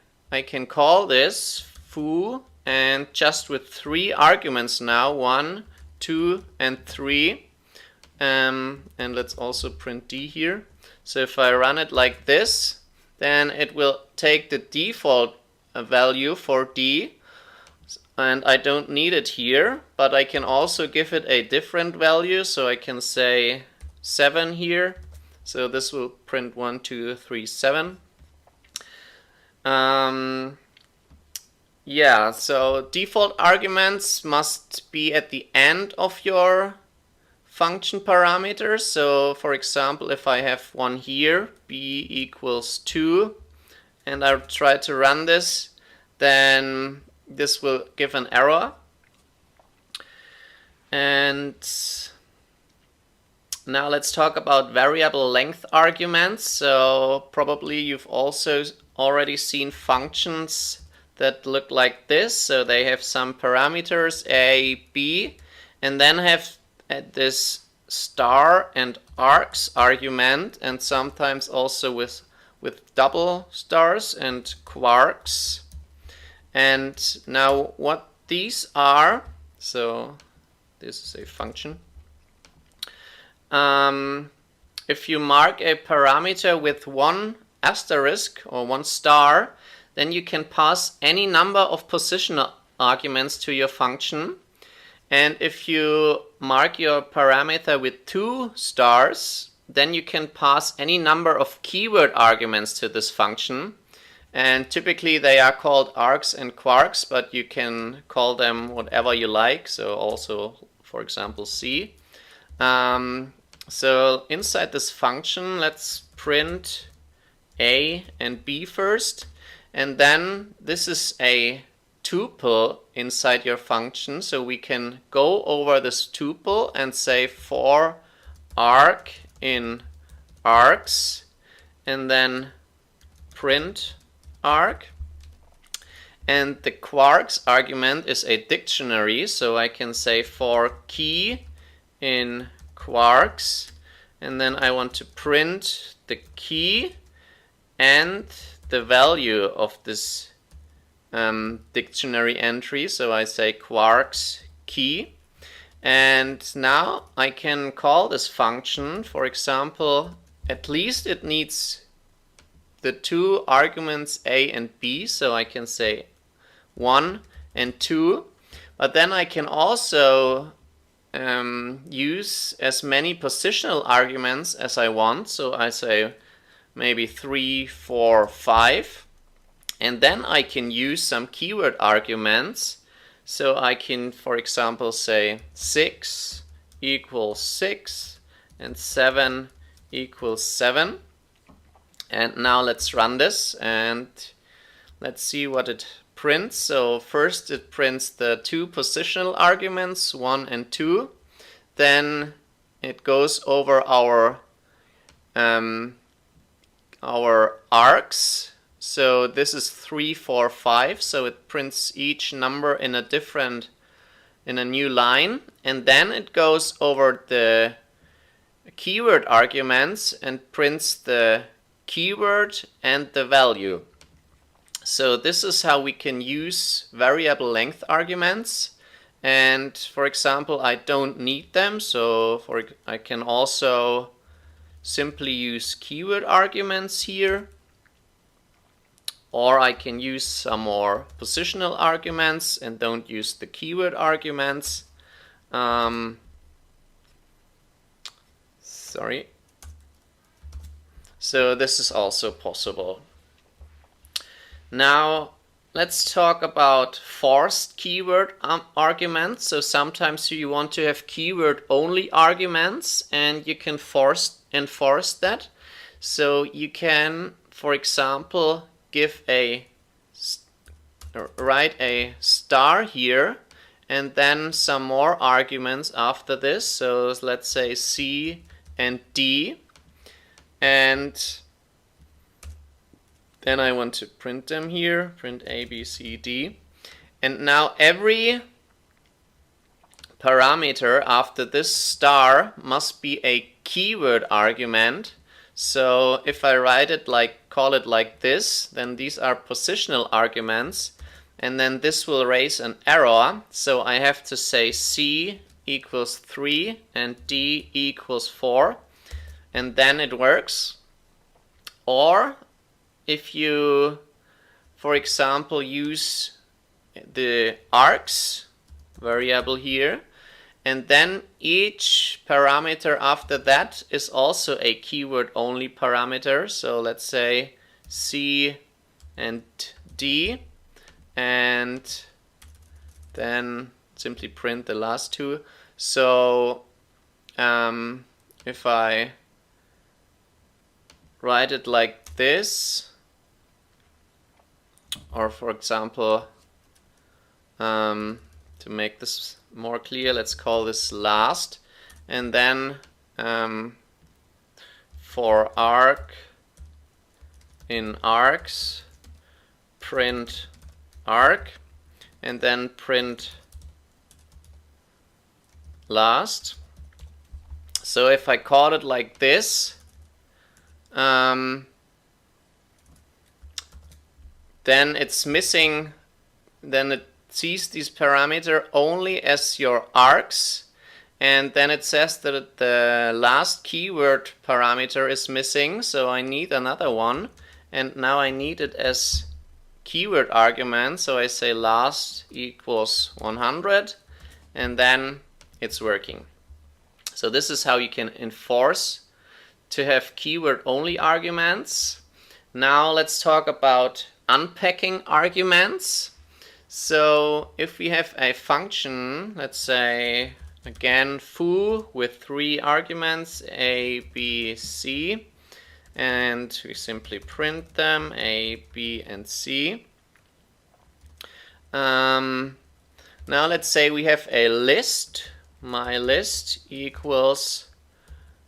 can call this foo, and just with 3 arguments now, 1, 2, and 3. And let's also print d here. So if I run it like this, then it will take the default value for d, and I don't need it here, but I can also give it a different value. So I can say 7 here. So this will print 1, 2, 3, 7. Yeah, so default arguments must be at the end of your function parameters. So for example, if I have one here, b equals 2, and I try to run this, then this will give an error. And now let's talk about variable length arguments. So probably you've also already seen functions that look like this. So they have some parameters a, b, and then have this star and arcs argument, and sometimes also with double stars and quarks. And now what these are, so this is a function. If you mark a parameter with one asterisk or one star, then you can pass any number of position arguments to your function. And if you mark your parameter with 2 stars, then you can pass any number of keyword arguments to this function. And typically they are called arcs and quarks, but you can call them whatever you like. So also, for example, C. So inside this function, let's print A and B first. And then this is a tuple inside your function. So we can go over this tuple and say for arc in arcs, and then print arc. And the quarks argument is a dictionary. So I can say for key in quarks, and then I want to print the key and the value of this dictionary entry. So I say quarks key, and now I can call this function. For example, at least it needs the 2 arguments a and b, so I can say 1 and 2, but then I can also use as many positional arguments as I want. So I say maybe 3, 4, 5, and then I can use some keyword arguments. So I can, for example, say 6 equals 6 and 7 equals 7. And now let's run this and let's see what it prints. So first it prints the 2 positional arguments, 1 and 2. Then it goes over our arcs. So this is 3, 4, 5. So it prints each number in a new line, and then it goes over the keyword arguments and prints the keyword and the value. So this is how we can use variable length arguments. And for example, I don't need them, so I can also simply use keyword arguments here, or I can use some more positional arguments and don't use the keyword arguments. Sorry. So this is also possible. Now let's talk about forced keyword arguments. So sometimes you want to have keyword only arguments, and you can enforce that. So you can, for example, write a star here and then some more arguments after this. So let's say C and D, and then I want to print them here, print A, B, C, D. And now every parameter after this star must be a keyword argument. So if I call it like this, then these are positional arguments, and then this will raise an error. So I have to say C equals 3 and D equals 4, and then it works. Or if you, for example, use the arcs variable here, and then each parameter after that is also a keyword only parameter. So let's say C and D, and then simply print the last 2. So if I write it like this, or for example, to make this more clear, let's call this last, and then for arc in arcs, print arc, and then print last. So if I call it like this, then it's missing, then it sees these parameters only as your arcs, and then it says that the last keyword parameter is missing, so I need another one, and now I need it as keyword argument, so I say last equals 100, and then it's working. So this is how you can enforce to have keyword only arguments. Now let's talk about unpacking arguments. So if we have a function, let's say again foo with 3 arguments, a, b, c, and we simply print them, a, b, and c. Now let's say we have a list. My list equals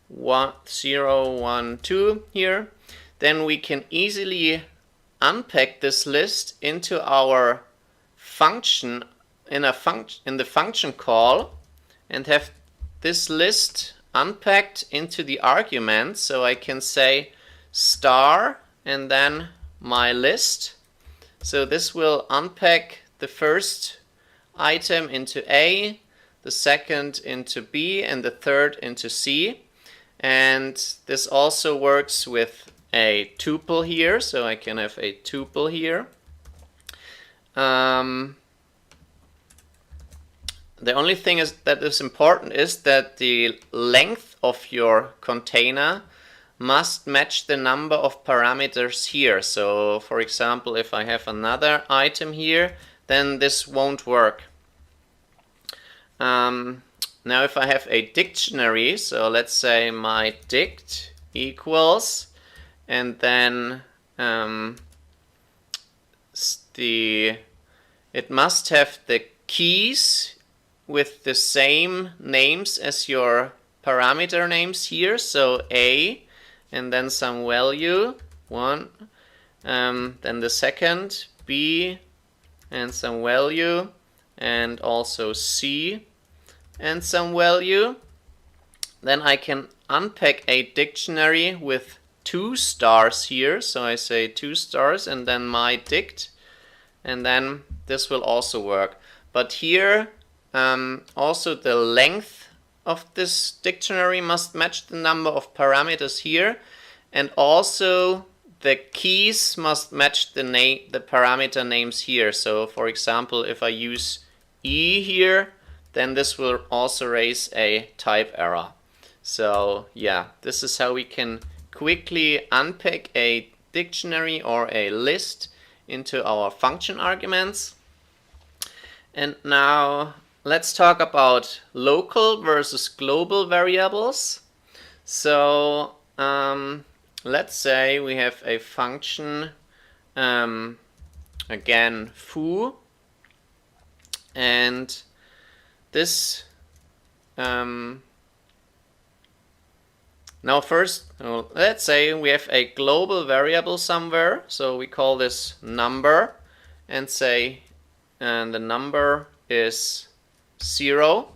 0, 1, 2 here. Then we can easily unpack this list into our function in the function call and have this list unpacked into the argument. So I can say star and then my list. So this will unpack the first item into A, the second into B, and the third into C. And this also works with a tuple here, so I can have a tuple here. The only thing that is important is that the length of your container must match the number of parameters here. So for example, if I have another item here, then this won't work. Now if I have a dictionary, so let's say my dict equals, and then it must have the keys with the same names as your parameter names here, so A, and then some value, 1, then the second, B, and some value, and also C, and some value. Then I can unpack a dictionary with 2 stars here, so I say 2 stars and then my dict, and then this will also work. But here also the length of this dictionary must match the number of parameters here, and also the keys must match the parameter names here. So for example, if I use E here, then this will also raise a type error. So yeah, this is how we can quickly unpack a dictionary or a list into our function arguments. And now let's talk about local versus global variables. So let's say we have a function, again foo, and this now first let's say we have a global variable somewhere, so we call this number and say the number is 0,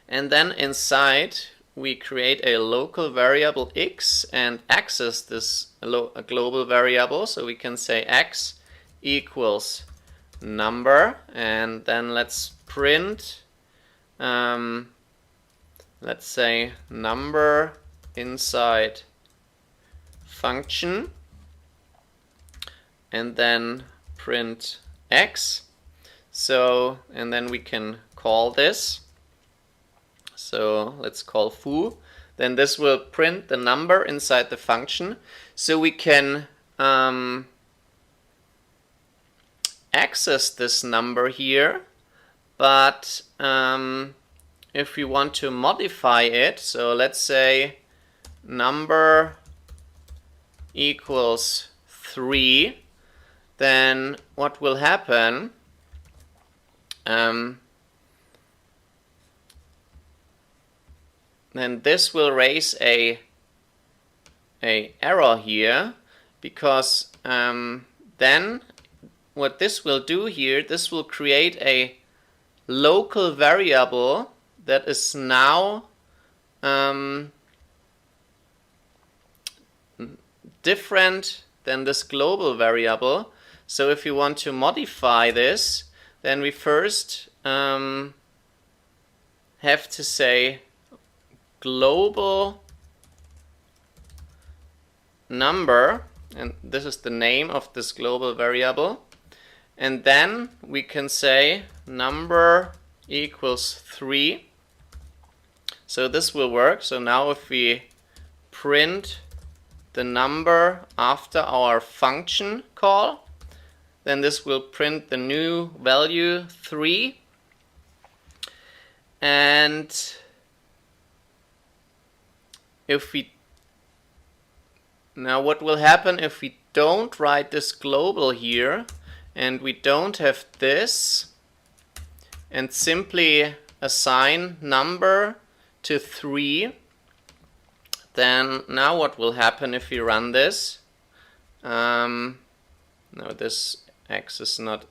and then inside we create a local variable x and access this global variable, so we can say x equals number, and then let's print let's say number inside function, and then print x. So and then we can call this, so let's call foo, then this will print the number inside the function. So we can access this number here, but if we want to modify it, so let's say number equals 3, then what will happen? Then this will raise a error here, because then what this will do here, this will create a local variable that is now different than this global variable. So if you want to modify this, then we first have to say global number, and this is the name of this global variable, and then we can say number equals 3. So this will work. So now if we print the number after our function call, then this will print the new value 3. And if we now what will happen if we don't write this global here and we don't have this and simply assign number to 3, then now what will happen if we run this? No, this X is not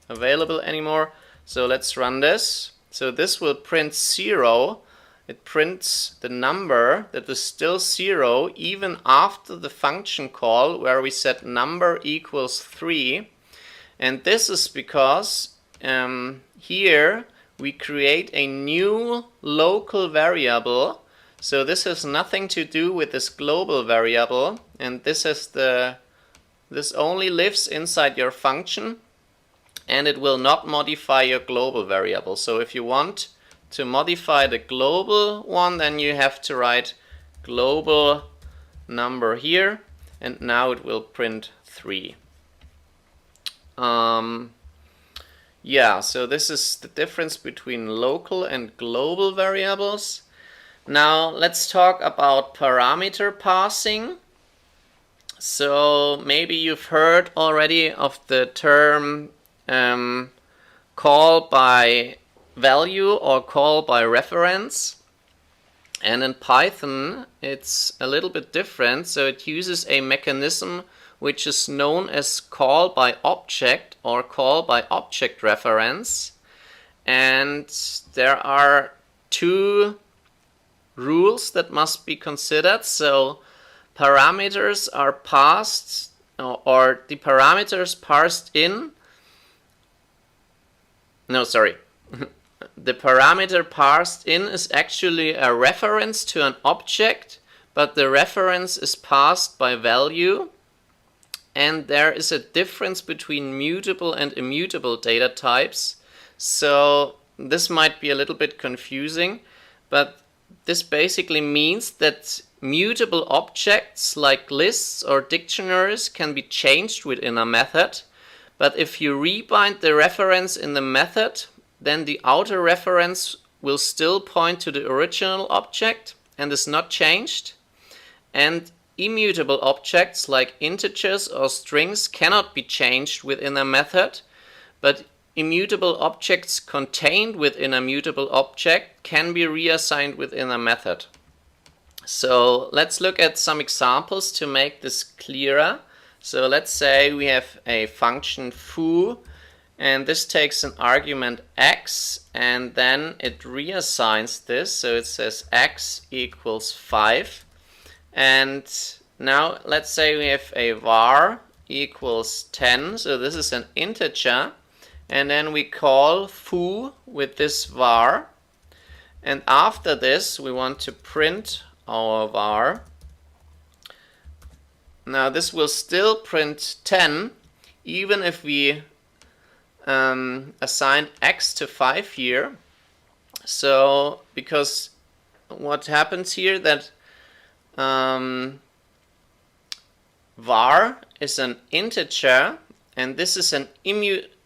available anymore. So let's run this. So this will print 0. It prints the number that is still 0 even after the function call where we set number equals 3. And this is because here we create a new local variable. So this has nothing to do with this global variable, and this only lives inside your function, and it will not modify your global variable. So if you want to modify the global one, then you have to write global number here, and now it will print 3. Yeah, so this is the difference between local and global variables. Now let's talk about parameter passing. So maybe you've heard already of the term call by value or call by reference. And in Python it's a little bit different. So it uses a mechanism which is known as call by object or call by object reference. And there are two rules that must be considered. So parameters are passed, or the parameters parsed in, the parameter parsed in is actually a reference to an object, but the reference is passed by value. And there is a difference between mutable and immutable data types. So this might be a little bit confusing, but this basically means that mutable objects like lists or dictionaries can be changed within a method, but if you rebind the reference in the method, then the outer reference will still point to the original object and is not changed. And immutable objects like integers or strings cannot be changed within a method, but immutable objects contained within a mutable object can be reassigned within a method. So let's look at some examples to make this clearer. So let's say we have a function foo, and this takes an argument x, and then it reassigns this. So it says x equals 5. And now let's say we have a var equals 10. So this is an integer. And then we call foo with this var. And after this, we want to print our var. Now this will still print 10, even if we assign x to 5 here. So because what happens here that var is an integer, and this is an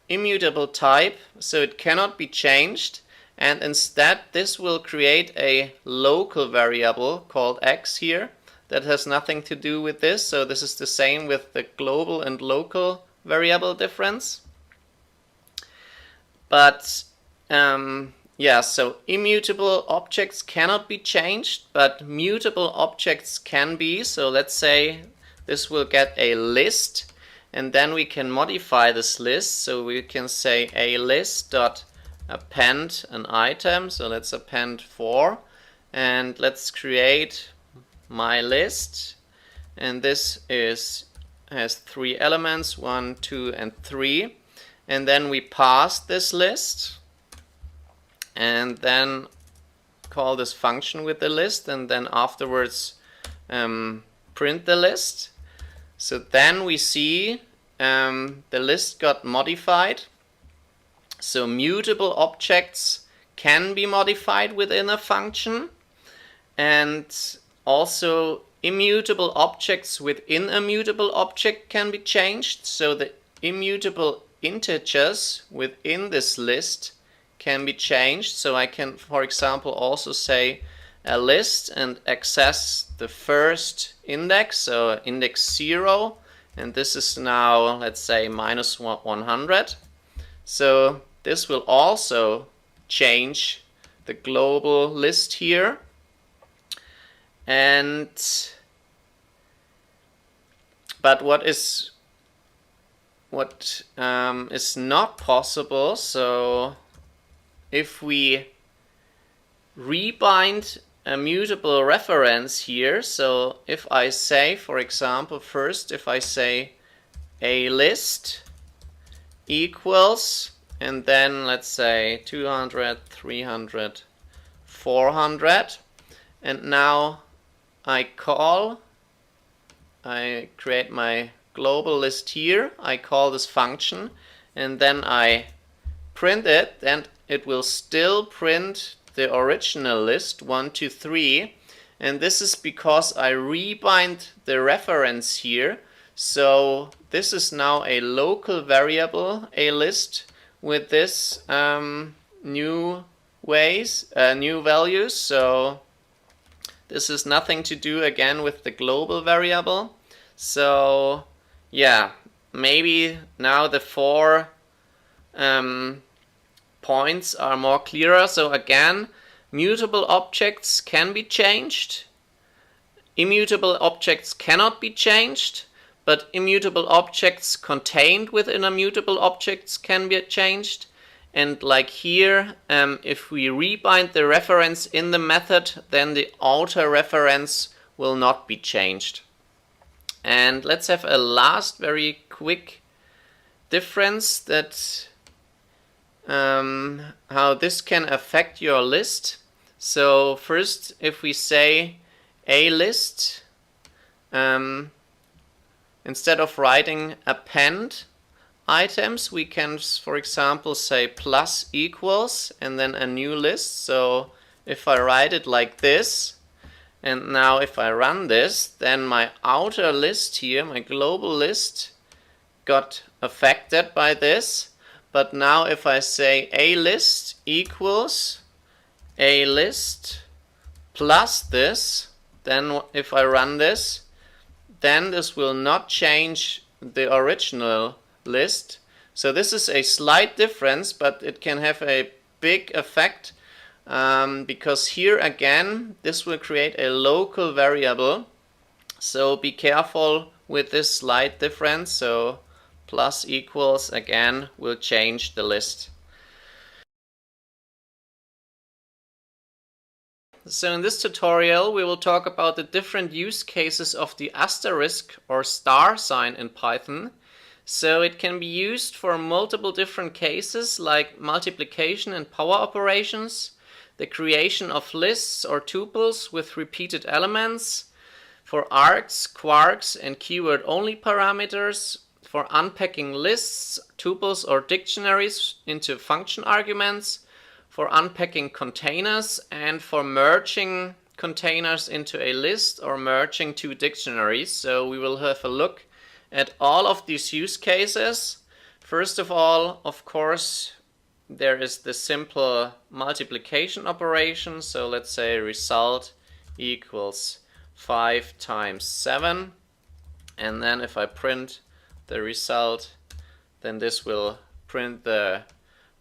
immutable type, so it cannot be changed. and instead this will create a local variable called x here that has nothing to do with this. So this is the same with the global and local variable difference. But yeah, so immutable objects cannot be changed, but mutable objects can be. So let's say this will get a list, and then we can modify this list. So we can say a list dot append an item. So let's append 4, and let's create my list, and this has 3 elements, 1, 2, and 3, and then we pass this list and then call this function with the list, and then afterwards print the list. So then we see the list got modified. So mutable objects can be modified within a function, and also immutable objects within a mutable object can be changed. So the immutable integers within this list can be changed. So I can, for example, also say a list and access the first index, so index 0, and this is now, let's say, minus 100. So this will also change the global list here. But what is not possible, so if we rebind a mutable reference here, so if I say, for example, first if I say a list equals, and then let's say 200, 300, 400, and now I create my global list here, I call this function, and then I print it, and it will still print the original list 1, 2, 3, and this is because I rebind the reference here. So this is now a local variable, a list, with this new values. So this is nothing to do again with the global variable. So yeah, maybe now the 4 points are more clearer. So again, mutable objects can be changed, immutable objects cannot be changed, but immutable objects contained within a mutable objects can be changed. And like here, if we rebind the reference in the method, then the outer reference will not be changed. And let's have a last very quick difference that how this can affect your list. So first, if we say a list, instead of writing append items, we can, for example, say plus equals and then a new list. So if I write it like this, and now if I run this, then my outer list here, my global list, got affected by this. But now if I say a list equals a list plus this, then if I run this, then this will not change the original list. So this is a slight difference, but it can have a big effect, because here again this will create a local variable. So be careful with this slight difference. So plus equals again will change the list. So in this tutorial we will talk about the different use cases of the asterisk or star sign in Python. So it can be used for multiple different cases like multiplication and power operations, the creation of lists or tuples with repeated elements, for args, quarks and keyword only parameters, for unpacking lists, tuples or dictionaries into function arguments, for unpacking containers, and for merging containers into a list or merging two dictionaries. So we will have a look at all of these use cases. First of all, of course, there is the simple multiplication operation. So let's say result equals 5 times 7. And then if I print the result, then this will print the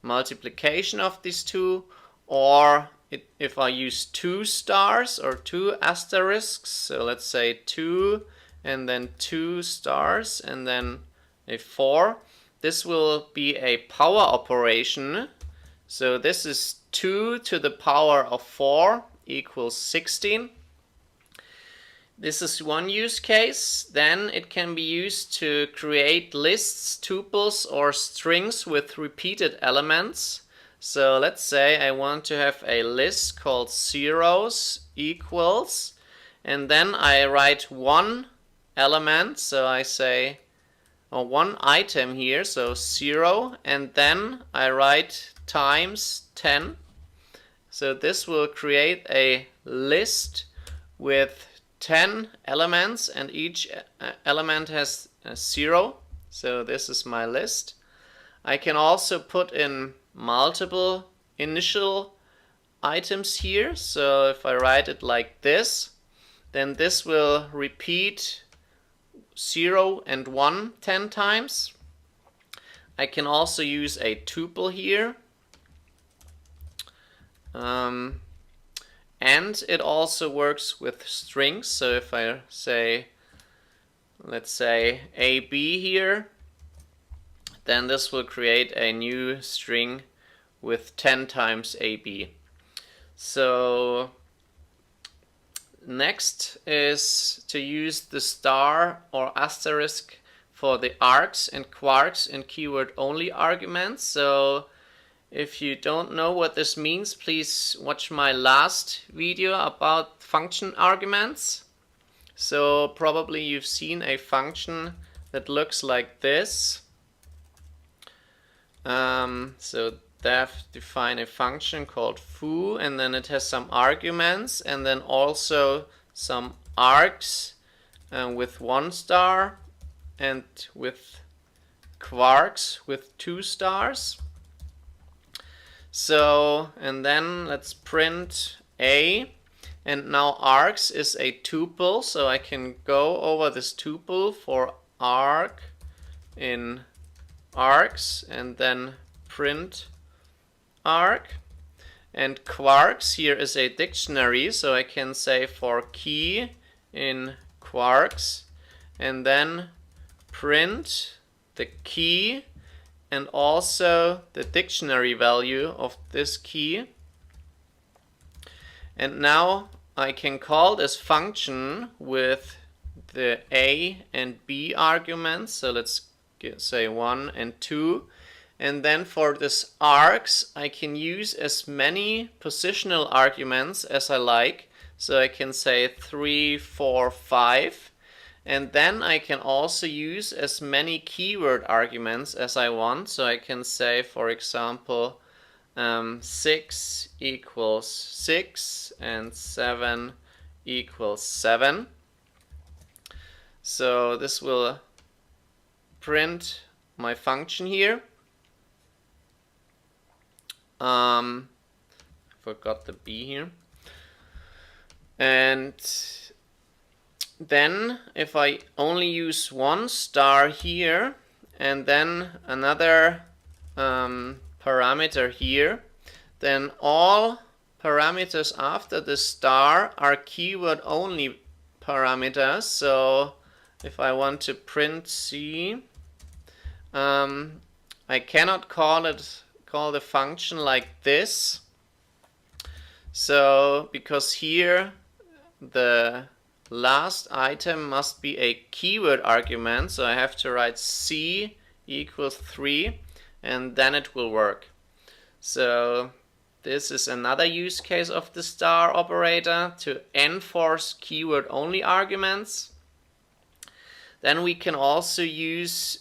multiplication of these two. Or if I use 2 stars or 2 asterisks, so let's say 2 and then 2 stars and then a 4, this will be a power operation. So this is 2 to the power of 4 equals 16. This is one use case. Then it can be used to create lists, tuples, or strings with repeated elements. So let's say I want to have a list called zeros equals, and then I write one element. So I say one item here, so 0, and then I write times 10. So this will create a list with 10 elements, and each element has 0. So this is my list. I can also put in multiple initial items here. So if I write it like this, then this will repeat 0 and 1 10 times. I can also use a tuple here. And it also works with strings. So if I say, let's say AB here, then this will create a new string with 10 times AB. So next is to use the star or asterisk for the args and quarks and keyword only arguments. So if you don't know what this means, please watch my last video about function arguments. So probably you've seen a function that looks like this. So def define a function called foo, and then it has some arguments and then also some args with 1 star and with quarks with 2 stars. So, and then let's print A, and now args is a tuple, so I can go over this tuple for arg in args and then print arg. And quarks here is a dictionary, so I can say for key in quarks and then print the key and also the dictionary value of this key. And now I can call this function with the A and B arguments. So let's say 1 and 2. And then for this args, I can use as many positional arguments as I like. So I can say 3, 4, 5. And then I can also use as many keyword arguments as I want. So I can say, for example, 6 equals 6 and 7 equals 7. So this will print my function here. Forgot the B here. And then if I only use 1 star here and then another parameter here, then all parameters after the star are keyword only parameters. So if I want to print C, I cannot call the function like this. So because here the last item must be a keyword argument, so I have to write C equals 3 and then it will work. So this is another use case of the star operator, to enforce keyword only arguments. Then we can also use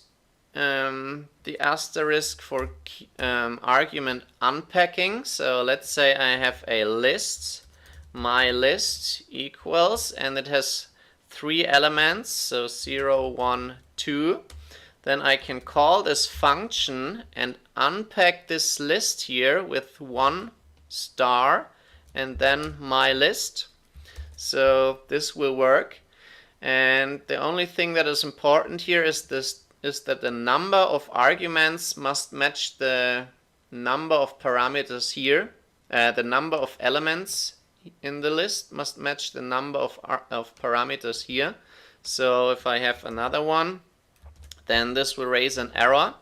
the asterisk for argument unpacking. So let's say I have a list, my list equals, and it has 3 elements, so 0, 1, 2. then I can call this function and unpack this list here with 1 star and then my list. So this will work. And the only thing that is important here is that the number of arguments must match the number of parameters here. The number of elements in the list must match the number of parameters here. So if I have another one, then this will raise an error,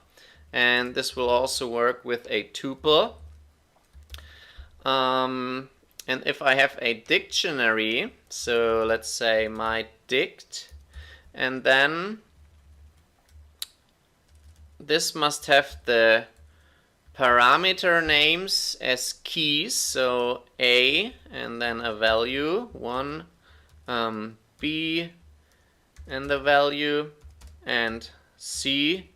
and this will also work with a tuple. And if I have a dictionary, so let's say my dict, and then this must have the parameter names as keys, so A and then a value, 1, B and the value, and C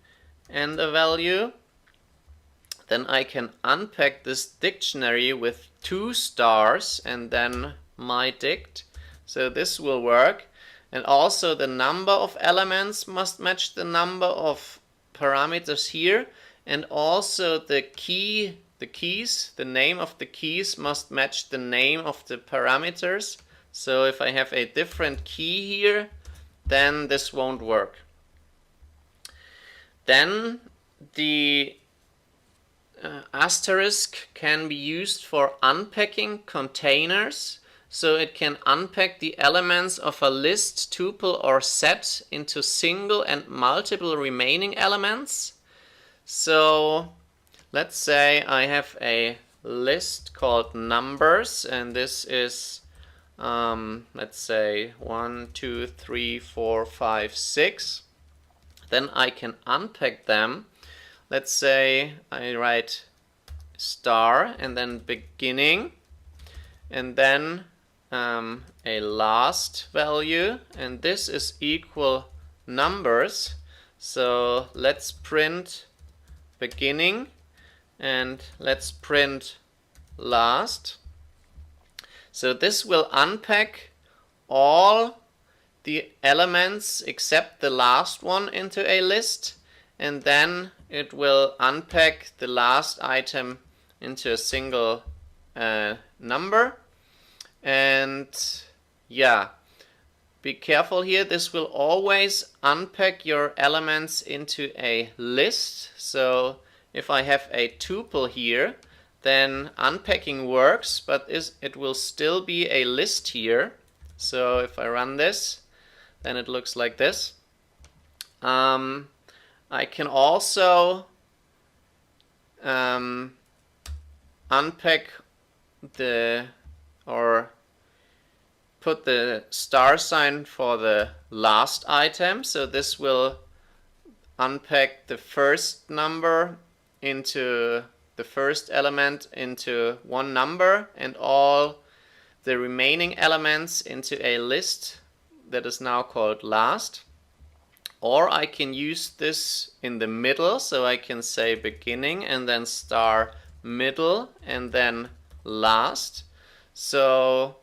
and a value. Then I can unpack this dictionary with 2 stars and then my dict. So this will work. And also the number of elements must match the number of parameters here. And also the keys, the name of the keys must match the name of the parameters. So if I have a different key here, then this won't work. Then the asterisk can be used for unpacking containers. So it can unpack the elements of a list, tuple, or set into single and multiple remaining elements. So let's say I have a list called numbers, and this is let's say 1, 2, 3, 4, 5, 6. Then I can unpack them. Let's say I write star and then beginning, and then a last value, and this is equal numbers. So let's print beginning and let's print last. So this will unpack all the elements except the last one into a list, and then it will unpack the last item into a single number. And yeah, be careful here, this will always unpack your elements into a list. So if I have a tuple here, then unpacking works, but it will still be a list here. So if I run this, then it looks like this. I can also unpack or put the star sign for the last item. So this will unpack the first number into the first element into one number, and all the remaining elements into a list that is now called last. Or I can use this in the middle, so I can say beginning and then star middle and then last. So,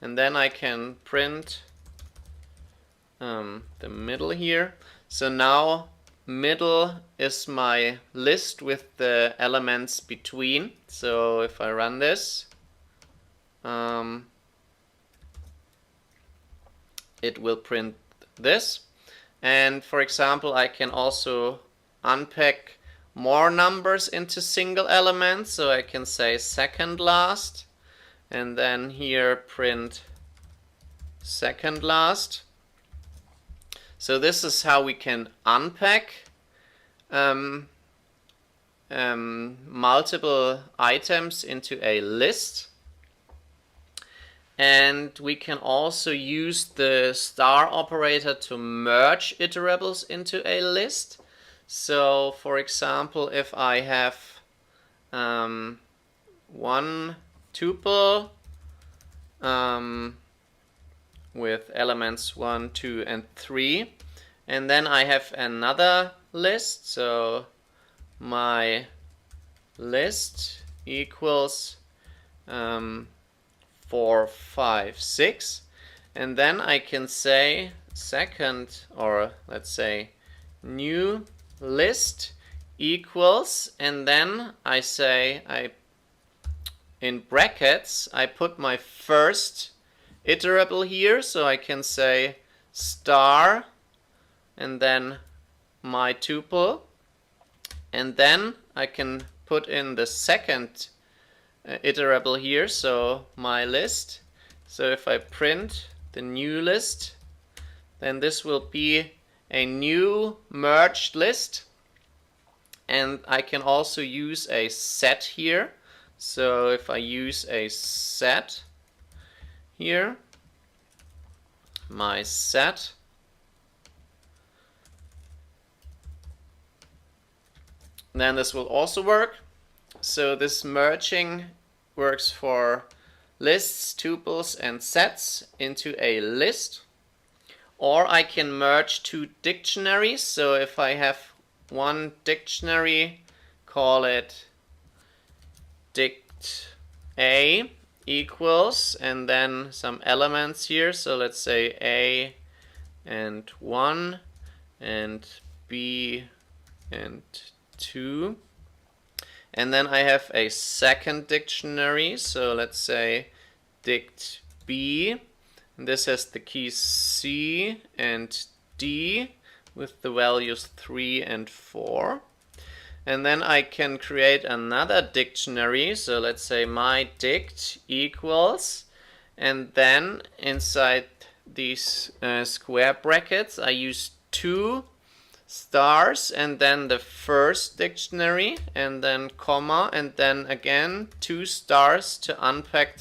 and then I can print the middle here. So now middle is my list with the elements between. So if I run this, it will print this. And for example, I can also unpack more numbers into single elements. So I can say second last, and then here print second last. So this is how we can unpack multiple items into a list. And we can also use the star operator to merge iterables into a list. So for example, if I have one tuple with elements 1, 2, and 3, and then I have another list, so my list equals 4, 5, 6, and then I can say second, or let's say new list equals, and then I say, in brackets, I put my first iterable here, so I can say star and then my tuple, and then I can put in the second iterable here, so my list. So if I print the new list, then this will be a new merged list, and I can also use a set here. So if I use a set here, my set, then this will also work. So this merging works for lists, tuples, and sets into a list. Or I can merge two dictionaries. So if I have one dictionary, call it dict A equals, and then some elements here. So let's say A and 1 and B and 2. And then I have a second dictionary. So let's say dict B. And this has the keys C and D with the values 3 and 4. And then I can create another dictionary. So let's say my dict equals, and then inside these square brackets I use 2 stars and then the first dictionary, and then comma, and then again 2 stars to unpack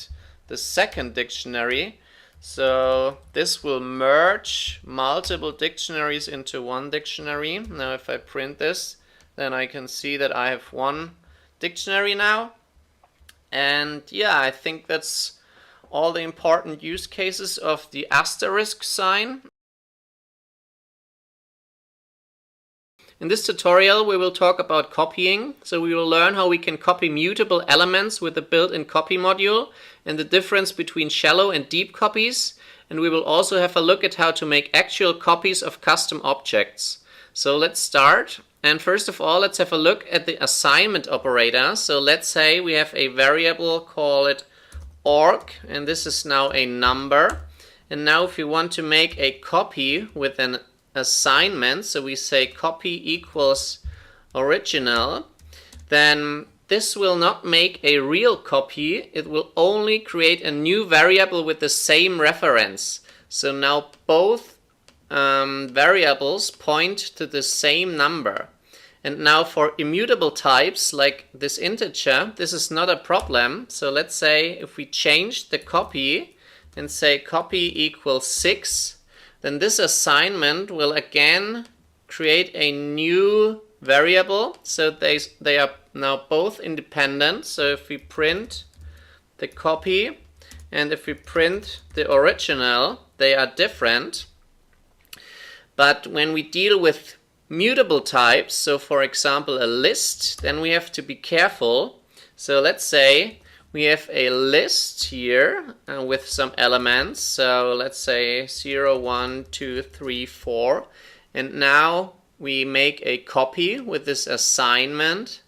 the second dictionary. So this will merge multiple dictionaries into one dictionary. Now if I print this, then I can see that I have one dictionary now. And yeah, I think that's all the important use cases of the asterisk sign. In this tutorial we will talk about copying. So we will learn how we can copy mutable elements with the built-in copy module and the difference between shallow and deep copies. And we will also have a look at how to make actual copies of custom objects. So let's start. And first of all, let's have a look at the assignment operator. So let's say we have a variable, call it org, and this is now a number. And now if we want to make a copy with an assignment, so we say copy equals original, then this will not make a real copy. It will only create a new variable with the same reference. So now both variables point to the same number. And now for immutable types like this integer, this is not a problem. So let's say if we change the copy and say copy equals 6, then this assignment will again create a new variable. So they are now both independent. So if we print the copy and if we print the original, they are different. But when we deal with mutable types, so for example a list, then we have to be careful. So let's say we have a list here with some elements. So let's say 0, 1, 2, 3, 4. And now we make a copy with this assignment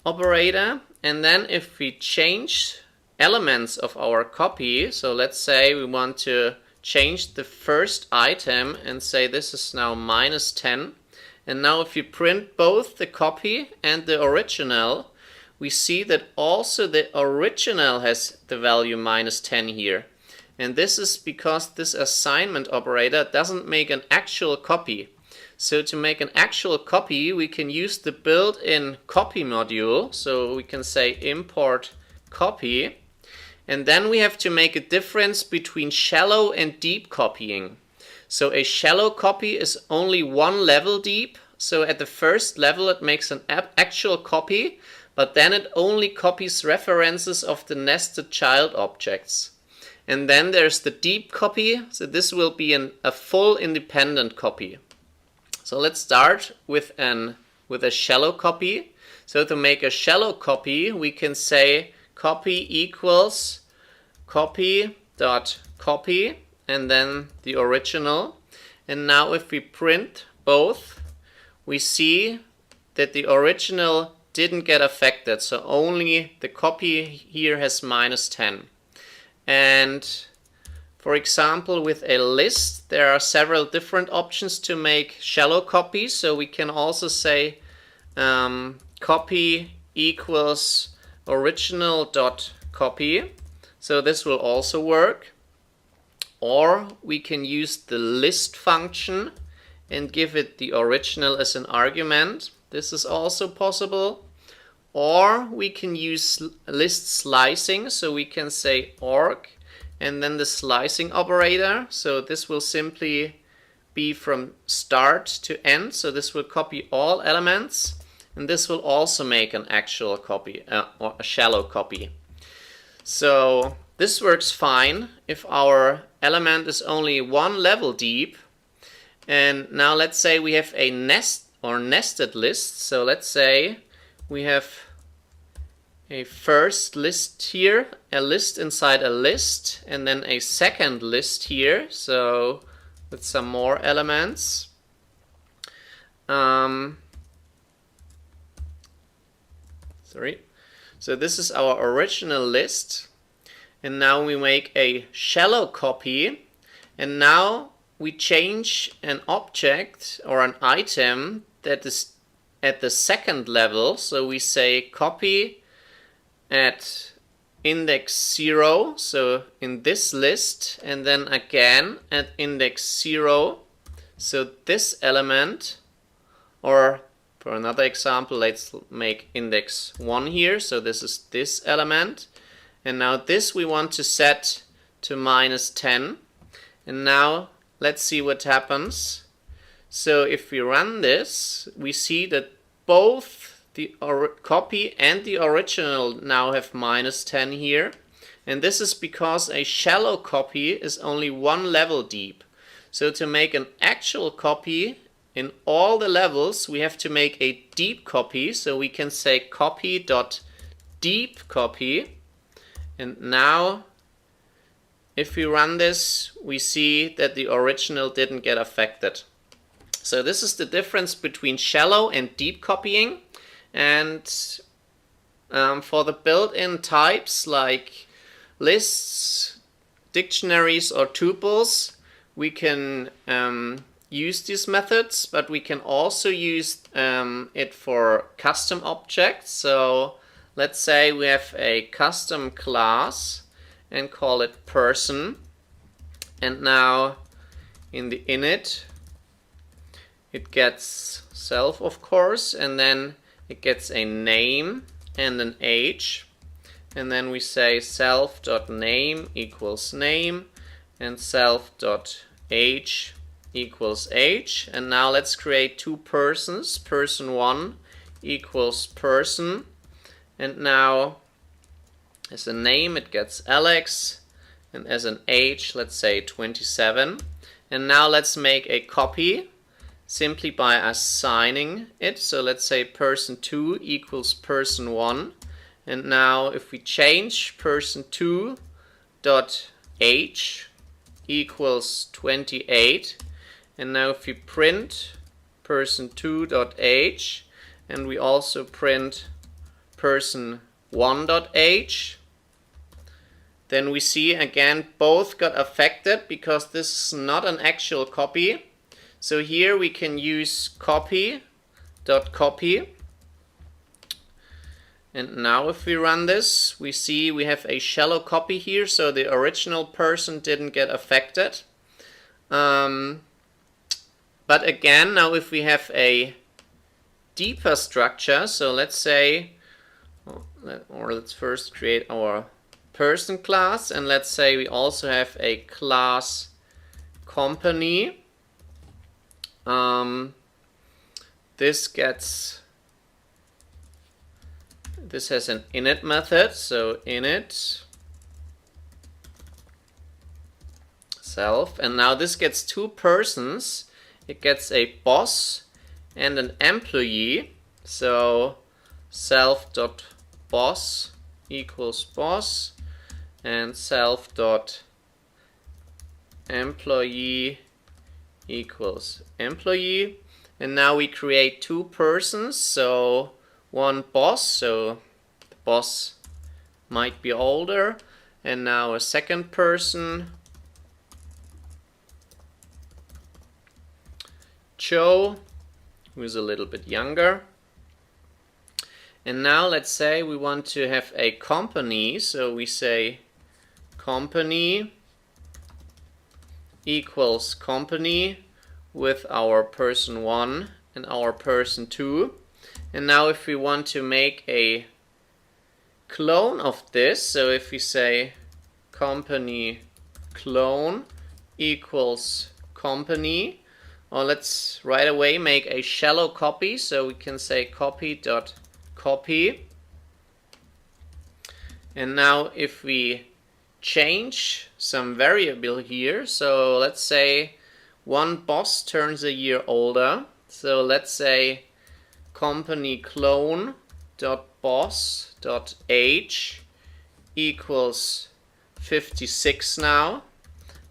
operator. And then if we change elements of our copy, so let's say we want to change the first item and say this is now -10. And now if you print both the copy and the original, we see that also the original has the value -10 here. And this is because this assignment operator doesn't make an actual copy. So to make an actual copy, we can use the built-in copy module. So we can say import copy. And then we have to make a difference between shallow and deep copying. So a shallow copy is only one level deep. So at the first level it makes an actual copy, but then it only copies references of the nested child objects. And then there's the deep copy. So this will be a full independent copy. So let's start with a shallow copy. So to make a shallow copy, we can say copy equals copy.copy and then the original. And now if we print both, we see that the original didn't get affected, so only the copy here has -10. And for example, with a list, there are several different options to make shallow copies. So we can also say copy equals original.copy. So this will also work. Or we can use the list function and give it the original as an argument. This is also possible. Or we can use list slicing. So we can say org and then the slicing operator. So this will simply be from start to end. So this will copy all elements. And this will also make an actual copy or a shallow copy. So this works fine if our element is only one level deep. And now let's say we have a nest or nested list. So let's say we have a first list here, a list inside a list, and then a second list here, so with some more elements. So this is our original list, and now we make a shallow copy, and now we change an object or an item that is at the second level. So we say copy at index 0, so in this list, and then again at index 0, so this element, or for another example, let's make index 1 here, so this is this element, and now this we want to set to -10, and now let's see what happens. So if we run this, we see that both the copy and the original now have -10 here, and this is because a shallow copy is only one level deep. So to make an actual copy in all the levels, we have to make a deep copy, so we can say copy.deep copy, and now if we run this, we see that the original didn't get affected. So this is the difference between shallow and deep copying. And for the built-in types like lists, dictionaries, or tuples, we can use these methods, but we can also use it for custom objects. So let's say we have a custom class and call it person, and now in the init it gets self, of course, and then it gets a name and an age, and then we say self.name equals name and self.age equals age. And now let's create two persons. Person 1 equals person, and now as a name it gets Alex, and as an age let's say 27. And now let's make a copy simply by assigning it. So let's say person 2 equals person 1, and now if we change person 2 dot age equals 28, and now if we print person 2 dot age, and we also print person 1 dot age, then we see again both got affected because this is not an actual copy. So here we can use copy.copy, and now if we run this, we see we have a shallow copy here, so the original person didn't get affected. But again, now if we have a deeper structure, so let's say, or let's first create our person class, and let's say we also have a class company. This has an init method, so init self, and now this gets two persons. It gets a boss and an employee, so self.boss equals boss and self.employee equals employee. And now we create two persons, so one boss, so the boss might be older, and now a second person, Joe, who is a little bit younger. And now let's say we want to have a company, so we say company equals company with our person 1 and our person 2. And now if we want to make a clone of this, so if we say company clone equals company, or let's right away make a shallow copy, so we can say copy.copy. And now if we change some variable here, so let's say one boss turns a year older, so let's say company clone dot boss dot age equals 56 now.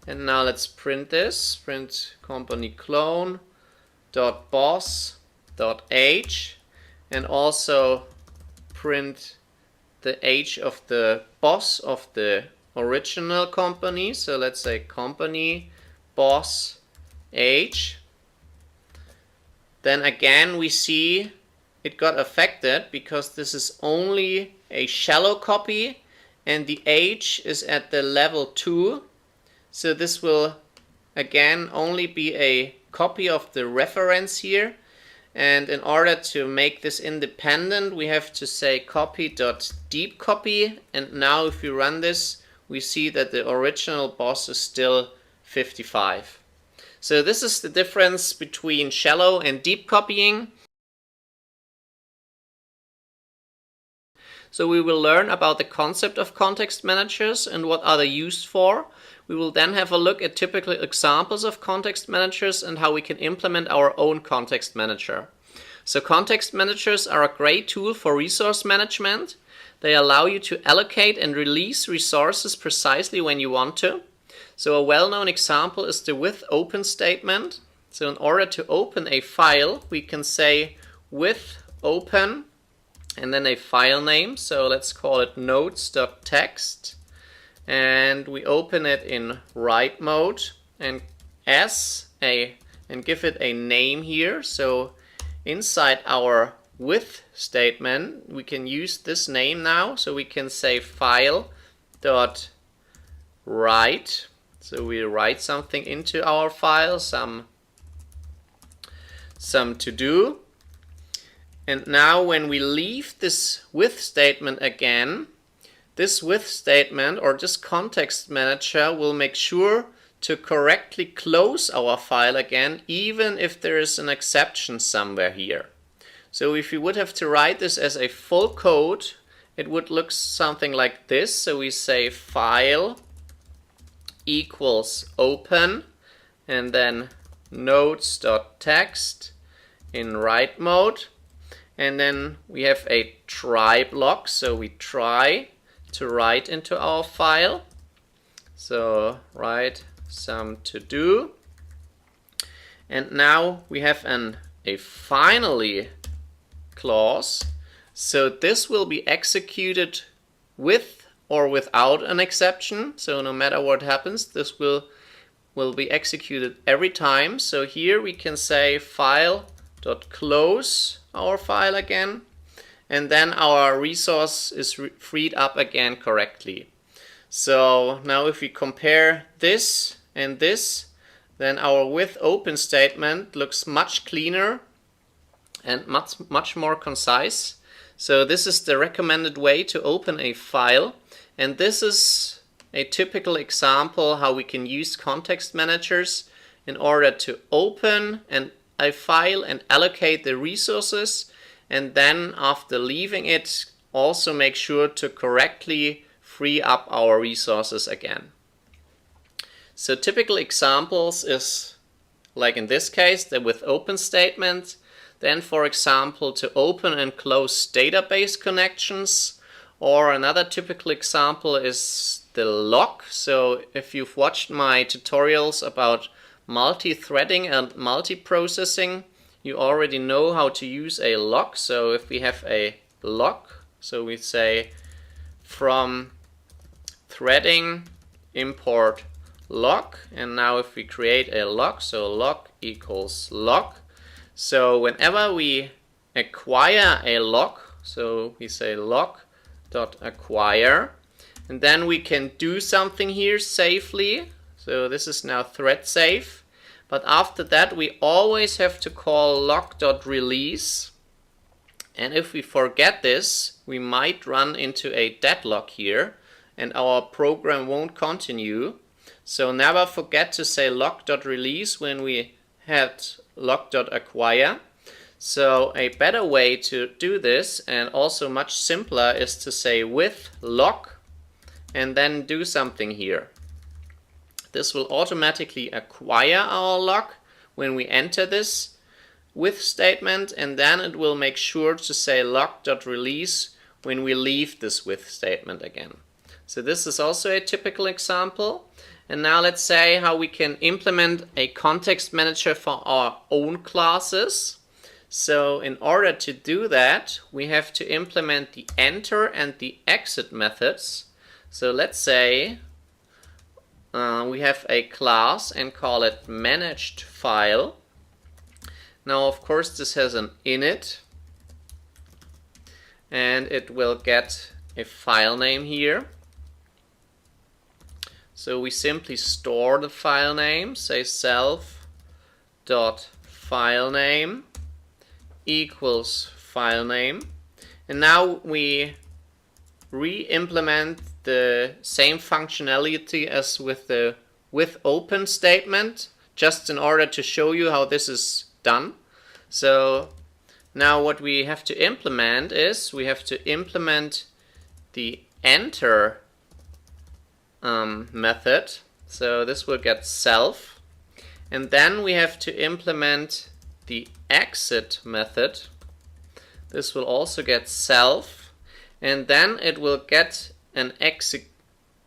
And now let's print this, print company clone dot boss dot age, and also print the age of the boss of the original company, so let's say company boss age. Then again we see it got affected because this is only a shallow copy and the age is at the level 2, so this will again only be a copy of the reference here. And in order to make this independent, we have to say copy.deepCopy, and now if we run this, we see that the original boss is still 55. So this is the difference between shallow and deep copying. So we will learn about the concept of context managers and what are they used for. We will then have a look at typical examples of context managers and how we can implement our own context manager. So context managers are a great tool for resource management. They allow you to allocate and release resources precisely when you want to. So a well-known example is the with open statement. So in order to open a file, we can say with open and then a file name. So let's call it notes.txt. And we open it in write mode and give it a name here. So inside our with statement we can use this name now, so we can say file dot write, so we write something into our file, some to do. And now when we leave this with statement again, this with statement or this context manager will make sure to correctly close our file again, even if there is an exception somewhere here. So if you would have to write this as a full code, it would look something like this. So we say file equals open and then notes.txt in write mode. And then we have a try block, so we try to write into our file. So write some to do. And now we have a finally clause. So this will be executed with or without an exception. So no matter what happens, this will be executed every time. So here we can say file.close our file again, and then our resource is freed up again correctly. So now if we compare this and this, then our with open statement looks much cleaner and much more concise. So this is the recommended way to open a file, and this is a typical example how we can use context managers in order to open a file and allocate the resources, and then after leaving it also make sure to correctly free up our resources again. So typical examples is, like in this case, the with open statement. Then for example to open and close database connections, or another typical example is the log. So if you've watched my tutorials about multi-threading and multiprocessing, you already know how to use a lock. So if we have a lock, so we say from threading import lock, and now if we create a lock, so lock equals lock. So whenever we acquire a lock, so we say lock.acquire, and then we can do something here safely. So this is now thread safe. But after that we always have to call lock.release. And if we forget this, we might run into a deadlock here and our program won't continue. So never forget to say lock.release when we had lock.acquire. So a better way to do this, and also much simpler, is to say with lock and then do something here. This will automatically acquire our lock when we enter this with statement, and then it will make sure to say lock.release when we leave this with statement again. So this is also a typical example. And now let's say how we can implement a context manager for our own classes. So in order to do that, we have to implement the enter and the exit methods. So let's say we have a class and call it managed file. Now of course this has an init and it will get a file name here. So we simply store the file name, say self.filename equals file name. And now we re-implement the same functionality as with the with open statement, just in order to show you how this is done. So now what we have to implement is we have to implement the enter method. So this will get self, and then we have to implement the exit method. This will also get self, and then it will get an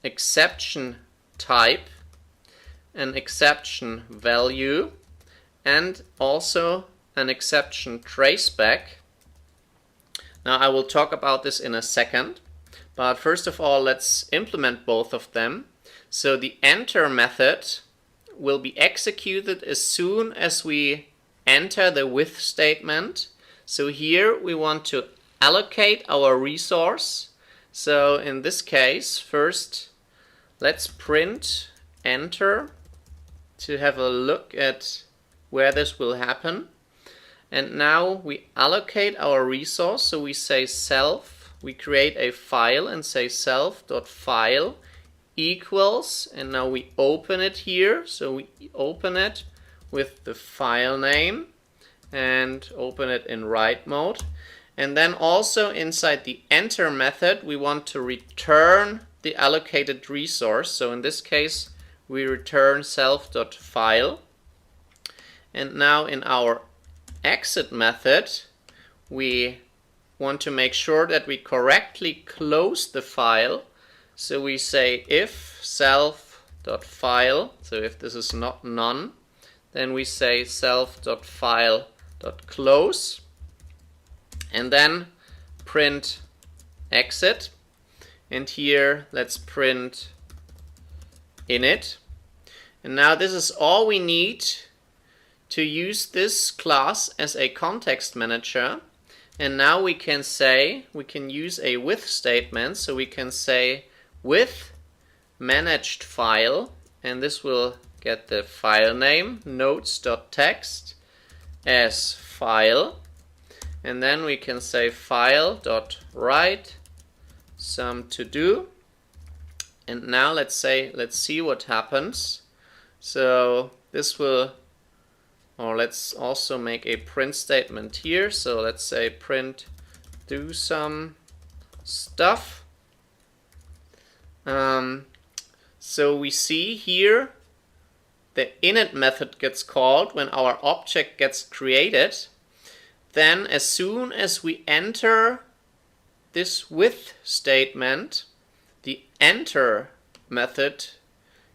exception type, an exception value, and also an exception traceback. Now I will talk about this in a second, but first of all let's implement both of them. So the enter method will be executed as soon as we enter the with statement. So here we want to allocate our resource. So in this case, first let's print enter to have a look at where this will happen. And now we allocate our resource. So we say self, we create a file and say self.file equals, and now we open it here. So we open it with the file name and open it in write mode. And then also inside the enter method we want to return the allocated resource. So in this case we return self.file. And now in our exit method we want to make sure that we correctly close the file. So we say if self.file, so if this is not none, then we say self.file.close, and then print exit, and here let's print init. And now this is all we need to use this class as a context manager. And now we can say, we can use a with statement, so we can say with managed file, and this will get the file name notes.txt as file, and then we can say file.write some to do. And now let's see what happens. So this will, or let's also make a print statement here. So let's say print do some stuff. So we see here the init method gets called when our object gets created. Then as soon as we enter this with statement, the enter method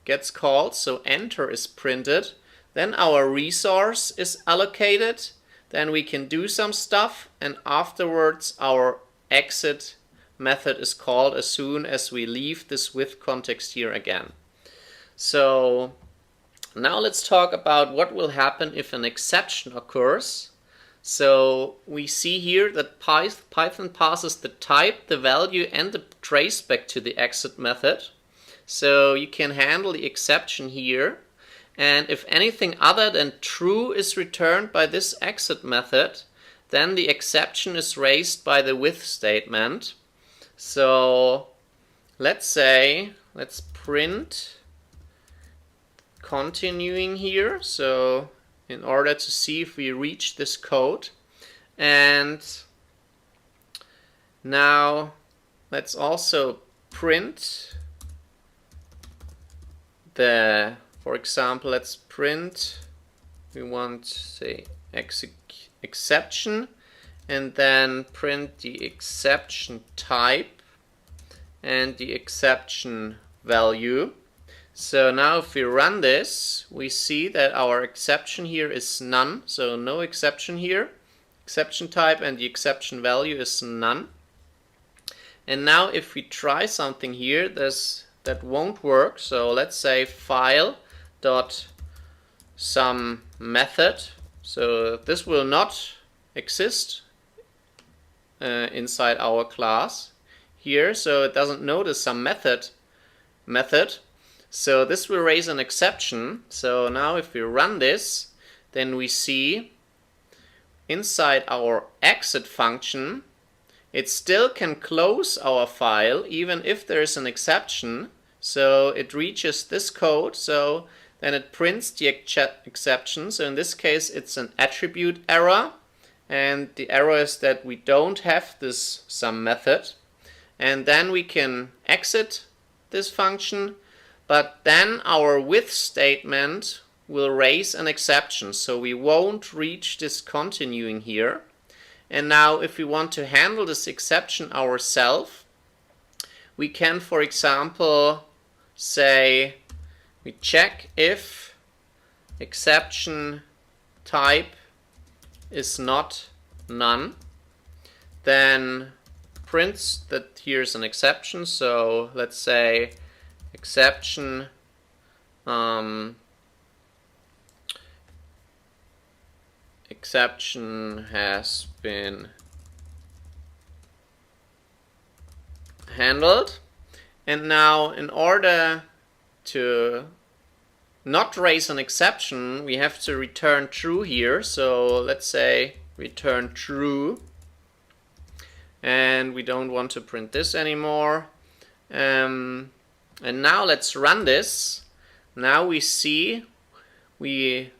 gets called, so enter is printed. Then our resource is allocated. then we can do some stuff, and afterwards our exit method is called as soon as we leave this with context here again. So now let's talk about what will happen if an exception occurs. So we see here that Python passes the type, the value, and the traceback to the exit method. So you can handle the exception here. And if anything other than true is returned by this exit method, then the exception is raised by the with statement. So let's print continuing here. So in order to see if we reach this code. And now let's also print for example, let's print, we want, say, exception, and then print the exception type and the exception value. So now if we run this, we see that our exception here is none, so no exception here. Exception type and the exception value is none. And now if we try something here, that won't work. So let's say file dot some method. So this will not exist inside our class here. So it doesn't know the some method. So this will raise an exception. So now if we run this, then we see inside our exit function, it still can close our file even if there is an exception. So it reaches this code, so then it prints the exception. So in this case it's an attribute error, and the error is that we don't have this some method. And then we can exit this function, but then our with statement will raise an exception, so we won't reach this continuing here. And now if we want to handle this exception ourselves, we can, for example, say we check if exception type is not none, then prints that here's an exception. So let's say exception exception has been handled. And now in order to not raise an exception, we have to return true here. So let's say return true, and we don't want to print this anymore. And now let's run this. Now we see it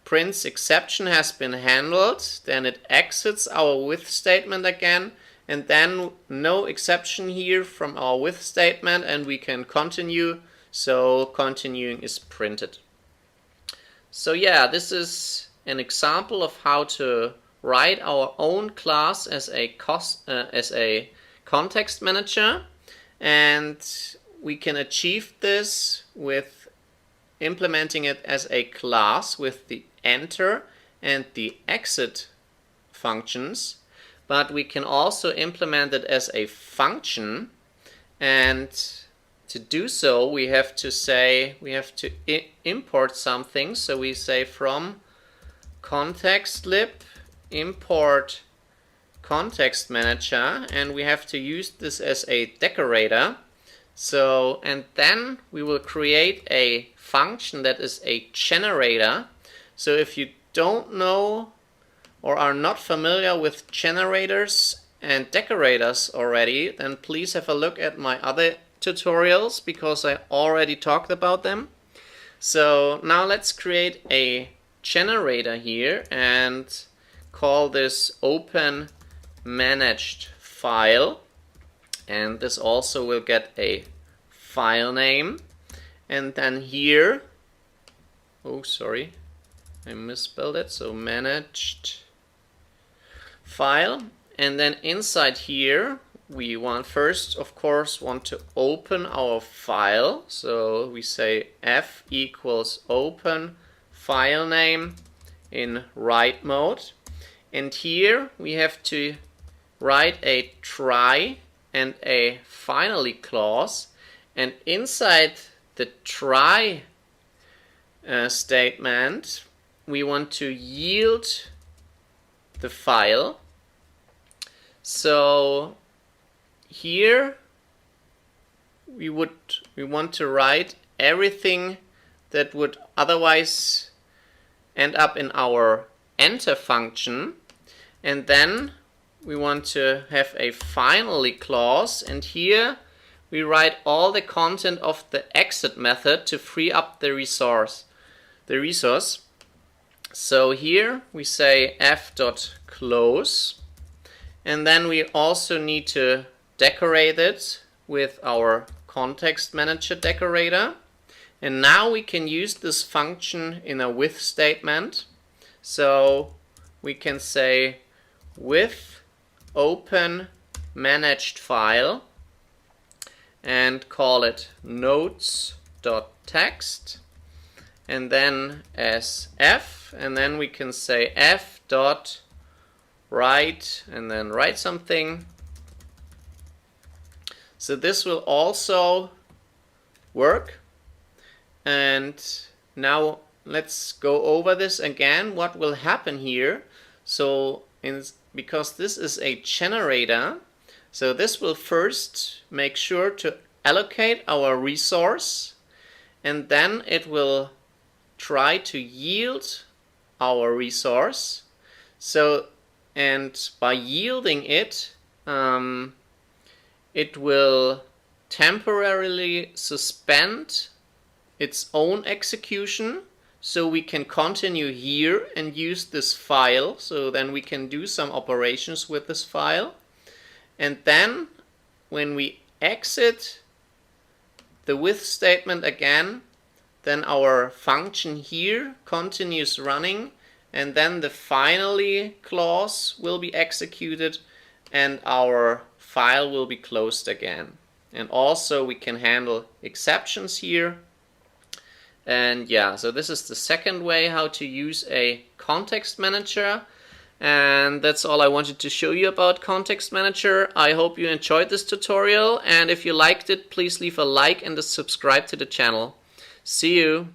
prints exception has been handled, then it exits our with statement again, and then no exception here from our with statement, and we can continue. So continuing is printed. So yeah, this is an example of how to write our own class as a context manager, and we can achieve this with implementing it as a class with the enter and the exit functions. But we can also implement it as a function, and to do so we have to import something. So we say from context lib import context manager, and we have to use this as a decorator. So, and then we will create a function that is a generator. So if you don't know or are not familiar with generators and decorators already, then please have a look at my other tutorials, because I already talked about them. So now let's create a generator here and call this open managed file, and this also will get a file name. And then here, oh sorry, I misspelled it, so managed file. And then inside here we want first, of course, want to open our file. So we say f equals open file name in write mode. And here we have to write a try and a finally clause, and inside the try statement we want to yield the file. So here we want to write everything that would otherwise end up in our enter function, and then we want to have a finally clause, and here we write all the content of the exit method to free up the resource. So here we say f.close, and then we also need to decorate it with our context manager decorator. And now we can use this function in a with statement. So we can say with open managed file and call it notes.text, and then as f, and then we can say f.write and then write something. So this will also work. And now let's go over this again. What will happen here? So because this is a generator, so this will first make sure to allocate our resource, and then it will try to yield our resource. So, and by yielding it, it will temporarily suspend its own execution, so we can continue here and use this file. So then we can do some operations with this file, and then when we exit the with statement again, then our function here continues running, and then the finally clause will be executed and our file will be closed again. And also we can handle exceptions here. And yeah, so this is the second way how to use a context manager. And that's all I wanted to show you about context manager. I hope you enjoyed this tutorial, and if you liked it, please leave a like and subscribe to the channel. See you!